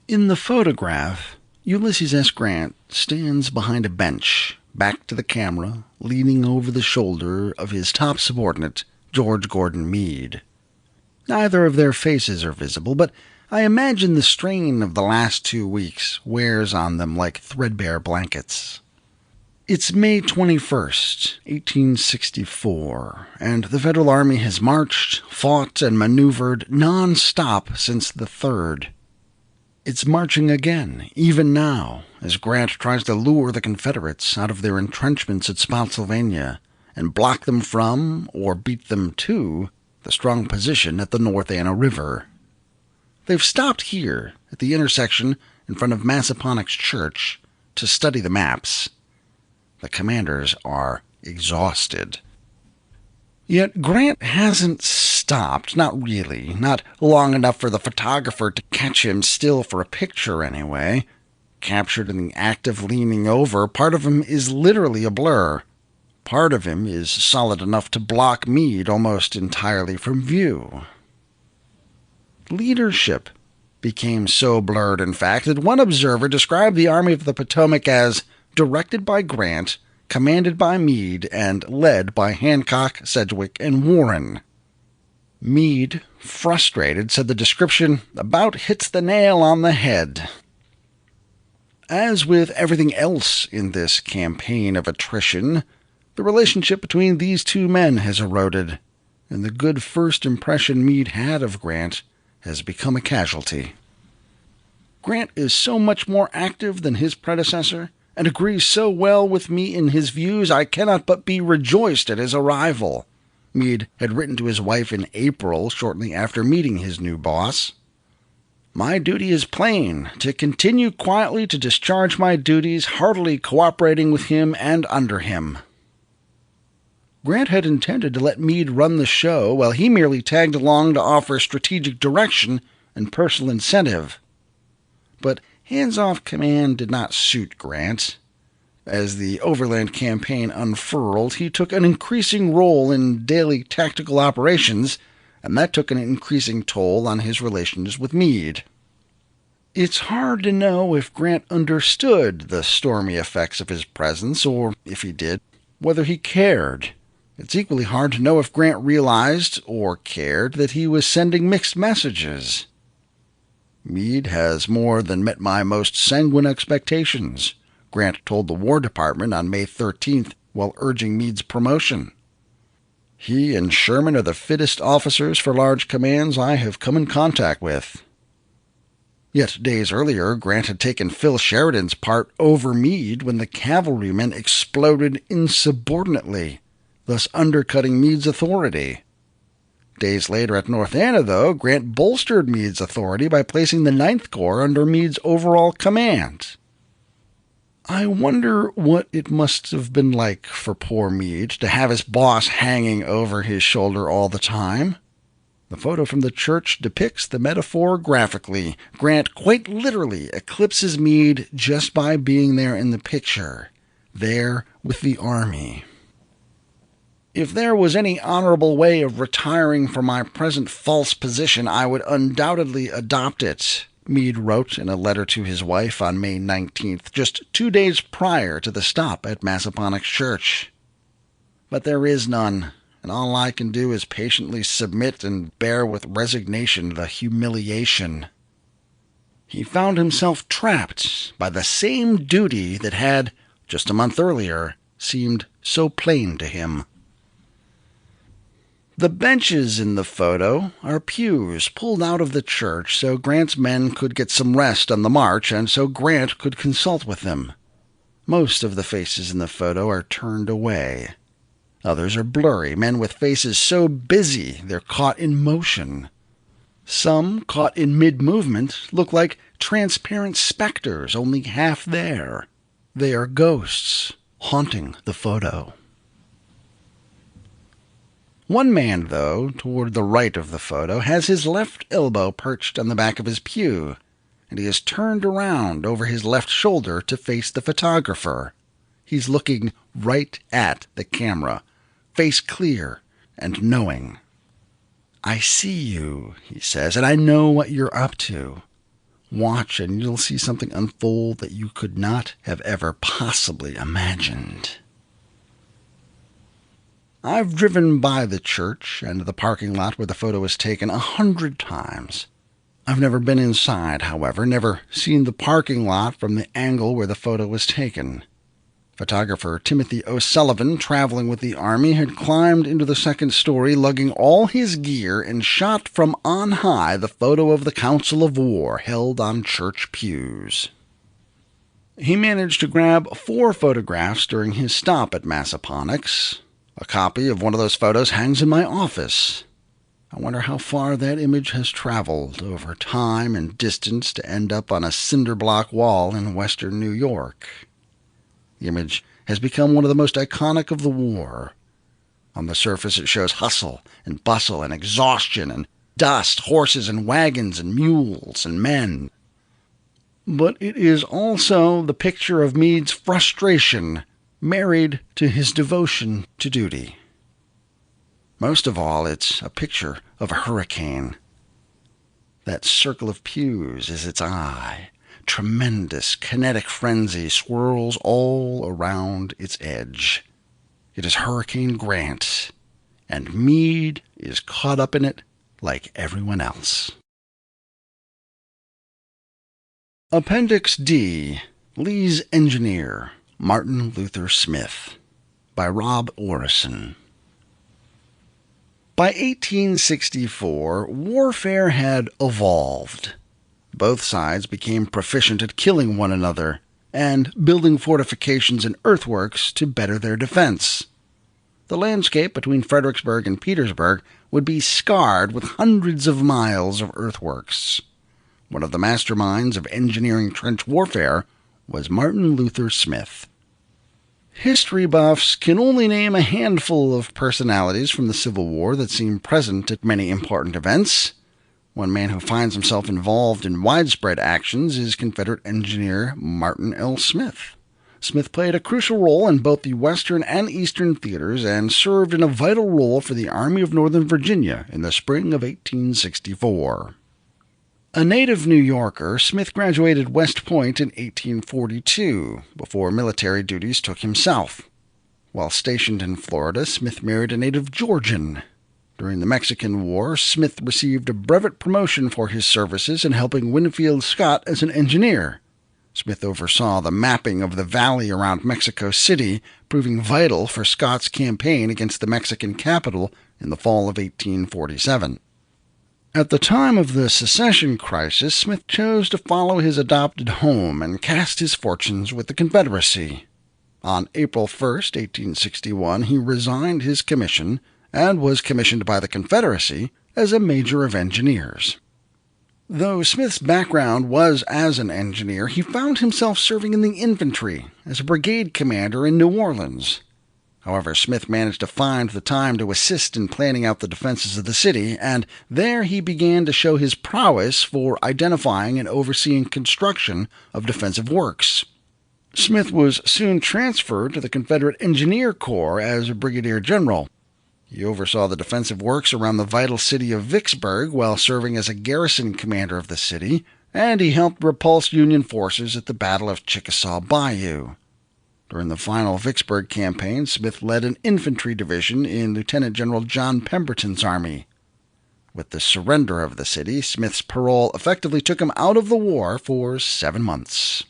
In the photograph, Ulysses S. Grant stands behind a bench, back to the camera, leaning over the shoulder of his top subordinate, George Gordon Meade. Neither of their faces are visible, but I imagine the strain of the last 2 weeks wears on them like threadbare blankets. It's May 21st, 1864, and the Federal Army has marched, fought, and maneuvered nonstop since the 3rd. It's marching again, even now, as Grant tries to lure the Confederates out of their entrenchments at Spotsylvania and block them from, or beat them to, the strong position at the North Anna River. They've stopped here, at the intersection in front of Massaponax Church, to study the maps. The commanders are exhausted. Yet Grant hasn't stopped, not really, not long enough for the photographer to catch him still for a picture anyway. Captured in the act of leaning over, part of him is literally a blur. Part of him is solid enough to block Meade almost entirely from view. Leadership became so blurred, in fact, that one observer described the Army of the Potomac as directed by Grant, commanded by Meade, and led by Hancock, Sedgwick, and Warren. Meade, frustrated, said the description about hits the nail on the head. As with everything else in this campaign of attrition, the relationship between these two men has eroded, and the good first impression Meade had of Grant has become a casualty. Grant is so much more active than his predecessor, and agrees so well with me in his views, I cannot but be rejoiced at his arrival. Meade had written to his wife in April, shortly after meeting his new boss. My duty is plain, to continue quietly to discharge my duties, heartily cooperating with him and under him. Grant had intended to let Meade run the show, while he merely tagged along to offer strategic direction and personal incentive. But hands-off command did not suit Grant. As the Overland Campaign unfurled, he took an increasing role in daily tactical operations, and that took an increasing toll on his relations with Meade. It's hard to know if Grant understood the stormy effects of his presence, or, if he did, whether he cared. It's equally hard to know if Grant realized, or cared, that he was sending mixed messages. Meade has more than met my most sanguine expectations, Grant told the War Department on May 13th while urging Meade's promotion. He and Sherman are the fittest officers for large commands I have come in contact with. Yet days earlier, Grant had taken Phil Sheridan's part over Meade when the cavalrymen exploded insubordinately, thus undercutting Meade's authority. Days later at North Anna, though, Grant bolstered Meade's authority by placing the Ninth Corps under Meade's overall command. I wonder what it must have been like for poor Meade to have his boss hanging over his shoulder all the time. The photo from the church depicts the metaphor graphically. Grant quite literally eclipses Meade just by being there in the picture, there with the army. If there was any honorable way of retiring from my present false position, I would undoubtedly adopt it, Meade wrote in a letter to his wife on May 19th, just 2 days prior to the stop at Massaponax Church. But there is none, and all I can do is patiently submit and bear with resignation the humiliation. He found himself trapped by the same duty that had, just a month earlier, seemed so plain to him. The benches in the photo are pews pulled out of the church so Grant's men could get some rest on the march and so Grant could consult with them. Most of the faces in the photo are turned away. Others are blurry, men with faces so busy they're caught in motion. Some, caught in mid-movement, look like transparent specters, only half there. They are ghosts haunting the photo. One man, though, toward the right of the photo, has his left elbow perched on the back of his pew, and he is turned around over his left shoulder to face the photographer. He's looking right at the camera, face clear and knowing. I see you, he says, and I know what you're up to. Watch, and you'll see something unfold that you could not have ever possibly imagined. I've driven by the church and the parking lot where the photo was taken 100 times. I've never been inside, however, never seen the parking lot from the angle where the photo was taken. Photographer Timothy O'Sullivan, traveling with the Army, had climbed into the second story, lugging all his gear, and shot from on high the photo of the Council of War held on church pews. He managed to grab 4 photographs during his stop at Massaponax. A copy of one of those photos hangs in my office. I wonder how far that image has traveled over time and distance to end up on a cinder block wall in western New York. The image has become one of the most iconic of the war. On the surface it shows hustle and bustle and exhaustion and dust, horses and wagons and mules and men. But it is also the picture of Meade's frustration married to his devotion to duty. Most of all, it's a picture of a hurricane. That circle of pews is its eye. Tremendous kinetic frenzy swirls all around its edge. It is Hurricane Grant, and Meade is caught up in it like everyone else. Appendix D, Lee's Engineer, Martin Luther Smith, by Rob Orison. By 1864, warfare had evolved. Both sides became proficient at killing one another and building fortifications and earthworks to better their defense. The landscape between Fredericksburg and Petersburg would be scarred with hundreds of miles of earthworks. One of the masterminds of engineering trench warfare was Martin Luther Smith. History buffs can only name a handful of personalities from the Civil War that seem present at many important events. One man who finds himself involved in widespread actions is Confederate engineer Martin L. Smith. Smith played a crucial role in both the Western and Eastern theaters and served in a vital role for the Army of Northern Virginia in the spring of 1864. A native New Yorker, Smith graduated West Point in 1842, before military duties took him south. While stationed in Florida, Smith married a native Georgian. During the Mexican War, Smith received a brevet promotion for his services in helping Winfield Scott as an engineer. Smith oversaw the mapping of the valley around Mexico City, proving vital for Scott's campaign against the Mexican capital in the fall of 1847. At the time of the secession crisis, Smith chose to follow his adopted home and cast his fortunes with the Confederacy. On April 1, 1861, he resigned his commission and was commissioned by the Confederacy as a major of engineers. Though Smith's background was as an engineer, he found himself serving in the infantry as a brigade commander in New Orleans. However, Smith managed to find the time to assist in planning out the defenses of the city, and there he began to show his prowess for identifying and overseeing construction of defensive works. Smith was soon transferred to the Confederate Engineer Corps as a brigadier general. He oversaw the defensive works around the vital city of Vicksburg while serving as a garrison commander of the city, and he helped repulse Union forces at the Battle of Chickasaw Bayou. During the final Vicksburg campaign, Smith led an infantry division in Lieutenant General John Pemberton's army. With the surrender of the city, Smith's parole effectively took him out of the war for 7 months.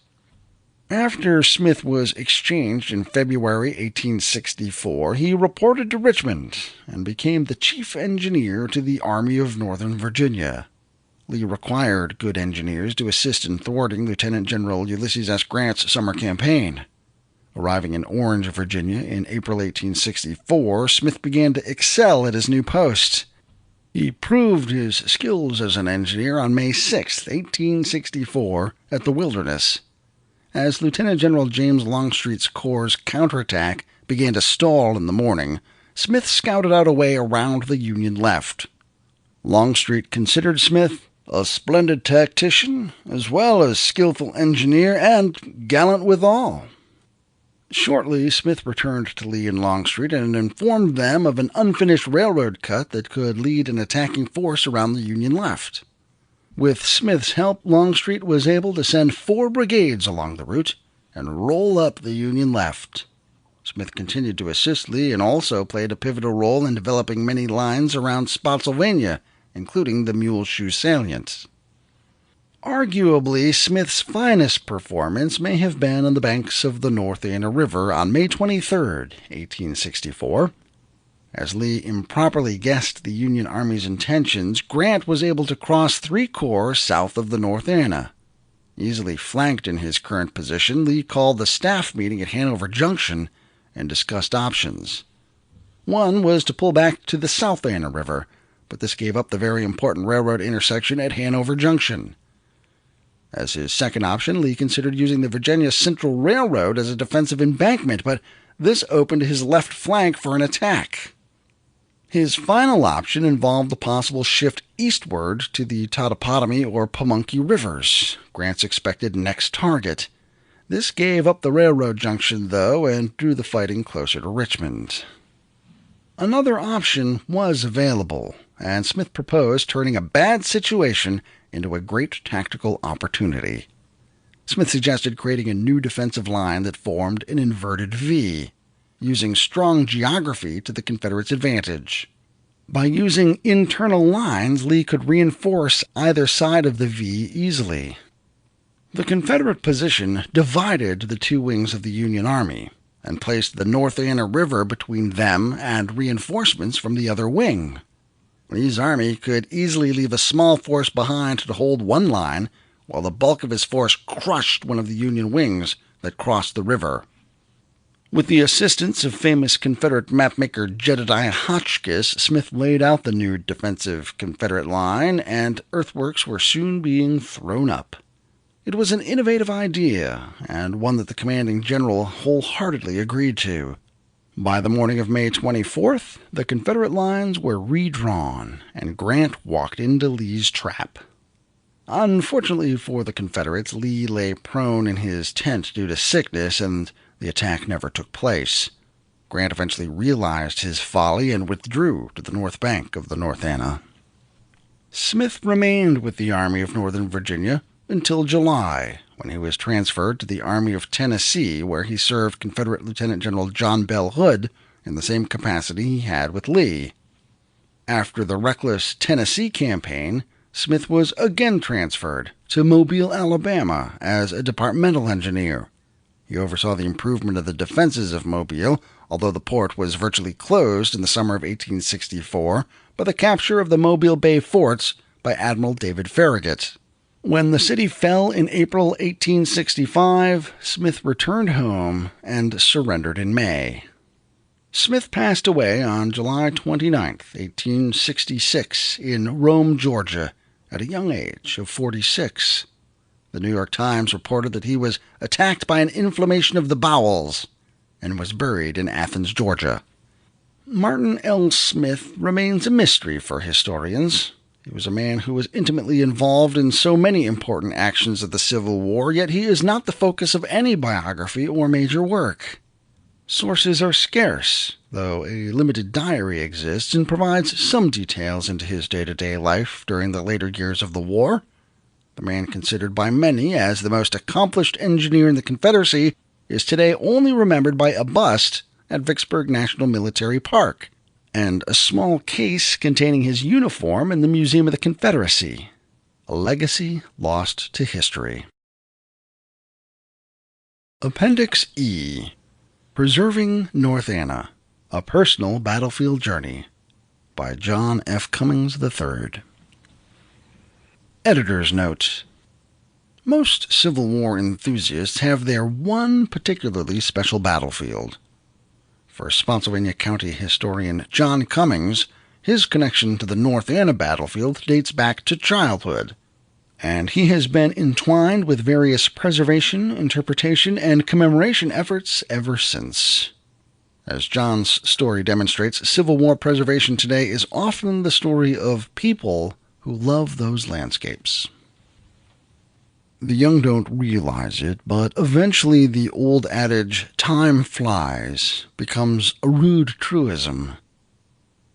After Smith was exchanged in February 1864, he reported to Richmond and became the chief engineer to the Army of Northern Virginia. Lee required good engineers to assist in thwarting Lieutenant General Ulysses S. Grant's summer campaign. Arriving in Orange, Virginia in April 1864, Smith began to excel at his new post. He proved his skills as an engineer on May 6, 1864, at the Wilderness. As Lieutenant General James Longstreet's corps' counterattack began to stall in the morning, Smith scouted out a way around the Union left. Longstreet considered Smith a splendid tactician, as well as skillful engineer and gallant withal. Shortly, Smith returned to Lee and Longstreet and informed them of an unfinished railroad cut that could lead an attacking force around the Union left. With Smith's help, Longstreet was able to send 4 brigades along the route and roll up the Union left. Smith continued to assist Lee and also played a pivotal role in developing many lines around Spotsylvania, including the Muleshoe Salient. Arguably, Smith's finest performance may have been on the banks of the North Anna River on May 23, 1864. As Lee improperly guessed the Union Army's intentions, Grant was able to cross 3 corps south of the North Anna. Easily flanked in his current position, Lee called the staff meeting at Hanover Junction and discussed options. One was to pull back to the South Anna River, but this gave up the very important railroad intersection at Hanover Junction. As his second option, Lee considered using the Virginia Central Railroad as a defensive embankment, but this opened his left flank for an attack. His final option involved the possible shift eastward to the Totopotomoy or Pamunkey Rivers, Grant's expected next target. This gave up the railroad junction, though, and drew the fighting closer to Richmond. Another option was available, and Smith proposed turning a bad situation into a great tactical opportunity. Smith suggested creating a new defensive line that formed an inverted V, using strong geography to the Confederates' advantage. By using internal lines, Lee could reinforce either side of the V easily. The Confederate position divided the two wings of the Union Army and placed the North Anna River between them and reinforcements from the other wing. Lee's army could easily leave a small force behind to hold one line, while the bulk of his force crushed one of the Union wings that crossed the river. With the assistance of famous Confederate mapmaker Jedediah Hotchkiss, Smith laid out the new defensive Confederate line, and earthworks were soon being thrown up. It was an innovative idea, and one that the commanding general wholeheartedly agreed to. By the morning of May 24th, the Confederate lines were redrawn, and Grant walked into Lee's trap. Unfortunately for the Confederates, Lee lay prone in his tent due to sickness, and the attack never took place. Grant eventually realized his folly and withdrew to the north bank of the North Anna. Smith remained with the Army of Northern Virginia until July, when he was transferred to the Army of Tennessee, where he served Confederate Lieutenant General John Bell Hood in the same capacity he had with Lee. After the reckless Tennessee campaign, Smith was again transferred to Mobile, Alabama, as a departmental engineer. He oversaw the improvement of the defenses of Mobile, although the port was virtually closed in the summer of 1864 by the capture of the Mobile Bay forts by Admiral David Farragut. When the city fell in April 1865, Smith returned home and surrendered in May. Smith passed away on July 29, 1866, in Rome, Georgia, at a young age of 46. The New York Times reported that he was attacked by an inflammation of the bowels and was buried in Athens, Georgia. Martin L. Smith remains a mystery for historians. He was a man who was intimately involved in so many important actions of the Civil War, yet he is not the focus of any biography or major work. Sources are scarce, though a limited diary exists and provides some details into his day-to-day life during the later years of the war. The man considered by many as the most accomplished engineer in the Confederacy is today only remembered by a bust at Vicksburg National Military Park, and a small case containing his uniform in the Museum of the Confederacy, a legacy lost to history. Appendix E. Preserving North Anna, A Personal Battlefield Journey, by John F. Cummings III. Editor's Note: most Civil War enthusiasts have their one particularly special battlefield. For Spotsylvania County historian John Cummings, his connection to the North Anna battlefield dates back to childhood, and he has been entwined with various preservation, interpretation, and commemoration efforts ever since. As John's story demonstrates, Civil War preservation today is often the story of people who love those landscapes. The young don't realize it, but eventually the old adage, "time flies," becomes a rude truism.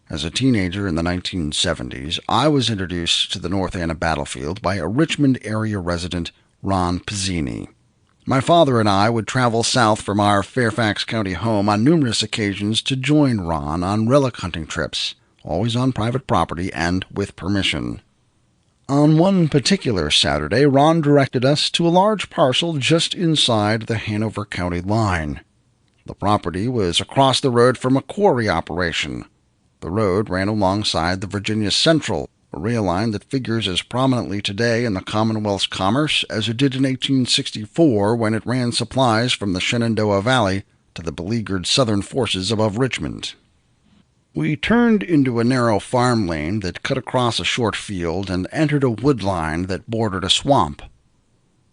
As a teenager in the 1970s, I was introduced to the North Anna battlefield by a Richmond area resident, Ron Pizzini. My father and I would travel south from our Fairfax County home on numerous occasions to join Ron on relic hunting trips, always on private property and with permission. On one particular Saturday, Ron directed us to a large parcel just inside the Hanover County line. The property was across the road from a quarry operation. The road ran alongside the Virginia Central, a rail line that figures as prominently today in the Commonwealth's commerce as it did in 1864 when it ran supplies from the Shenandoah Valley to the beleaguered Southern forces above Richmond. We turned into a narrow farm lane that cut across a short field and entered a wood line that bordered a swamp.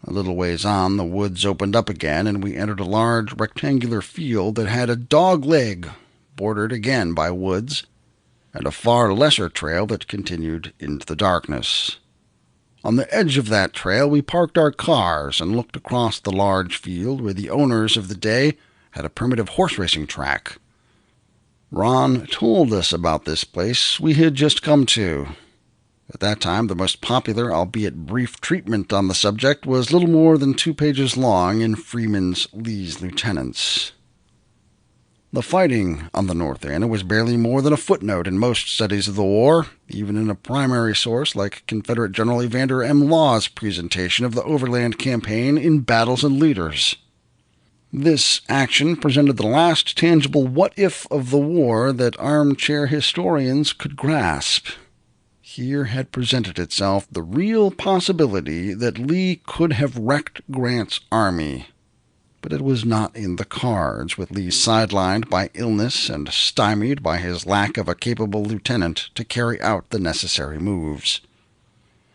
A little ways on, the woods opened up again, and we entered a large rectangular field that had a dog leg, bordered again by woods, and a far lesser trail that continued into the darkness. On the edge of that trail we parked our cars and looked across the large field where the owners of the day had a primitive horse racing track. Ron told us about this place we had just come to. At that time, the most popular, albeit brief, treatment on the subject was little more than 2 pages long in Freeman's Lee's Lieutenants. The fighting on the North Anna was barely more than a footnote in most studies of the war, even in a primary source like Confederate General Evander M. Law's presentation of the Overland Campaign in Battles and Leaders. This action presented the last tangible what-if of the war that armchair historians could grasp. Here had presented itself the real possibility that Lee could have wrecked Grant's army. But it was not in the cards, with Lee sidelined by illness and stymied by his lack of a capable lieutenant to carry out the necessary moves.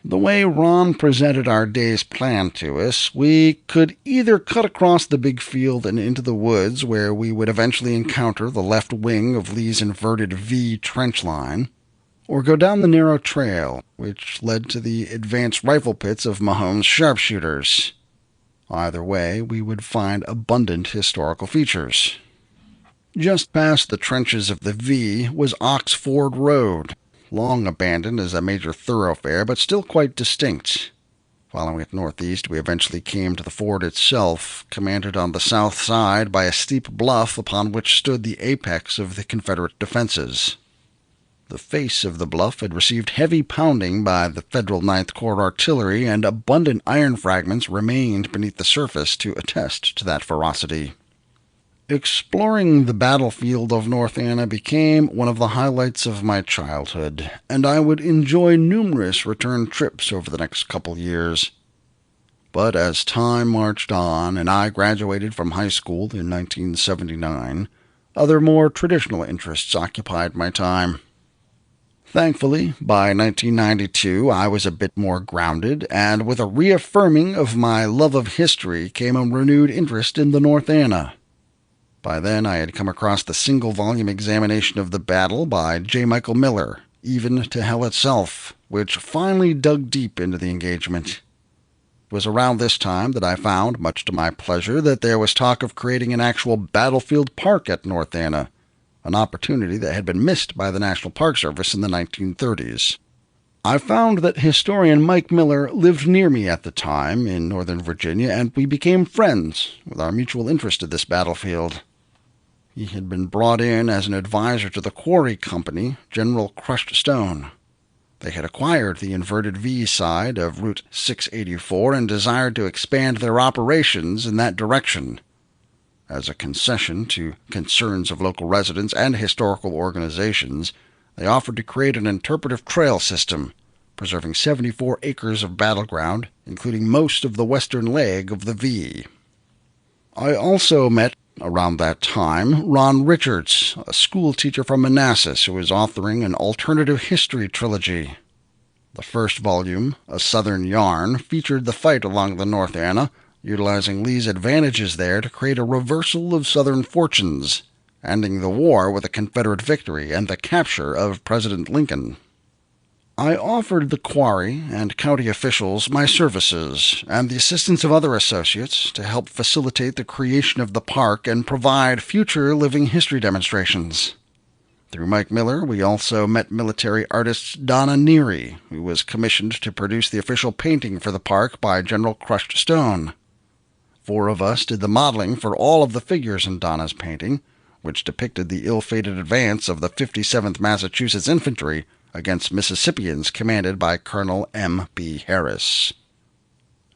The way Ron presented our day's plan to us, we could either cut across the big field and into the woods, where we would eventually encounter the left wing of Lee's inverted V trench line, or go down the narrow trail, which led to the advanced rifle pits of Mahone's sharpshooters. Either way, we would find abundant historical features. Just past the trenches of the V was Ox Ford Road, long abandoned as a major thoroughfare, but still quite distinct. Following it northeast, we eventually came to the ford itself, commanded on the south side by a steep bluff upon which stood the apex of the Confederate defenses. The face of the bluff had received heavy pounding by the Federal Ninth Corps artillery, and abundant iron fragments remained beneath the surface to attest to that ferocity. Exploring the battlefield of North Anna became one of the highlights of my childhood, and I would enjoy numerous return trips over the next couple years. But as time marched on and I graduated from high school in 1979, other more traditional interests occupied my time. Thankfully, by 1992, I was a bit more grounded, and with a reaffirming of my love of history came a renewed interest in the North Anna. By then, I had come across the single-volume examination of the battle by J. Michael Miller, Even to Hell Itself, which finally dug deep into the engagement. It was around this time that I found, much to my pleasure, that there was talk of creating an actual battlefield park at North Anna, an opportunity that had been missed by the National Park Service in the 1930s. I found that historian Mike Miller lived near me at the time in Northern Virginia, and we became friends with our mutual interest in this battlefield. He had been brought in as an advisor to the quarry company, General Crushed Stone. They had acquired the inverted V side of Route 684 and desired to expand their operations in that direction. As a concession to concerns of local residents and historical organizations, they offered to create an interpretive trail system, preserving 74 acres of battleground, including most of the western leg of the V. I also met, around that time, Ron Richards, a school teacher from Manassas who was authoring an alternative history trilogy. The first volume, A Southern Yarn, featured the fight along the North Anna, utilizing Lee's advantages there to create a reversal of Southern fortunes, ending the war with a Confederate victory and the capture of President Lincoln. I offered the quarry and county officials my services and the assistance of other associates to help facilitate the creation of the park and provide future living history demonstrations. Through Mike Miller, we also met military artist Donna Neary, who was commissioned to produce the official painting for the park by General Crushed Stone. 4 of us did the modeling for all of the figures in Donna's painting, which depicted the ill-fated advance of the 57th Massachusetts Infantry against Mississippians commanded by Colonel M. B. Harris.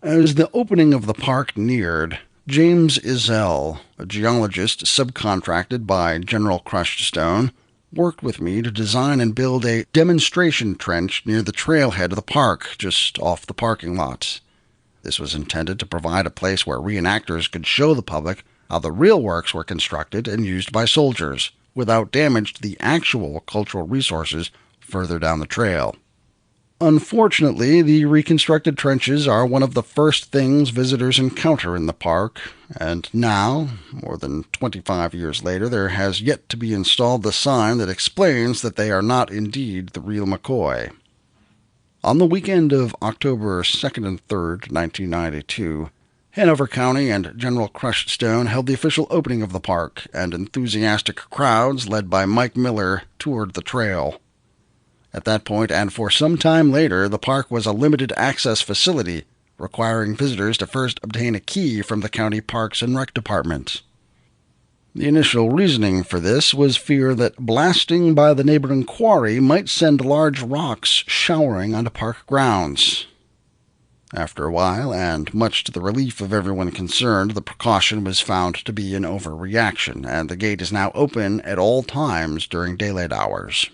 As the opening of the park neared, James Izell, a geologist subcontracted by General Crushed Stone, worked with me to design and build a demonstration trench near the trailhead of the park, just off the parking lot. This was intended to provide a place where reenactors could show the public how the real works were constructed and used by soldiers, without damage to the actual cultural resources further down the trail. Unfortunately, the reconstructed trenches are one of the first things visitors encounter in the park, and now, more than 25 years later, there has yet to be installed the sign that explains that they are not indeed the real McCoy. On the weekend of October 2nd and 3rd, 1992, Hanover County and General Crushed Stone held the official opening of the park, and enthusiastic crowds led by Mike Miller toured the trail. At that point, and for some time later, the park was a limited-access facility, requiring visitors to first obtain a key from the county Parks and Rec Department. The initial reasoning for this was fear that blasting by the neighboring quarry might send large rocks showering onto park grounds. After a while, and much to the relief of everyone concerned, the precaution was found to be an overreaction, and the gate is now open at all times during daylight hours.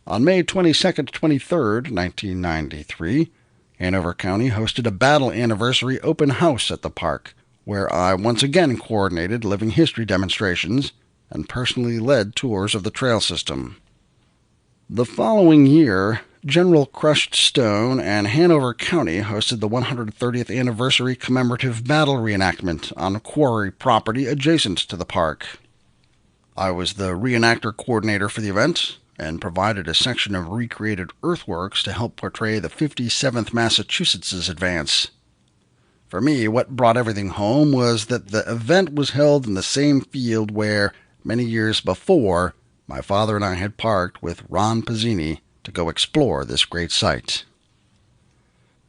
On May 22nd-23rd, 1993, Hanover County hosted a battle anniversary open house at the park, where I once again coordinated living history demonstrations and personally led tours of the trail system. The following year, General Crushed Stone and Hanover County hosted the 130th anniversary commemorative battle reenactment on quarry property adjacent to the park. I was the reenactor coordinator for the event, and provided a section of recreated earthworks to help portray the 57th Massachusetts' advance. For me, what brought everything home was that the event was held in the same field where, many years before, my father and I had parked with Ron Pizzini to go explore this great site.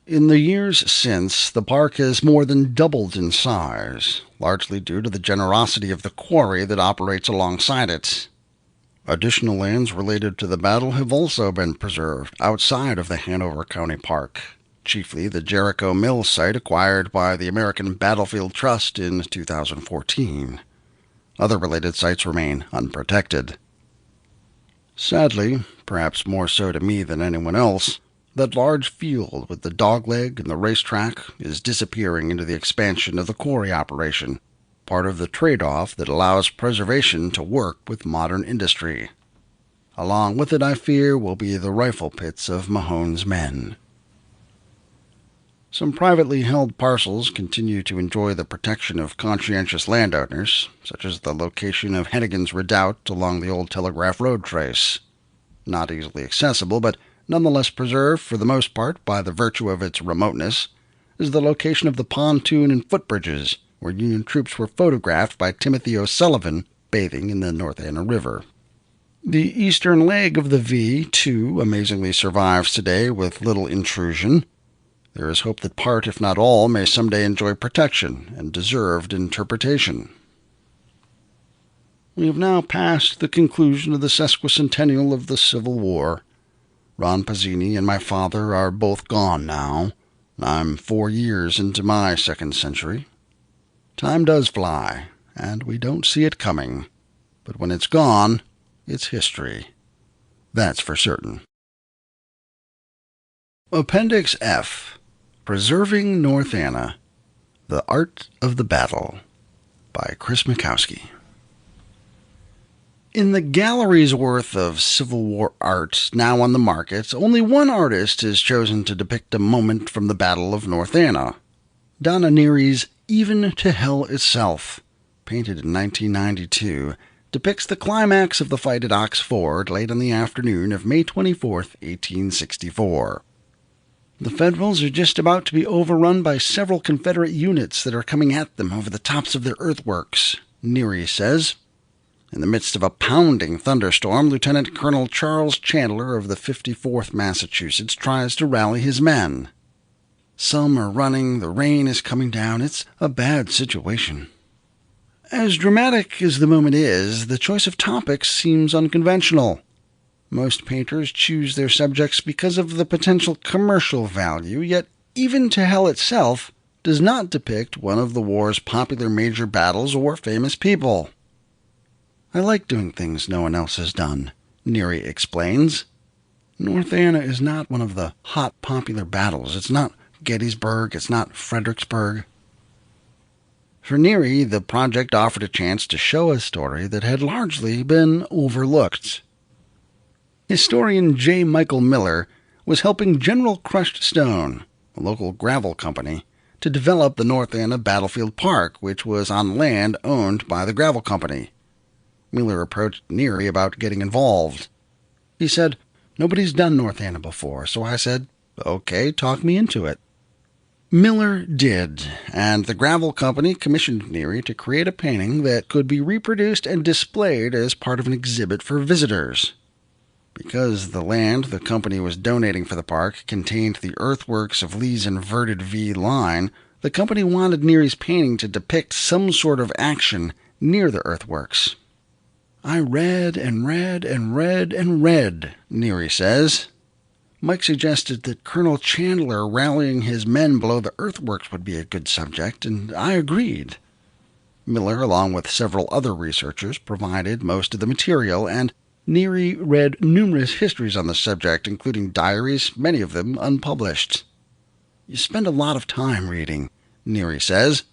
In the years since, the park has more than doubled in size, largely due to the generosity of the quarry that operates alongside it. Additional lands related to the battle have also been preserved outside of the Hanover County Park, chiefly the Jericho Mill site acquired by the American Battlefield Trust in 2014. Other related sites remain unprotected. Sadly, perhaps more so to me than anyone else, that large field with the dogleg and the racetrack is disappearing into the expansion of the quarry operation, part of the trade-off that allows preservation to work with modern industry. Along with it, I fear, will be the rifle pits of Mahone's men. Some privately held parcels continue to enjoy the protection of conscientious landowners, such as the location of Hennigan's Redoubt along the old Telegraph Road trace. Not easily accessible, but nonetheless preserved for the most part by the virtue of its remoteness, is the location of the pontoon and footbridges, where Union troops were photographed by Timothy O'Sullivan bathing in the North Anna River. The eastern leg of the V, too, amazingly survives today with little intrusion. There is hope that part, if not all, may someday enjoy protection and deserved interpretation. We have now passed the conclusion of the sesquicentennial of the Civil War. Ron Pizzini and my father are both gone now. I'm 4 years into my second century. Time does fly, and we don't see it coming. But when it's gone, it's history. That's for certain. Appendix F. Preserving North Anna. The Art of the Battle. By Chris Mackowski. In the gallery's worth of Civil War art now on the market, only one artist has chosen to depict a moment from the Battle of North Anna. Donna Neary's Even to Hell Itself, painted in 1992, depicts the climax of the fight at Ox Ford late in the afternoon of May 24, 1864. The Federals are just about to be overrun by several Confederate units that are coming at them over the tops of their earthworks, Neary says. In the midst of a pounding thunderstorm, Lieutenant Colonel Charles Chandler of the 54th Massachusetts tries to rally his men. Some are running, the rain is coming down, it's a bad situation. As dramatic as the moment is, the choice of topics seems unconventional. Most painters choose their subjects because of the potential commercial value, yet Even to Hell Itself does not depict one of the war's popular major battles or famous people. I like doing things no one else has done, Neary explains. North Anna is not one of the hot popular battles. It's not Gettysburg, it's not Fredericksburg. For Neary, the project offered a chance to show a story that had largely been overlooked. Historian J. Michael Miller was helping General Crushed Stone, a local gravel company, to develop the North Anna Battlefield Park, which was on land owned by the gravel company. Miller approached Neary about getting involved. He said, "Nobody's done North Anna before," so I said, "Okay, talk me into it." Miller did, and the gravel company commissioned Neary to create a painting that could be reproduced and displayed as part of an exhibit for visitors. Because the land the company was donating for the park contained the earthworks of Lee's inverted V line, the company wanted Neary's painting to depict some sort of action near the earthworks. "I read and read and read and read," Neary says. Mike suggested that Colonel Chandler rallying his men below the earthworks would be a good subject, and I agreed. Miller, along with several other researchers, provided most of the material, and Neary read numerous histories on the subject, including diaries, many of them unpublished. "You spend a lot of time reading," Neary says.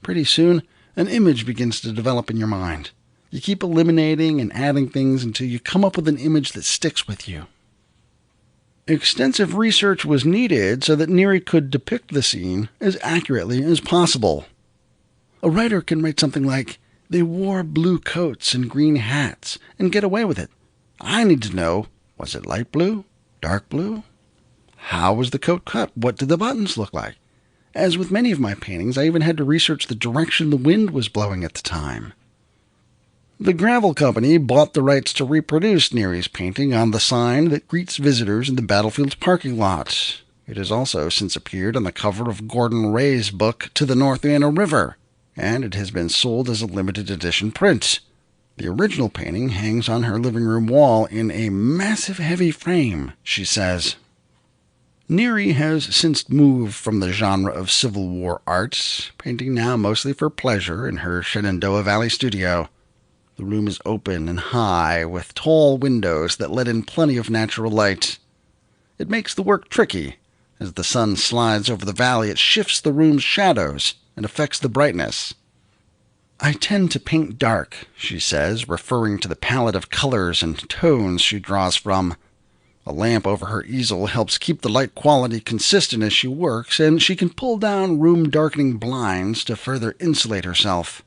"Pretty soon, an image begins to develop in your mind. You keep eliminating and adding things until you come up with an image that sticks with you." Extensive research was needed so that Neary could depict the scene as accurately as possible. A writer can write something like, "They wore blue coats and green hats and get away with it." I need to know, was it light blue? Dark blue? How was the coat cut? What did the buttons look like? As with many of my paintings, I even had to research the direction the wind was blowing at the time. The gravel company bought the rights to reproduce Neary's painting on the sign that greets visitors in the battlefield's parking lot. It has also since appeared on the cover of Gordon Ray's book To the North Anna River, and it has been sold as a limited edition print. The original painting hangs on her living room wall in a massive heavy frame, she says. Neary has since moved from the genre of Civil War art, painting now mostly for pleasure in her Shenandoah Valley studio. The room is open and high, with tall windows that let in plenty of natural light. It makes the work tricky. As the sun slides over the valley, it shifts the room's shadows and affects the brightness. "I tend to paint dark," she says, referring to the palette of colors and tones she draws from. A lamp over her easel helps keep the light quality consistent as she works, and she can pull down room-darkening blinds to further insulate herself.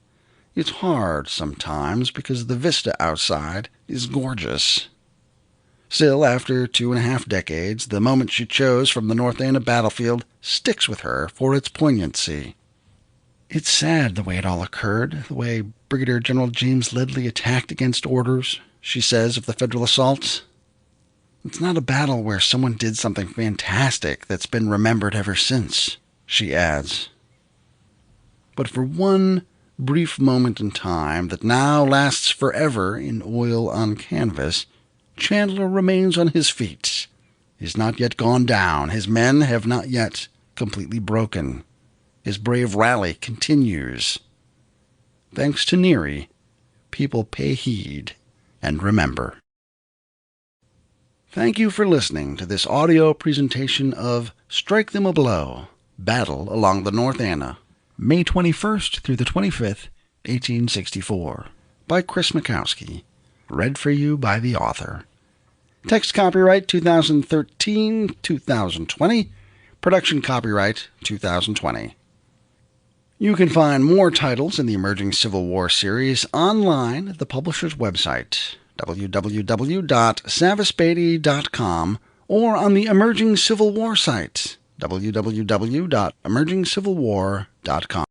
It's hard sometimes because the vista outside is gorgeous. Still, after 2.5 decades, the moment she chose from the North Anna battlefield sticks with her for its poignancy. "It's sad the way it all occurred, the way Brigadier General James Ledlie attacked against orders," she says of the Federal assaults. "It's not a battle where someone did something fantastic that's been remembered ever since," she adds. But for one brief moment in time that now lasts forever in oil on canvas, Chandler remains on his feet. He's not yet gone down. His men have not yet completely broken. His brave rally continues. Thanks to Neary, people pay heed and remember. Thank you for listening to this audio presentation of Strike Them a Blow, Battle Along the North Anna, May 21st through the 25th, 1864, by Chris Mackowski, read for you by the author. Text copyright 2013-2020, production copyright 2020. You can find more titles in the Emerging Civil War series online at the publisher's website, www.savasbeatty.com, or on the Emerging Civil War site, www.emergingcivilwar.com.